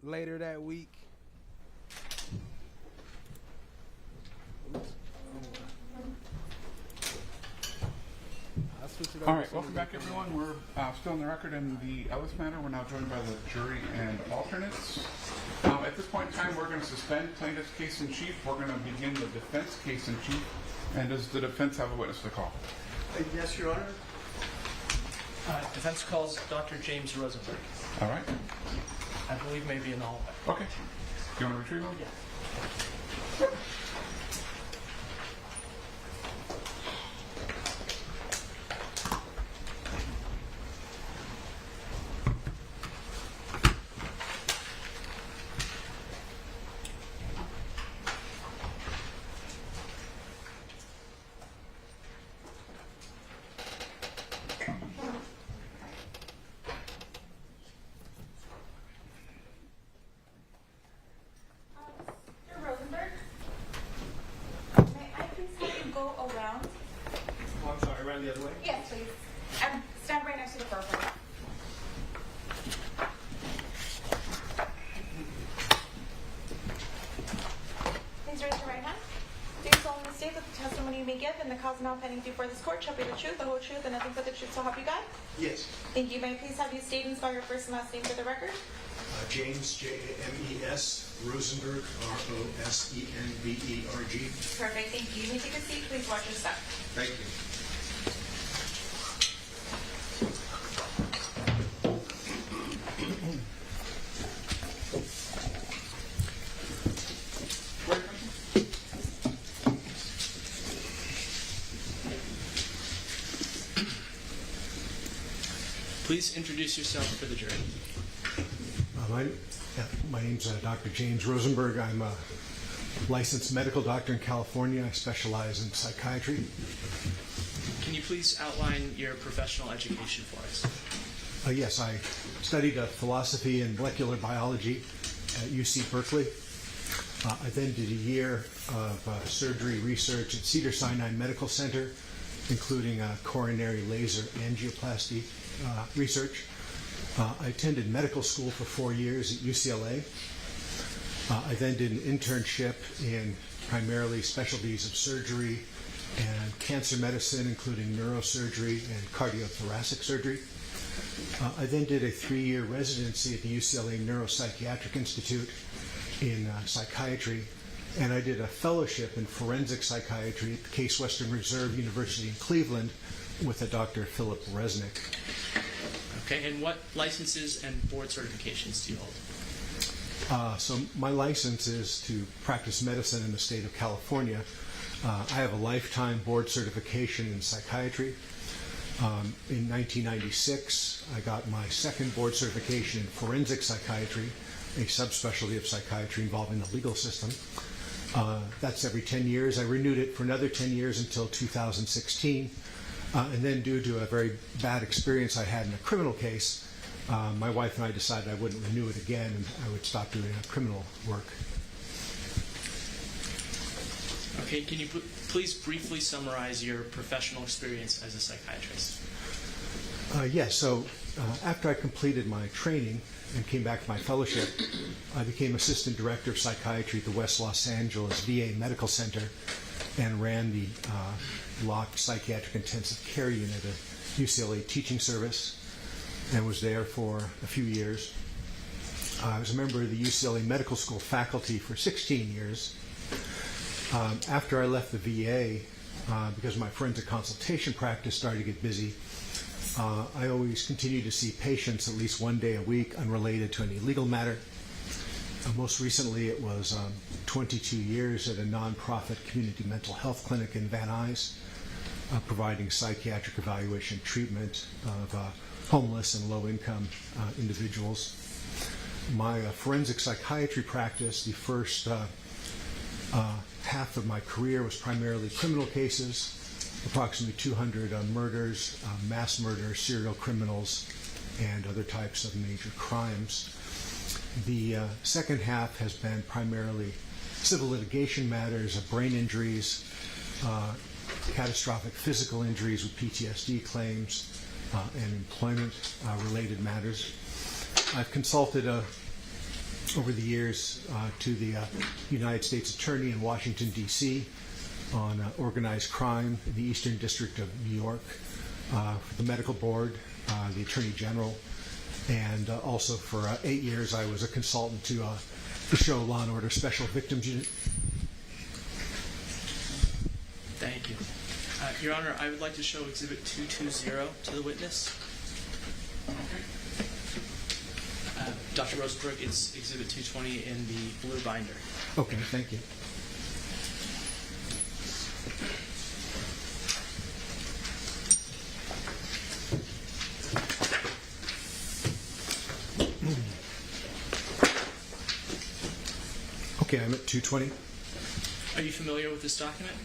later that week. Oops. All right, welcome back, everyone. We're still on the record in the Ellis matter. We're now joined by the jury and alternates. At this point in time, we're going to suspend plaintiff's case in chief. We're going to begin the defense case in chief. And does the defense have a witness to call? Yes, Your Honor. Defense calls Dr. James Rosenberg. All right. I believe maybe in the hallway. Okay. Do you want to retrieve him? Yeah. The other way? Yes, please. Stand right next to the purple. Please raise your right hand. Do you solemnly state that the testimony you may give in the cause now pending before this court shall be the truth, the whole truth, and nothing but the truth, so help you God? Yes. Thank you. May I please have you state and spell your first and last name for the record? James, J-A-M-E-S, Rosenberg, R-O-S-E-N-B-E-R-G. Perfect. Thank you. You may take a seat. Please watch your step. Thank you. Please introduce yourself for the jury. My name's Dr. James Rosenberg. I'm a licensed medical doctor in California. I specialize in psychiatry. Can you please outline your professional education for us? Yes, I studied philosophy and molecular biology at UC Berkeley. I then did a year of surgery research at Cedars-Sinai Medical Center, including coronary laser angioplasty research. I attended medical school for 4 years at UCLA. I then did an internship in primarily specialties of surgery and cancer medicine, including neurosurgery and cardiothoracic surgery. I then did a 3-year residency at the UCLA Neuropsychiatric Institute in psychiatry, and I did a fellowship in forensic psychiatry at the Case Western Reserve University in Cleveland with a Dr. Philip Resnick. Okay, and what licenses and board certifications do you hold? So my license is to practice medicine in the state of California. I have a lifetime board certification in psychiatry. In 1996, I got my second board certification in forensic psychiatry, a subspecialty of psychiatry involving the legal system. That's every 10 years. I renewed it for another 10 years until 2016. And then due to a very bad experience I had in a criminal case, my wife and I decided I wouldn't renew it again and I would stop doing criminal work. Okay, can you please briefly summarize your professional experience as a psychiatrist? Yes, so after I completed my training and came back to my fellowship, I became assistant director of psychiatry at the West Los Angeles VA Medical Center and ran the locked psychiatric intensive care unit at UCLA Teaching Service and was there for a few years. I was a member of the UCLA Medical School faculty for 16 years. After I left the VA, because my forensic consultation practice started to get busy, I always continued to see patients at least one day a week unrelated to any legal matter. Most recently, it was 22 years at a nonprofit community mental health clinic in Van Nuys, providing psychiatric evaluation and treatment of homeless and low-income individuals. My forensic psychiatry practice, the first half of my career was primarily criminal cases, approximately 200 murders, mass murder, serial criminals, and other types of major crimes. The second half has been primarily civil litigation matters of brain injuries, catastrophic physical injuries with PTSD claims, and employment-related matters. I've consulted over the years to the United States Attorney in Washington, D.C. on organized crime in the Eastern District of New York, for the Medical Board, the Attorney General, and also for 8 years I was a consultant to the show Law and Order Special Victims Unit. Thank you. Your Honor, I would like to show Exhibit 220 to the witness. Dr. Rosenberg, it's Exhibit 220 in the blue binder. Okay, thank you. Okay, I'm at 220. Are you familiar with this document?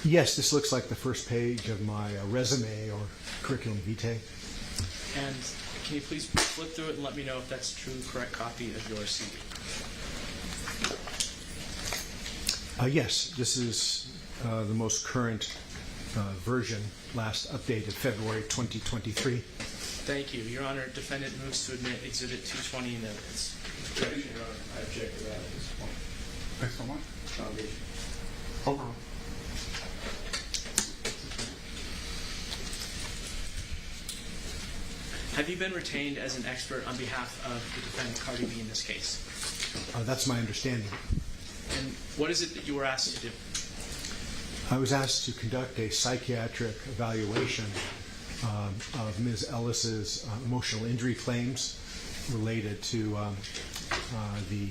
Yes, this looks like the first page of my resume or curriculum vitae. And can you please flip through it and let me know if that's a true, correct copy of your CV? Yes, this is the most current version, last updated February 2023. Thank you. Your Honor, defendant moves to admit Exhibit 220 in evidence. Objection, Your Honor. I object to that at this point. Based on what? Foundation. Overall. Have you been retained as an expert on behalf of the defendant Cardi B in this case? That's my understanding. And what is it that you were asked to do? I was asked to conduct a psychiatric evaluation of Ms. Ellis's emotional injury claims related to the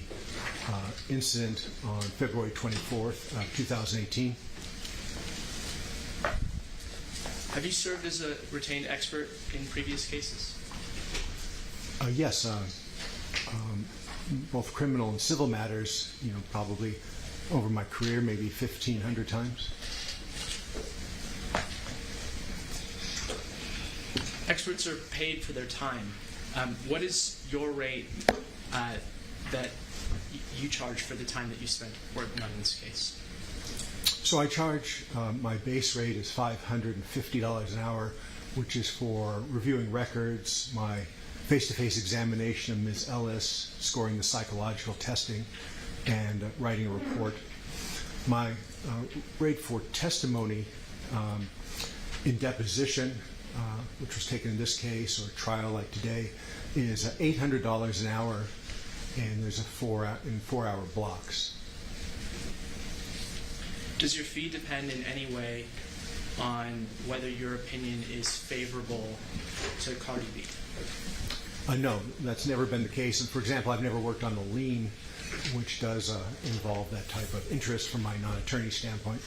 incident on February 24th, 2018. Have you served as a retained expert in previous cases? Yes, both criminal and civil matters, probably over my career, maybe 1,500 times. Experts are paid for their time. What is your rate that you charge for the time that you spent working on this case? So I charge, my base rate is $550 an hour, which is for reviewing records, my face-to-face examination of Ms. Ellis, scoring the psychological testing, and writing a report. My rate for testimony in deposition, which was taken in this case, or trial like today, is $800 an hour, and there's a 4-hour blocks. Does your fee depend in any way on whether your opinion is favorable to Cardi B? No, that's never been the case. And for example, I've never worked on the lien, which does involve that type of interest from my non-attorney standpoint.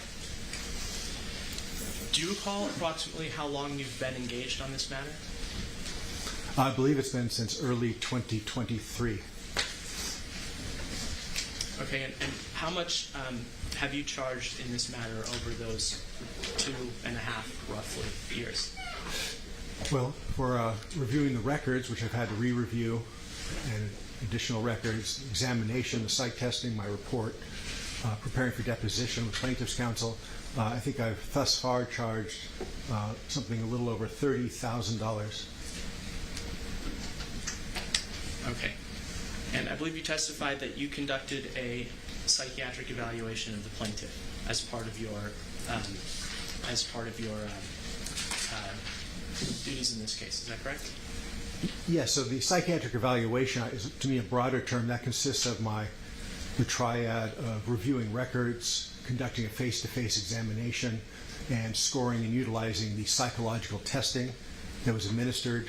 Do you recall approximately how long you've been engaged on this matter? I believe it's been since early 2023. Okay, and how much have you charged in this matter over those 2.5 roughly years? Well, for reviewing the records, which I've had to re-review, and additional records, examination, the psych testing, my report, preparing for deposition with plaintiff's counsel, I think I've thus far charged something a little over $30,000. Okay. And I believe you testified that you conducted a psychiatric evaluation of the plaintiff as part of your duties in this case. Is that correct? Yes. So the psychiatric evaluation is, to me, a broader term that consists of the triad of reviewing records, conducting a face-to-face examination, and scoring and utilizing the psychological testing that was administered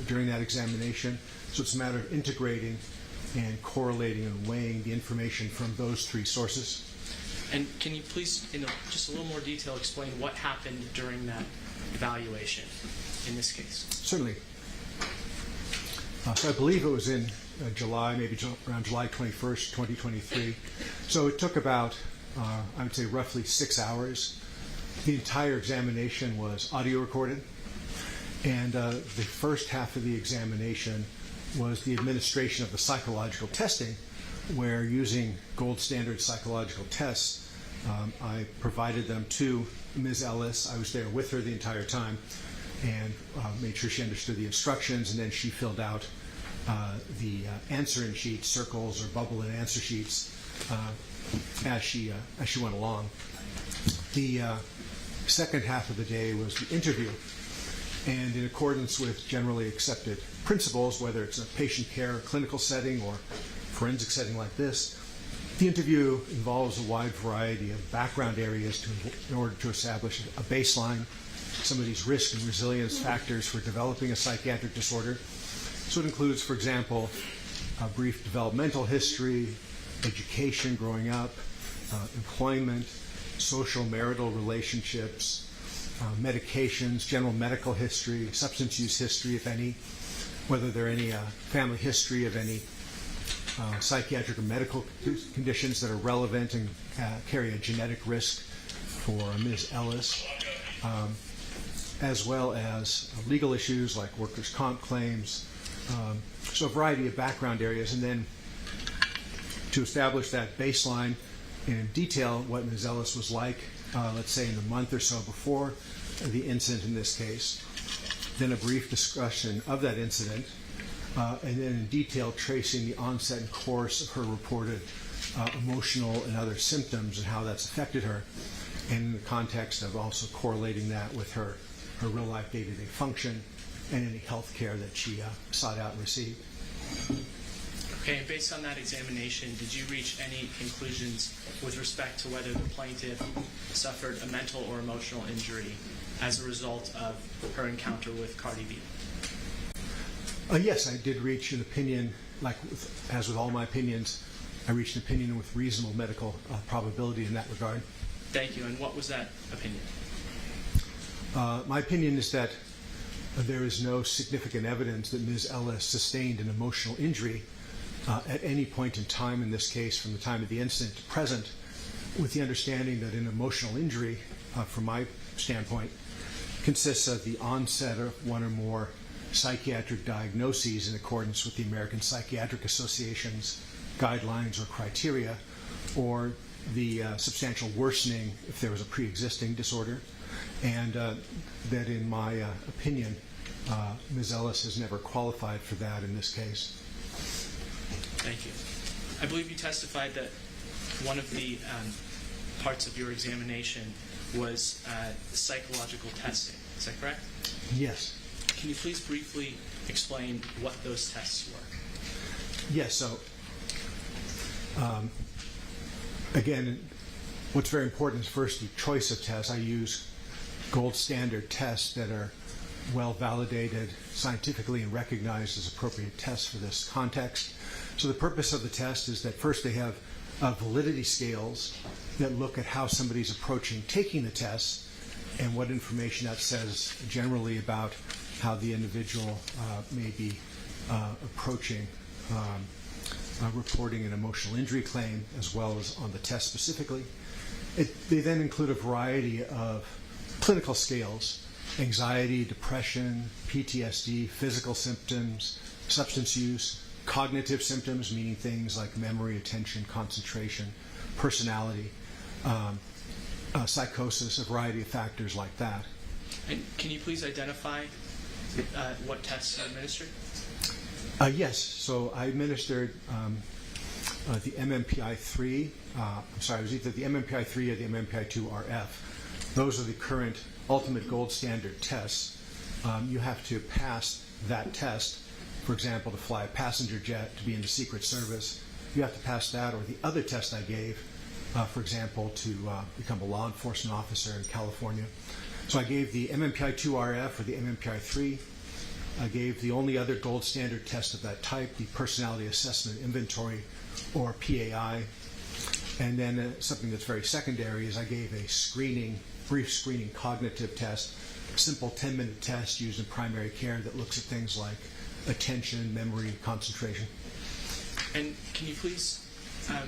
during that examination. So it's a matter of integrating and correlating and weighing the information from those three sources. And can you please, in just a little more detail, explain what happened during that evaluation in this case? Certainly. So I believe it was in July, maybe around July 21st, 2023. So it took about, I would say, roughly 6 hours. The entire examination was audio recorded. And the first half of the examination was the administration of the psychological testing, where using gold standard psychological tests, I provided them to Ms. Ellis. I was there with her the entire time and made sure she understood the instructions, and then she filled out the answering sheets, circles or bubble and answer sheets, as she went along. The second half of the day was the interview. And in accordance with generally accepted principles, whether it's a patient care clinical setting or forensic setting like this, the interview involves a wide variety of background areas in order to establish a baseline, some of these risk and resilience factors for developing a psychiatric disorder. So it includes, for example, a brief developmental history, education growing up, employment, social marital relationships, medications, general medical history, substance use history, if any, whether there are any family history of any psychiatric or medical conditions that are relevant and carry a genetic risk for Ms. Ellis, as well as legal issues like workers' comp claims, so a variety of background areas. And then to establish that baseline in detail, what Ms. Ellis was like, let's say in the month or so before the incident in this case, then a brief discussion of that incident, and then in detail tracing the onset and course of her reported emotional and other symptoms and how that's affected her, and in the context of also correlating that with her real-life day-to-day function and any health care that she sought out and received. Okay, and based on that examination, did you reach any conclusions with respect to whether the plaintiff suffered a mental or emotional injury as a result of her encounter with Cardi B? Yes, I did reach an opinion, as with all my opinions, I reached an opinion with reasonable medical probability in that regard. Thank you, and what was that opinion? My opinion is that there is no significant evidence that Ms. Ellis sustained an emotional injury at any point in time in this case, from the time of the incident to present, with the understanding that an emotional injury, from my standpoint, consists of the onset of one or more psychiatric diagnoses in accordance with the American Psychiatric Association's guidelines or criteria, or the substantial worsening if there was a pre-existing disorder, and that in my opinion, Ms. Ellis has never qualified for that in this case. Thank you. I believe you testified that one of the parts of your examination was psychological testing. Is that correct? Yes. Can you please briefly explain what those tests were? Yes, so again, what's very important is first the choice of tests. I use gold standard tests that are well validated scientifically and recognized as appropriate tests for this context. So the purpose of the test is that first they have validity scales that look at how somebody's approaching taking the test and what information that says generally about how the individual may be approaching reporting an emotional injury claim, as well as on the test specifically. They then include a variety of clinical scales: anxiety, depression, PTSD, physical symptoms, substance use, cognitive symptoms, meaning things like memory, attention, concentration, personality, psychosis, a variety of factors like that. And can you please identify what tests you administered? Yes, so I administered the MMPI-3. I'm sorry, it was either the MMPI-3 or the MMPI-2-RF. Those are the current ultimate gold standard tests. You have to pass that test. For example, to fly a passenger jet, to be in the Secret Service, you have to pass that, or the other test I gave, for example, to become a law enforcement officer in California. So I gave the MMPI-2-RF or the MMPI-3. I gave the only other gold standard test of that type, the Personality Assessment Inventory, or PAI. And then something that's very secondary is I gave a brief screening cognitive test, a simple 10-minute test used in primary care that looks at things like attention, memory, concentration. And can you please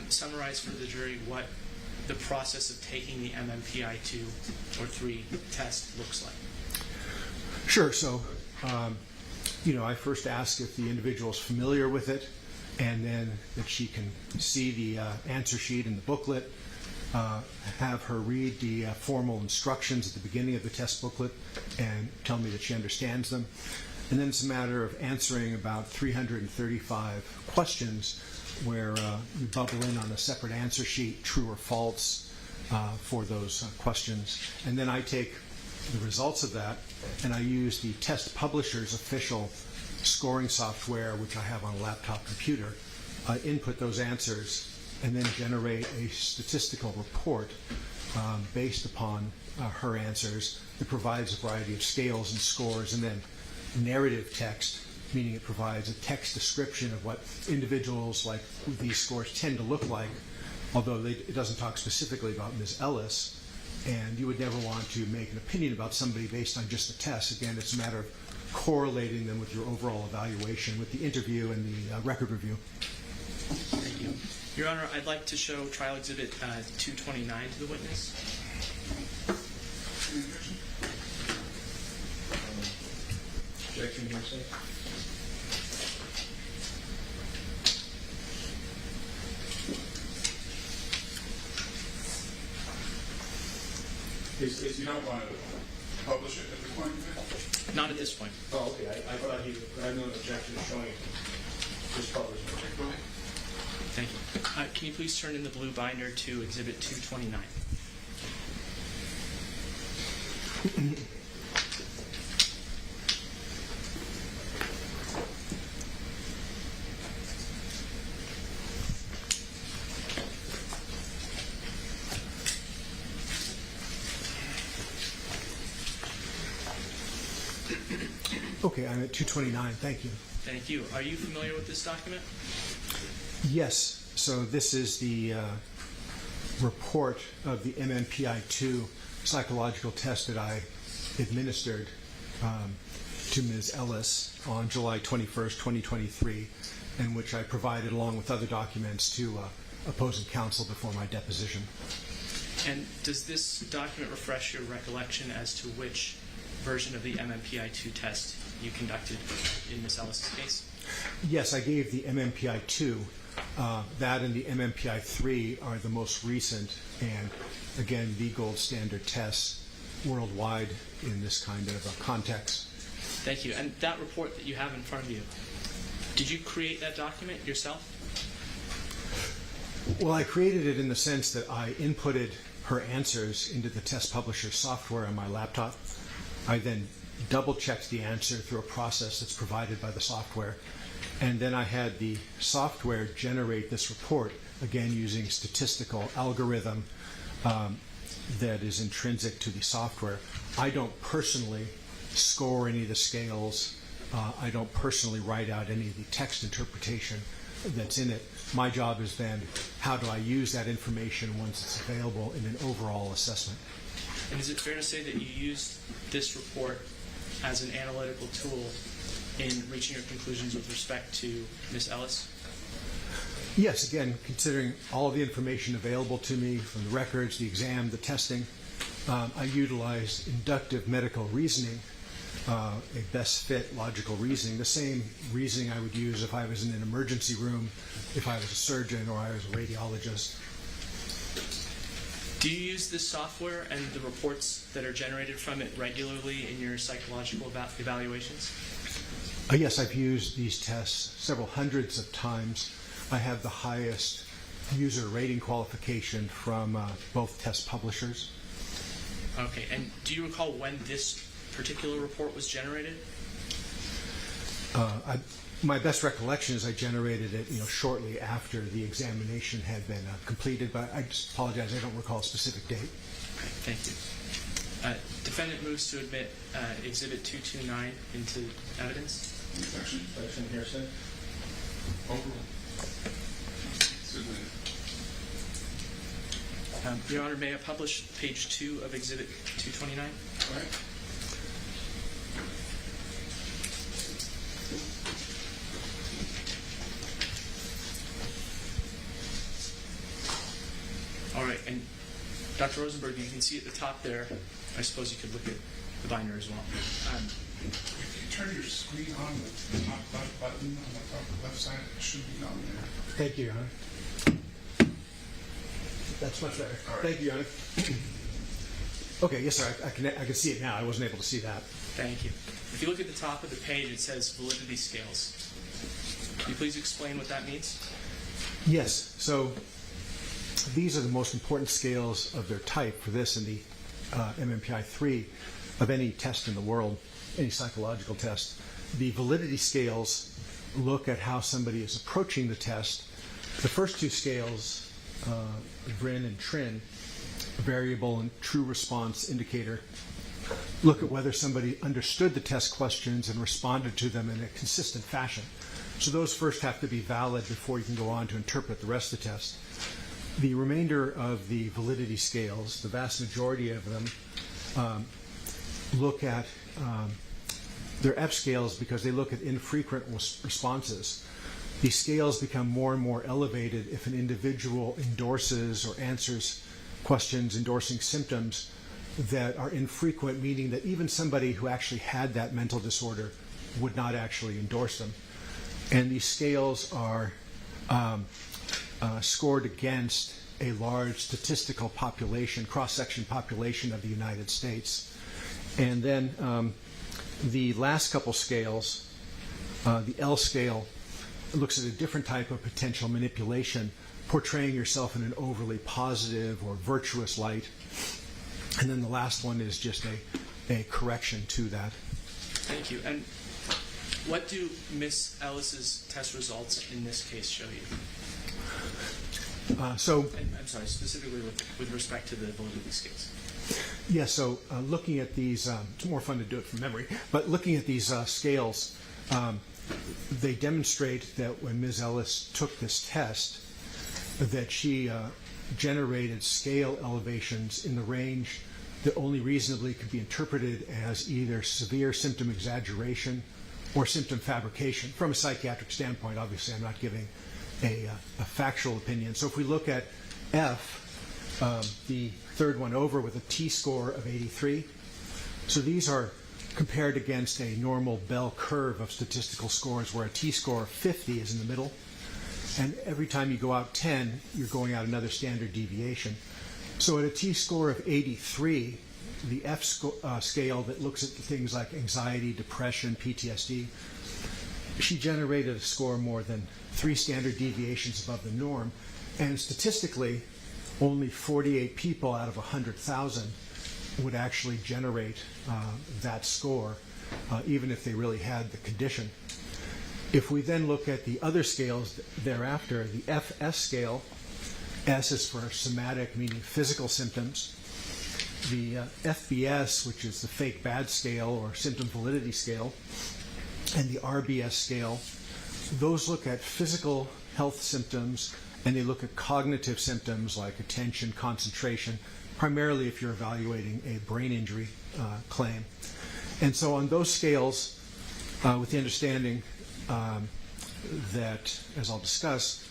summarize for the jury what the process of taking the MMPI-2 or 3 test looks like? Sure. So, I first ask if the individual is familiar with it, and then that she can see the answer sheet in the booklet, have her read the formal instructions at the beginning of the test booklet and tell me that she understands them. And then it's a matter of answering about 335 questions where we bubble in on a separate answer sheet, true or false, for those questions. And then I take the results of that and I use the test publisher's official scoring software, which I have on a laptop computer, input those answers, and then generate a statistical report based upon her answers that provides a variety of scales and scores, and then narrative text, meaning it provides a text description of what individuals like these scores tend to look like, although it doesn't talk specifically about Ms. Ellis. And you would never want to make an opinion about somebody based on just the test. Again, it's a matter of correlating them with your overall evaluation, with the interview and the record review. Thank you. Your Honor, I'd like to show Trial Exhibit 229 to the witness. Objection, hearsay. You don't want to publish it at this point? Not at this point. Oh, okay. I thought he had no objection to showing it. Just publish it. Thank you. Can you please turn in the blue binder to Exhibit 229? Okay, I'm at 229. Thank you. Thank you. Are you familiar with this document? Yes. So this is the report of the MMPI-2 psychological test that I administered to Ms. Ellis on July 21st, 2023, in which I provided, along with other documents, to opposing counsel before my deposition. And does this document refresh your recollection as to which version of the MMPI-2 test you conducted in Ms. Ellis' case? Yes, I gave the MMPI-2. That and the MMPI-3 are the most recent and, again, the gold standard tests worldwide in this kind of context. Thank you. And that report that you have in front of you, did you create that document yourself? Well, I created it in the sense that I inputted her answers into the test publisher software on my laptop. I then double-checked the answer through a process that's provided by the software. And then I had the software generate this report, again using statistical algorithm that is intrinsic to the software. I don't personally score any of the scales. I don't personally write out any of the text interpretation that's in it. My job is then, how do I use that information once it's available in an overall assessment? And is it fair to say that you used this report as an analytical tool in reaching your conclusions with respect to Ms. Ellis? Yes, again, considering all of the information available to me from the records, the exam, the testing, I utilized inductive medical reasoning, a best fit logical reasoning, the same reasoning I would use if I was in an emergency room, if I was a surgeon or I was a radiologist. Do you use this software and the reports that are generated from it regularly in your psychological evaluations? Yes, I've used these tests several hundreds of times. I have the highest user rating qualification from both test publishers. Okay, and do you recall when this particular report was generated? My best recollection is I generated it, shortly after the examination had been completed, but I just apologize, I don't recall a specific date. Okay, thank you. Defendant moves to admit Exhibit 229 into evidence. Objection, hearsay. Overruled. Your Honor, may I publish page 2 of Exhibit 229? All right. All right, and Dr. Rosenberg, you can see at the top there, I suppose you could look at the binder as well. If you turn your screen on, the top left button on the top left side, it should be on there. Thank you, Your Honor. That's much better. All right. Thank you, Your Honor. Okay, yes, sir. I can see it now. I wasn't able to see that. Thank you. If you look at the top of the page, it says validity scales. Can you please explain what that means? Yes. So these are the most important scales of their type for this in the MMPI-3 of any test in the world, any psychological test. The validity scales look at how somebody is approaching the test. The first two scales, VRIN and TRIN, variable and true response indicator, look at whether somebody understood the test questions and responded to them in a consistent fashion. So those first have to be valid before you can go on to interpret the rest of the test. The remainder of the validity scales, the vast majority of them, look at their F scales because they look at infrequent responses. These scales become more and more elevated if an individual endorses or answers questions endorsing symptoms that are infrequent, meaning that even somebody who actually had that mental disorder would not actually endorse them. And these scales are scored against a large statistical population, cross-section population of the United States. And then the last couple scales, the L scale, looks at a different type of potential manipulation, portraying yourself in an overly positive or virtuous light. And then the last one is just a correction to that. Thank you. And what do Ms. Ellis's test results in this case show you? I'm sorry, specifically with respect to the validity scales. Yeah, so looking at these, it's more fun to do it from memory, but looking at these scales, they demonstrate that when Ms. Ellis took this test, that she generated scale elevations in the range that only reasonably could be interpreted as either severe symptom exaggeration or symptom fabrication. From a psychiatric standpoint, obviously, I'm not giving a factual opinion. So if we look at F, the third one over with a T-score of 83, so these are compared against a normal bell curve of statistical scores where a T-score of 50 is in the middle. And every time you go out 10, you're going out another standard deviation. So at a T-score of 83, the F scale that looks at things like anxiety, depression, PTSD, she generated a score more than 3 standard deviations above the norm. And statistically, only 48 people out of 100,000 would actually generate that score, even if they really had the condition. If we then look at the other scales thereafter, the FS scale, S is for somatic, meaning physical symptoms. The FBS, which is the fake bad scale or symptom validity scale, and the RBS scale, those look at physical health symptoms and they look at cognitive symptoms like attention, concentration, primarily if you're evaluating a brain injury claim. And so on those scales, with the understanding that, as I'll discuss,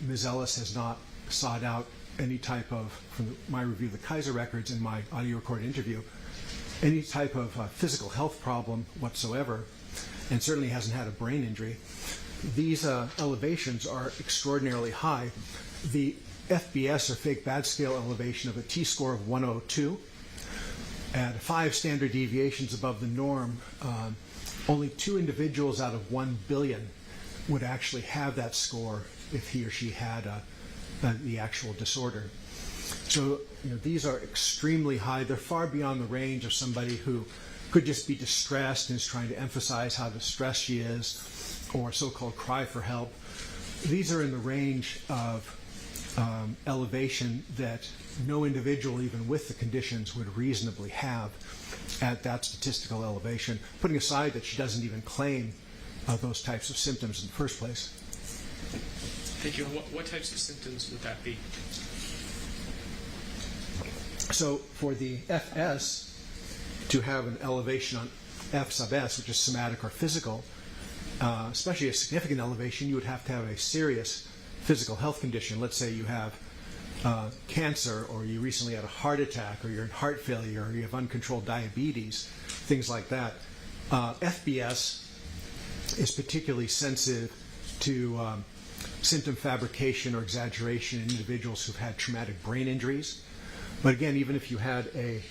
Ms. Ellis has not sought out any type of, from my review of the Kaiser records and my audio recorded interview, any type of physical health problem whatsoever, and certainly hasn't had a brain injury. These elevations are extraordinarily high. The FBS, or fake bad scale elevation, of a T-score of 102, at 5 standard deviations above the norm, only 2 individuals out of 1 billion would actually have that score if he or she had the actual disorder. So these are extremely high. They're far beyond the range of somebody who could just be distressed and is trying to emphasize how distressed she is, or so-called cry for help. These are in the range of elevation that no individual, even with the conditions, would reasonably have at that statistical elevation, putting aside that she doesn't even claim those types of symptoms in the first place. Thank you. What types of symptoms would that be? So for the FS, to have an elevation on F sub S, which is somatic or physical, especially a significant elevation, you would have to have a serious physical health condition. Let's say you have cancer, or you recently had a heart attack, or you're in heart failure, or you have uncontrolled diabetes, things like that. FBS is particularly sensitive to symptom fabrication or exaggeration in individuals who've had traumatic brain injuries. But again, even if you had a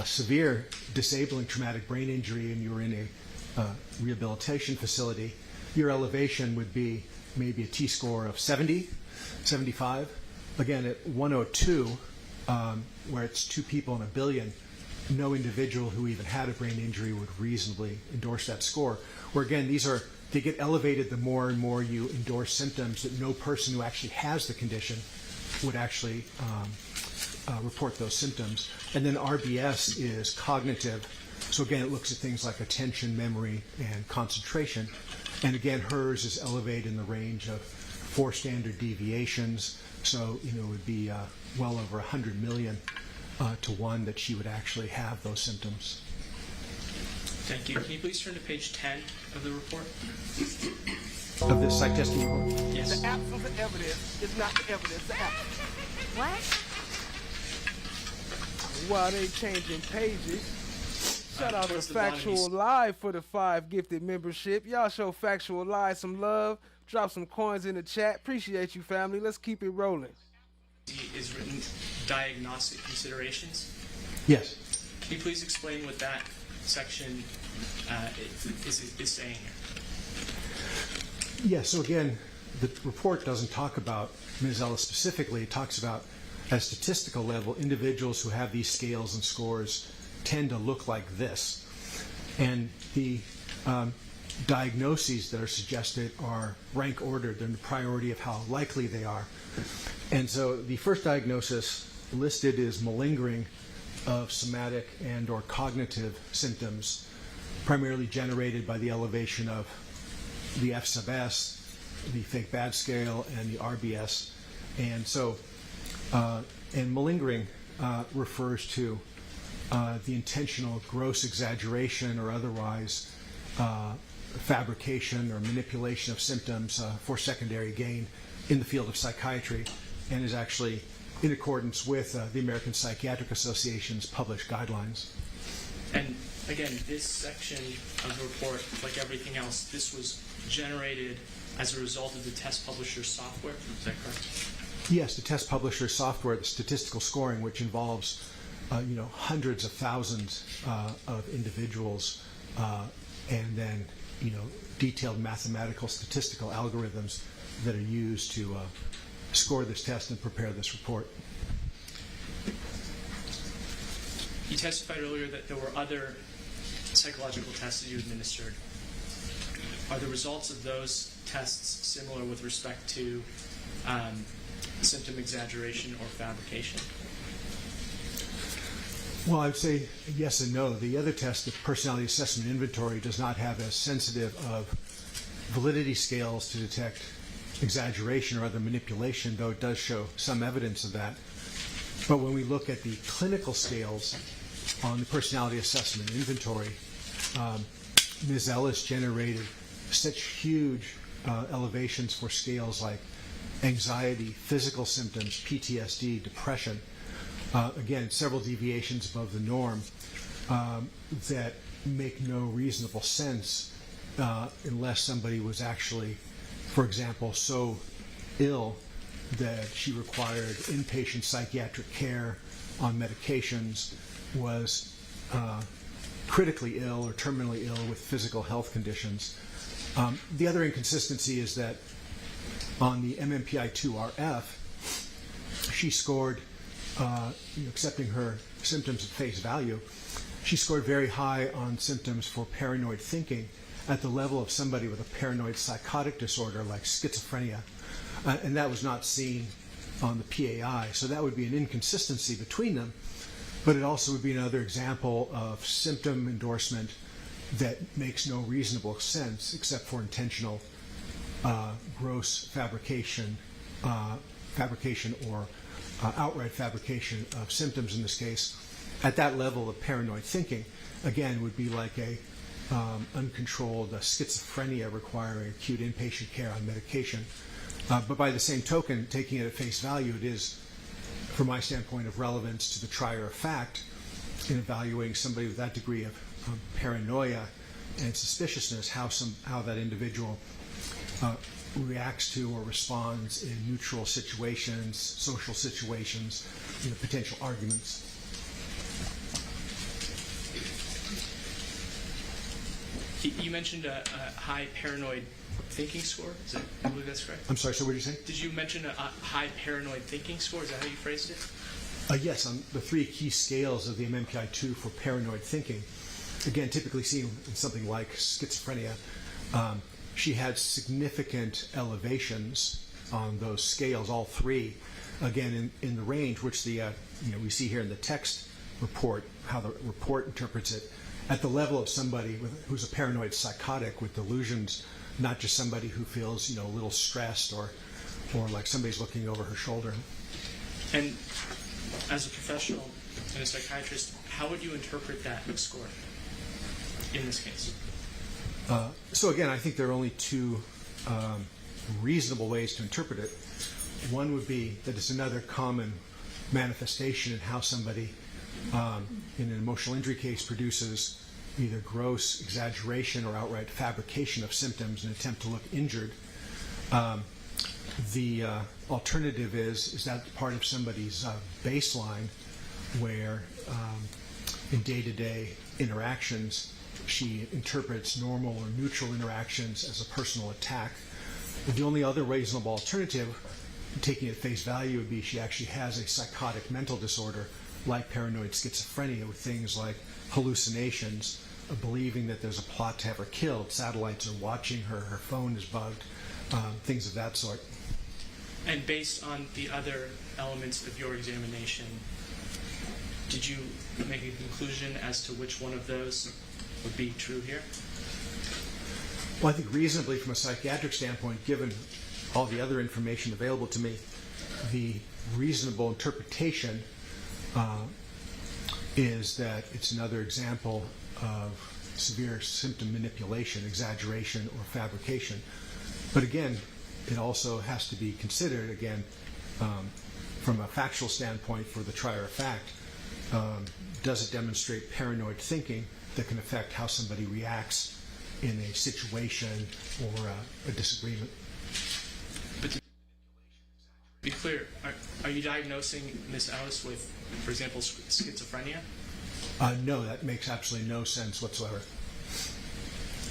severe disabling traumatic brain injury and you were in a rehabilitation facility, your elevation would be maybe a T-score of 70, 75. Again, at 102, where it's 2 people in a billion, no individual who even had a brain injury would reasonably endorse that score. Where again, they get elevated the more and more you endorse symptoms that no person who actually has the condition would actually report those symptoms. And then RBS is cognitive. So again, it looks at things like attention, memory, and concentration. And again, hers is elevated in the range of 4 standard deviations. So, it would be well over 100 million to 1 that she would actually have those symptoms. Thank you. Can you please turn to page 10 of the report? Of this psych testing report? Yes. The absence of evidence is not the evidence of absence. What? While they changing pages, shout out to towards the Factual bottom, Live for the 5 gifted membership. Y'all show Factual Live some love. Drop some coins in the chat. Appreciate you, family. Let's keep it rolling. Is written diagnostic considerations. Yes. Can you please explain what that section is saying here? Yes, so again, the report doesn't talk about Ms. Ellis specifically. It talks about, at a statistical level, individuals who have these scales and scores tend to look like this. And the diagnoses that are suggested are rank ordered. They're in the priority of how likely they are. And so the first diagnosis listed is malingering of somatic and or cognitive symptoms, primarily generated by the elevation of the F sub S, the fake bad scale, and the RBS. And so, and malingering refers to the intentional gross exaggeration or otherwise fabrication or manipulation of symptoms for secondary gain in the field of psychiatry, and is actually in accordance with the American Psychiatric Association's published guidelines. And again, this section of the report, like everything else, this was generated as a result of the test publisher software. Is that correct? Yes, the test publisher software, the statistical scoring, which involves hundreds of thousands of individuals, and then detailed mathematical statistical algorithms that are used to score this test and prepare this report. You testified earlier that there were other psychological tests that you administered. Are the results of those tests similar with respect to symptom exaggeration or fabrication? Well, I would say yes and no. The other test, the personality assessment inventory, does not have as sensitive of validity scales to detect exaggeration or other manipulation, though it does show some evidence of that. But when we look at the clinical scales on the personality assessment inventory, Ms. Ellis generated such huge elevations for scales like anxiety, physical symptoms, PTSD, depression, again, several deviations above the norm, that make no reasonable sense unless somebody was actually, for example, so ill that she required inpatient psychiatric care on medications, was critically ill or terminally ill with physical health conditions. The other inconsistency is that on the MMPI-2RF, she scored, accepting her symptoms at face value, she scored very high on symptoms for paranoid thinking at the level of somebody with a paranoid psychotic disorder like schizophrenia. And that was not seen on the PAI. So that would be an inconsistency between them. But it also would be another example of symptom endorsement that makes no reasonable sense except for intentional gross fabrication or outright fabrication of symptoms in this case. At that level of paranoid thinking, again, would be like a uncontrolled schizophrenia requiring acute inpatient care on medication. But by the same token, taking it at face value, it is, from my standpoint, of relevance to the trier of fact in evaluating somebody with that degree of paranoia and suspiciousness, how that individual reacts to or responds in neutral situations, social situations, potential arguments. You mentioned a high paranoid thinking score. I believe that's correct? I'm sorry, so what did you say? Did you mention a high paranoid thinking score? Is that how you phrased it? Yes, on the three key scales of the MMPI-2 for paranoid thinking, again, typically seen in something like schizophrenia, she had significant elevations on those scales, all three, again, in the range which the we see here in the text report, how the report interprets it, at the level of somebody who's a paranoid psychotic with delusions, not just somebody who feels a little stressed or like somebody's looking over her shoulder. And as a professional and a psychiatrist, how would you interpret that score in this case? So again, I think there are only two reasonable ways to interpret it. One would be that it's another common manifestation in how somebody in an emotional injury case produces either gross exaggeration or outright fabrication of symptoms in an attempt to look injured. The alternative is that part of somebody's baseline where in day-to-day interactions she interprets normal or neutral interactions as a personal attack. But the only other reasonable alternative, taking it at face value, would be she actually has a psychotic mental disorder like paranoid schizophrenia with things like hallucinations, believing that there's a plot to have her killed, satellites are watching her, her phone is bugged, things of that sort. And based on the other elements of your examination, did you make a conclusion as to which one of those would be true here? Well, I think reasonably from a psychiatric standpoint, given all the other information available to me, the reasonable interpretation is that it's another example of severe symptom manipulation, exaggeration, or fabrication. But again, it also has to be considered, again, from a factual standpoint for the trier of fact. Does it demonstrate paranoid thinking that can affect how somebody reacts in a situation or a disagreement? But to be clear, are you diagnosing Ms. Ellis with, for example, schizophrenia? No, that makes absolutely no sense whatsoever.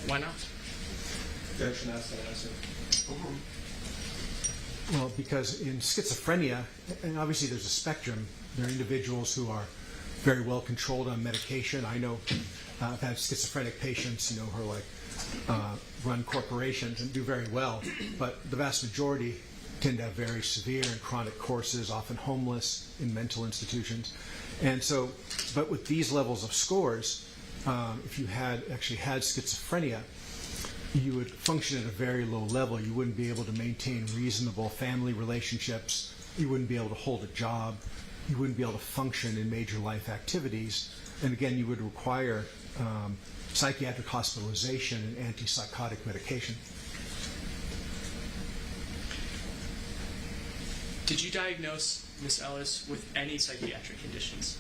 Why not? Judge asked that answer. Well, because in schizophrenia, and obviously there's a spectrum, there are individuals who are very well controlled on medication. I know I've had schizophrenic patients, who are like run corporations and do very well, but the vast majority tend to have very severe and chronic courses, often homeless in mental institutions. And so, but with these levels of scores, if you actually had schizophrenia, you would function at a very low level. You wouldn't be able to maintain reasonable family relationships. You wouldn't be able to hold a job. You wouldn't be able to function in major life activities. And again, you would require psychiatric hospitalization and antipsychotic medication. Did you diagnose Ms. Ellis with any psychiatric conditions?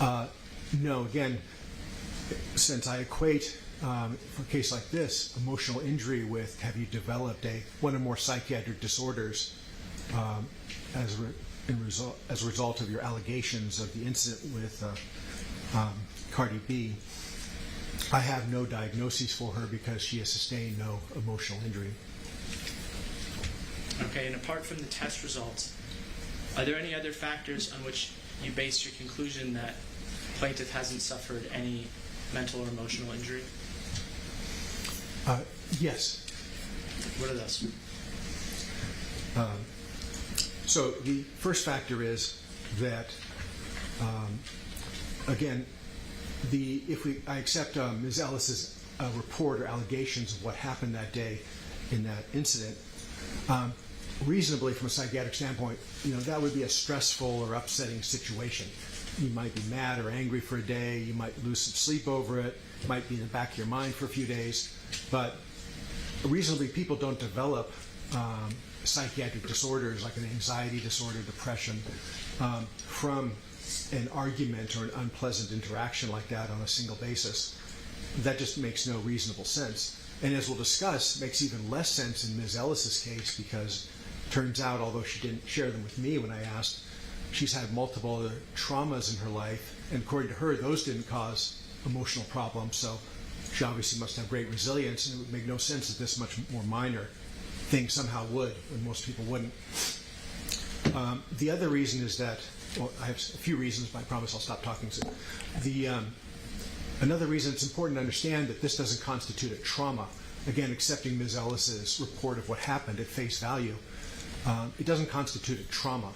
No, again, since I equate, for a case like this, emotional injury with have you developed one or more psychiatric disorders as a result of your allegations of the incident with Cardi B, I have no diagnoses for her because she has sustained no emotional injury. Okay, and apart from the test results, are there any other factors on which you base your conclusion that plaintiff hasn't suffered any mental or emotional injury? Yes. What are those? So the first factor is that, again, I accept Ms. Ellis's report or allegations of what happened that day in that incident, reasonably from a psychiatric standpoint, that would be a stressful or upsetting situation. You might be mad or angry for a day. You might lose some sleep over it. It might be in the back of your mind for a few days. But reasonably, people don't develop psychiatric disorders like an anxiety disorder, depression, from an argument or an unpleasant interaction like that on a single basis. That just makes no reasonable sense. And as we'll discuss, makes even less sense in Ms. Ellis's case because it turns out, although she didn't share them with me when I asked, she's had multiple other traumas in her life, and according to her, those didn't cause emotional problems, so she obviously must have great resilience, and it would make no sense that this much more minor thing somehow would, when most people wouldn't. The other reason is that, well, I have a few reasons, but I promise I'll stop talking soon. Another reason it's important to understand that this doesn't constitute a trauma. Again, accepting Ms. Ellis's report of what happened at face value, it doesn't constitute a trauma.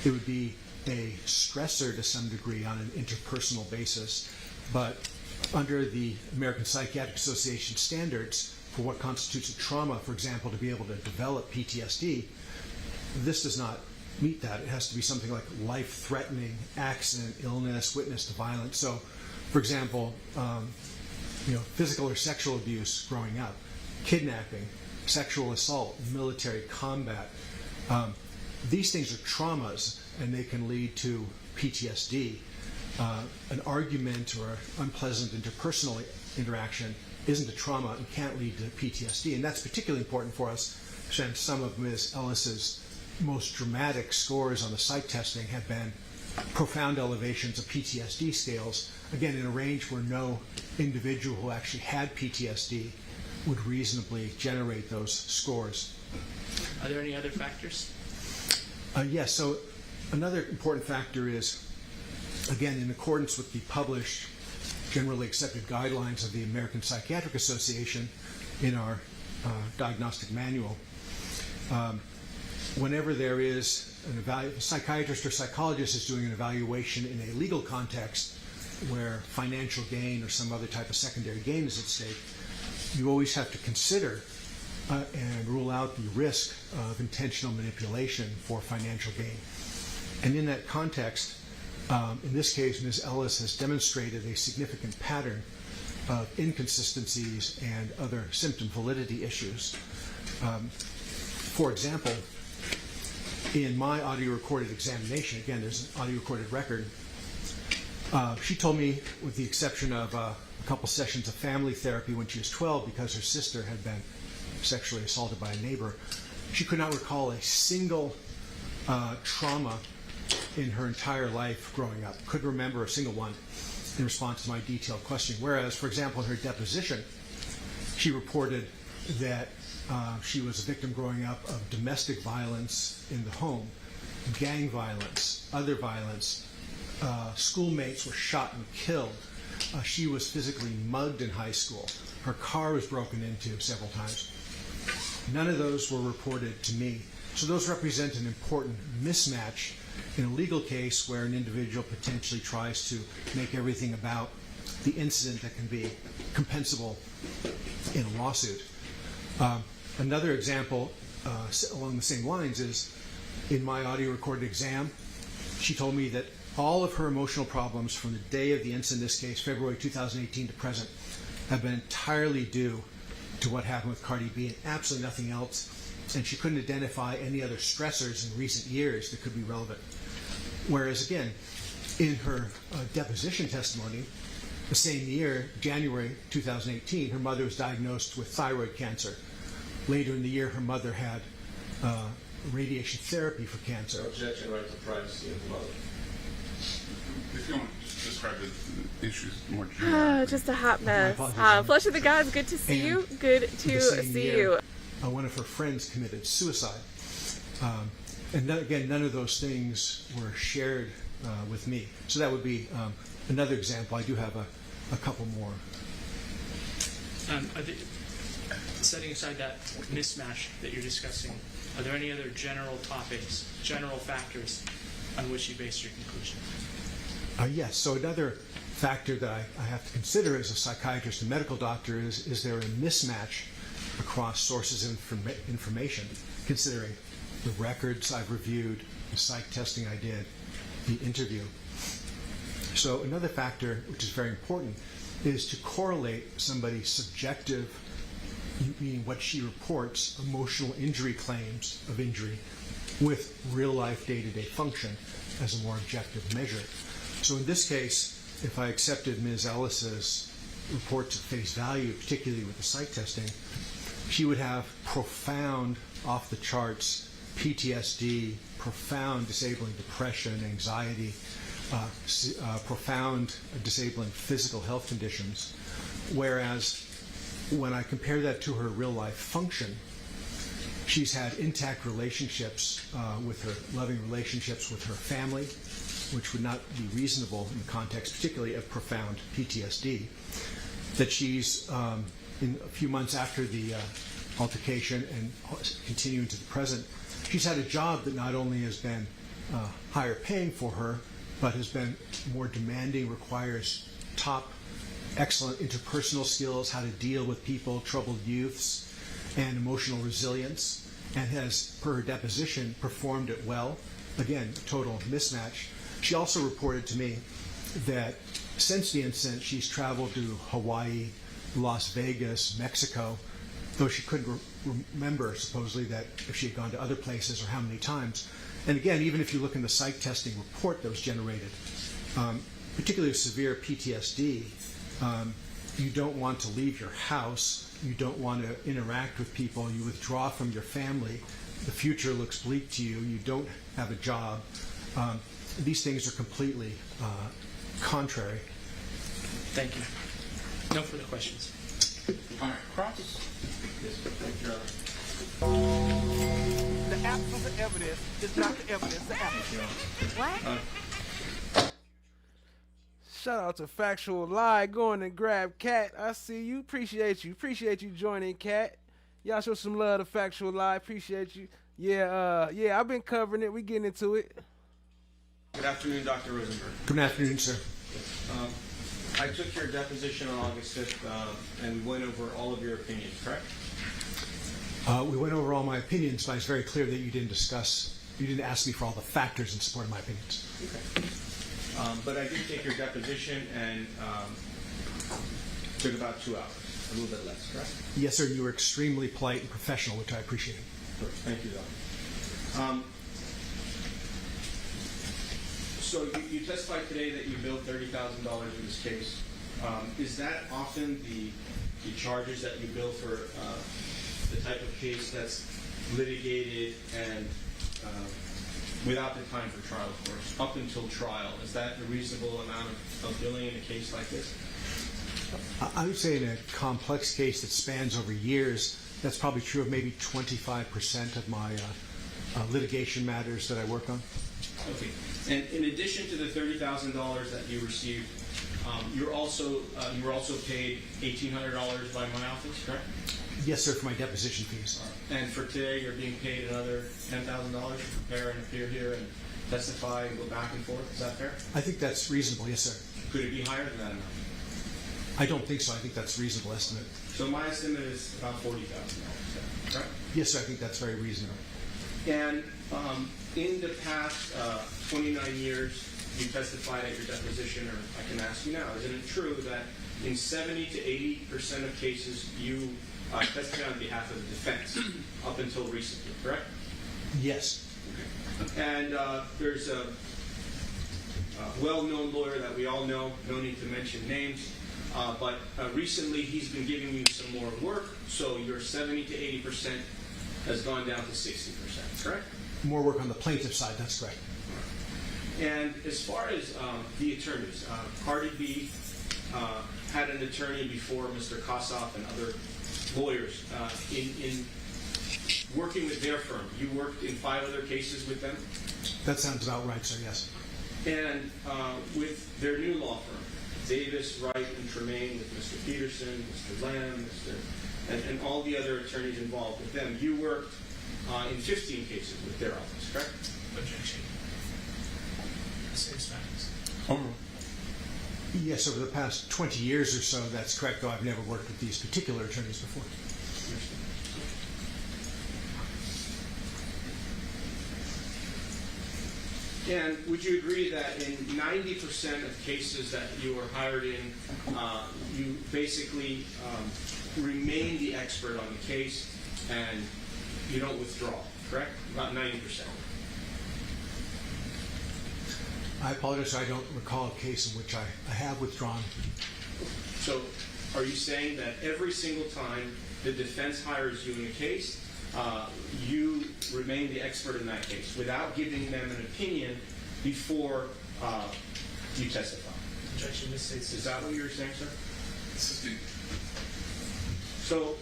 It would be a stressor to some degree on an interpersonal basis, but under the American Psychiatric Association standards for what constitutes a trauma, for example, to be able to develop PTSD, this does not meet that. It has to be something like life-threatening accident, illness, witness to violence. So, for example, physical or sexual abuse growing up, kidnapping, sexual assault, military combat. These things are traumas, and they can lead to PTSD. An argument or unpleasant interpersonal interaction isn't a trauma and can't lead to PTSD. And that's particularly important for us since some of Ms. Ellis's most dramatic scores on the psych testing have been profound elevations of PTSD scales, again, in a range where no individual who actually had PTSD would reasonably generate those scores. Are there any other factors? Yes, so another important factor is, again, in accordance with the published, generally accepted guidelines of the American Psychiatric Association in our diagnostic manual, whenever there is a psychiatrist or psychologist is doing an evaluation in a legal context where financial gain or some other type of secondary gain is at stake, you always have to consider and rule out the risk of intentional manipulation for financial gain. And in that context, In this case, Ms. Ellis has demonstrated a significant pattern of inconsistencies and other symptom validity issues. For example, in my audio recorded examination, again, there's an audio recorded record, she told me, with the exception of a couple sessions of family therapy when she was 12 because her sister had been sexually assaulted by a neighbor, she could not recall a single trauma in her entire life growing up. Couldn't remember a single one in response to my detailed questioning. Whereas, for example, in her deposition, she reported that she was a victim growing up of domestic violence in the home, gang violence, other violence. Schoolmates were shot and killed. She was physically mugged in high school. Her car was broken into several times. None of those were reported to me. So those represent an important mismatch in a legal case where an individual potentially tries to make everything about the incident that can be compensable in a lawsuit. Another example along the same lines is in my audio recorded exam, she told me that all of her emotional problems from the day of the incident, in this case, February 2018 to present, have been entirely due to what happened with Cardi B and absolutely nothing else. And she couldn't identify any other stressors in recent years that could be relevant. Whereas, again, in her deposition testimony, the same year, January 2018, her mother was diagnosed with thyroid cancer. Later in the year, her mother had radiation therapy for cancer. Objection right to privacy of the mother. If you want to describe the issues more generally. Just a hot mess. Flush of the Gods, good to see you. Good to see you. One of her friends committed suicide. And again, none of those things were shared with me. So that would be another example. I do have a couple more. Setting aside that mismatch that you're discussing, are there any other general topics, general factors on which you base your conclusion? Yes. So another factor that I have to consider as a psychiatrist and medical doctor is there a mismatch across sources of information, considering the records I've reviewed, the psych testing I did, the interview. So another factor, which is very important, is to correlate somebody's subjective, meaning what she reports, emotional injury claims of injury, with real-life day-to-day function as a more objective measure. So in this case, if I accepted Ms. Ellis's reports at face value, particularly with the psych testing, she would have profound, off-the-charts PTSD, profound disabling depression, anxiety, profound disabling physical health conditions. Whereas when I compare that to her real-life function, she's had intact relationships with her, loving relationships with her family, which would not be reasonable in the context, particularly of profound PTSD. That she's, in a few months after the altercation and continuing to the present, she's had a job that not only has been higher paying for her, but has been more demanding, requires top, excellent interpersonal skills, how to deal with people, troubled youths, and emotional resilience, and has, per her deposition, performed it well. Again, total mismatch. She also reported to me that since the incident, she's traveled to Hawaii, Las Vegas, Mexico, though she couldn't remember, supposedly, that if she had gone to other places or how many times. And again, even if you look in the psych testing report that was generated, particularly with severe PTSD, you don't want to leave your house, you don't want to interact with people, you withdraw from your family, the future looks bleak to you, you don't have a job. These things are completely contrary. Thank you. No further questions. All right, Cross. Yes, thank you. The absence of evidence is not the evidence of absence. What? Shout out to Factual Lie. Going and grab Kat. I see you. Appreciate you. Appreciate you joining, Kat. Y'all show some love to Factual Lie. Appreciate you. Yeah, I've been covering it. We getting into it. Good afternoon, Dr. Rosenberg. Good afternoon, sir. I took your deposition on August 5th, and we went over all of your opinions, correct? We went over all my opinions, but it's very clear that you didn't ask me for all the factors in support of my opinions. Okay. But I did take your deposition and took about 2 hours, a little bit less, correct? Yes, sir. You were extremely polite and professional, which I appreciate. Thank you, though. So you testified today that you billed $30,000 in this case. Is that often the charges that you bill for the type of case that's litigated and without the time for trial, of course, up until trial? Is that a reasonable amount of billing in a case like this? I would say in a complex case that spans over years, that's probably true of maybe 25% of my litigation matters that I work on. Okay. And in addition to the $30,000 that you received, you were also paid $1,800 by my office, correct? Yes, sir, for my deposition fees. And for today, you're being paid another $10,000 to prepare and appear here and testify and go back and forth. Is that fair? I think that's reasonable, yes, sir. Could it be higher than that amount? I don't think so. I think that's a reasonable estimate. So my estimate is about $40,000, correct? Yes, sir, I think that's very reasonable. And in the past 29 years, you testified at your deposition, or I can ask you now, isn't it true that in 70 to 80% of cases you testified on behalf of the defense up until recently, correct? Yes. Okay. And there's a well-known lawyer that we all know, no need to mention names, but recently he's been giving you some more work, so your 70 to 80% has gone down to 60%, correct? More work on the plaintiff side, that's correct. And as far as the attorneys, Cardi B had an attorney before Mr. Kossoff and other lawyers. In working with their firm, you worked in 5 other cases with them? That sounds about right, sir, yes. And with their new law firm, Davis, Wright, and Tremaine, with Mr. Peterson, Mr. Lamb, and all the other attorneys involved with them, you worked in 15 cases with their office, correct? Objection. Same facts. Yes, over the past 20 years or so, that's correct, though I've never worked with these particular attorneys before. And would you agree that in 90% of cases that you were hired in, you basically remain the expert on the case and you don't withdraw, correct? About 90%. I apologize, I don't recall a case in which I have withdrawn. So are you saying that every single time the defense hires you in a case, you remain the expert in that case without giving them an opinion before you testify? Objection. This states. Is that what you're saying, sir? So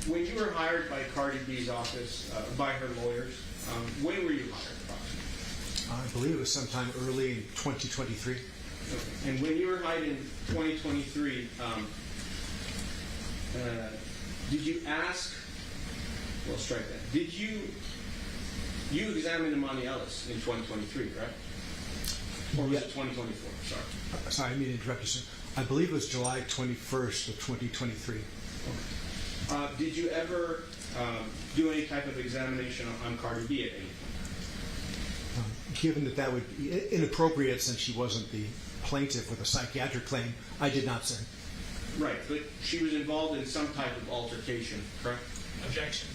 when you were hired by Cardi B's office, by her lawyers, when were you hired approximately? I believe it was sometime early in 2023. Okay. And when you were hired in 2023, did you ask, well, strike that. Did you examine Emani Ellis in 2023, correct? Or was it 2024? Sorry. Sorry, I didn't mean to interrupt you, sir. I believe it was July 21st of 2023. Okay. Did you ever do any type of examination on Cardi B at any point? Given that that would be inappropriate since she wasn't the plaintiff with a psychiatric claim, I did not, sir. Right, but she was involved in some type of altercation, correct? Objection.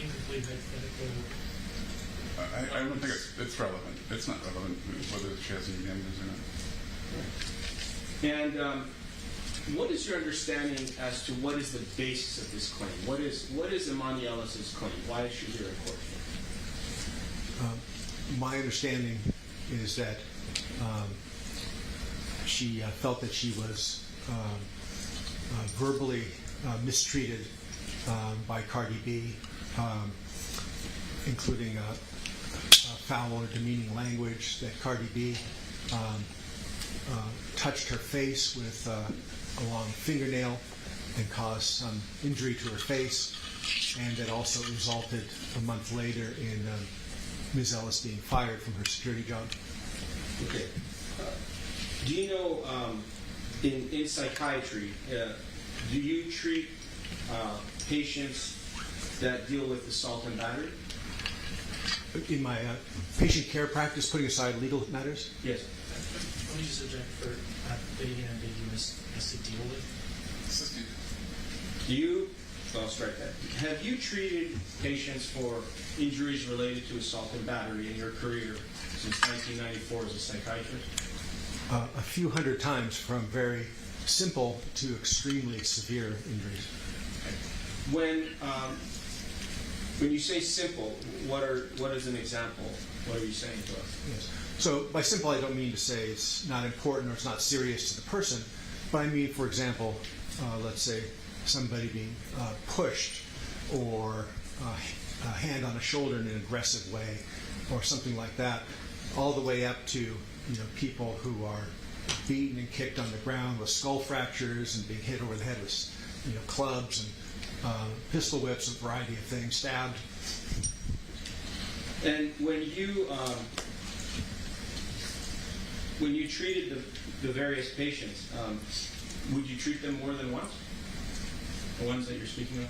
Incomplete hypothetical. I don't think it's relevant. It's not relevant whether she has any damages or not. And what is your understanding as to what is the basis of this claim? What is Emani Ellis's claim? Why is she here in court? My understanding is that she felt that she was verbally mistreated by Cardi B, including foul or demeaning language, that Cardi B touched her face with a long fingernail and caused some injury to her face, and that also resulted a month later in Ms. Ellis being fired from her security job. Okay. Do you know, in psychiatry, do you treat patients that deal with assault and battery? In my patient care practice, putting aside legal matters? Yes. Let me just object for being ambiguous as to deal with. I'll strike that. Have you treated patients for injuries related to assault and battery in your career since 1994 as a psychiatrist? A few hundred times, from very simple to extremely severe injuries. When you say simple, what is an example? What are you saying to us? Yes. So by simple, I don't mean to say it's not important or it's not serious to the person, but I mean, for example, let's say somebody being pushed, or a hand on a shoulder in an aggressive way, or something like that, all the way up to people who are beaten and kicked on the ground with skull fractures and being hit over the head with clubs and pistol whips, a variety of things, stabbed. And when you treated the various patients, would you treat them more than once? The ones that you're speaking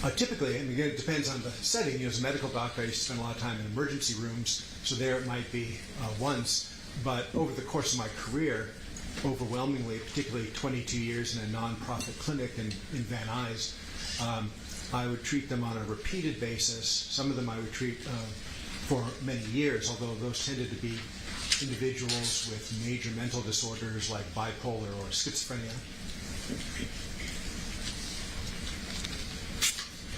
of? Typically, and again, it depends on the setting. As a medical doctor, I used to spend a lot of time in emergency rooms, so there it might be once. But over the course of my career, overwhelmingly, particularly 22 years in a non-profit clinic in Van Nuys, I would treat them on a repeated basis. Some of them I would treat for many years, although those tended to be individuals with major mental disorders like bipolar or schizophrenia.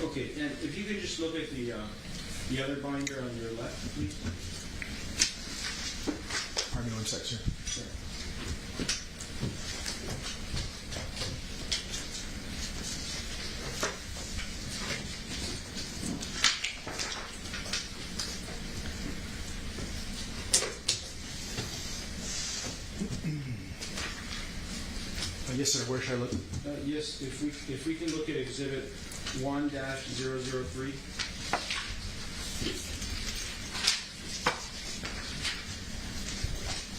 Okay, and if you could just look at the other binder on your left, please. Pardon me one sec, sir. Sure. Yes, sir. Where should I look? Yes, if we can look at Exhibit 1-003.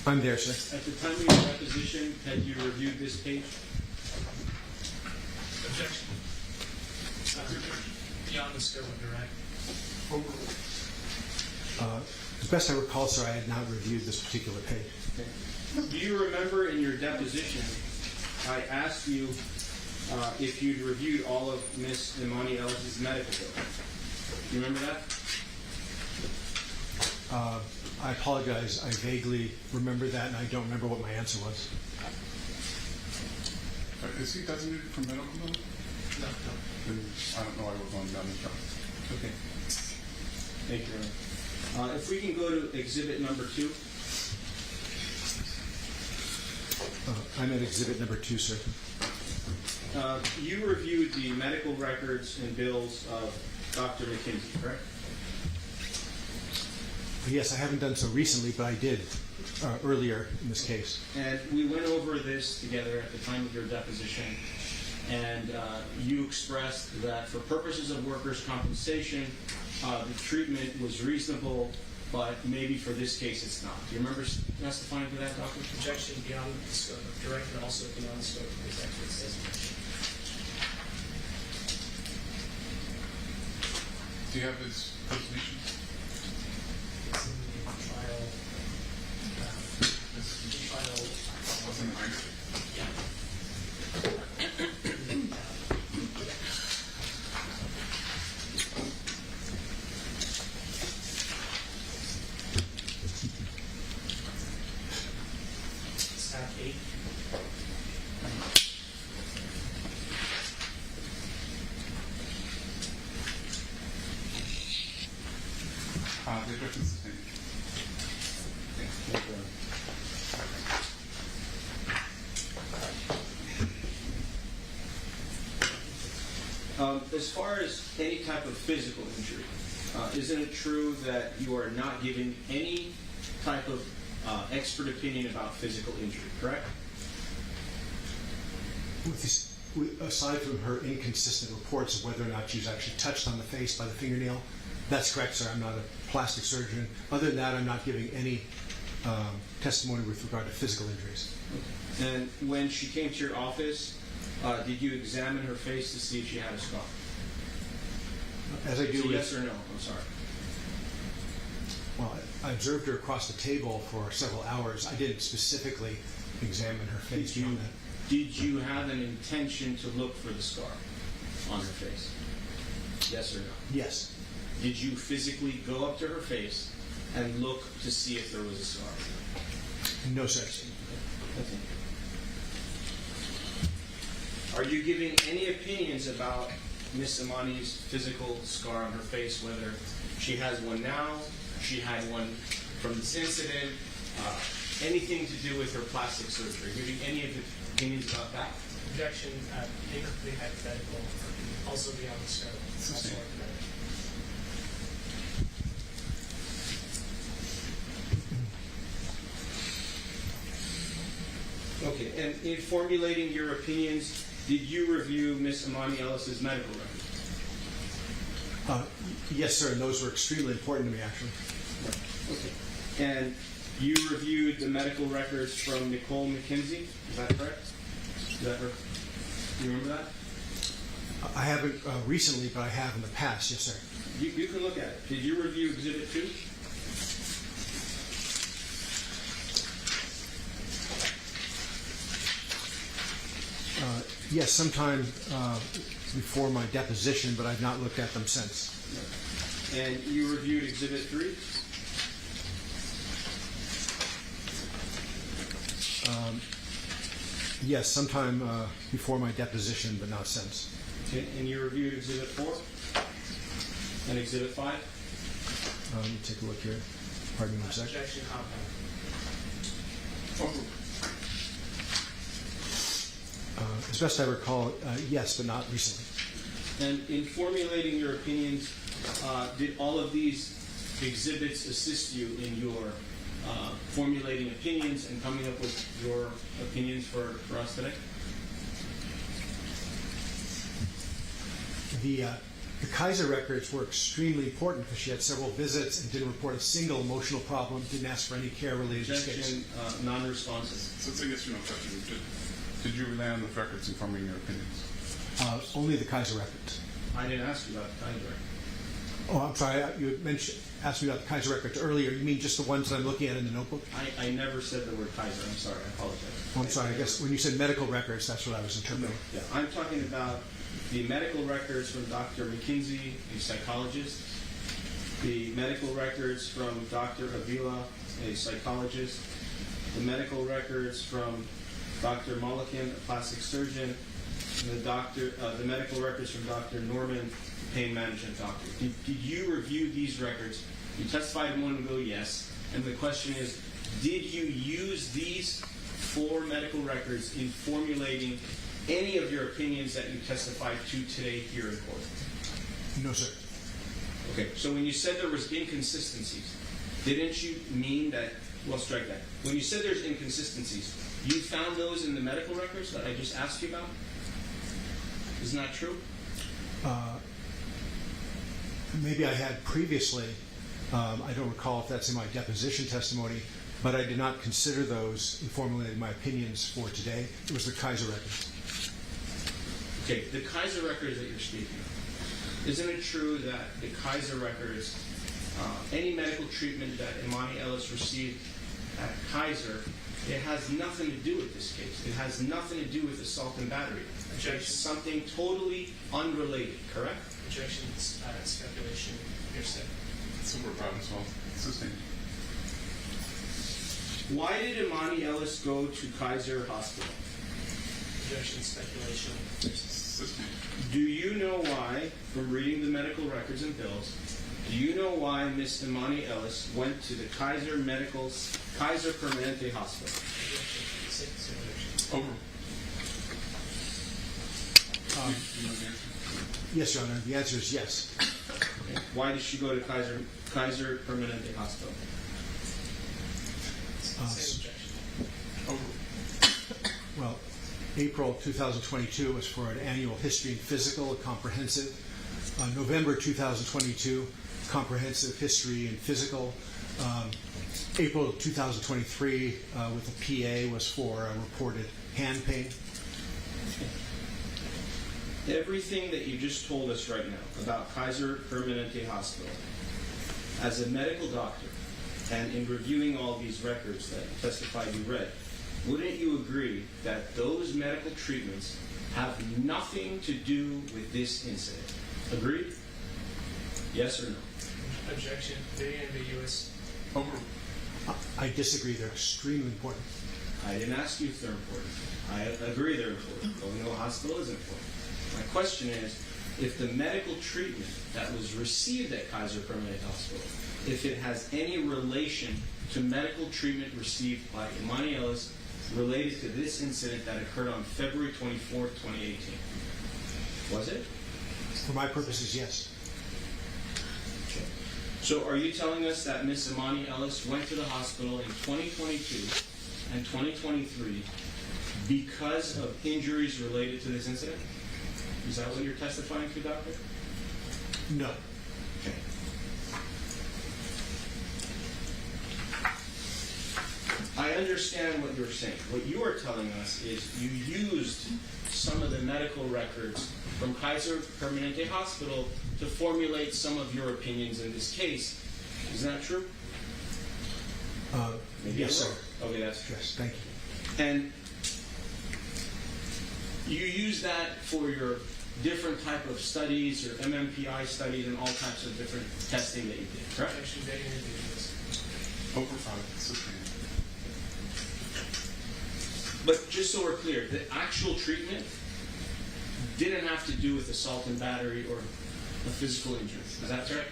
I'm there, sir. At the time of your deposition, had you reviewed this page? Objection. Beyond the scope of direct. As best I recall, sir, I had not reviewed this particular page. Okay. Do you remember in your deposition, I asked you if you'd reviewed all of Miss Emani Ellis' medical bill? Do you remember that? I apologize. I vaguely remember that, and I don't remember what my answer was. Is he designated for medical bill? No. Then I don't know why we're going down the job. Okay. Thank you, Aaron. If we can go to Exhibit number 2. I'm at Exhibit number 2, sir. You reviewed the medical records and bills of Dr. McKinsey, correct? Yes, I haven't done so recently, but I did earlier in this case. And we went over this together at the time of your deposition, and you expressed that for purposes of workers' compensation, the treatment was reasonable, but maybe for this case it's not. Do you remember testifying to that, Doctor? Objection beyond the scope of direct and also beyond the scope of his expert's designation. Do you have his designation? The address is the same. As far as any type of physical injury, isn't it true that you are not giving any type of expert opinion about physical injury, correct? Aside from her inconsistent reports of whether or not she was actually touched on the face by the fingernail, that's correct, sir. I'm not a plastic surgeon. Other than that, I'm not giving any testimony with regard to physical injuries. And when she came to your office, did you examine her face to see if she had a scar? As I do so with... yes or no? I'm sorry. Well, I observed her across the table for several hours. I didn't specifically examine her face. Did you have an intention to look for the scar on her face? Yes or no? Yes. Did you physically go up to her face and look to see if there was a scar? No, sir. Okay. Are you giving any opinions about Miss Emani's physical scar on her face, whether she has one now, she had one from this incident, anything to do with her plastic surgery? Giving any of the opinions about that? Objection, incomplete hypothetical, also beyond the scope. Also hypothetical. Okay, and in formulating your opinions, did you review Miss Emani Ellis's medical records? Yes, sir, and those were extremely important to me, actually. Okay. And you reviewed the medical records from Nicole McKenzie, is that correct? Is that her? Do you remember that? I haven't recently, but I have in the past, yes, sir. You can look at it. Did you review Exhibit 2? Yes, sometime before my deposition, but I've not looked at them since. And you reviewed Exhibit 3? Yes, sometime before my deposition, but not since. Okay. And you reviewed Exhibit 4? And Exhibit 5? Let me take a look here. Pardon me one second. Objection, compound. As best I recall, yes, but not recently. And in formulating your opinions, did all of these exhibits assist you in your formulating opinions and coming up with your opinions for us today? The Kaiser records were extremely important because she had several visits and didn't report a single emotional problem, didn't ask for any care related to this case. Objection, non-responsive. So it's a yes or no question. Did you rely on the records in forming your opinions? Only the Kaiser records. I didn't ask you about the Kaiser records. Oh, I'm sorry. You had asked me about the Kaiser records earlier. You mean just the ones that I'm looking at in the notebook? I never said the word Kaiser. I'm sorry. I apologize. Oh, I'm sorry. I guess when you said medical records, that's what I was interpreting. Yeah, I'm talking about the medical records from Dr. McKenzie, a psychologist, the medical records from Dr. Avila, a psychologist, the medical records from Dr. Mulliken, a plastic surgeon, and the medical records from Dr. Norman, pain management doctor. Did you review these records? You testified a moment ago, yes. And the question is, did you use these 4 medical records in formulating any of your opinions that you testified to today here in court? No, sir. Okay, so when you said there was inconsistencies, didn't you mean that, well, strike that. When you said there's inconsistencies, you found those in the medical records that I just asked you about? Isn't that true? Maybe I had previously. I don't recall if that's in my deposition testimony, but I did not consider those in formulating my opinions for today. It was the Kaiser records. Okay, the Kaiser records that you're speaking of. Isn't it true that the Kaiser records, any medical treatment that Emani Ellis received at Kaiser, it has nothing to do with this case. It has nothing to do with assault and battery. It's something totally unrelated, correct? Objection, speculation, hearsay. So we're problem solved. Sustained. Why did Emani Ellis go to Kaiser Hospital? Objection, speculation, Sustained. Do you know why, from reading the medical records and bills, do you know why Miss Emani Ellis went to the Kaiser Permanente Hospital? Over. Yes, Your Honor. The answer is yes. Okay. Why did she go to Kaiser Permanente Hospital? Well, April 2022 was for an annual history and physical, a comprehensive. November 2022, comprehensive history and physical. April 2023 with a PA was for reported hand pain. Everything that you just told us right now about Kaiser Permanente Hospital, as a medical doctor, and in reviewing all these records that you testified you read, wouldn't you agree that those medical treatments have nothing to do with this incident? Agreed? Yes or no? Objection. Very ambiguous. I disagree. They're extremely important. I didn't ask you if they're important. I agree they're important. Going to a hospital is important. My question is, if the medical treatment that was received at Kaiser Permanente Hospital, if it has any relation to medical treatment received by Emani Ellis related to this incident that occurred on February 24th, 2018. Was it? For my purposes, yes. Okay. So are you telling us that Miss Emani Ellis went to the hospital in 2022 and 2023 because of injuries related to this incident? Is that what you're testifying to, Doctor? No. Okay. I understand what you're saying. What you are telling us is you used some of the medical records from Kaiser Permanente Hospital to formulate some of your opinions in this case. Is that true? Yes, sir. Okay, that's true. Yes, thank you. And you use that for your different type of studies, your MMPI studies, and all types of different testing that you did, correct? Objection. Very ambiguous. Over 5. But just so we're clear, the actual treatment didn't have to do with assault and battery or a physical injury. Is that correct?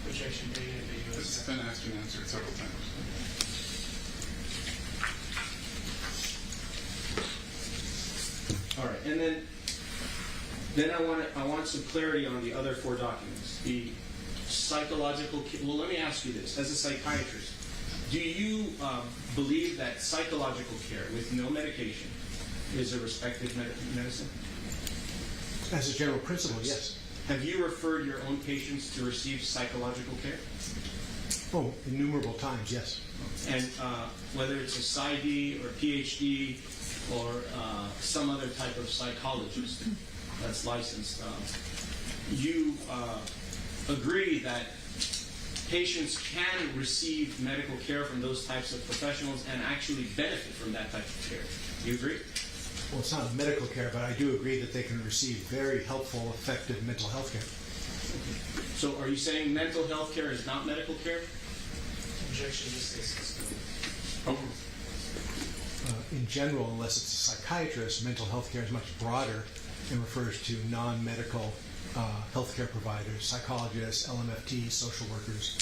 Objection. Very ambiguous. This has been asked and answered several times. All right, and then I want some clarity on the other 4 documents. The psychological. Well, let me ask you this: as a psychiatrist, do you believe that psychological care with no medication is a respected medicine? As a general principle, yes. Have you referred your own patients to receive psychological care? Oh, innumerable times, yes. And whether it's a PsyD or PhD or some other type of psychologist that's licensed, you agree that patients can receive medical care from those types of professionals and actually benefit from that type of care. Do you agree? Well, it's not medical care, but I do agree that they can receive very helpful, effective mental health care. So are you saying mental health care is not medical care? Objection. This is In general, unless it's a psychiatrist, mental health care is much broader and refers to non-medical healthcare providers, psychologists, LMFT, social workers.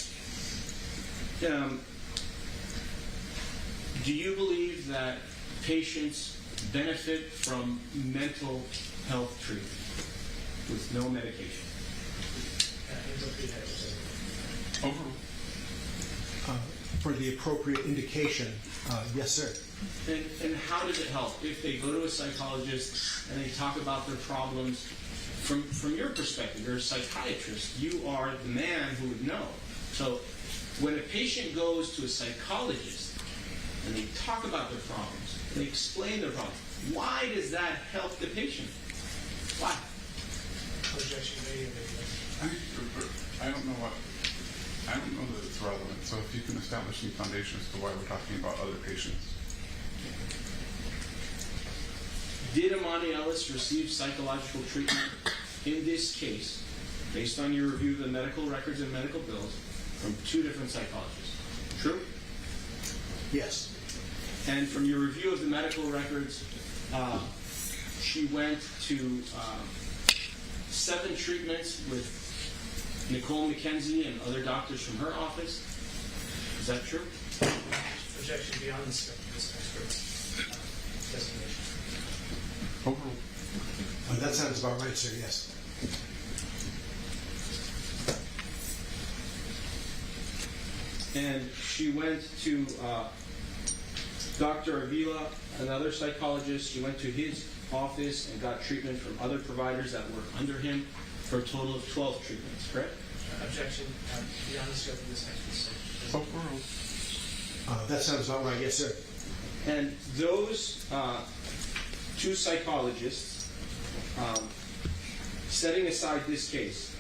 Do you believe that patients benefit from mental health treatment with no medication? For the appropriate indication, yes, sir. And how does it help if they go to a psychologist and they talk about their problems? From your perspective, you're a psychiatrist. You are the man who would know. So when a patient goes to a psychologist and they talk about their problems, they explain their problems, why does that help the patient? Why? Objection. Very ambiguous. I don't know that it's relevant. So if you can establish some foundation as to why we're talking about other patients. Did Emani Ellis receive psychological treatment in this case, based on your review of the medical records and medical bills, from 2 different psychologists? True? Yes. And from your review of the medical records, she went to 7 treatments with Nicole McKenzie and other doctors from her office. Is that true? Objection. Beyond the scope of this expert's designation. That sounds about right, sir, yes. And she went to Dr. Avila, another psychologist. She went to his office and got treatment from other providers that work under him for a total of 12 treatments, correct? Objection. Beyond the scope of this expert's That sounds about right, yes, sir. And those 2 psychologists, setting aside this case,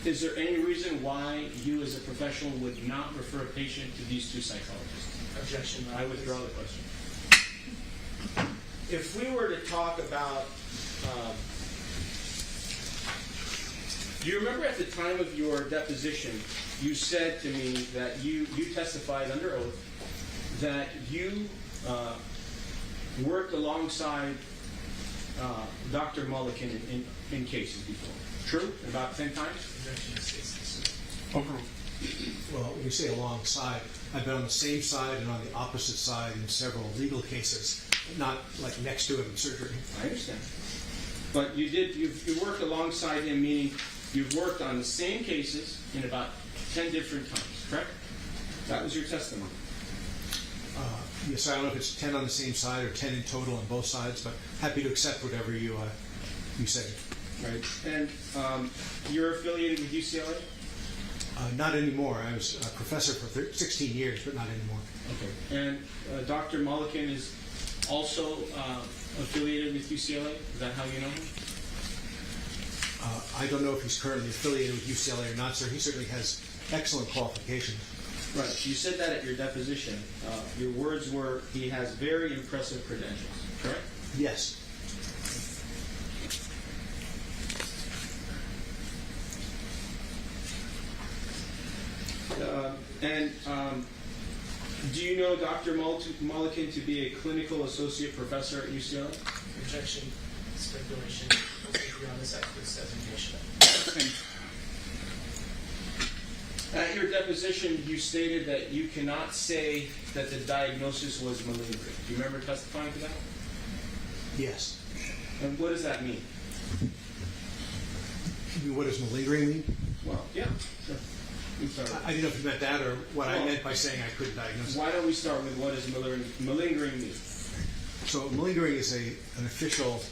Is there any reason why you as a professional would not refer a patient to these two psychologists? Objection. I withdraw the question. If we were to talk about, do you remember at the time of your deposition, you said to me that you testified under oath that you worked alongside Dr. Mulliken in cases before? True? About 10 times? Well, when you say alongside, I've been on the same side and on the opposite side in several legal cases, not like next to him in surgery. I understand. But you worked alongside him, meaning you've worked on the same cases in about 10 different times, correct? That was your testimony. Yes, I don't know if it's 10 on the same side or 10 in total on both sides, but happy to accept whatever you say. Right. And you're affiliated with UCLA? Not anymore. I was a professor for 16 years, but not anymore. Okay. And Dr. Mulliken is also affiliated with UCLA? Is that how you know him? I don't know if he's currently affiliated with UCLA or not, sir. He certainly has excellent qualifications. Right. You said that at your deposition. Your words were, he has very impressive credentials, correct? Yes. Do you know Dr. Mulliken to be a clinical associate professor at UCLA? Objection. Speculation. Beyond this expert's designation. At your deposition, you stated that you cannot say that the diagnosis was malingering. Do you remember testifying to that? Yes. And what does that mean? What does malingering mean? Well, yeah. Sure. I didn't know if you meant that or what I meant by saying I couldn't diagnose it. Why don't we start with what does malingering mean? So malingering is an official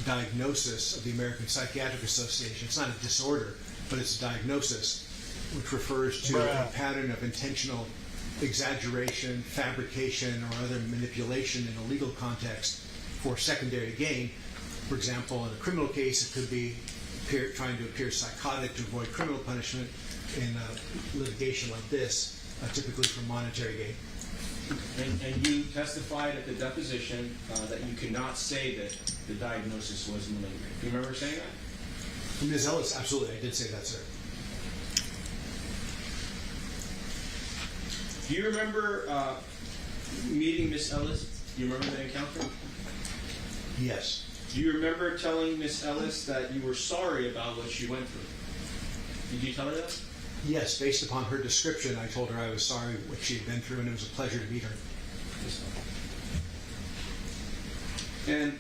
diagnosis of the American Psychiatric Association. It's not a disorder, but it's a diagnosis which refers to a pattern of intentional exaggeration, fabrication, or other manipulation in a legal context for secondary gain. For example, in a criminal case, it could be trying to appear psychotic to avoid criminal punishment. In litigation like this, typically for monetary gain. And you testified at the deposition that you cannot say that the diagnosis was malingering. Do you remember saying that? Ms. Ellis, absolutely, I did say that, sir. Do you remember meeting Miss Ellis? Do you remember the encounter? Yes. Do you remember telling Miss Ellis that you were sorry about what she went through? Did you tell her that? Yes, based upon her description, I told her I was sorry what she had been through, and it was a pleasure to meet her. And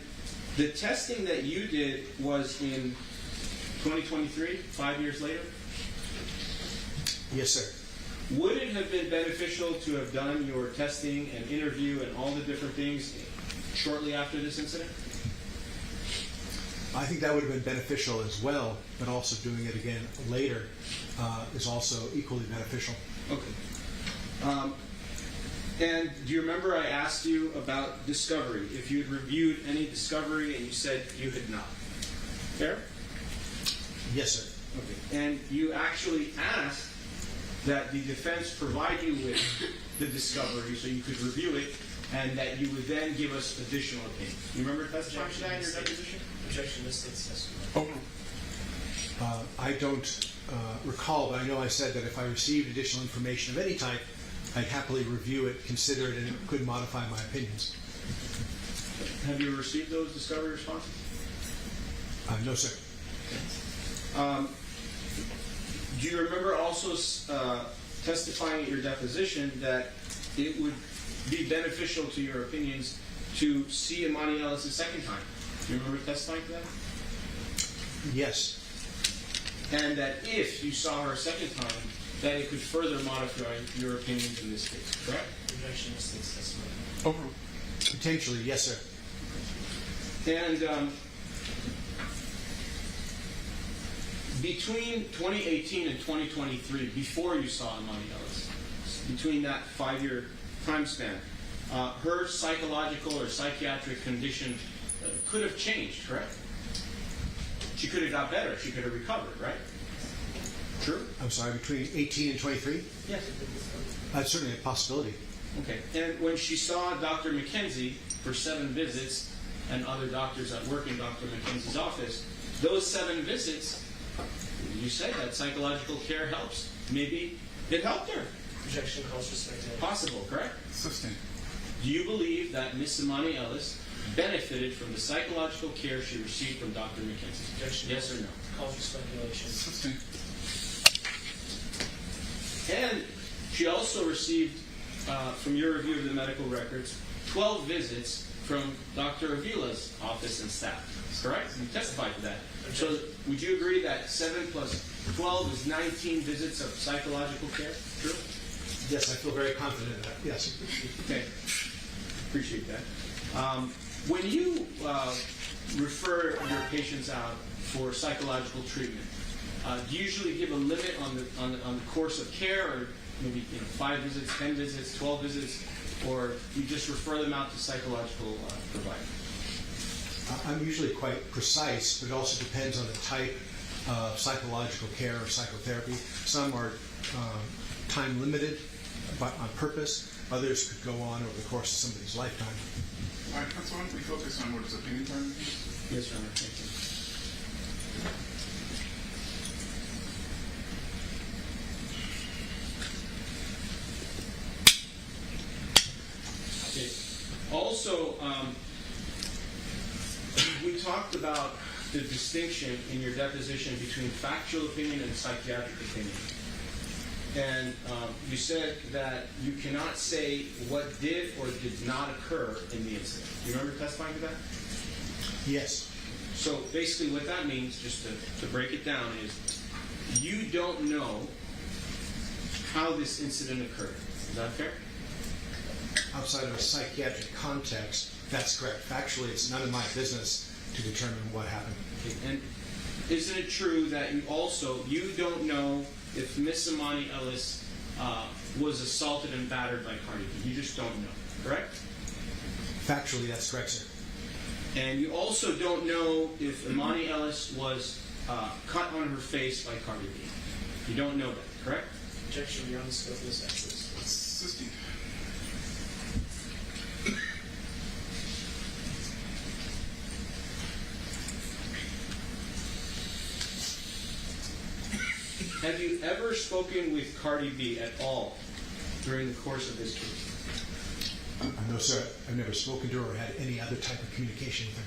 the testing that you did was in 2023, 5 years later? Yes, sir. Would it have been beneficial to have done your testing and interview and all the different things shortly after this incident? I think that would have been beneficial as well, but also doing it again later is also equally beneficial. Okay. And do you remember I asked you about discovery? If you had reviewed any discovery and you said you had not. Fair? Yes, sir. Okay. And you actually asked that the defense provide you with the discovery so you could review it and that you would then give us additional opinions. You remember testifying to that in your deposition? Objection to state's testimony. I don't recall, but I know I said that if I received additional information of any type, I'd happily review it, consider it, and it could modify my opinions. Have you received those discovery responses? No, sir. Do you remember also testifying at your deposition that it would be beneficial to your opinions to see Emani Ellis a second time? Do you remember testifying to that? Yes. And that if you saw her a second time, that it could further modify your opinions in this case, correct? Objection to state's testimony. Potentially, yes, sir. And between 2018 and 2023, before you saw Emani Ellis, between that 5-year time span, her psychological or psychiatric condition could have changed, correct? She could have got better. She could have recovered, right? True? I'm sorry, between 18 and 23? Yes. That's certainly a possibility. Okay. And when she saw Dr. McKenzie for 7 visits and other doctors that work in Dr. McKenzie's office, those 7 visits, you said that psychological care helps. Maybe it helped her. Projection calls for speculation. Possible, correct? Sustained. Do you believe that Miss Emani Ellis benefited from the psychological care she received from Dr. McKenzie? Projection Yes or no? calls for speculation. Sustained. And she also received, from your review of the medical records, 12 visits from Dr. Avila's office and staff. Correct? You testified to that. So would you agree that 7 plus 12 is 19 visits of psychological care? True? Yes, I feel very confident in that. Yes. Okay. Appreciate that. When you refer your patients out for psychological treatment, do you usually give a limit on the course of care, or maybe 5 visits, 10 visits, 12 visits, or you just refer them out to psychological providers? I'm usually quite precise, but it also depends on the type of psychological care or psychotherapy. Some are time limited on purpose. Others could go on over the course of somebody's lifetime. All right, so why don't we focus on what is opinion time? Yes, Your Honor. Thank you. Okay. Also, we talked about the distinction in your deposition between factual opinion and psychiatric opinion. And you said that you cannot say what did or did not occur in the incident. Do you remember testifying to that? Yes. So basically what that means, just to break it down, is you don't know how this incident occurred. Is that fair? Outside of a psychiatric context, that's correct. Factually, it's none of my business to determine what happened. Okay. And isn't it true that you don't know if Miss Emani Ellis was assaulted and battered by Cardi B? You just don't know, correct? Factually, that's correct, sir. And you also don't know if Emani Ellis was cut on her face by Cardi B. You don't know that, correct? Objection beyond the scope of this evidence. Sustained. Have you ever spoken with Cardi B at all during the course of this case? No, sir. I've never spoken to her or had any other type of communication with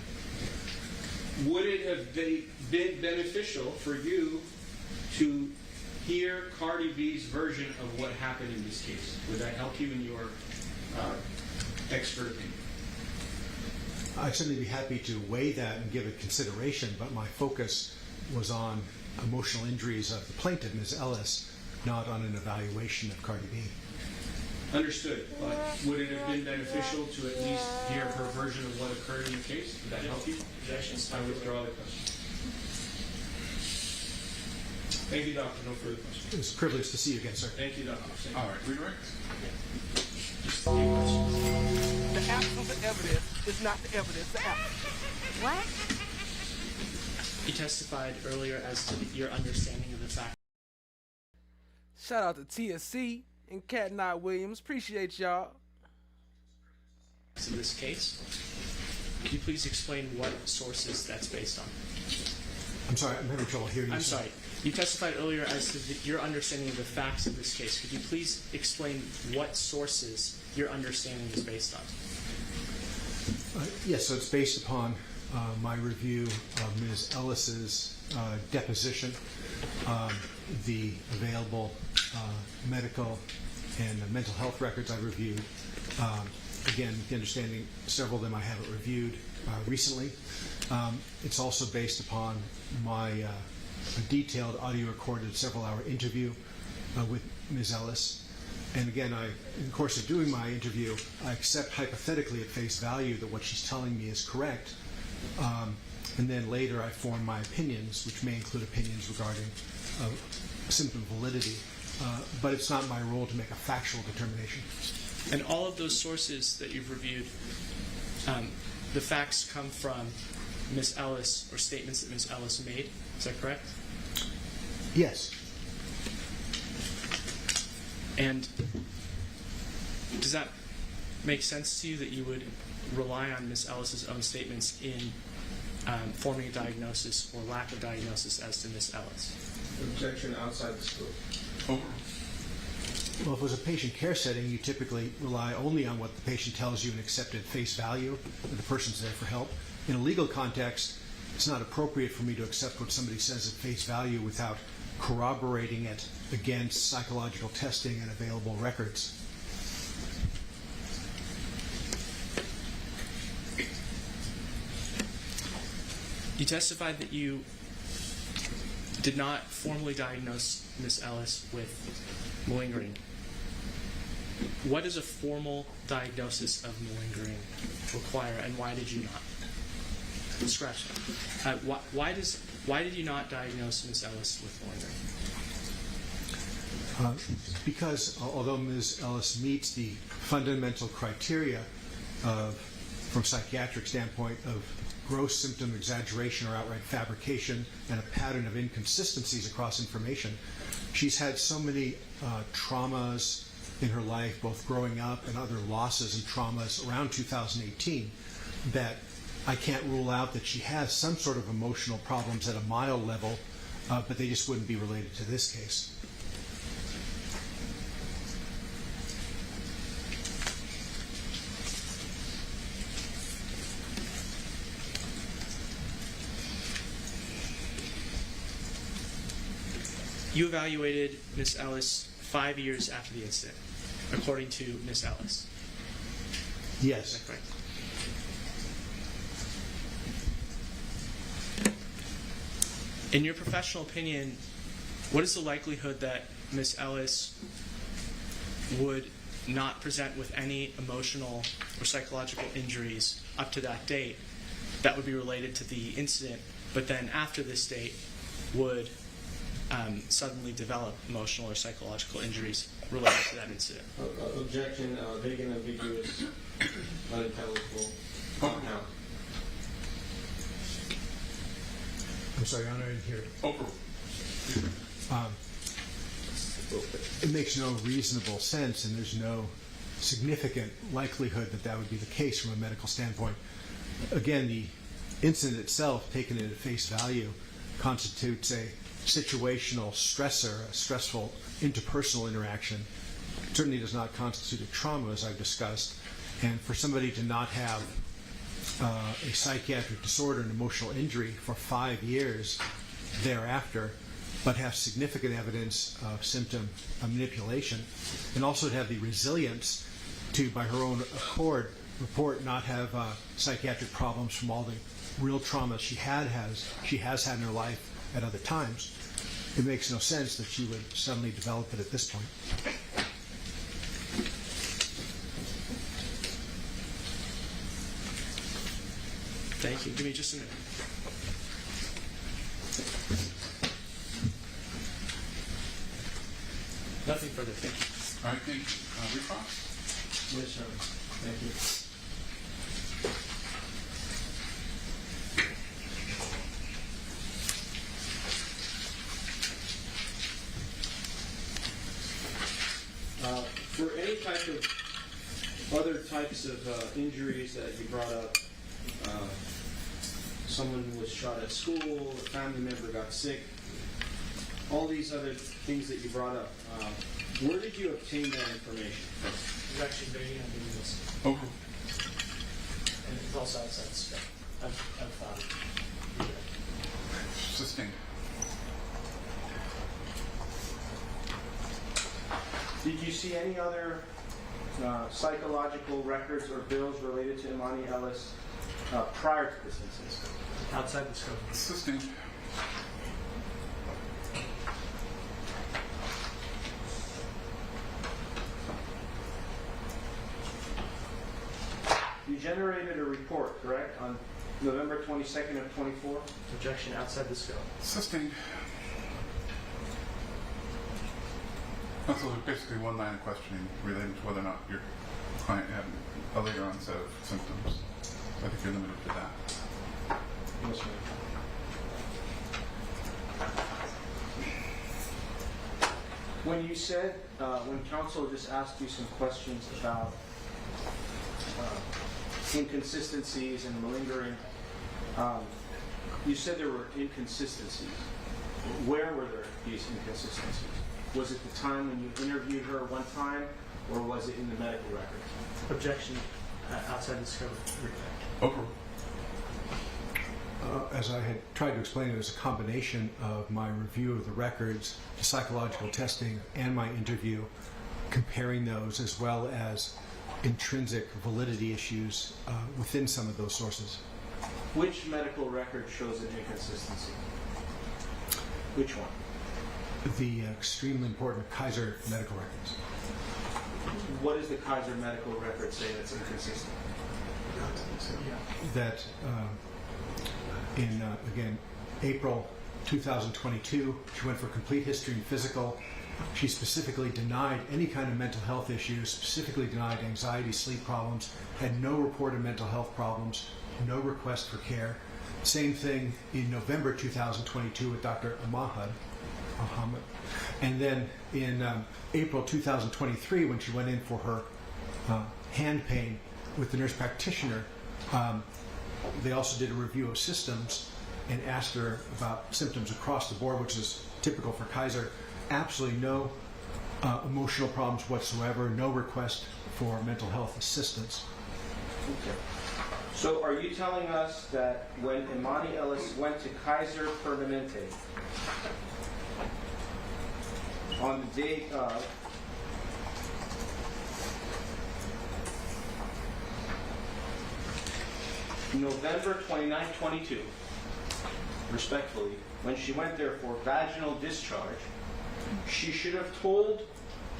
her. Would it have been beneficial for you to hear Cardi B's version of what happened in this case? Would that help you in your expert opinion? I'd certainly be happy to weigh that and give it consideration, but my focus was on emotional injuries of the plaintiff, Ms. Ellis, not on an evaluation of Cardi B. Understood. But would it have been beneficial to at least hear her version of what occurred in the case? Would that help you? Objections. I withdraw the question. Thank you, Doctor. No further questions. It was a privilege to see you again, sir. Thank you, Doctor. All right, redirect. The absence of evidence is not the evidence. The absence. What? You testified earlier as to your understanding of the fact. Shout out to TSC and Cat Knot Williams. Appreciate y'all. In this case, could you please explain what sources that's based on? I'm sorry, I'm having trouble hearing you. I'm sorry. You testified earlier as to your understanding of the facts of this case. Could you please explain what sources your understanding is based on? Yes, so it's based upon my review of Ms. Ellis's deposition, the available medical and mental health records I reviewed. Again, with the understanding several of them I haven't reviewed recently. It's also based upon my detailed audio recorded several-hour interview with Ms. Ellis. And again, in the course of doing my interview, I accept hypothetically at face value that what she's telling me is correct. And then later I form my opinions, which may include opinions regarding symptom validity. But it's not my role to make a factual determination. And all of those sources that you've reviewed, the facts come from Ms. Ellis or statements that Ms. Ellis made. Is that correct? Yes. And does that make sense to you that you would rely on Ms. Ellis's own statements in forming a diagnosis or lack of diagnosis as to Ms. Ellis? Objection outside the scope. Over. Well, if it was a patient care setting, you typically rely only on what the patient tells you and accept at face value, that the person's there for help. In a legal context, it's not appropriate for me to accept what somebody says at face value without corroborating it against psychological testing and available records. You testified that you did not formally diagnose Ms. Ellis with malingering. What does a formal diagnosis of malingering require, and why did you not? Scratch that. Why did you not diagnose Ms. Ellis with malingering? Because although Ms. Ellis meets the fundamental criteria from a psychiatric standpoint of gross symptom exaggeration or outright fabrication and a pattern of inconsistencies across information, she's had so many traumas in her life, both growing up and other losses and traumas around 2018, that I can't rule out that she has some sort of emotional problems at a mild level, but they just wouldn't be related to this case. You evaluated Ms. Ellis 5 years after the incident, according to Ms. Ellis. Yes. Is that correct? In your professional opinion, what is the likelihood that Ms. Ellis would not present with any emotional or psychological injuries up to that date that would be related to the incident, but then after this date would suddenly develop emotional or psychological injuries related to that incident? Objection, vague and ambiguous, unintelligible, compound. I'm sorry, Your Honor, I didn't hear it. Over. It makes no reasonable sense, and there's no significant likelihood that that would be the case from a medical standpoint. Again, the incident itself, taken at face value, constitutes a situational stressor, a stressful interpersonal interaction. It certainly does not constitute a trauma, as I've discussed. And for somebody to not have a psychiatric disorder, an emotional injury for 5 years thereafter, but have significant evidence of symptom manipulation, and also to have the resilience to, by her own accord, report not have psychiatric problems from all the real trauma she has had in her life at other times. It makes no sense that she would suddenly develop it at this point. Thank you. Give me just a minute. Nothing further. Thank you. All right, thank you. Recross? Yes, sir. Thank you. For any type of other types of injuries that you brought up, someone was shot at school, a family member got sick, all these other things that you brought up, where did you obtain that information? It's actually very ambiguous. Over. And it's also outside the scope. I've Sustained. Did you see any other psychological records or bills related to Emani Ellis prior to this incident? outside the scope. Sustained. You generated a report, correct, on November 22nd of 24? Objection outside the scope. Sustained. So basically one line of questioning relating to whether or not your client had a later onset of symptoms. I think you're limited to that. Yes, sir. When you said when counsel just asked you some questions about inconsistencies and malingering, you said there were inconsistencies. Where were there these inconsistencies? Was it the time when you interviewed her one time, or was it in the medical records? Objection outside the scope. Over. As I had tried to explain, it was a combination of my review of the records, the psychological testing, and my interview, comparing those as well as intrinsic validity issues within some of those sources. Which medical record shows an inconsistency? Which one? The extremely important Kaiser medical records. What does the Kaiser medical record say that's inconsistent? That in, again, April 2022, she went for complete history and physical. She specifically denied any kind of mental health issues, specifically denied anxiety, sleep problems, had no reported mental health problems, no request for care. Same thing in November 2022 with Dr. Ahmad. And then in April 2023, when she went in for her hand pain with the nurse practitioner, they also did a review of systems and asked her about symptoms across the board, which is typical for Kaiser. Absolutely no emotional problems whatsoever, no request for mental health assistance. Okay. So are you telling us that when Emani Ellis went to Kaiser Permanente on the date of November 29, 22, respectfully, when she went there for vaginal discharge, she should have told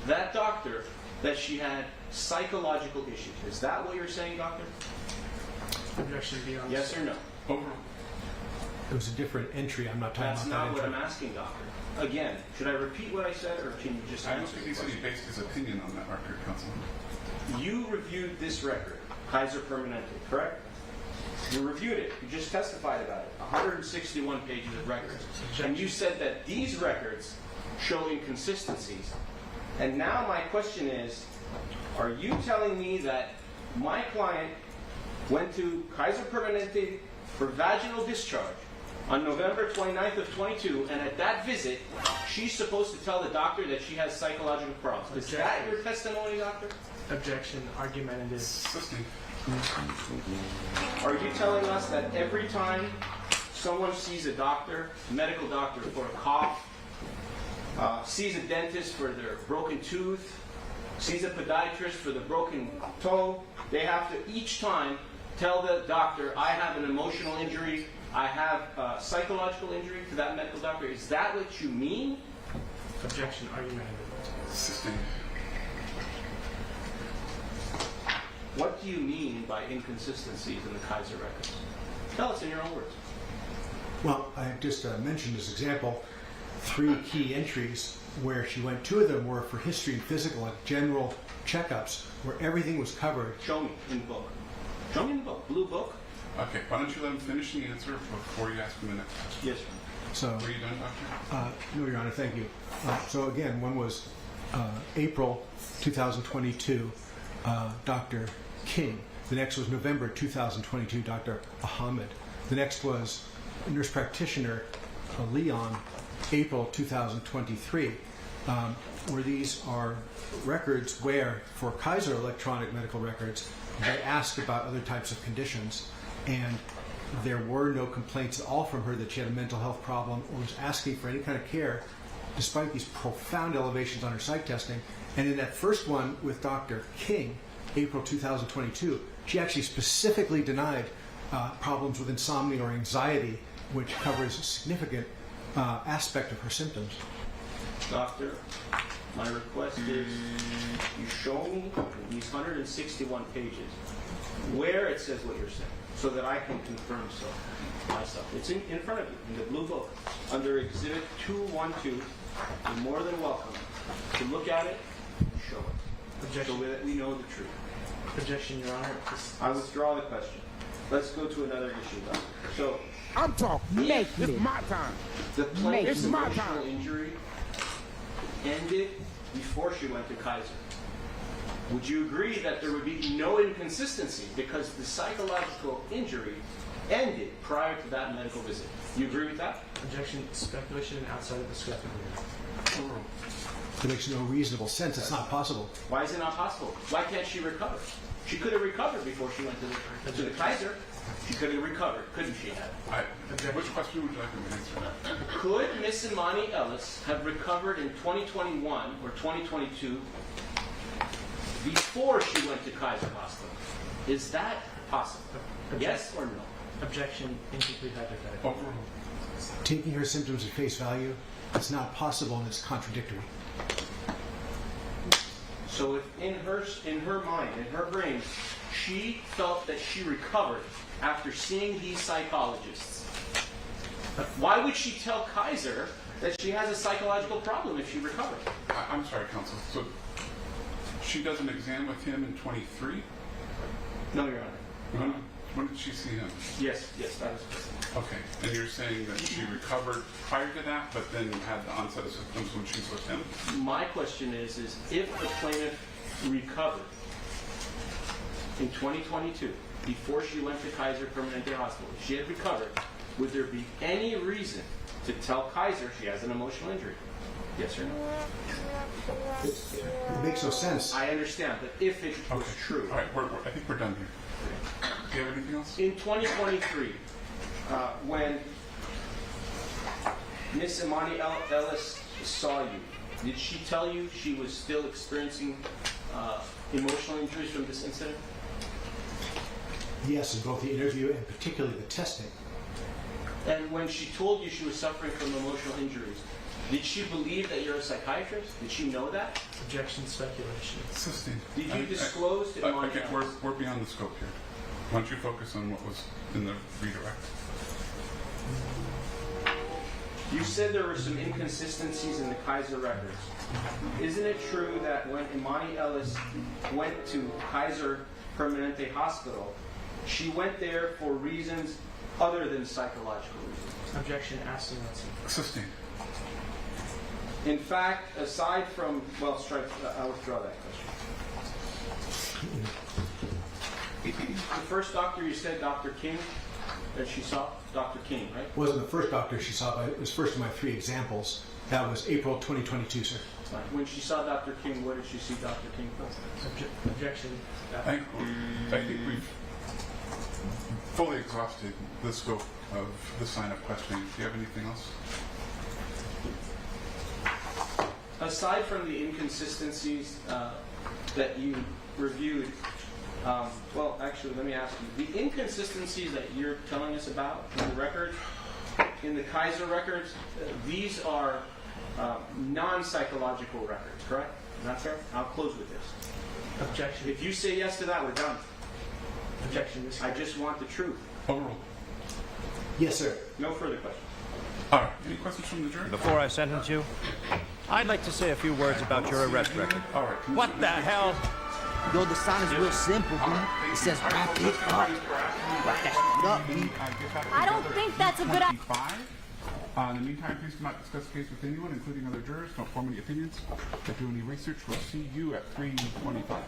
that doctor that she had psychological issues. Is that what you're saying, doctor? Objection beyond. Yes or no? Over. It was a different entry. I'm not talking That's about not that what entry. I'm asking, doctor. Again, should I repeat what I said, or can you just I don't answer think the he said question? he based his opinion on that record, Councilman. You reviewed this record, Kaiser Permanente, correct? You reviewed it. You just testified about it. 161 pages of records. And you said that these records show inconsistencies. And now my question is, are you telling me that my client went to Kaiser Permanente for vaginal discharge on November 29th of 22, and at that visit, she's supposed to tell the doctor that she has psychological problems? Is that your testimony, doctor? Objection. Argumentative. Are you telling us that every time someone sees a doctor, a medical doctor, for a cough, sees a dentist for their broken tooth, sees a podiatrist for the broken toe, they have to each time tell the doctor, I have an emotional injury, I have a psychological injury to that medical doctor? Is that what you mean? Objection. Argumentative. What do you mean by inconsistencies in the Kaiser records? Tell us in your own words. Well, I just mentioned as example 3 key entries where she went. 2 of them were for history and physical, like general checkups, where everything was covered. Show me in the book. Show me in the book. Blue book. Okay, why don't you let him finish the answer before you ask him the next question? Yes, sir. So, were you done, Doctor? No, Your Honor, thank you. So again, one was April 2022, Dr. King. The next was November 2022, Dr. Ahmed. The next was nurse practitioner Leon, April 2023, where these are records where, for Kaiser electronic medical records, they asked about other types of conditions, and there were no complaints at all from her that she had a mental health problem or was asking for any kind of care, despite these profound elevations on her psych testing. And in that first one with Dr. King, April 2022, she actually specifically denied problems with insomnia or anxiety, which covers a significant aspect of her symptoms. Doctor, my request is you show me in these 161 pages where it says what you're saying, so that I can confirm so myself. It's in front of you, in the blue book, under Exhibit 212. You're more than welcome to look at it and show it, Objection. so that we know the truth. Objection, Your Honor. I withdraw the question. Let's go to another issue, Doctor. So, I'm talking. It's my time. the plaintiff's It's my emotional time. injury ended before she went to Kaiser. Would you agree that there would be no inconsistency because the psychological injury ended prior to that medical visit? You agree with that? Objection, speculation outside of the scope of the rule. It makes no reasonable sense. It's not possible. Why is it not possible? Why can't she recover? She could have recovered before she went to the Kaiser. She could have recovered, couldn't she have? Which question would you like me to answer? Could Miss Emani Ellis have recovered in 2021 or 2022 before she went to Kaiser Hospital? Is that possible? Yes or no? Objection, incomplete hypothetical. Taking her symptoms at face value, it's not possible and it's contradictory. So if in her mind, in her brain, she felt that she recovered after seeing these psychologists, why would she tell Kaiser that she has a psychological problem if she recovered? I'm sorry, counsel. So she does an exam with him in 23? No, Your Honor. When did she see him? Yes, that is. Okay, and you're saying that she recovered prior to that, but then had the onset of symptoms when she's with him? My question is if the plaintiff recovered in 2022, before she went to Kaiser Permanente Hospital, if she had recovered, would there be any reason to tell Kaiser she has an emotional injury? Yes or no? It makes no sense. I understand, but if it was true. All right, I think we're done here. Do you have anything else? In 2023, when Miss Emani Ellis saw you, did she tell you she was still experiencing emotional injuries from this incident? Yes, in both the interview and particularly the testing. And when she told you she was suffering from emotional injuries, did she believe that you're a psychiatrist? Did she know that? Objection, speculation. Sustained. Did you disclose to Emani Ellis? We're beyond the scope here. Why don't you focus on what was in the redirect? You said there were some inconsistencies in the Kaiser records. Isn't it true that when Emani Ellis went to Kaiser Permanente Hospital, she went there for reasons other than psychological reasons? Objection, asking that's Sustained. In fact, aside from, well, I'll withdraw that question. The first doctor you said, Dr. King, that she saw? Dr. King, right? It wasn't the first doctor she saw, but it was first of my 3 examples. That was April 2022, sir. When she saw Dr. King, what did she see Dr. King for? Objection. I think we've fully exhausted the scope of the sign-up questioning. Do you have anything else? Aside from the inconsistencies that you reviewed, well, actually, let me ask you. The inconsistencies that you're telling us about in the records, in the Kaiser records, these are non-psychological records, correct? Is that fair? I'll close with this. Objection. If you say yes to that, we're done. Objection. I just want the truth. Overruled. Yes, sir. No further questions. All right. Any questions from the jury? Before I sentence you, I'd like to say a few words about your arrest record. All right. What the hell? Yo, the sign is real simple, B. It says wrap it up. Wrap that shit up, B. I don't think that's a good idea. In the meantime, please do not discuss the case with anyone, including other jurors. Don't form any opinions. If you do any research, we'll see you at 3:25.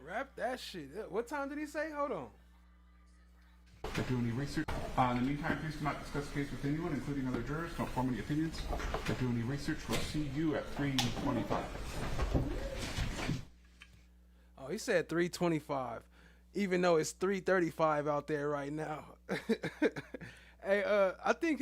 Rap that shit. What time did he say? Hold on. If you do any research. In the meantime, please do not discuss the case with anyone, including other jurors. Don't form any opinions. If you do any research, we'll see you at 3:25. Oh, he said 3:25, even though it's 3:35 out there right now. Hey, I think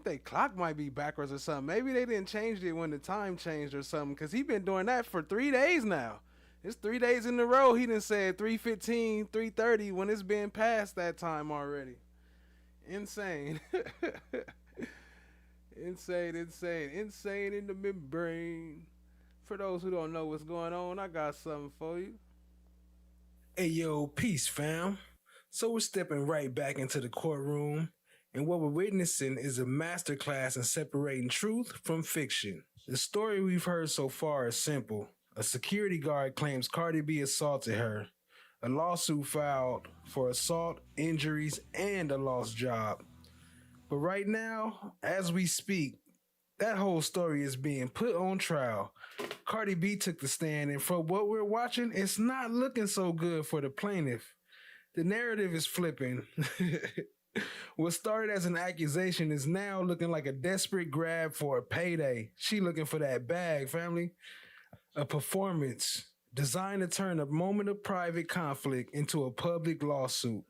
they clock might be backwards or something. Maybe they didn't change it when the time changed or something, because he been doing that for 3 days now. It's 3 days in a row he done said 3:15, 3:30 when it's been past that time already. Insane. Insane in the membrane. For those who don't know what's going on, I got something for you. Hey, yo, peace, fam. So we're stepping right back into the courtroom, and what we're witnessing is a masterclass in separating truth from fiction. The story we've heard so far is simple. A security guard claims Cardi B assaulted her. A lawsuit filed for assault, injuries, and a lost job. But right now, as we speak, That whole story is being put on trial. Cardi B took the stand, and from what we're watching, it's not looking so good for the plaintiff. The narrative is flipping. What started as an accusation is now looking like a desperate grab for a payday. She looking for that bag, family. A performance designed to turn a moment of private conflict into a public lawsuit.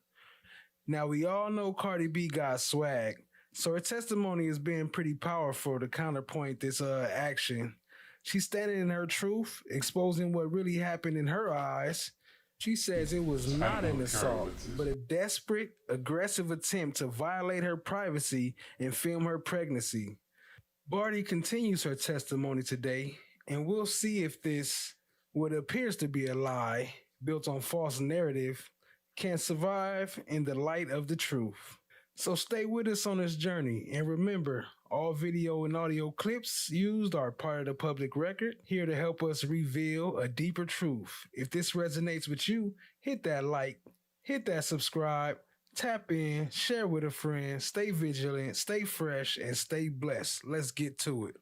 Now, we all know Cardi B got swag, so her testimony is being pretty powerful to counterpoint this action. She's standing in her truth, exposing what really happened in her eyes. She says it was not an assault, but a desperate, aggressive attempt to violate her privacy and film her pregnancy. Barty continues her testimony today, and we'll see if this, what appears to be a lie built on false narrative, can survive in the light of the truth. So stay with us on this journey, and remember, all video and audio clips used are part of the public record, here to help us reveal a deeper truth. If this resonates with you, hit that like, hit that subscribe, tap in, share with a friend, stay vigilant, stay fresh, and stay blessed. Let's get to it.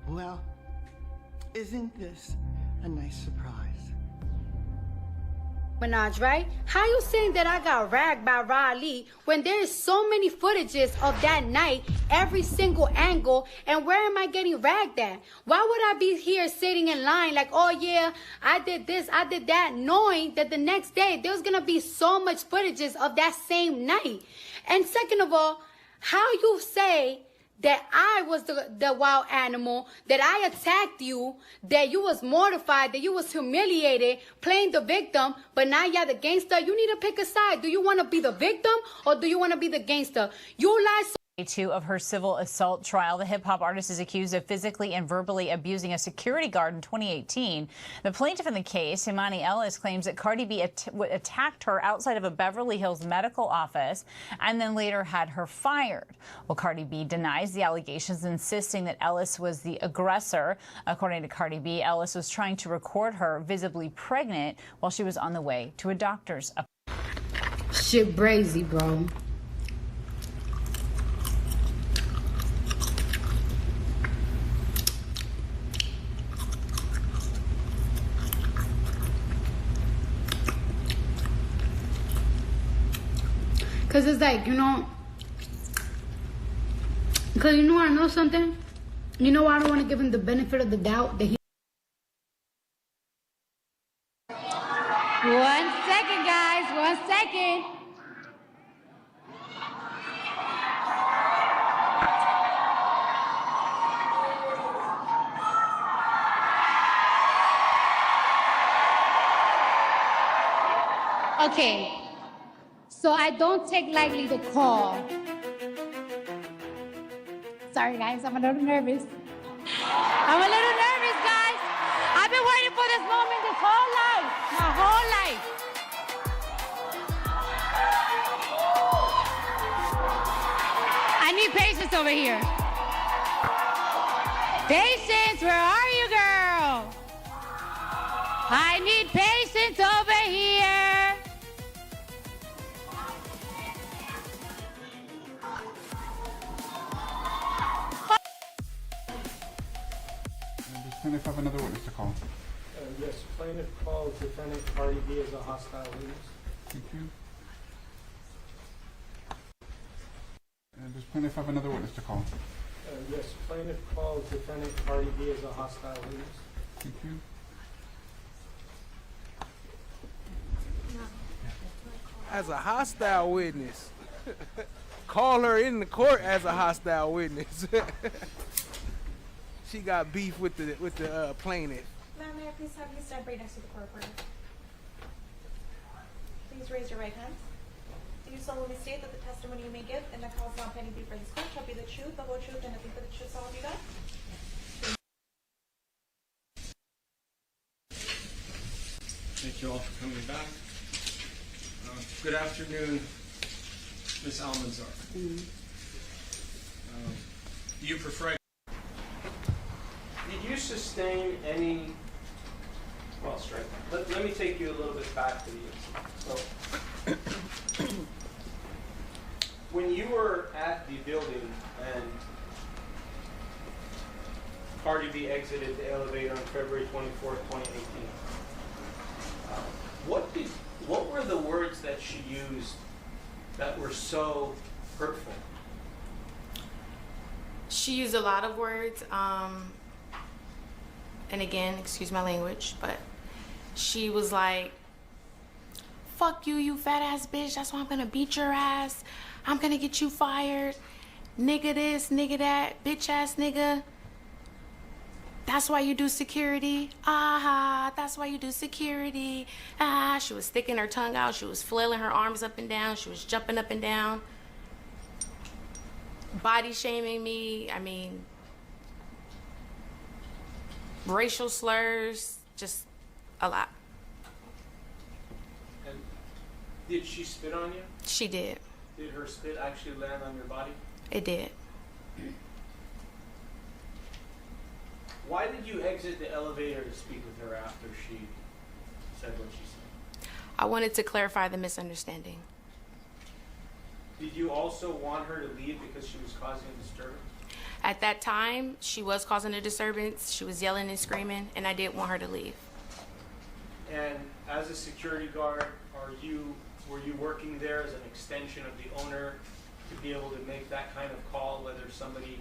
Well, isn't this a nice surprise? Minaj, right? How you saying that I got ragged by Riley when there is so many footages of that night, every single angle, and where am I getting ragged at? Why would I be here sitting in line like, oh yeah, I did this, I did that, knowing that the next day there's gonna be so much footages of that same night? And second of all, how you say that I was the wild animal, that I attacked you, that you was mortified, that you was humiliated, playing the victim, but now you're the gangster. You need to pick a side. Do you want to be the victim or do you want to be the gangster? You lie so Two of her civil assault trial. The hip-hop artist is accused of physically and verbally abusing a security guard in 2018. The plaintiff in the case, Emani Ellis, claims that Cardi B attacked her outside of a Beverly Hills medical office and then later had her fired. Well, Cardi B denies the allegations, insisting that Ellis was the aggressor. According to Cardi B, Ellis was trying to record her visibly pregnant while she was on the way to a doctor's appointment. shit brazy, bro. Cause it's like, you know, cause you know I know something. You know I don't want to give him the benefit of the doubt that he. 1 second, guys. 1 second. Okay. So I don't take lightly the call. Sorry, guys, I'm a little nervous. I'm a little nervous, guys. I've been waiting for this moment this whole life, my whole life. I need patience over here. Patience, where are you, girl? I need patience over here. Plaintiff have another witness to call. Yes, plaintiff calls defendant Cardi B as a hostile witness. Thank you. And does plaintiff have another witness to call? Yes, plaintiff calls defendant Cardi B as a hostile witness. Thank you. As a hostile witness. Call her in the court as a hostile witness. She got beef with the plaintiff. Ma'am, may I please have you stand right next to the court reporter? Please raise your right hand. Do you solemnly state that the testimony you may give in the cause not pending before this court shall be the truth, the whole truth, and nothing but the truth, so help you God? Thank you all for coming back. Good afternoon, Ms. Almanzar. Do you prefer? Did you sustain any, well, strike. Let me take you a little bit back to the incident. So, when you were at the building and Cardi B exited the elevator on February 24th, 2018, what were the words that she used that were so hurtful? She used a lot of words, and again, excuse my language, but she was like, fuck you, you fat ass bitch, that's why I'm gonna beat your ass, I'm gonna get you fired, nigga this, nigga that, bitch ass nigga, that's why you do security, ah, that's why you do security, ah. She was sticking her tongue out, she was flailing her arms up and down, she was jumping up and down, body shaming me, I mean, racial slurs, just a lot. And did she spit on you? She did. Did her spit actually land on your body? It did. Why did you exit the elevator to speak with her after she said what she said? I wanted to clarify the misunderstanding. Did you also want her to leave because she was causing a disturbance? At that time, she was causing a disturbance. She was yelling and screaming, and I did want her to leave. And as a security guard, were you working there as an extension of the owner to be able to make that kind of call, whether somebody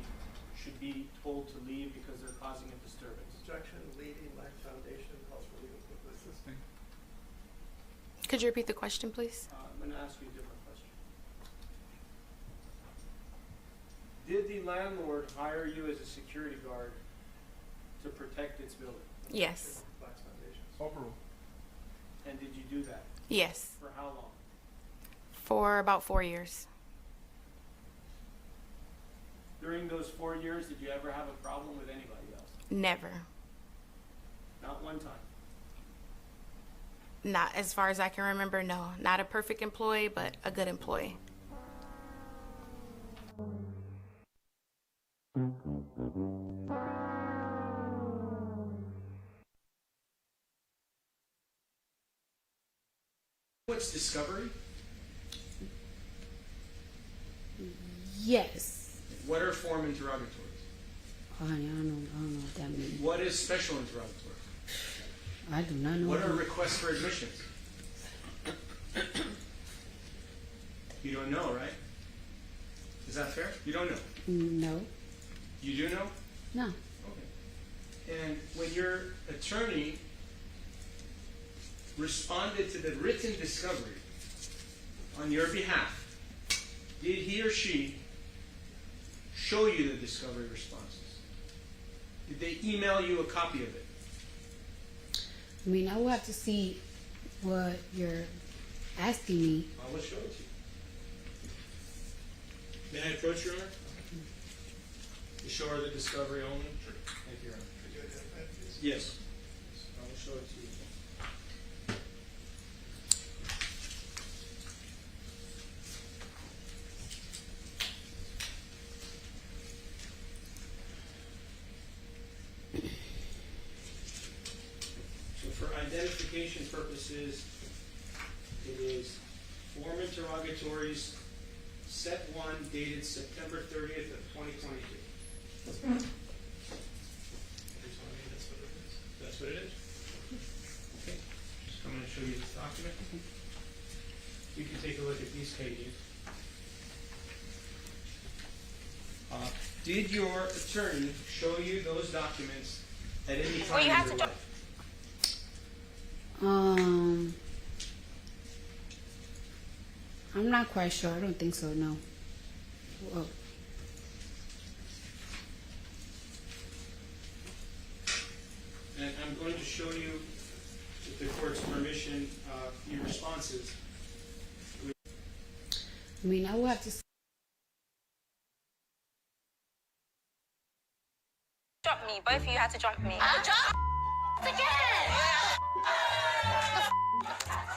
should be told to leave because they're causing a disturbance? Objection, leading Life Foundation calls for legal assisting. Could you repeat the question, please? I'm going to ask you a different question. Did the landlord hire you as a security guard to protect its building? Yes. Overruled. And did you do that? Yes. For how long? For about 4 years. During those 4 years, did you ever have a problem with anybody else? Never. Not one time? Not as far as I can remember, no. Not a perfect employee, but a good employee. What's discovery? Yes. What are form interrogatories? Oh, honey, I don't know what that means. What is special interrogatory? I do not know. What are requests for admissions? You don't know, right? Is that fair? You don't know? No. You do know? No. Okay. And when your attorney responded to the written discovery on your behalf, did he or she show you the discovery responses? Did they email you a copy of it? I mean, I will have to see what you're asking me. I will show it to you. May I approach, Your Honor? You show her the discovery only? Sure. Thank you, Your Honor. Could you identify it, please? Yes. I will show it to you. For identification purposes, it is form interrogatories, set 1, dated September 30th of 2022. You're telling me that's what it is? Okay. Just I'm going to show you this document. You can take a look at these pages. Did your attorney show you those documents at any time in your life? I'm not quite sure. I don't think so, no. Whoa. And I'm going to show you, with the court's permission, your responses. I mean, I will have to... Drop me. Both of you had to drop me. I dropped again.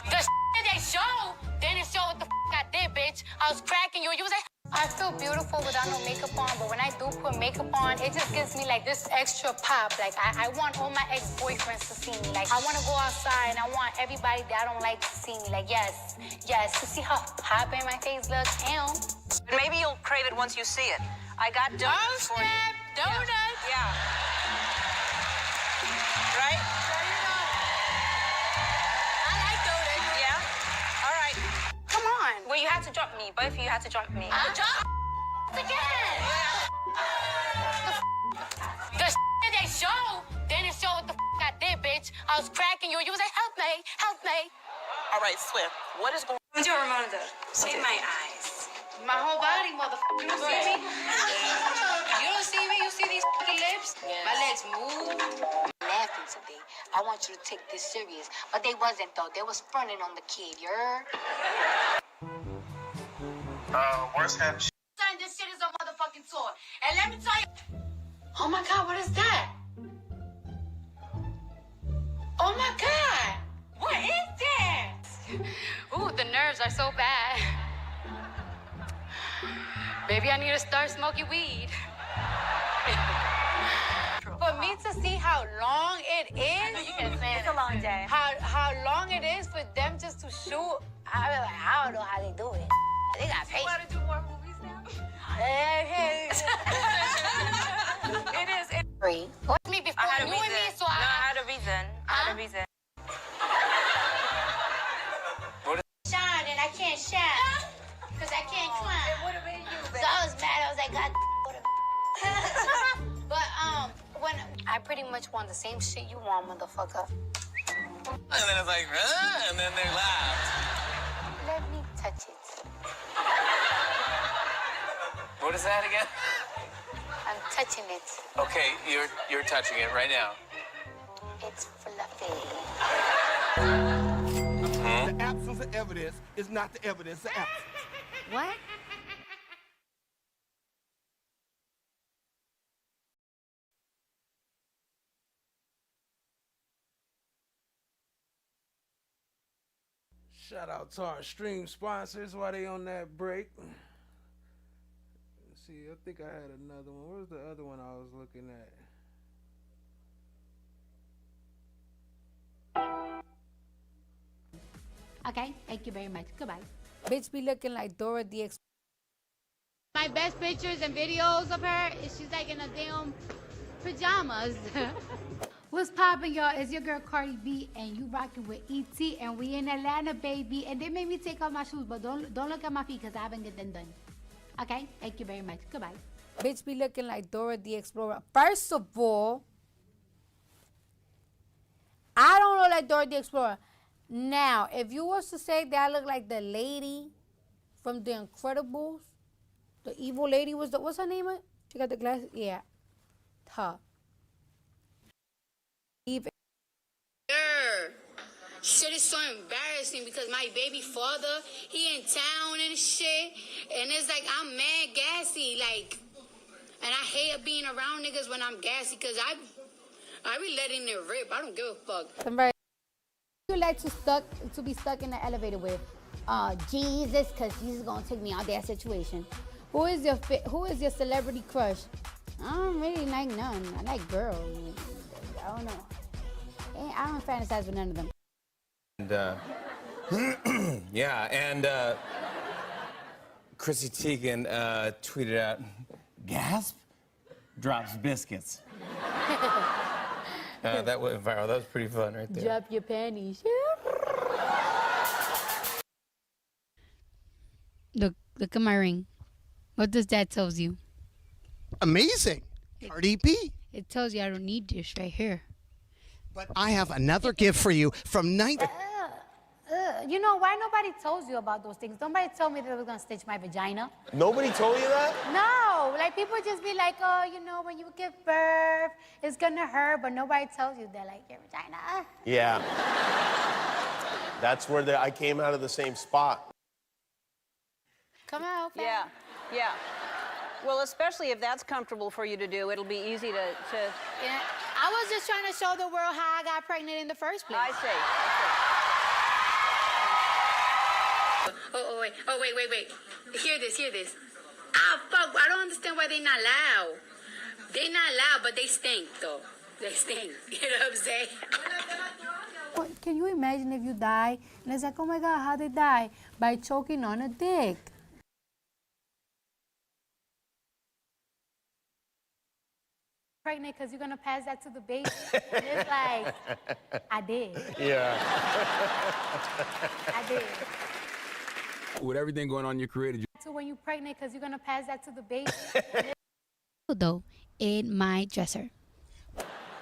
The they show, then it showed what the I did, bitch. I was cracking you. You was like, I feel beautiful without no makeup on, but when I do put makeup on, it just gives me like this extra pop. Like I want all my ex-boyfriends to see me. Like I want to go outside and I want everybody that I don't like to see me. Like yes, you see how poppin' my face looks? Ew. Maybe you'll crave it once you see it. I got donuts for you. Donuts? Yeah. Right? I like donuts. Yeah? All right. Come on. Well, you have to drop me. Both of you have to drop me. I'll drop again. The they show, then it show what the I did, bitch. I was cracking you. You was like, help me, help me. All right, Swift. What is going on? Ramonda, see my eyes. My whole body, motherfucker. You don't see me? You don't see me? You see these fucking lips? Yes. My legs move. Laughing today. I want you to take this serious. But they wasn't, though. They was fronting on the kid, you heard? Where's that? Son, this shit is a motherfucking tour. And let me tell you. Oh my God, what is that? Oh my God. What is that? Ooh, the nerves are so bad. Maybe I need to start smoking weed. For me to see how long it is, It's a long day. how long it is for them just to shoot, I don't know how they do it. They got patience. You want to do more movies now? Hey. It is. Free. What's me before I had a you reason. and me, so No, I had a reason. I had a reason. shine and I can't shine because I can't climb. It would have been you, baby. So I was mad. I was like, God. But when I pretty much want the same shit you want, motherfucker. And then it's like, and then they laughed. Let me touch it. What is that again? I'm touching it. Okay, you're touching it right now. It's fluffy. The absence of evidence is not the evidence of absence. What? Shout out to our stream sponsors while they on that break. Let's see, I think I had another one. What was the other one I was looking at? Okay, thank you very much. Goodbye. Bitch be looking like Dora the Explorer. My best pictures and videos of her is she's like in a damn pajamas. What's poppin', y'all? It's your girl Cardi B, and you rockin' with ET, and we in Atlanta, baby. And they made me take off my shoes, but don't look at my feet, because I haven't get them done. Okay? Thank you very much. Goodbye. Bitch be looking like Dora the Explorer. First of all, I don't look like Dora the Explorer. Now, if you was to say that I look like the lady from The Incredibles, the evil lady was what's her name? She got the glasses? Yeah. Her. Even. Shit is so embarrassing because my baby father, he in town and shit, and it's like I'm mad gassy, like, and I hate being around niggas when I'm gassy because I be letting it rip. I don't give a fuck. Somebody you like to be stuck in the elevator with Jesus, because Jesus is gonna take me out that situation. Who is your celebrity crush? I don't really like none. I like girls. I don't know. I don't fantasize with none of them. And yeah, and Chrissy Teigen tweeted out, "Gasp, drops biscuits." That went viral. That was pretty fun, right there. Drop your panties. Look at my ring. What does that tell you? Amazing. Cardi B. It tells you I don't need this right here. But I have another gift for you from 19... You know why nobody told you about those things? Nobody told me they were gonna stitch my vagina. Nobody told you that? No, like people just be like, oh, you know, when you give birth, it's gonna hurt, but nobody tells you that, like, your vagina. Yeah. That's where I came out of the same spot. Come out. Yeah, yeah. Well, especially if that's comfortable for you to do, it'll be easy to... Yeah, I was just trying to show the world how I got pregnant in the first place. I see. Oh, wait. Hear this. Ah, fuck. I don't understand why they not loud. They not loud, but they stink, though. They stink. You know what I'm saying? Can you imagine if you die and it's like, oh my God, how they die? By choking on a dick. Pregnant because you're going to pass that to the baby. And it's like, I did. Yeah. I did. With everything going on in your career, did you... So when you're pregnant because you're going to pass that to the baby. Though, in my dresser.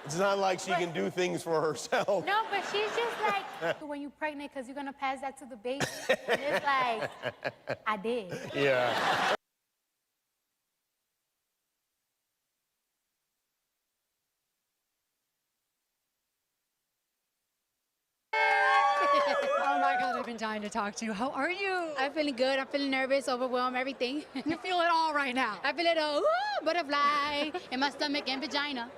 It's not like she can do things for herself. No, but she's just like, when you're pregnant because you're going to pass that to the baby. And it's like, I did. Yeah. Oh my God, I've been dying to talk to you. How are you? I'm feeling good. I'm feeling nervous, overwhelmed, everything. You feel it all right now. I feel it all, ooh, butterfly in my stomach and vagina.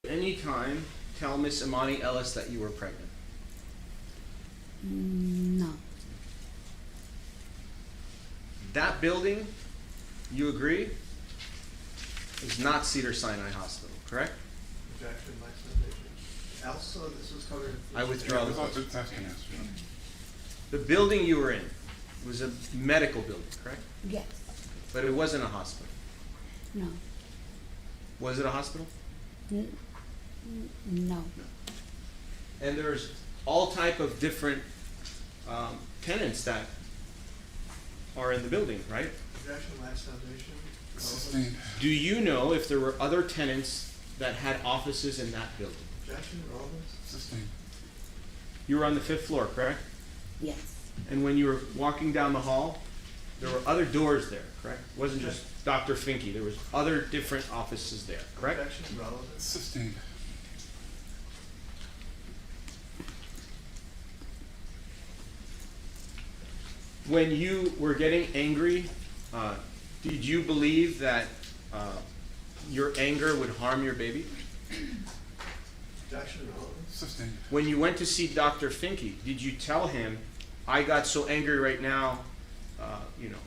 Anytime tell Miss Emani Ellis that you were pregnant? No. That building, you agree, is not Cedars-Sinai Hospital, correct? Objection, my submission. Also, this was covered. I withdraw the Yeah, vote. it's asking us. The building you were in was a medical building, correct? Yes. But it wasn't a hospital. No. Was it a hospital? No. And there's all type of different tenants that are in the building, right? Objection, last foundation. Sustained. Do you know if there were other tenants that had offices in that building? Objection, relevance. Sustained. You were on the 5th floor, correct? Yes. And when you were walking down the hall, there were other doors there, correct? It wasn't just Dr. Finke. There was other different offices there, correct? Objection, relevance. Sustained. When you were getting angry, did you believe that your anger would harm your baby? Objection, relevance. Sustained. When you went to see Dr. Finke, did you tell him, I got so angry right now,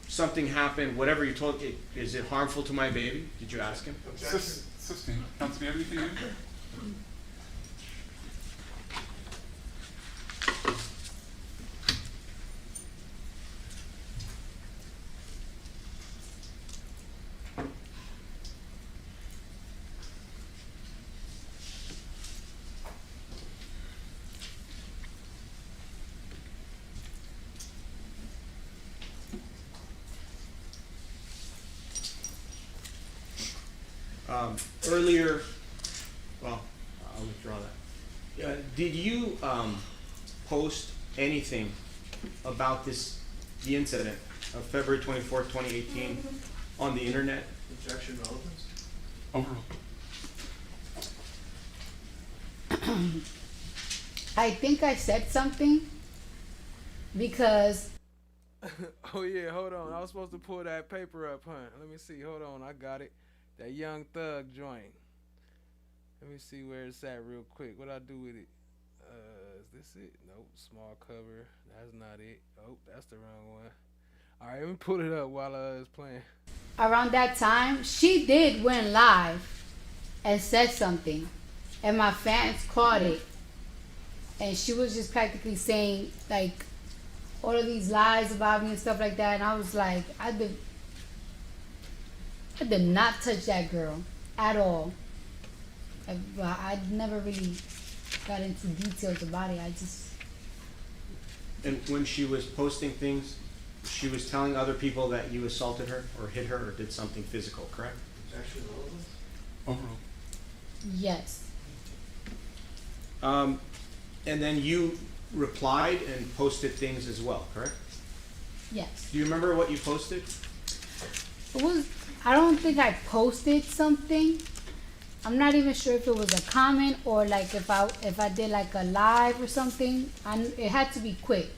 something happened, whatever you told, is it harmful to my baby? Did you ask him? Objection. Sustained. Counsel, do you have anything in there? Earlier, well, I'll withdraw that. Did you post anything about the incident of February 24th, 2018 on the internet? Objection, relevance. Overruled. I think I said something because Oh yeah, hold on. I was supposed to pull that paper up, huh? Let me see. Hold on, I got it. That Young Thug joint. Let me see where it's at real quick. What I do with it? Is this it? Nope. Small cover. That's not it. Oh, that's the wrong one. All right, let me pull it up while I was playing. around that time, she did went live and said something, and my fans caught it, and she was just practically saying like all of these lies about me and stuff like that, and I was like, I did not touch that girl at all. I never really got into details about it. I just. And when she was posting things, she was telling other people that you assaulted her or hit her or did something physical, correct? Objection, relevance. Overruled. Yes. And then you replied and posted things as well, correct? Yes. Do you remember what you posted? It was. I don't think I posted something. I'm not even sure if it was a comment or like if I did like a live or something. It had to be quick.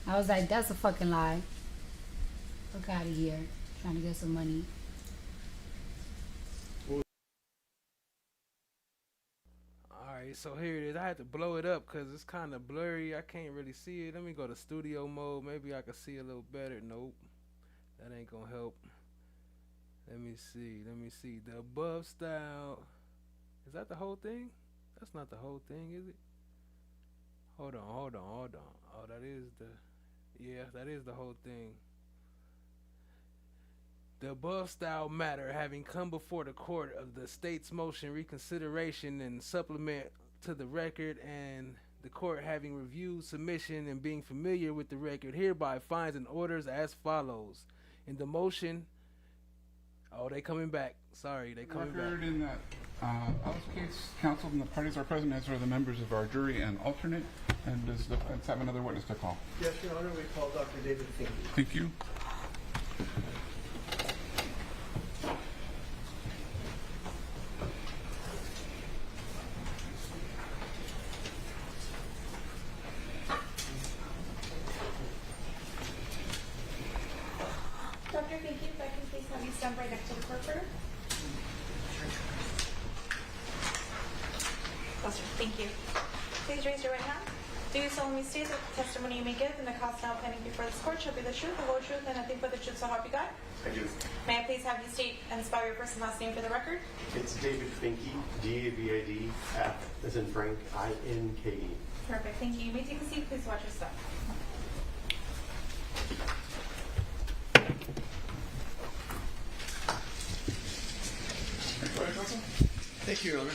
I was like, that's a fucking lie. Fuck out of here. Trying to get some money. Alright, Alright, so here it is. I had to blow it up because it's kind of blurry. I can't really see it. Let me go to studio mode. Maybe I can see a little better. Nope. That ain't gonna help. Let me see. The above style. Is that the whole thing? That's not the whole thing, is it? Hold on. Oh, that is the whole thing. The above style matter having come before the court of the state's motion reconsideration and supplement to the record, and the court having reviewed submission and being familiar with the record hereby finds and orders as follows. In the motion, they coming back. Sorry, they coming back. Record in that Ellis case, counsel and the parties are present, as are the members of our jury and alternate. And does the defense have another witness to call? Yes, Your Honor, we call Dr. David Finke. Thank you. Dr. Finke, if I can please have you stand right next to the court reporter. Closer. Thank you. Please raise your right hand. Do you solemnly state that the testimony you may give in the cause now pending before this court shall be the truth, the whole truth, and nothing but the truth, so help you God? I do. May I please have you state and spell your first and last name for the record? It's David Finke, D-A-V-I-D, F as in Frank, I-N-K-E. Perfect. Thank you. You may take a seat. Please watch your step. Thank you, Your Honor.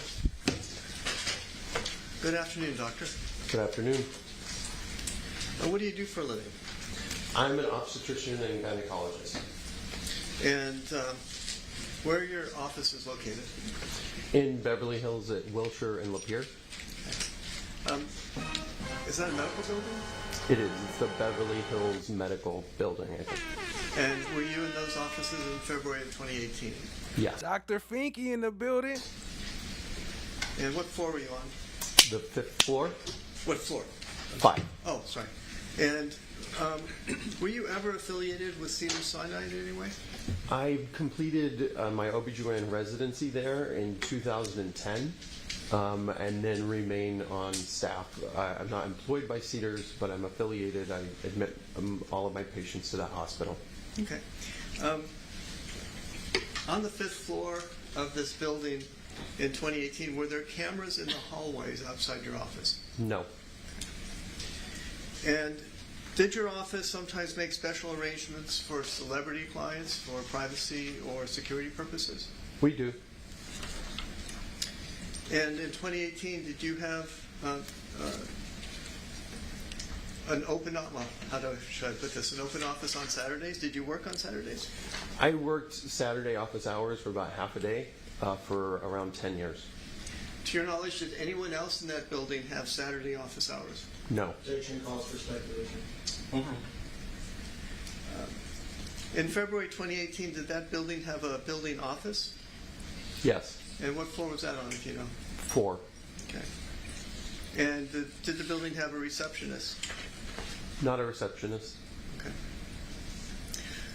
Good afternoon, Doctor. Good afternoon. What do you do for a living? I'm an obstetrician and gynecologist. And where are your offices located? In Beverly Hills at Wilshire and Lapeer. Is that a medical building? It is. It's the Beverly Hills Medical Building, I think. And were you in those offices in February of 2018? Yeah. Dr. Finke in the building. And what floor were you on? The 5th floor. What floor? 5. Oh, sorry. And were you ever affiliated with Cedars-Sinai in any way? I completed my OBGYN residency there in 2010, and then remain on staff. I'm not employed by Cedars, but I'm affiliated. I admit all of my patients to that hospital. Okay. On the 5th floor of this building in 2018, were there cameras in the hallways outside your office? No. And did your office sometimes make special arrangements for celebrity clients for privacy or security purposes? We do. And in 2018, did you have an open, well, should I put this, an open office on Saturdays? Did you work on Saturdays? I worked Saturday office hours for about half a day for around 10 years. To your knowledge, did anyone else in that building have Saturday office hours? No. Objection calls for speculation. In February 2018, did that building have a building office? Yes. And what floor was that on, if you know? 4. Okay. And did the building have a receptionist? Not a receptionist. Okay.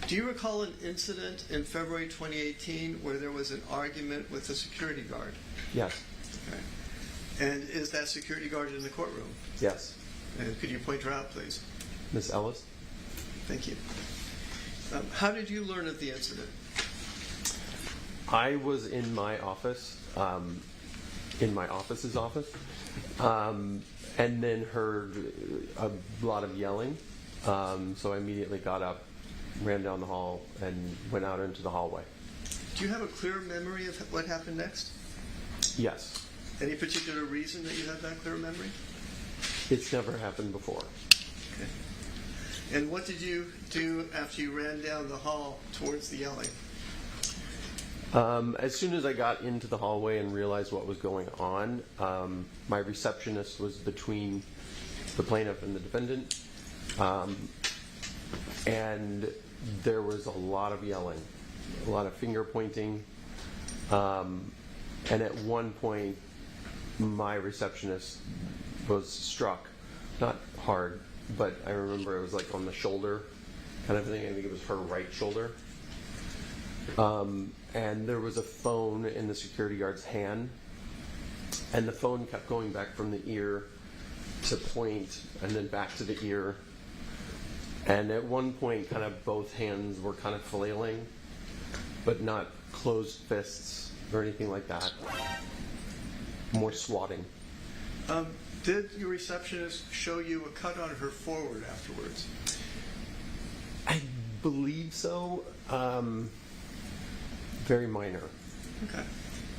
Do you recall an incident in February 2018 where there was an argument with a security guard? Yes. Okay. And is that security guard in the courtroom? Yes. And could you point her out, please? Miss Ellis? Thank you. How did you learn of the incident? I was in my office, in my office's office, and then heard a lot of yelling. So I immediately got up, ran down the hall, and went out into the hallway. Do you have a clear memory of what happened next? Yes. Any particular reason that you have that clear memory? It's never happened before. Okay. And what did you do after you ran down the hall towards the yelling? As soon as I got into the hallway and realized what was going on, my receptionist was between the plaintiff and the defendant, and there was a lot of yelling, a lot of finger pointing, and at one point my receptionist was struck, not hard, but I remember it was like on the shoulder kind of thing. I think it was her right shoulder. And there was a phone in the security guard's hand. And the phone kept going back from the ear to point and then back to the ear. And at one point, kind of both hands were kind of flailing, but not closed fists or anything like that. More swatting. Did your receptionist show you a cut on her forward afterwards? I believe so. Very minor. Okay.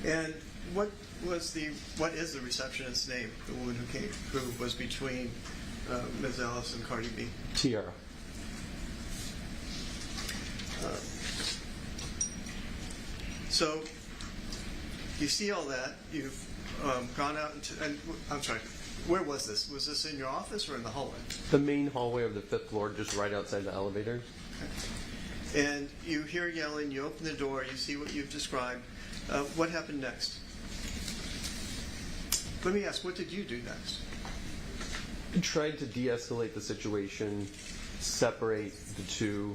And what is the receptionist's name? The woman who was between Ms. Ellis and Cardi B? Tiara. So you see all that. You've gone out and I'm sorry. Where was this? Was this in your office or in the hallway? The main hallway of the 5th floor, just right outside the elevators. Okay. And you hear yelling. You open the door. You see what you've described. What happened next? Let me ask. What did you do next? I tried to de-escalate the situation, separate the two,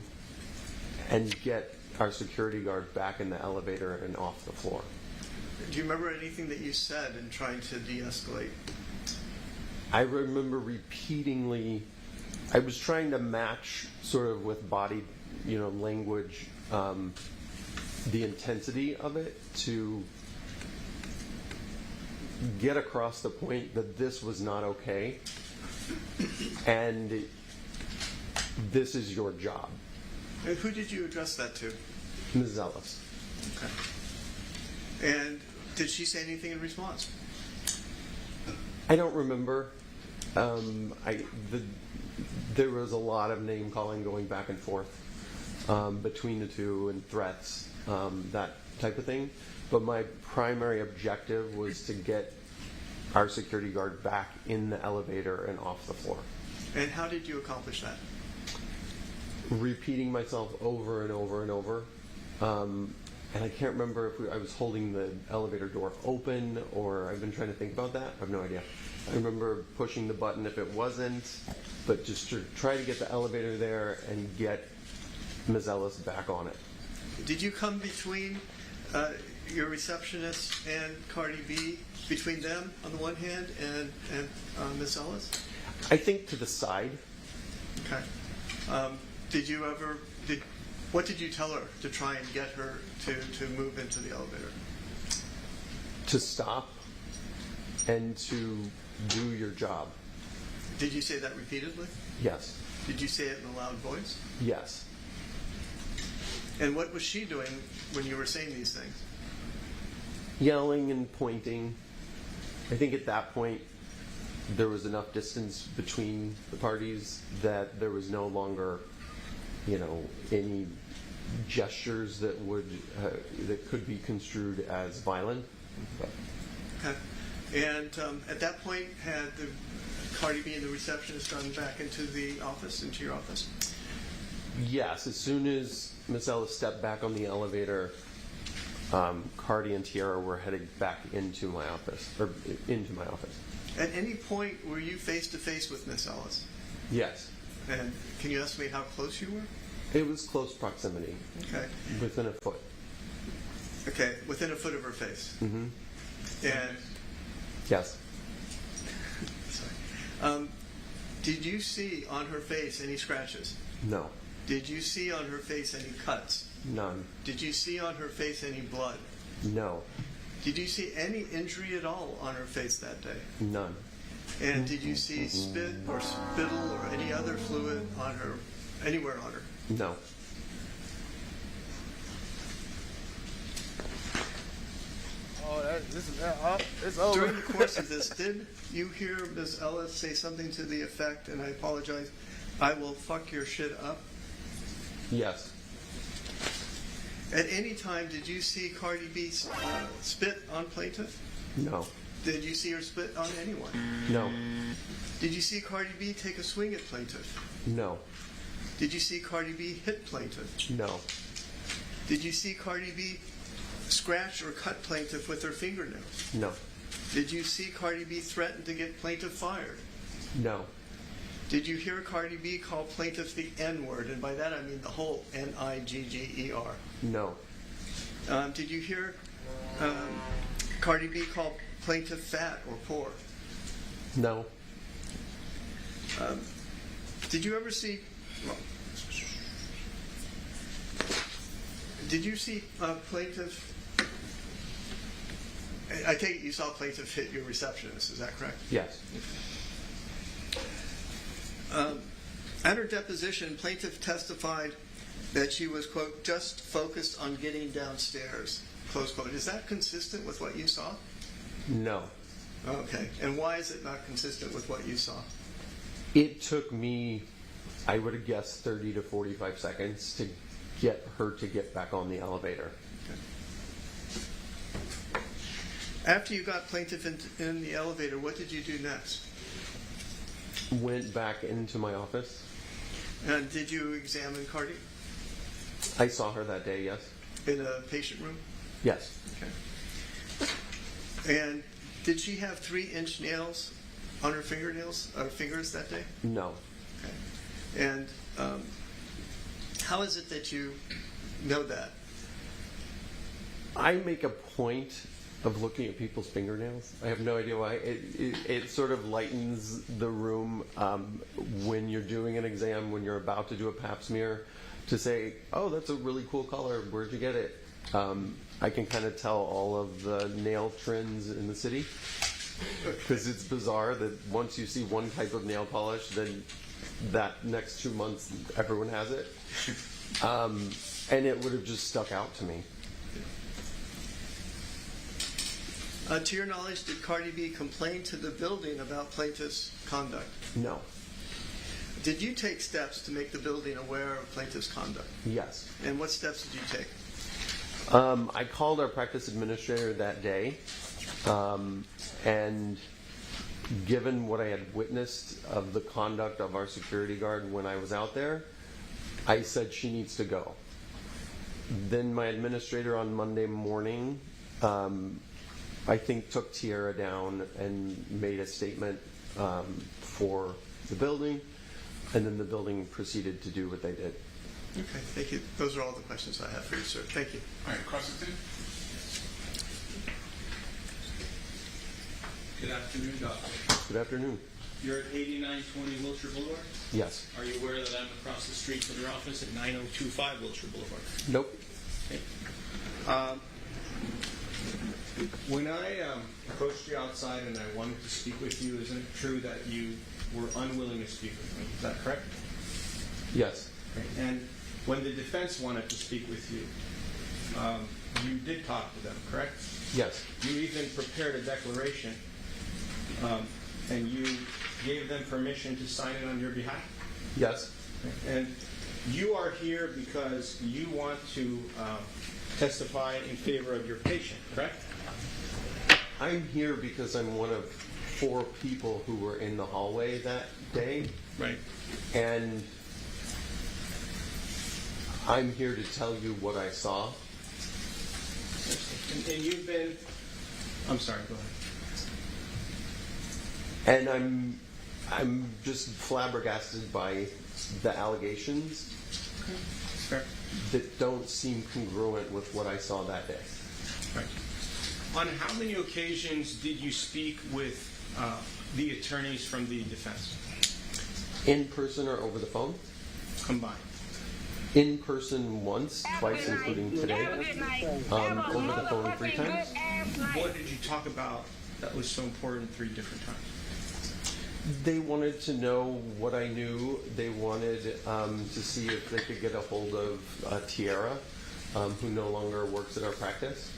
and get our security guard back in the elevator and off the floor. Do you remember anything that you said in trying to de-escalate? I remember repeatedly, I was trying to match sort of with body, language, the intensity of it to get across the point that this was not okay and this is your job. And who did you address that to? Ms. Ellis. Okay. And did she say anything in response? I don't remember. There was a lot of name calling going back and forth between the two and threats, that type of thing. But my primary objective was to get our security guard back in the elevator and off the floor. And how did you accomplish that? Repeating myself over and over and over. And I can't remember if I was holding the elevator door open or I've been trying to think about that. I have no idea. I remember pushing the button if it wasn't, but just to try to get the elevator there and get Ms. Ellis back on it. Did you come between your receptionist and Cardi B, between them on the one hand and Ms. Ellis? I think to the side. Okay. What did you tell her to try and get her to move into the elevator? To stop and to do your job. Did you say that repeatedly? Yes. Did you say it in a loud voice? Yes. And what was she doing when you were saying these things? Yelling and pointing. I think at that point there was enough distance between the parties that there was no longer, any gestures that could be construed as violent. Okay. And at that point, had the Cardi B and the receptionist gone back into the office, into your office? Yes. As soon as Miss Ellis stepped back on the elevator, Cardi and Tiara were headed back into my office. At any point, were you face to face with Miss Ellis? Yes. And can you estimate how close you were? It was close proximity. Okay. Within a foot. Okay, within a foot of her face. Mm-hmm. And yes. Sorry. Did you see on her face any scratches? No. Did you see on her face any cuts? None. Did you see on her face any blood? No. Did you see any injury at all on her face that day? None. And did you see spit or spittle or any other fluid on her, anywhere on her? No. It's over. During the course of this, did you hear Ms. Ellis say something to the effect, and I apologize, I will fuck your shit up? Yes. At any time, did you see Cardi B spit on plaintiff? No. Did you see her spit on anyone? No. Did you see Cardi B take a swing at plaintiff? No. Did you see Cardi B hit plaintiff? No. Did you see Cardi B scratch or cut plaintiff with her fingernails? No. Did you see Cardi B threaten to get plaintiff fired? No. Did you hear Cardi B call plaintiff the N-word? And by that I mean the whole N-I-G-G-E-R. No. Did you hear Cardi B called plaintiff fat or poor? No. Did you ever see? Well, did you see plaintiff? I take it you saw plaintiff hit your receptionist. Is that correct? Yes. At her deposition, plaintiff testified that she was, quote, just focused on getting downstairs, close quote. Is that consistent with what you saw? No. Okay. And why is it not consistent with what you saw? It took me, I would have guessed, 30 to 45 seconds to get her to get back on the elevator. Okay. After you got plaintiff in the elevator, what did you do next? Went back into my office. And did you examine Cardi? I saw her that day, yes. In a patient room? Yes. Okay. And did she have 3-inch nails on her fingers that day? No. Okay. And how is it that you know that? I make a point of looking at people's fingernails. I have no idea why. It sort of lightens the room when you're doing an exam, when you're about to do a pap smear, to say, oh, that's a really cool color. Where'd you get it? I can kind of tell all of the nail trends in the city, because it's bizarre that once you see one type of nail polish, then that next 2 months everyone has it. And it would have just stuck out to me. To your knowledge, did Cardi B complain to the building about plaintiff's conduct? No. Did you take steps to make the building aware of plaintiff's conduct? Yes. And what steps did you take? I called our practice administrator that day, and given what I had witnessed of the conduct of our security guard when I was out there, I said she needs to go. Then my administrator on Monday morning, I think, took Tiara down and made a statement for the building, and then the building proceeded to do what they did. Okay, thank you. Those are all the questions I have for you, sir. Thank you. All right, Crossington. Good afternoon, Doctor. Good afternoon. You're at 8920 Wilshire Boulevard? Yes. Are you aware that I'm across the street from your office at 9025 Wilshire Boulevard? Nope. Okay. When I approached you outside and I wanted to speak with you, isn't it true that you were unwilling to speak with me? Is that correct? Yes. Okay. And when the defense wanted to speak with you, you did talk to them, correct? Yes. You even prepared a declaration, and you gave them permission to sign it on your behalf? Yes. Okay. And you are here because you want to testify in favor of your patient, correct? I'm here because I'm one of 4 people who were in the hallway that day. Right. And I'm here to tell you what I saw. And you've been... I'm sorry, go ahead. And I'm just flabbergasted by the allegations that don't seem congruent with what I saw that day. Right. On how many occasions did you speak with the attorneys from the defense? In person or over the phone? Combined. In person once, twice, including today. Over the phone 3 times. What did you talk about that was so important 3 different times? They wanted to know what I knew. They wanted to see if they could get a hold of Tiara, who no longer works at our practice.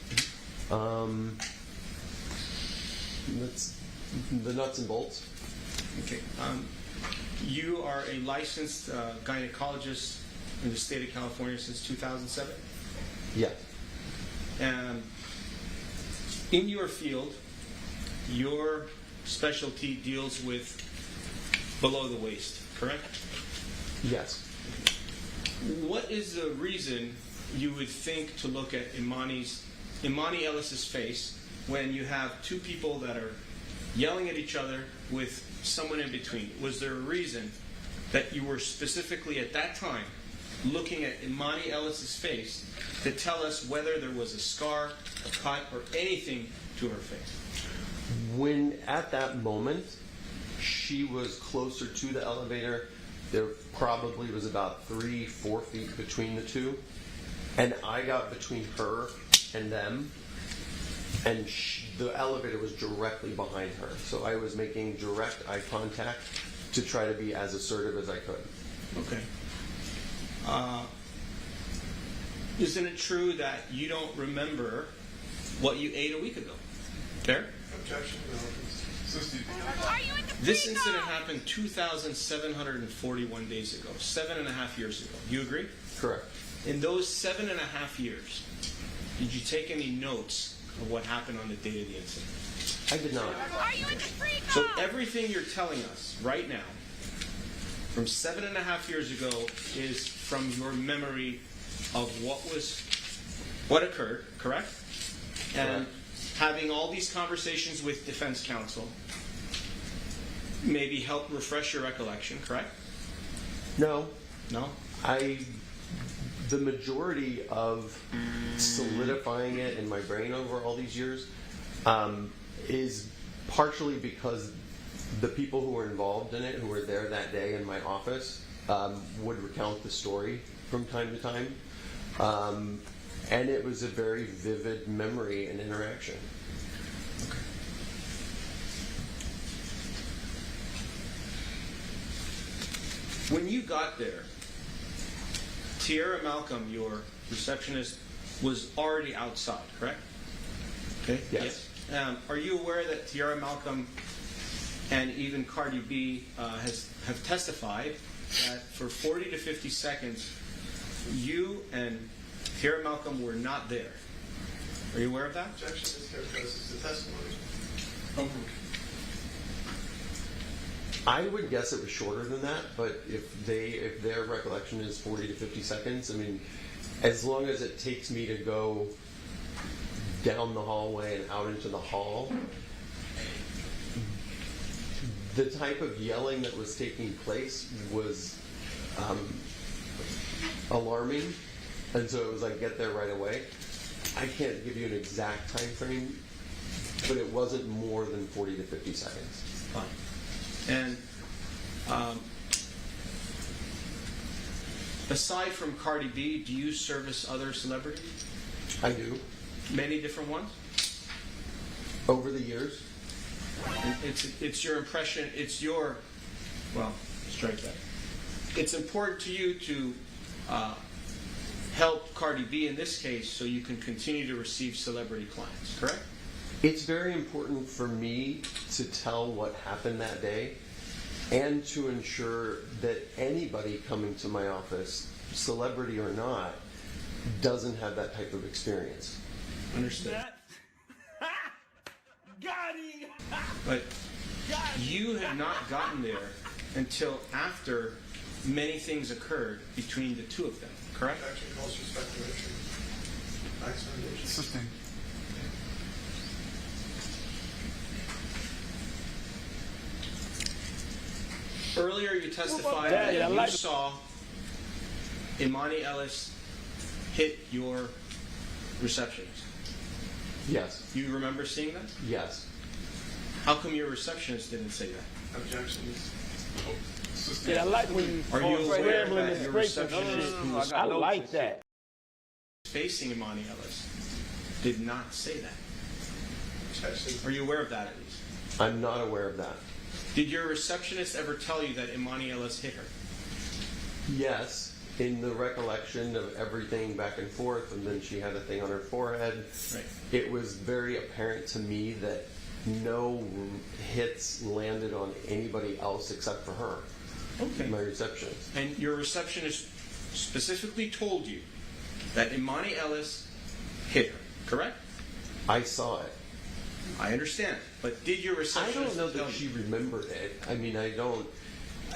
That's the nuts and bolts. Okay. You are a licensed gynecologist in the state of California since 2007? Yes. In your field, your specialty deals with below the waist, correct? Yes. What is the reason you would think to look at Emani Ellis's face when you have 2 people that are yelling at each other with someone in between? Was there a reason that you were specifically at that time looking at Emani Ellis's face to tell us whether there was a scar, a cut, or anything to her face? When at that moment, she was closer to the elevator. There probably was about 3-4 feet between the two. And I got between her and them. And the elevator was directly behind her. So I was making direct eye contact to try to be as assertive as I could. Okay. Isn't it true that you don't remember what you ate a week ago? Fair? Objection. This incident happened 2,741 days ago, 7.5 years ago. You agree? Correct. In those 7.5 years, did you take any notes of what happened on the date of the incident? I did not. So everything you're telling us right now, from 7.5 years ago, is from your memory of what occurred, correct? And having all these conversations with defense counsel maybe help refresh your recollection, correct? No. No? The majority of solidifying it in my brain over all these years is partially because the people who were involved in it, who were there that day in my office, would recount the story from time to time. And it was a very vivid memory and interaction. Okay. When you got there, Tiara Malcolm, your receptionist, was already outside, correct? Okay. Yes. Are you aware that Tiara Malcolm and even Cardi B have testified that for 40 to 50 seconds, you and Tiara Malcolm were not there? Are you aware of that? Objection is characterized as a testimony. I would guess it was shorter than that, but if their recollection is 40 to 50 seconds, I mean, as long as it takes me to go down the hallway and out into the hall, the type of yelling that was taking place was alarming, and so it was like, get there right away. I can't give you an exact time frame, but it wasn't more than 40 to 50 seconds. Fine. And aside from Cardi B, do you service other celebrities? I do. Many different ones? Over the years? It's your impression, well, strike that. It's important to you to help Cardi B in this case so you can continue to receive celebrity clients, correct? It's very important for me to tell what happened that day and to ensure that anybody coming to my office, celebrity or not, doesn't have that type of experience. Understood. But you had not gotten there until after many things occurred between the two of them, correct? Objection calls for speculation. Facts foundation. Sustained. Earlier you testified that you saw Emani Ellis hit your receptionist. Yes. You remember seeing that? Yes. How come your receptionist didn't say that? Objection is Yeah, I like when you Are you aware scrambling that and your scraping. receptionist who was I like that. facing Emani Ellis did not say that? objection. Are you aware of that at least? I'm not aware of that. Did your receptionist ever tell you that Emani Ellis hit her? Yes, in the recollection of everything back and forth, and then she had a thing on her forehead. Right. It was very apparent to me that no hits landed on anybody else except for her. Okay. My receptionist. And your receptionist specifically told you that Emani Ellis hit her, correct? I saw it. I understand. But did your I receptionist don't know tell that she you? remembered it. I mean, I don't.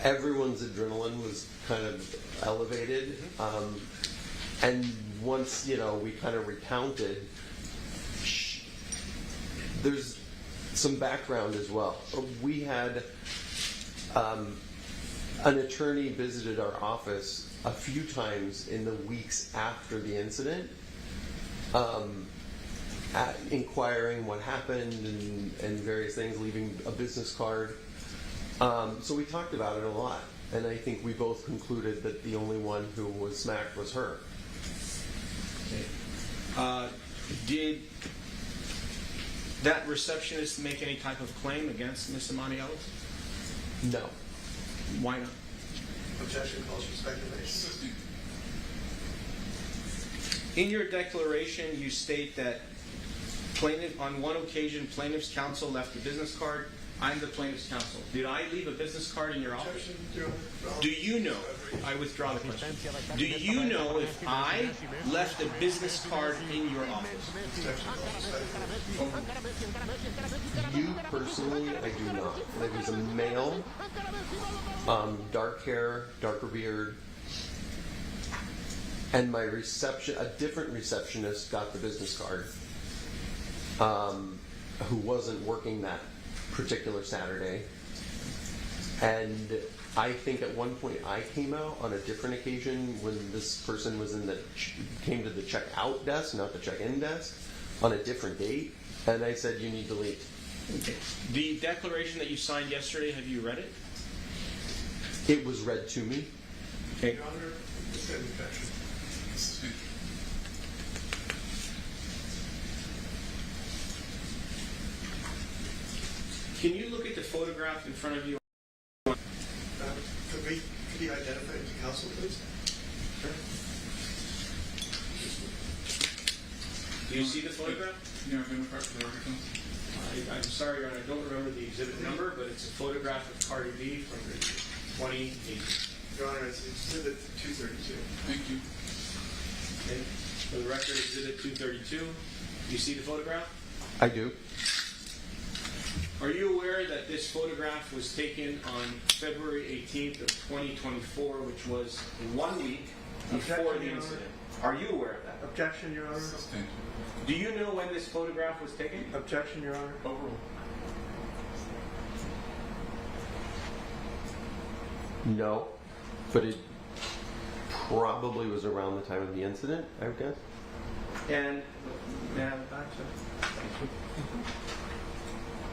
Everyone's adrenaline was kind of elevated. And once, we kind of recounted, there's some background as well. We had an attorney visited our office a few times in the weeks after the incident. inquiring what happened and various things, leaving a business card. So we talked about it a lot, and I think we both concluded that the only one who was smacked was her. Okay. Did that receptionist make any type of claim against Miss Emani Ellis? No. Why not? Objection calls for speculation. In your declaration, you state that on one occasion, plaintiff's counsel left a business card. I'm the plaintiff's counsel. Did I leave a business card in your office? Do you know? I withdraw the question. Do you know if I left a business card in your office? You personally, I do not. It was a male, dark hair, darker beard, and my a different receptionist got the business card, who wasn't working that particular Saturday. And I think at one point I came out on a different occasion when this person was came to the checkout desk, not the check-in desk, on a different date, and I said, you need to leave. Okay. The declaration that you signed yesterday, have you read it? It was read to me. Okay. Your Honor, objection. Can you look at the photograph in front of you? Could you identify it to counsel, please? Sure. Do you see the photograph? Can you identify it for the record, counsel? I'm sorry, Your Honor, I don't remember the exhibit number, but it's a photograph of Cardi B from 2018. Your Honor, it's exhibit 232. Thank you. Okay. For the record, exhibit 232. Do you see the photograph? I do. Are you aware that this photograph was taken on February 18th of 2024, which was 1 week before the incident? Are you aware of that? Objection, Your Honor. Do you know when this photograph was taken? Objection, Your Honor. Overruled. No, but it probably was around the time of the incident, I would guess. And,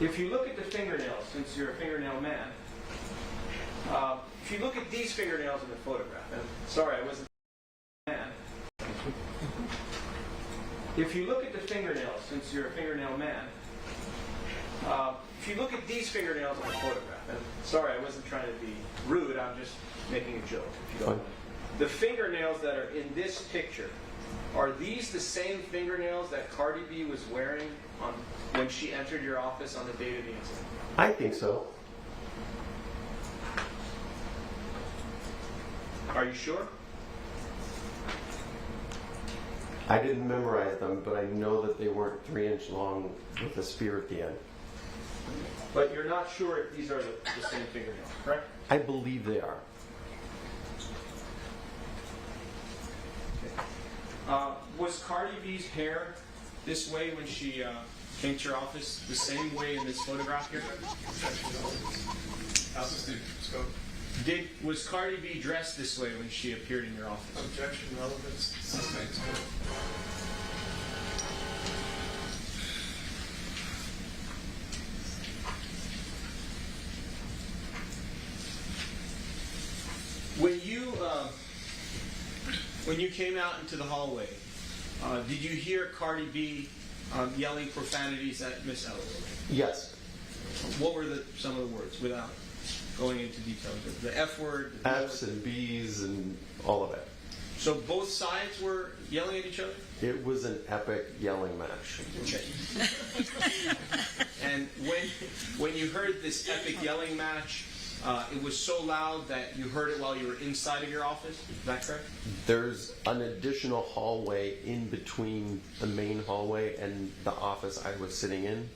if you look at the fingernails, since you're a fingernail man, if you look at these fingernails in the photograph, and sorry, I wasn't a man. If you look at the fingernails, since you're a fingernail man, if you look at these fingernails in the photograph, and sorry, I wasn't trying to be rude, I'm just making a joke. If you don't mind. The fingernails that are in this picture, are these the same fingernails that Cardi B was wearing when she entered your office on the date of the incident? I think so. Are you sure? I didn't memorize them, but I know that they weren't 3-inch long with a spear at the end. But you're not sure if these are the same fingernails, correct? I believe they are. Was Cardi B's hair this way when she came to your office, the same way in this photograph here? Was Cardi B dressed this way when she appeared in your office? Objection, relevance. When you came out into the hallway, did you hear Cardi B yelling profanities at Miss Ellis? Yes. What were some of the words, without going into detail? The F word? The F's and B's and all of it. So both sides were yelling at each other? It was an epic yelling match. Okay. And when you heard this epic yelling match, it was so loud that you heard it while you were inside of your office? Is that correct? There's an additional hallway in between the main hallway and the office I was sitting in,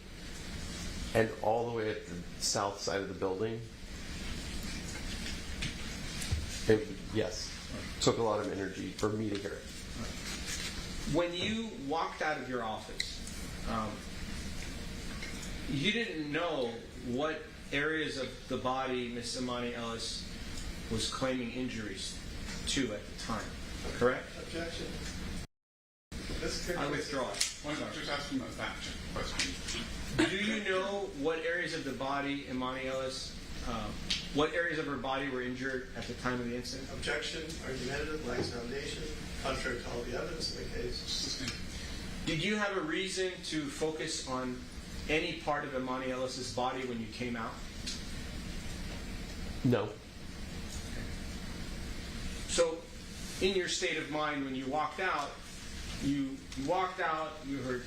and all the way at the south side of the building. Yes, took a lot of energy for me to hear it. When you walked out of your office, you didn't know what areas of the body Miss Emani Ellis was claiming injuries to at the time, correct? Objection. I withdraw it. Why not just ask him a fact check question? Do you know what areas of the body, Emani Ellis, what areas of her body were injured at the time of the incident? Objection, argumentative, lacks foundation, contrary to all the evidence in the case. Did you have a reason to focus on any part of Emani Ellis's body when you came out? No. So, in your state of mind when you walked out, you heard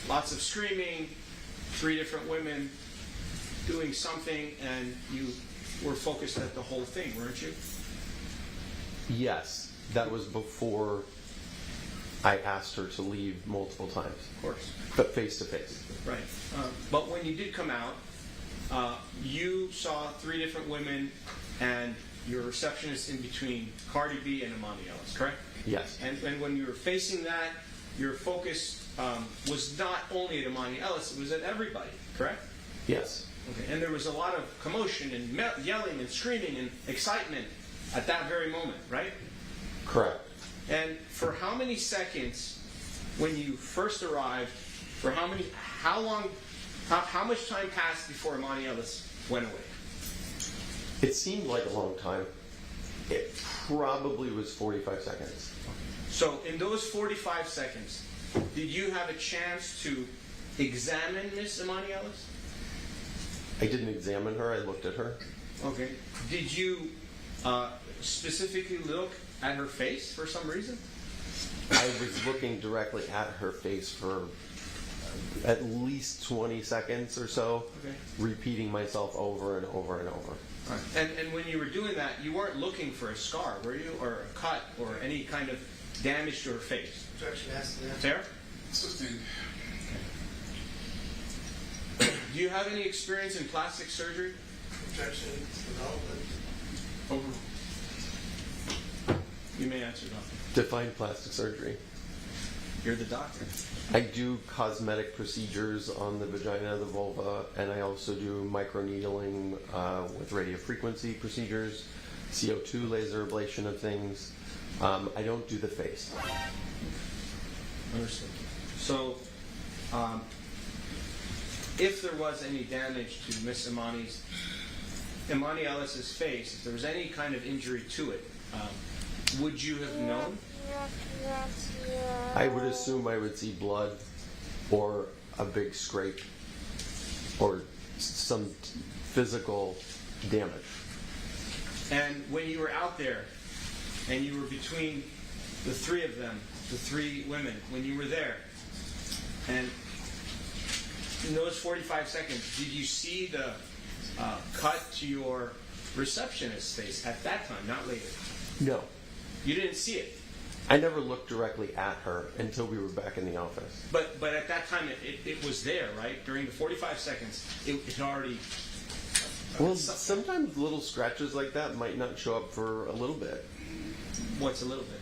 lots of screaming, 3 different women doing something, and you were focused at the whole thing, weren't you? Yes, that was before I asked her to leave multiple times. Of course. But face to face. Right. But when you did come out, you saw 3 different women and your receptionist in between Cardi B and Emani Ellis, correct? Yes. And when you were facing that, your focus was not only at Emani Ellis, it was at everybody, correct? Yes. Okay. And there was a lot of commotion and yelling and screaming and excitement at that very moment, right? Correct. And for how many seconds, when you first arrived, for how much time passed before Emani Ellis went away? It seemed like a long time. It probably was 45 seconds. So in those 45 seconds, did you have a chance to examine Miss Emani Ellis? I didn't examine her, I looked at her. Okay. Did you specifically look at her face for some reason? I was looking directly at her face for at least 20 seconds or so, Okay. repeating myself over and over and over. Right. And when you were doing that, you weren't looking for a scar, were you? Or a cut or any kind of damage to her face? Objection asked to that. Fair? Sustained. Do you have any experience in plastic surgery? Objection, development. Over. You may answer, doctor. Define plastic surgery. You're the doctor. I do cosmetic procedures on the vagina, the vulva, and I also do microneedling with radiofrequency procedures, CO2 laser ablation of things. I don't do the face. Understood. So, if there was any damage to Miss Emani Ellis's face, if there was any kind of injury to it, would you have known? I would assume I would see blood or a big scrape or some physical damage. And when you were out there and you were between the 3 of them, the 3 women, when you were there, and in those 45 seconds, did you see the cut to your receptionist's face at that time, not later? No. You didn't see it? I never looked directly at her until we were back in the office. But at that time, it was there, right? During the 45 seconds, it already... Well, sometimes little scratches like that might not show up for a little bit. What's a little bit?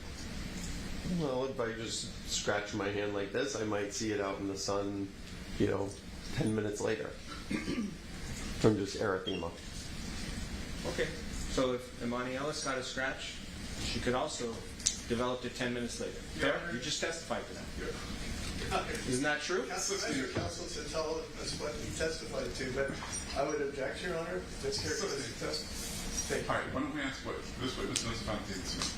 Well, if I just scratch my hand like this, I might see it out in the sun, 10 minutes later. From just erythema. Okay. So if Emani Ellis got a scratch, she could also develop it 10 minutes later. Fair? You just testified to that. Isn't that true? Counsel to tell us what he testified to, but I would object, Your Honor. Let's hear what he testified. All right, why don't we ask what this witness knows about the incident?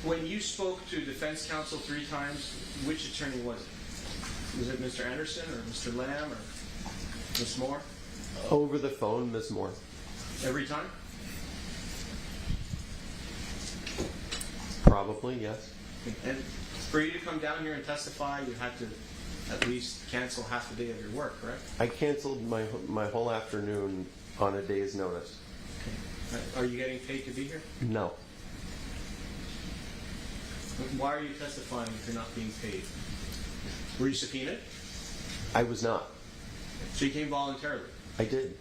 When you spoke to defense counsel 3 times, which attorney was it? Was it Mr. Anderson or Mr. Lamb or Ms. Moore? Over the phone, Ms. Moore. Every time? Probably, yes. And for you to come down here and testify, you had to at least cancel half the day of your work, correct? I canceled my whole afternoon on a day's notice. Okay. Are you getting paid to be here? No. Why are you testifying if you're not being paid? Were you subpoenaed? I was not. So you came voluntarily? I did.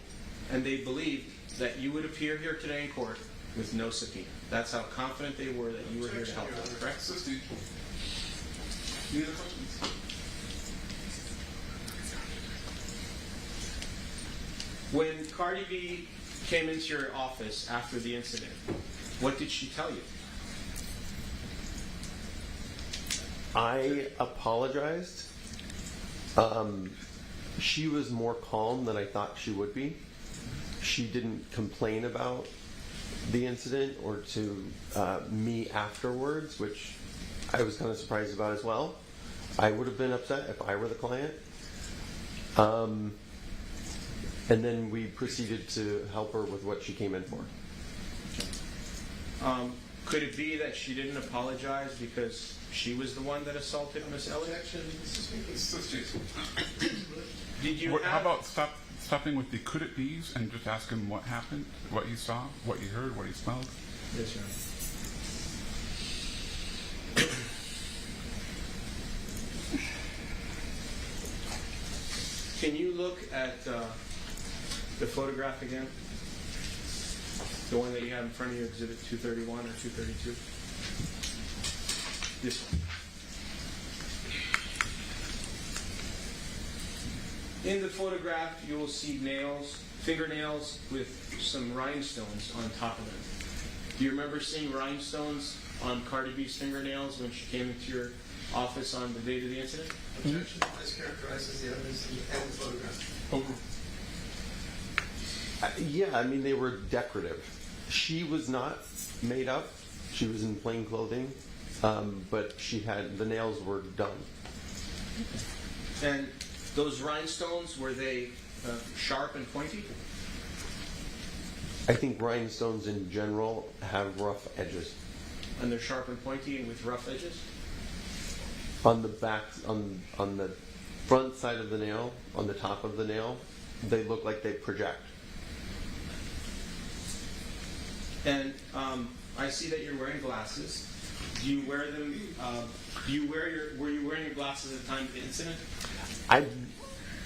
And they believed that you would appear here today in court with no subpoena. That's how confident they were that you were here to help them, correct? Any other questions? When Cardi B came into your office after the incident, what did she tell you? I apologized. She was more calm than I thought she would be. She didn't complain about the incident or to me afterwards, which I was kind of surprised about as well. I would have been upset if I were the client. And then we proceeded to help her with what she came in for. Could it be that she didn't apologize because she was the one that assaulted Miss Ellis? Did you How about stopping with the could it be's and just ask him what happened, what you saw, what you heard, what you smelled? Yes, Your Honor. Can you look at the photograph again? The one that you have in front of you, Exhibit 231 or 232? This one. In the photograph, you will see nails, fingernails with some rhinestones on top of them. Do you remember seeing rhinestones on Cardi B's fingernails when she came into your office on the date of the incident? Objection. This characterizes the evidence and the photograph. Yeah, I mean, they were decorative. She was not made up. She was in plain clothing, but she had, the nails were done. And those rhinestones, were they sharp and pointy? I think rhinestones in general have rough edges. And they're sharp and pointy and with rough edges? On the back, on the front side of the nail, on the top of the nail, they look like they project. And I see that you're wearing glasses. Do you wear them? Were you wearing your glasses at the time of the incident? I'm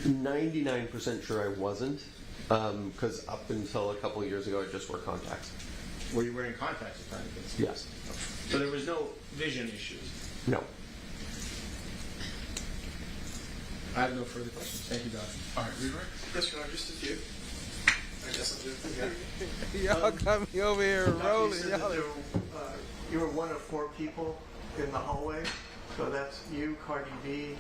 99% sure I wasn't, because up until a couple of years ago, I just wore contacts. Were you wearing contacts at the time of the incident? Yes. So there was no vision issues? No. I have no further questions. Thank you, Doctor. All right, Leroy? Yes, Your Honor, just a few. I guess I'll do it again. Y'all got me over here rolling. You said that you were one of 4 people in the hallway. So that's you, Cardi B,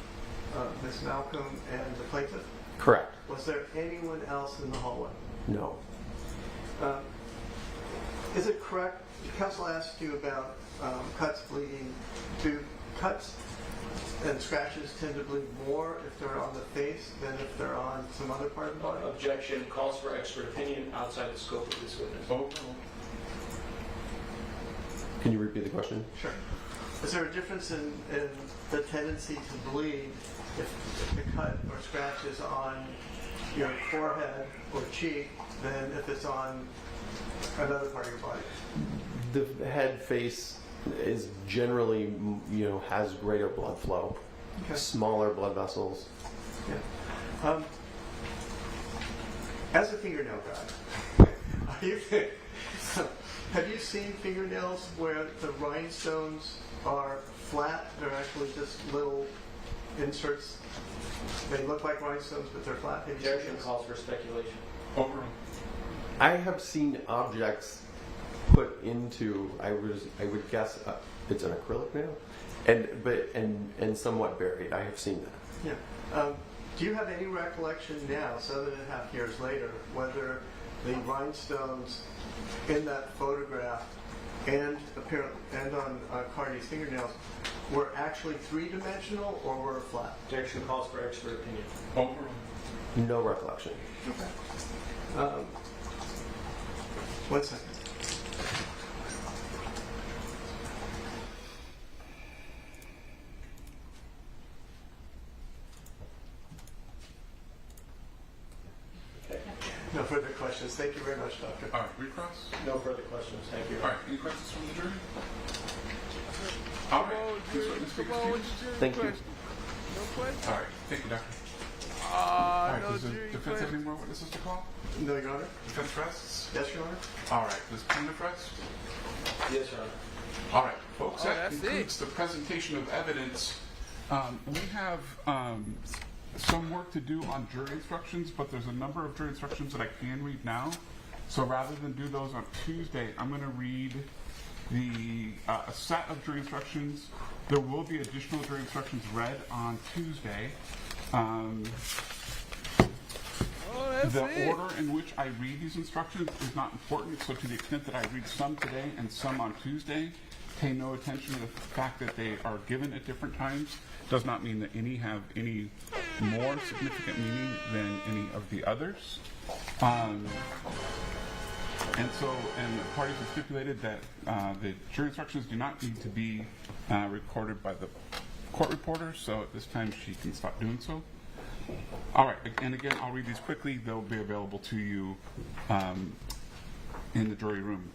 Ms. Malcolm, and the plaintiff? Correct. Was there anyone else in the hallway? No. Is it correct, counsel asked you about cuts bleeding. Do cuts and scratches tend to bleed more if they're on the face than if they're on some other part of the body? Objection. Calls for expert opinion outside the scope of this witness. Can you repeat the question? Sure. Is there a difference in the tendency to bleed if the cut or scratch is on your forehead or cheek than if it's on another part of your body? The head face is generally, has greater blood flow. Okay. Smaller blood vessels. Yeah. As a fingernail guy, have you seen fingernails where the rhinestones are flat? They're actually just little inserts. They look like rhinestones, but they're flat. Objection. Calls for speculation. I have seen objects put into, I would guess it's an acrylic nail, and somewhat buried. I have seen that. Yeah. Do you have any recollection now, 7.5 years later, whether the rhinestones in that photograph and on Cardi's fingernails were actually 3-dimensional or were flat? Objection. Calls for expert opinion. No recollection. Okay. 1 second. No further questions. Thank you very much, Doctor. All right, recross? No further questions. Thank you. All right, any questions from the jury? All right, this witness be excused. Thank you. No question. All right, thank you, Doctor. All right, does the defense have any more witnesses to call? No, Your Honor. Defense rests? Yes, Your Honor. All right, does plaintiff rest? Yes, Your Honor. All right, folks, Oh, that that's concludes the presentation of evidence. We have some work to do on jury instructions, but there's a number of jury instructions that I can read now. So rather than do those on Tuesday, I'm going to read a set of jury instructions. There will be additional jury instructions read on Tuesday. The order in which I read these instructions is not important, so to the extent that I read some today and some on Tuesday, pay no attention to the fact that they are given at different times. Does not mean that any have any more significant meaning than any of the others. And the parties have stipulated that the jury instructions do not need to be recorded by the court reporter, so at this time she can stop doing so. All right, and again, I'll read these quickly. They'll be available to you in the jury room.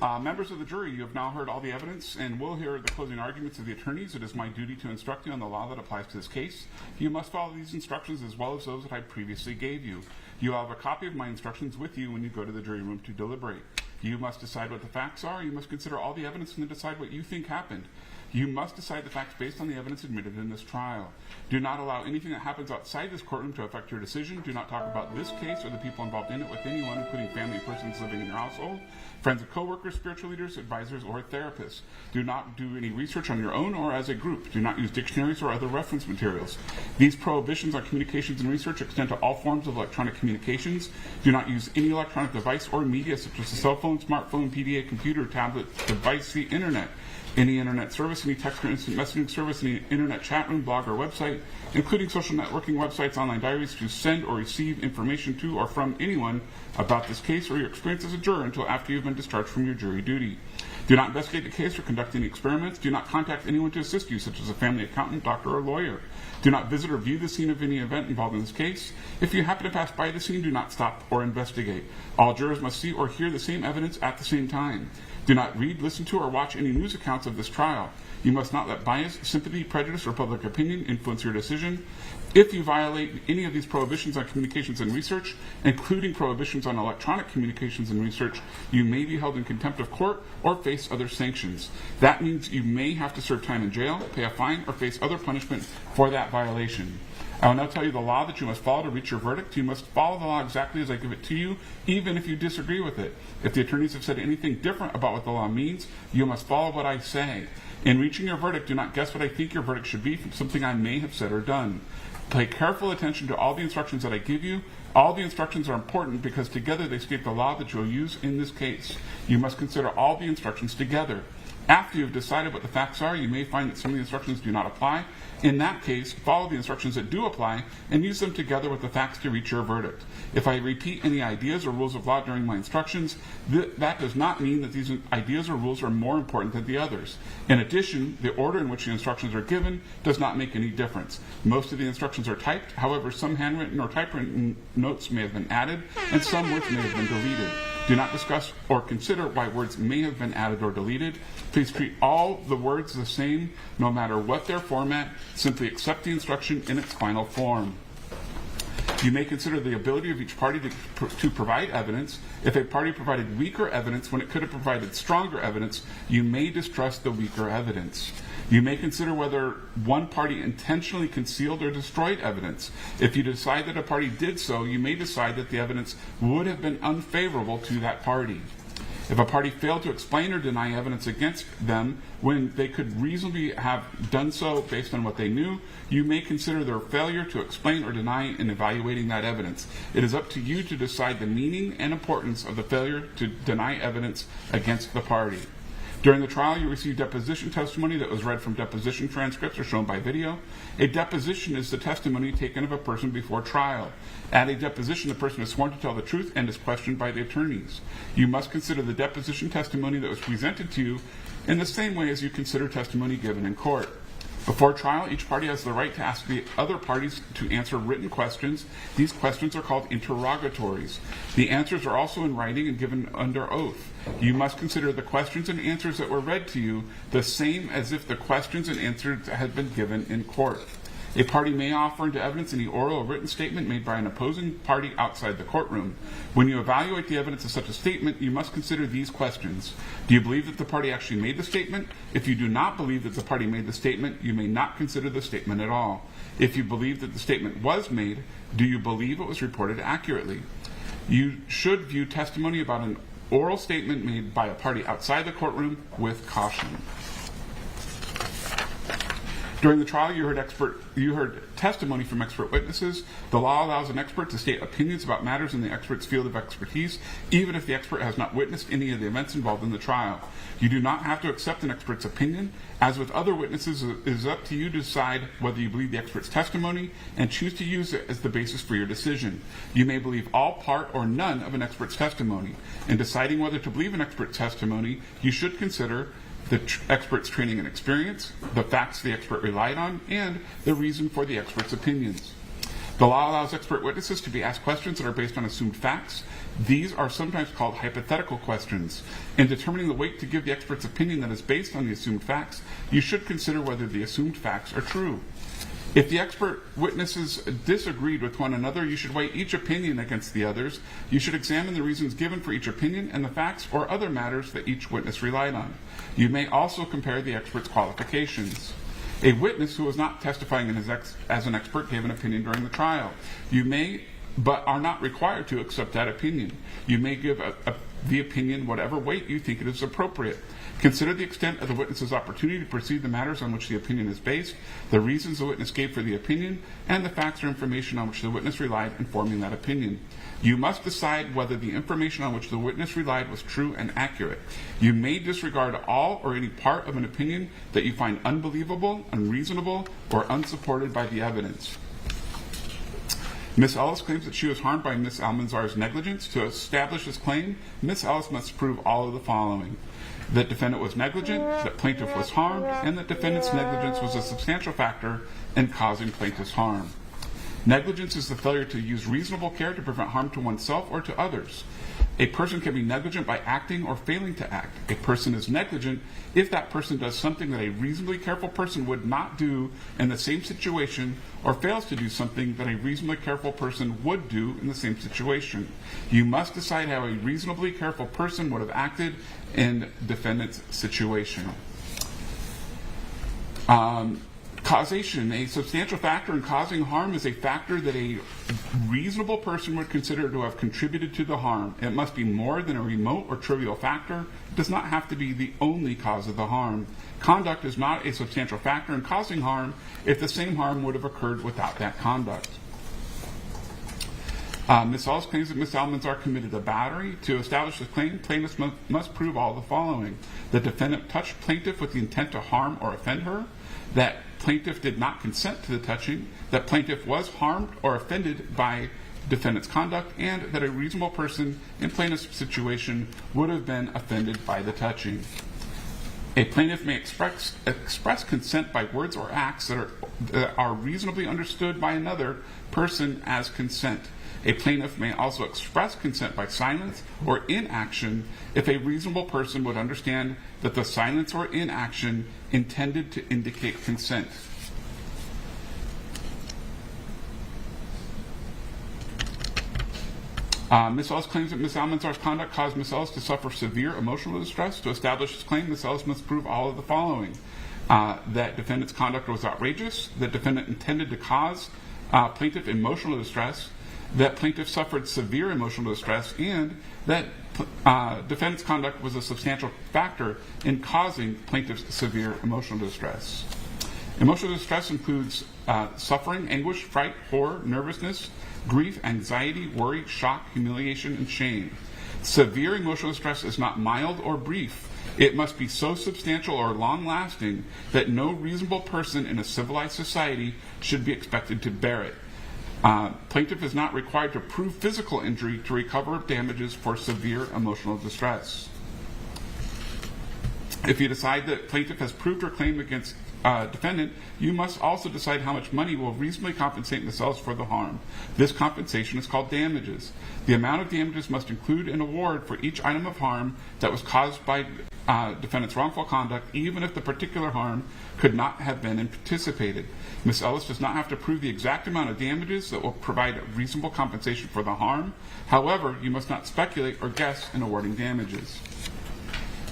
Members of the jury, you have now heard all the evidence and will hear the closing arguments of the attorneys. It is my duty to instruct you on the law that applies to this case. You must follow these instructions as well as those that I previously gave you. You will have a copy of my instructions with you when you go to the jury room to deliberate. You must decide what the facts are. You must consider all the evidence and then decide what you think happened. You must decide the facts based on the evidence admitted in this trial. Do not allow anything that happens outside this courtroom to affect your decision. Do not talk about this case or the people involved in it with anyone, including family and persons living in your household, friends and coworkers, spiritual leaders, advisors, or therapists. Do not do any research on your own or as a group. Do not use dictionaries or other reference materials. These prohibitions on communications and research extend to all forms of electronic communications. Do not use any electronic device or media such as a cell phone, smartphone, PDA, computer, tablet, device, the internet, any internet service, any text or instant messaging service, any internet chat room, blog, or website, including social networking websites, online diaries, to send or receive information to or from anyone about this case or your experience as a juror until after you've been discharged from your jury duty. Do not investigate the case or conduct any experiments. Do not contact anyone to assist you, such as a family accountant, doctor, or lawyer. Do not visit or view the scene of any event involved in this case. If you happen to pass by the scene, do not stop or investigate. All jurors must see or hear the same evidence at the same time. Do not read, listen to, or watch any news accounts of this trial. You must not let bias, sympathy, prejudice, or public opinion influence your decision. If you violate any of these prohibitions on communications and research, including prohibitions on electronic communications and research, you may be held in contempt of court or face other sanctions. That means you may have to serve time in jail, pay a fine, or face other punishment for that violation. I will now tell you the law that you must follow to reach your verdict. You must follow the law exactly as I give it to you, even if you disagree with it. If the attorneys have said anything different about what the law means, you must follow what I say. In reaching your verdict, do not guess what I think your verdict should be from something I may have said or done. Pay careful attention to all the instructions that I give you. All the instructions are important because together they state the law that you will use in this case. You must consider all the instructions together. After you have decided what the facts are, you may find that some of the instructions do not apply. In that case, follow the instructions that do apply and use them together with the facts to reach your verdict. If I repeat any ideas or rules of law during my instructions, that does not mean that these ideas or rules are more important than the others. In addition, the order in which the instructions are given does not make any difference. Most of the instructions are typed. However, some handwritten or typewritten notes may have been added, and some words may have been deleted. Do not discuss or consider why words may have been added or deleted. Please treat all the words the same, no matter what their format. Simply accept the instruction in its final form. You may consider the ability of each party to provide evidence. If a party provided weaker evidence when it could have provided stronger evidence, you may distrust the weaker evidence. You may consider whether one party intentionally concealed or destroyed evidence. If you decide that a party did so, you may decide that the evidence would have been unfavorable to that party. If a party failed to explain or deny evidence against them when they could reasonably have done so based on what they knew, you may consider their failure to explain or deny in evaluating that evidence. It is up to you to decide the meaning and importance of the failure to deny evidence against the party. During the trial, you received deposition testimony that was read from deposition transcripts or shown by video. A deposition is the testimony taken of a person before trial. At a deposition, the person is sworn to tell the truth and is questioned by the attorneys. You must consider the deposition testimony that was presented to you in the same way as you consider testimony given in court. Before trial, each party has the right to ask the other parties to answer written questions. These questions are called interrogatories. The answers are also in writing and given under oath. You must consider the questions and answers that were read to you the same as if the questions and answers had been given in court. A party may offer into evidence any oral or written statement made by an opposing party outside the courtroom. When you evaluate the evidence of such a statement, you must consider these questions. Do you believe that the party actually made the statement? If you do not believe that the party made the statement, you may not consider the statement at all. If you believe that the statement was made, do you believe it was reported accurately? You should view testimony about an oral statement made by a party outside the courtroom with caution. During the trial, you heard testimony from expert witnesses. The law allows an expert to state opinions about matters in the expert's field of expertise, even if the expert has not witnessed any of the events involved in the trial. You do not have to accept an expert's opinion. As with other witnesses, it is up to you to decide whether you believe the expert's testimony and choose to use it as the basis for your decision. You may believe all, part, or none of an expert's testimony. In deciding whether to believe an expert's testimony, you should consider the expert's training and experience, the facts the expert relied on, and the reason for the expert's opinions. The law allows expert witnesses to be asked questions that are based on assumed facts. These are sometimes called hypothetical questions. In determining the weight to give the expert's opinion that is based on the assumed facts, you should consider whether the assumed facts are true. If the expert witnesses disagreed with one another, you should weigh each opinion against the others. You should examine the reasons given for each opinion and the facts or other matters that each witness relied on. You may also compare the expert's qualifications. A witness who was not testifying as an expert gave an opinion during the trial. You may, but are not required to, accept that opinion. You may give the opinion whatever weight you think it is appropriate. Consider the extent of the witness's opportunity to proceed the matters on which the opinion is based, the reasons the witness gave for the opinion, and the facts or information on which the witness relied in forming that opinion. You must decide whether the information on which the witness relied was true and accurate. You may disregard all or any part of an opinion that you find unbelievable, unreasonable, or unsupported by the evidence. Ms. Ellis claims that she was harmed by Ms. Almanzar's negligence. To establish this claim, Ms. Ellis must prove all of the following: that defendant was negligent, that plaintiff was harmed, and that defendant's negligence was a substantial factor in causing plaintiff's harm. Negligence is the failure to use reasonable care to prevent harm to oneself or to others. A person can be negligent by acting or failing to act. A person is negligent if that person does something that a reasonably careful person would not do in the same situation, or fails to do something that a reasonably careful person would do in the same situation. You must decide how a reasonably careful person would have acted in defendant's situation. Causation. A substantial factor in causing harm is a factor that a reasonable person would consider to have contributed to the harm. It must be more than a remote or trivial factor. It does not have to be the only cause of the harm. Conduct is not a substantial factor in causing harm if the same harm would have occurred without that conduct. Ms. Ellis claims that Ms. Almanzar committed a battery. To establish this claim, plaintiffs must prove all the following: the defendant touched plaintiff with the intent to harm or offend her, that plaintiff did not consent to the touching, that plaintiff was harmed or offended by defendant's conduct, and that a reasonable person in plaintiff's situation would have been offended by the touching. A plaintiff may express consent by words or acts that are reasonably understood by another person as consent. A plaintiff may also express consent by silence or inaction if a reasonable person would understand that the silence or inaction intended to indicate consent. Ms. Ellis claims that Ms. Almanzar's conduct caused Ms. Ellis to suffer severe emotional distress. To establish this claim, Ms. Ellis must prove all of the following: that defendant's conduct was outrageous, that defendant intended to cause plaintiff emotional distress, that plaintiff suffered severe emotional distress, and that defendant's conduct was a substantial factor in causing plaintiff's severe emotional distress. Emotional distress includes suffering, anguish, fright, horror, nervousness, grief, anxiety, worry, shock, humiliation, and shame. Severe emotional distress is not mild or brief. It must be so substantial or long-lasting that no reasonable person in a civilized society should be expected to bear it. Plaintiff is not required to prove physical injury to recover damages for severe emotional distress. If you decide that plaintiff has proved her claim against defendant, you must also decide how much money will reasonably compensate Ms. Ellis for the harm. This compensation is called damages. The amount of damages must include an award for each item of harm that was caused by defendant's wrongful conduct, even if the particular harm could not have been anticipated. Ms. Ellis does not have to prove the exact amount of damages that will provide reasonable compensation for the harm. However, you must not speculate or guess in awarding damages.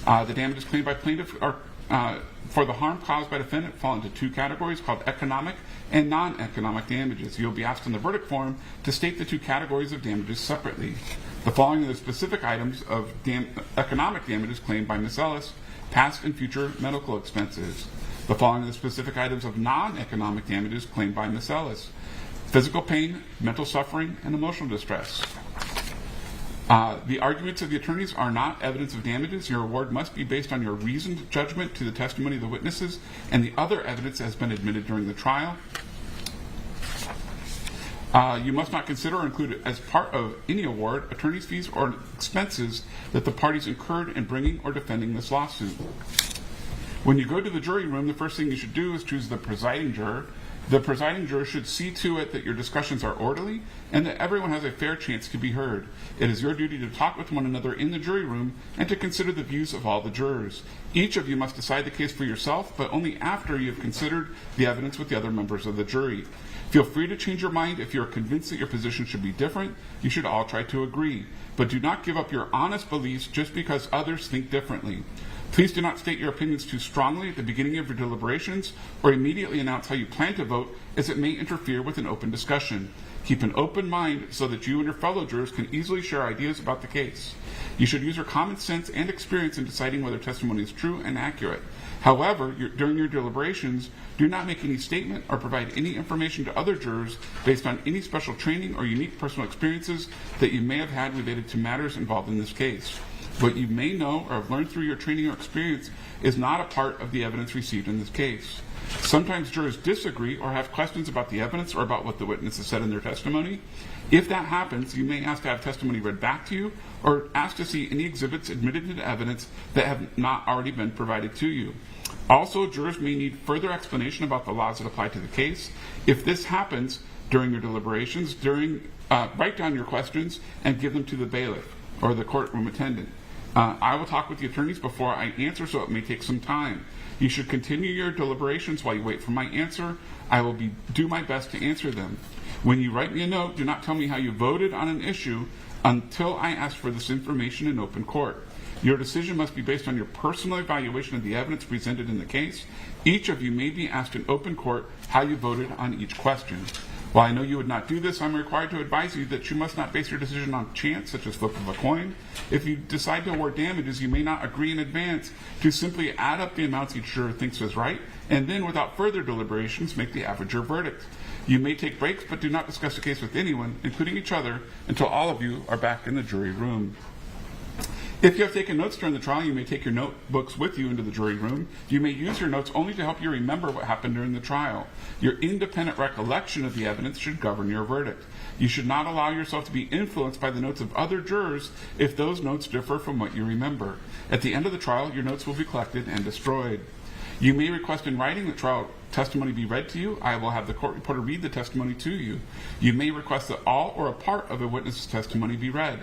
The damages claimed by plaintiff are for the harm caused by defendant fall into two categories called economic and non-economic damages. You'll be asked in the verdict form to state the two categories of damages separately. The following are the specific items of economic damages claimed by Ms. Ellis: past and future medical expenses. The following are the specific items of non-economic damages claimed by Ms. Ellis: physical pain, mental suffering, and emotional distress. The arguments of the attorneys are not evidence of damages. Your award must be based on your reasoned judgment to the testimony of the witnesses and the other evidence that has been admitted during the trial. You must not consider or include as part of any award attorney's fees or expenses that the parties incurred in bringing or defending this lawsuit. When you go to the jury room, the first thing you should do is choose the presiding juror. The presiding juror should see to it that your discussions are orderly and that everyone has a fair chance to be heard. It is your duty to talk with one another in the jury room and to consider the views of all the jurors. Each of you must decide the case for yourself, but only after you have considered the evidence with the other members of the jury. Feel free to change your mind if you are convinced that your position should be different. You should all try to agree, but do not give up your honest beliefs just because others think differently. Please do not state your opinions too strongly at the beginning of your deliberations or immediately announce how you plan to vote, as it may interfere with an open discussion. Keep an open mind so that you and your fellow jurors can easily share ideas about the case. You should use your common sense and experience in deciding whether testimony is true and accurate. However, during your deliberations, do not make any statement or provide any information to other jurors based on any special training or unique personal experiences that you may have had related to matters involved in this case. What you may know or have learned through your training or experience is not a part of the evidence received in this case. Sometimes jurors disagree or have questions about the evidence or about what the witness has said in their testimony. If that happens, you may ask to have testimony read back to you or ask to see any exhibits admitted into evidence that have not already been provided to you. Also, jurors may need further explanation about the laws that apply to the case. If this happens during your deliberations, write down your questions and give them to the bailiff or the courtroom attendant. I will talk with the attorneys before I answer, so it may take some time. You should continue your deliberations while you wait for my answer. I will do my best to answer them. When you write me a note, do not tell me how you voted on an issue until I ask for this information in open court. Your decision must be based on your personal evaluation of the evidence presented in the case. Each of you may be asked in open court how you voted on each question. While I know you would not do this, I'm required to advise you that you must not base your decision on chance, such as flip of a coin. If you decide to award damages, you may not agree in advance to simply add up the amounts each juror thinks is right, and then, without further deliberations, make the average your verdict. You may take breaks, but do not discuss the case with anyone, including each other, until all of you are back in the jury room. If you have taken notes during the trial, you may take your notebooks with you into the jury room. You may use your notes only to help you remember what happened during the trial. Your independent recollection of the evidence should govern your verdict. You should not allow yourself to be influenced by the notes of other jurors if those notes differ from what you remember. At the end of the trial, your notes will be collected and destroyed. You may request in writing that trial testimony be read to you. I will have the court reporter read the testimony to you. You may request that all or a part of a witness's testimony be read.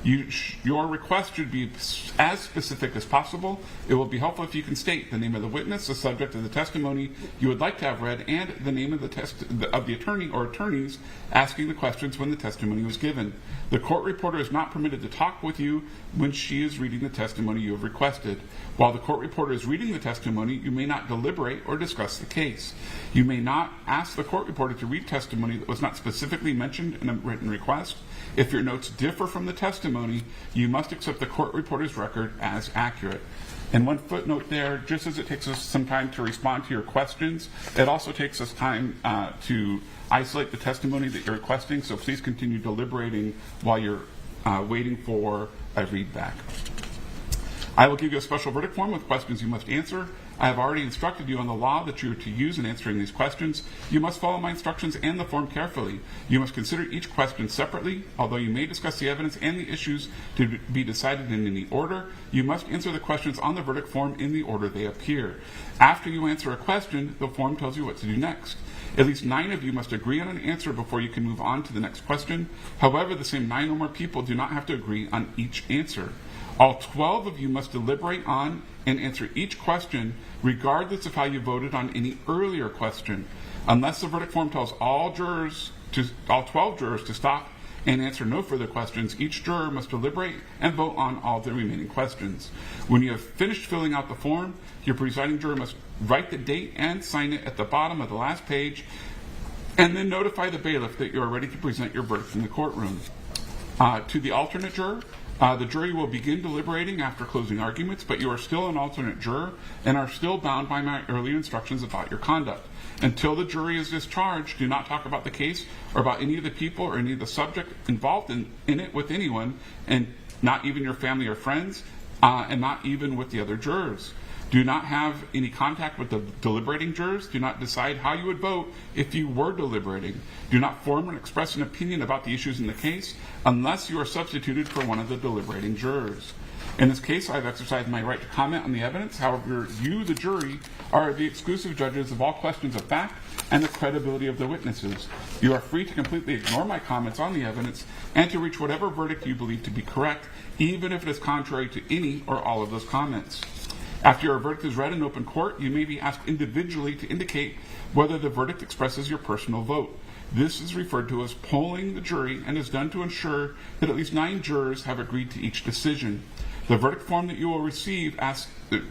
Your request should be as specific as possible. It will be helpful if you can state the name of the witness, the subject of the testimony you would like to have read, and the name of the attorney or attorneys asking the questions when the testimony was given. The court reporter is not permitted to talk with you when she is reading the testimony you have requested. While the court reporter is reading the testimony, you may not deliberate or discuss the case. You may not ask the court reporter to read testimony that was not specifically mentioned in a written request. If your notes differ from the testimony, you must accept the court reporter's record as accurate. And one footnote there, just as it takes us some time to respond to your questions, it also takes us time to isolate the testimony that you're requesting, so please continue deliberating while you're waiting for a readback. I will give you a special verdict form with questions you must answer. I have already instructed you on the law that you are to use in answering these questions. You must follow my instructions and the form carefully. You must consider each question separately. Although you may discuss the evidence and the issues to be decided in any order, you must answer the questions on the verdict form in the order they appear. After you answer a question, the form tells you what to do next. At least 9 of you must agree on an answer before you can move on to the next question. However, the same 9 or more people do not have to agree on each answer. All 12 of you must deliberate on and answer each question regardless of how you voted on any earlier question. Unless the verdict form tells all 12 jurors to stop and answer no further questions, each juror must deliberate and vote on all the remaining questions. When you have finished filling out the form, your presiding juror must write the date and sign it at the bottom of the last page. and then notify the bailiff that you are ready to present your verdict in the courtroom. To the alternate juror, the jury will begin deliberating after closing arguments, but you are still an alternate juror and are still bound by my earlier instructions about your conduct. Until the jury is discharged, do not talk about the case or about any of the people or any of the subject involved in it with anyone, and not even your family or friends, and not even with the other jurors. Do not have any contact with the deliberating jurors. Do not decide how you would vote if you were deliberating. Do not form and express an opinion about the issues in the case unless you are substituted for one of the deliberating jurors. In this case, I have exercised my right to comment on the evidence. However, you, the jury, are the exclusive judges of all questions of fact and the credibility of the witnesses. You are free to completely ignore my comments on the evidence and to reach whatever verdict you believe to be correct, even if it is contrary to any or all of those comments. After your verdict is read in open court, you may be asked individually to indicate whether the verdict expresses your personal vote. This is referred to as polling the jury and is done to ensure that at least 9 jurors have agreed to each decision. The verdict form that you will receive the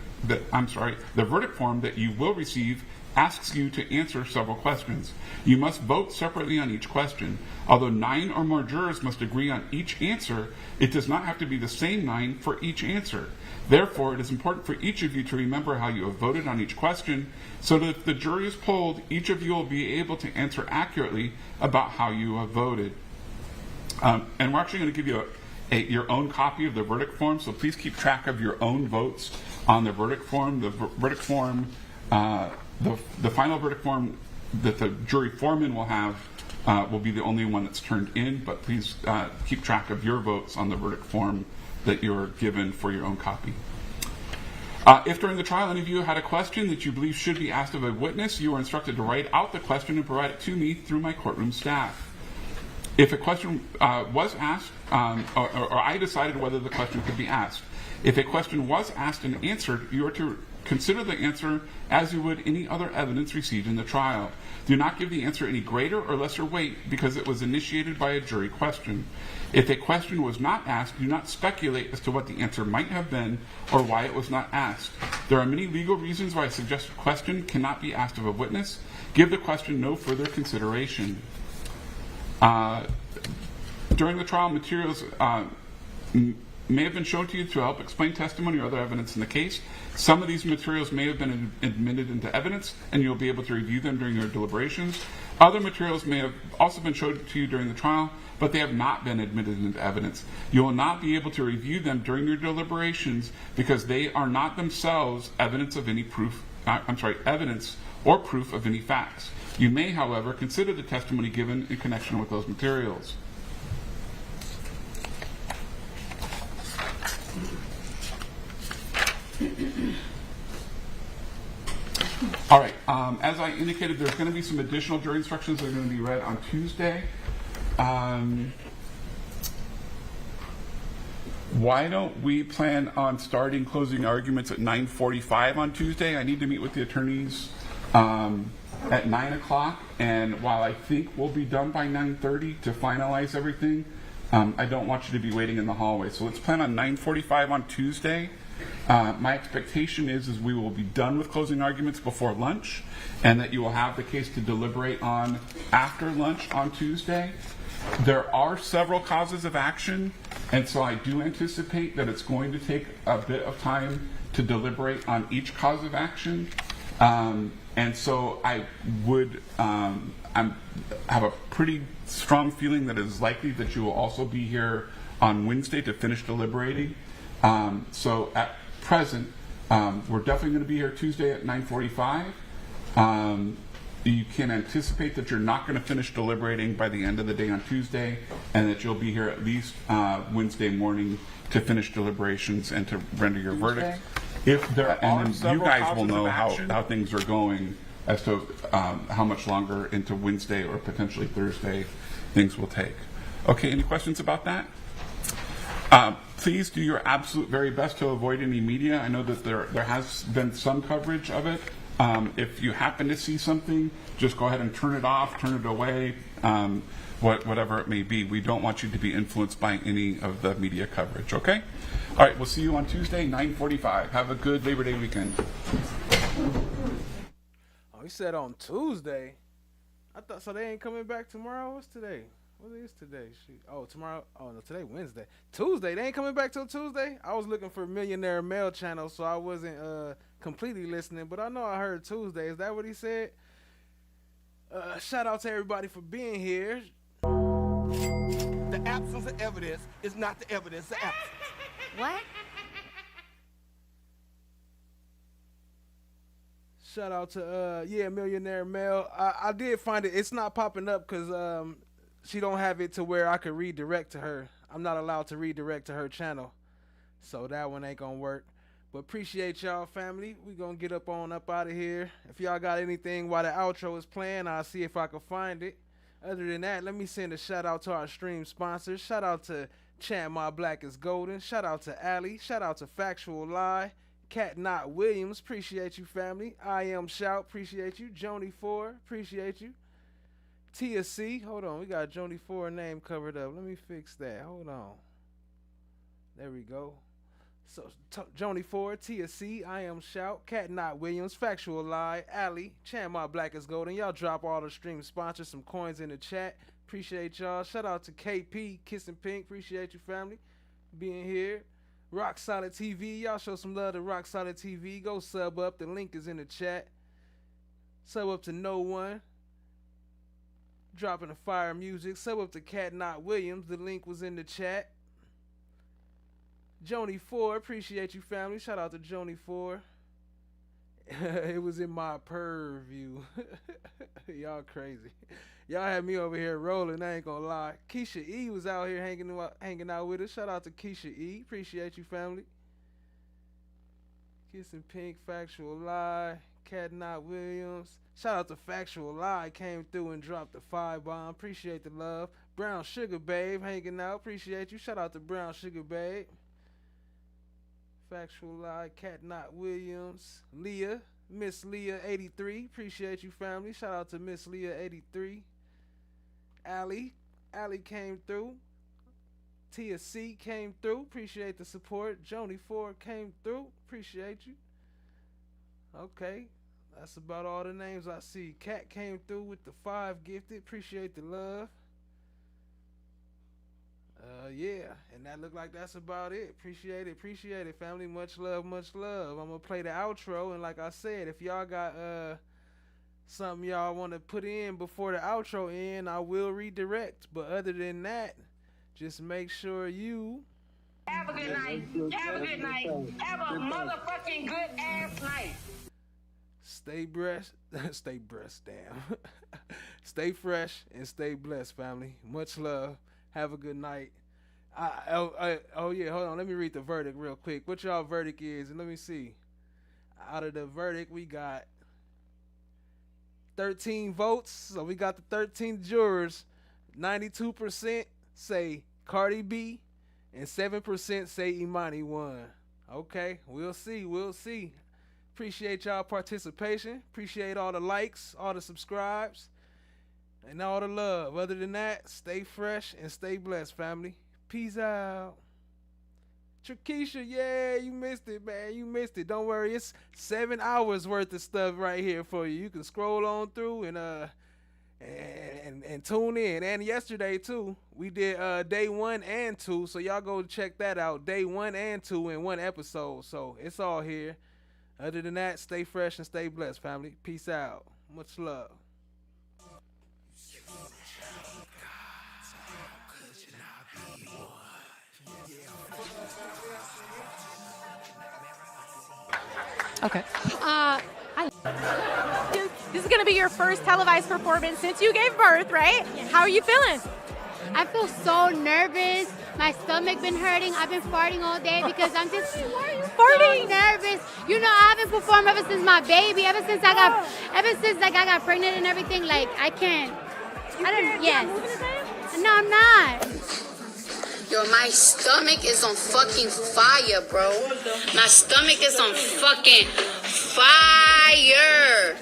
verdict form that you will receive asks you to answer several questions. You must vote separately on each question. Although 9 or more jurors must agree on each answer, it does not have to be the same 9 for each answer. Therefore, it is important for each of you to remember how you have voted on each question, so that if the jury is polled, each of you will be able to answer accurately about how you have voted. And we're actually going to give you your own copy of the verdict form, so please keep track of your own votes on the verdict form. The verdict form, the final verdict form that the jury foreman will have will be the only one that's turned in, but please keep track of your votes on the verdict form that you're given for your own copy. If during the trial any of you had a question that you believe should be asked of a witness, you are instructed to write out the question and provide it to me through my courtroom staff. If a question was asked, or I decided whether the question could be asked. If a question was asked and answered, you are to consider the answer as you would any other evidence received in the trial. Do not give the answer any greater or lesser weight because it was initiated by a jury question. If a question was not asked, do not speculate as to what the answer might have been or why it was not asked. There are many legal reasons why a suggested question cannot be asked of a witness. Give the question no further consideration. During the trial, materials may have been shown to you to help explain testimony or other evidence in the case. Some of these materials may have been admitted into evidence, and you'll be able to review them during your deliberations. Other materials may have also been shown to you during the trial, but they have not been admitted into evidence. You will not be able to review them during your deliberations because they are not themselves evidence of any proof. Evidence or proof of any facts. You may, however, consider the testimony given in connection with those materials. All right, as I indicated, there's going to be some additional jury instructions that are going to be read on Tuesday. Why don't we plan on starting closing arguments at 9:45 on Tuesday? I need to meet with the attorneys at 9 o'clock, and while I think we'll be done by 9:30 to finalize everything, I don't want you to be waiting in the hallway. So let's plan on 9:45 on Tuesday. My expectation is we will be done with closing arguments before lunch, and that you will have the case to deliberate on after lunch on Tuesday. There are several causes of action, and so I do anticipate that it's going to take a bit of time to deliberate on each cause of action. And so I would have a pretty strong feeling that it is likely that you will also be here on Wednesday to finish deliberating. So at present, we're definitely going to be here Tuesday at 9:45. You can anticipate that you're not going to finish deliberating by the end of the day on Tuesday, and that you'll be here at least Wednesday morning to finish deliberations and to render your verdict. If there are you guys will know how things are going as to how much longer into Wednesday or potentially Thursday things will take. Okay, any questions about that? Please do your absolute very best to avoid any media. I know that there has been some coverage of it. If you happen to see something, just go ahead and turn it off, turn it away, whatever it may be. We don't want you to be influenced by any of the media coverage, okay? All right, we'll see you on Tuesday, 9:45. Have a good Labor Day weekend. Oh, he said on Tuesday. I thought so. They ain't coming back tomorrow. What's today? What is today? Tomorrow. Oh no, today Wednesday. Tuesday. They ain't coming back till Tuesday. I was looking for Millionaire Mail channel, so I wasn't completely listening. But I know I heard Tuesday. Is that what he said? Shout out to everybody for being here. The absence of evidence is not the evidence of absence. What? Shout out to Millionaire Mel. I did find it. It's not popping up because she don't have it to where I could redirect to her. I'm not allowed to redirect to her channel, so that one ain't gonna work. But appreciate y'all, family. We gonna get up out of here. If y'all got anything while the outro is playing, I'll see if I can find it. Other than that, let me send a shout out to our stream sponsors. Shout out to Chan My Black is Golden. Shout out to Allie. Shout out to Factual Lie. Cat Not Williams, appreciate you, family. I Am Shout, appreciate you. Joni 4, appreciate you. Tia C, hold on, we got Joni 4 name covered up. Let me fix that. Hold on. There we go. So Joni 4, Tia C, I Am Shout, Cat Not Williams, Factual Lie, Allie, Chan My Black is Golden. Y'all drop all the stream sponsors, some coins in the chat. Appreciate y'all. Shout out to KP, Kissing Pink, appreciate you, family, being here. Rock Solid TV, y'all show some love to Rock Solid TV. Go sub up, the link is in the chat. Sub up to No One, dropping the fire music. Sub up to Cat Not Williams, the link was in the chat. Joni 4, appreciate you, family. Shout out to Joni 4. It was in my purview. Y'all crazy. Y'all had me over here rolling, I ain't gonna lie. Keisha E was out here hanging out with us. Shout out to Keisha E. Appreciate you, family. Kissing Pink, Factual Lie, Cat Not Williams. Shout out to Factual Lie, came through and dropped the 5-bomb. Appreciate the love. Brown Sugar Babe hanging out. Appreciate you. Shout out to Brown Sugar Babe. Factual Lie, Cat Not Williams. Leah, Miss Leah 83. Appreciate you, family. Shout out to Miss Leah 83. Allie came through. Tia C came through. Appreciate the support. Joni 4 came through. Appreciate you. Okay, that's about all the names I see. Cat came through with the 5 gifted. Appreciate the love. Yeah, and that look like that's about it. Appreciate it, family. Much love, much love. I'm gonna play the outro, and like I said, if y'all got something y'all want to put in before the outro end, I will redirect. But other than that, just make sure you have a good night. Have a good night. Have a motherfucking good ass night. Stay fresh and stay blessed, family. Much love. Have a good night. Oh yeah, hold on. Let me read the verdict real quick. What y'all verdict is, and let me see. Out of the verdict, we got 13 votes. So we got the 13 jurors. 92% say Cardi B, and 7% say Emani won. Okay, we'll see. Appreciate y'all participation. Appreciate all the likes, all the subscribes, and all the love. Other than that, stay fresh and stay blessed, family. Peace out. Trakisha, yeah, you missed it, man. You missed it. Don't worry, it's 7 hours worth of stuff right here for you. You can scroll on through and tune in. And yesterday too, we did day 1 and 2, so y'all go check that out. Day 1 and 2 in one episode. So it's all here. Other than that, stay fresh and stay blessed, family. Peace out. Much love. Okay. This is going to be your first televised performance since you gave birth, right? How are you feeling? I feel so nervous. My stomach been hurting. I've been farting all day because I'm just farting? So nervous. You know, I haven't performed ever since my baby. Ever since I got pregnant and everything. Like yes. No, I'm not. Yo, my stomach is on fucking fire, bro. My stomach is on fucking fire.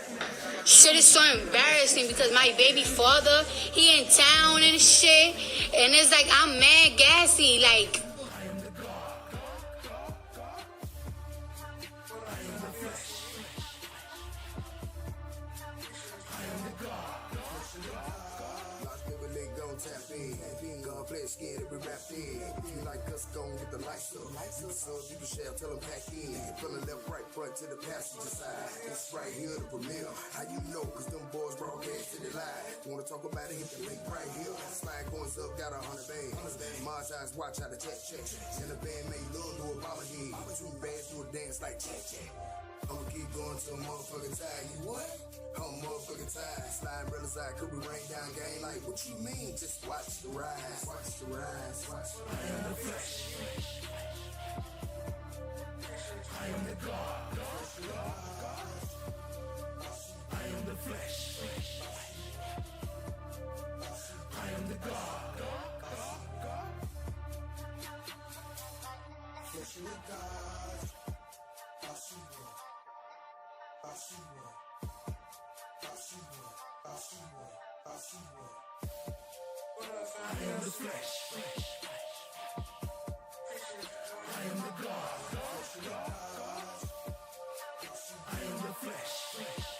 Shit is so embarrassing because my baby father, he in town and shit. And it's like, I'm mad gassy. Like, like us, gon' get the lights up. So you can share, tell them pack in. From the left, right, front to the passenger side. It's right here, the premiere. How you know? Cause them boys broadcast to the live. Wanna talk about it, hit the link right here. Slide coins up, got 100 bands. Mars eyes, watch how the check. And the band made love to a bobblehead. 2 bands do a dance like check. I'ma keep going till I'm motherfucking tired. You what? I'm motherfucking tired. Slide real side, could we rain down game? Like, what you mean? Just watch the rise. Watch the rise. Watch the rise. I am the flesh. I am the God. I am the flesh. I am the God. Flesh of the God. I am the flesh. I am the God. I am the flesh.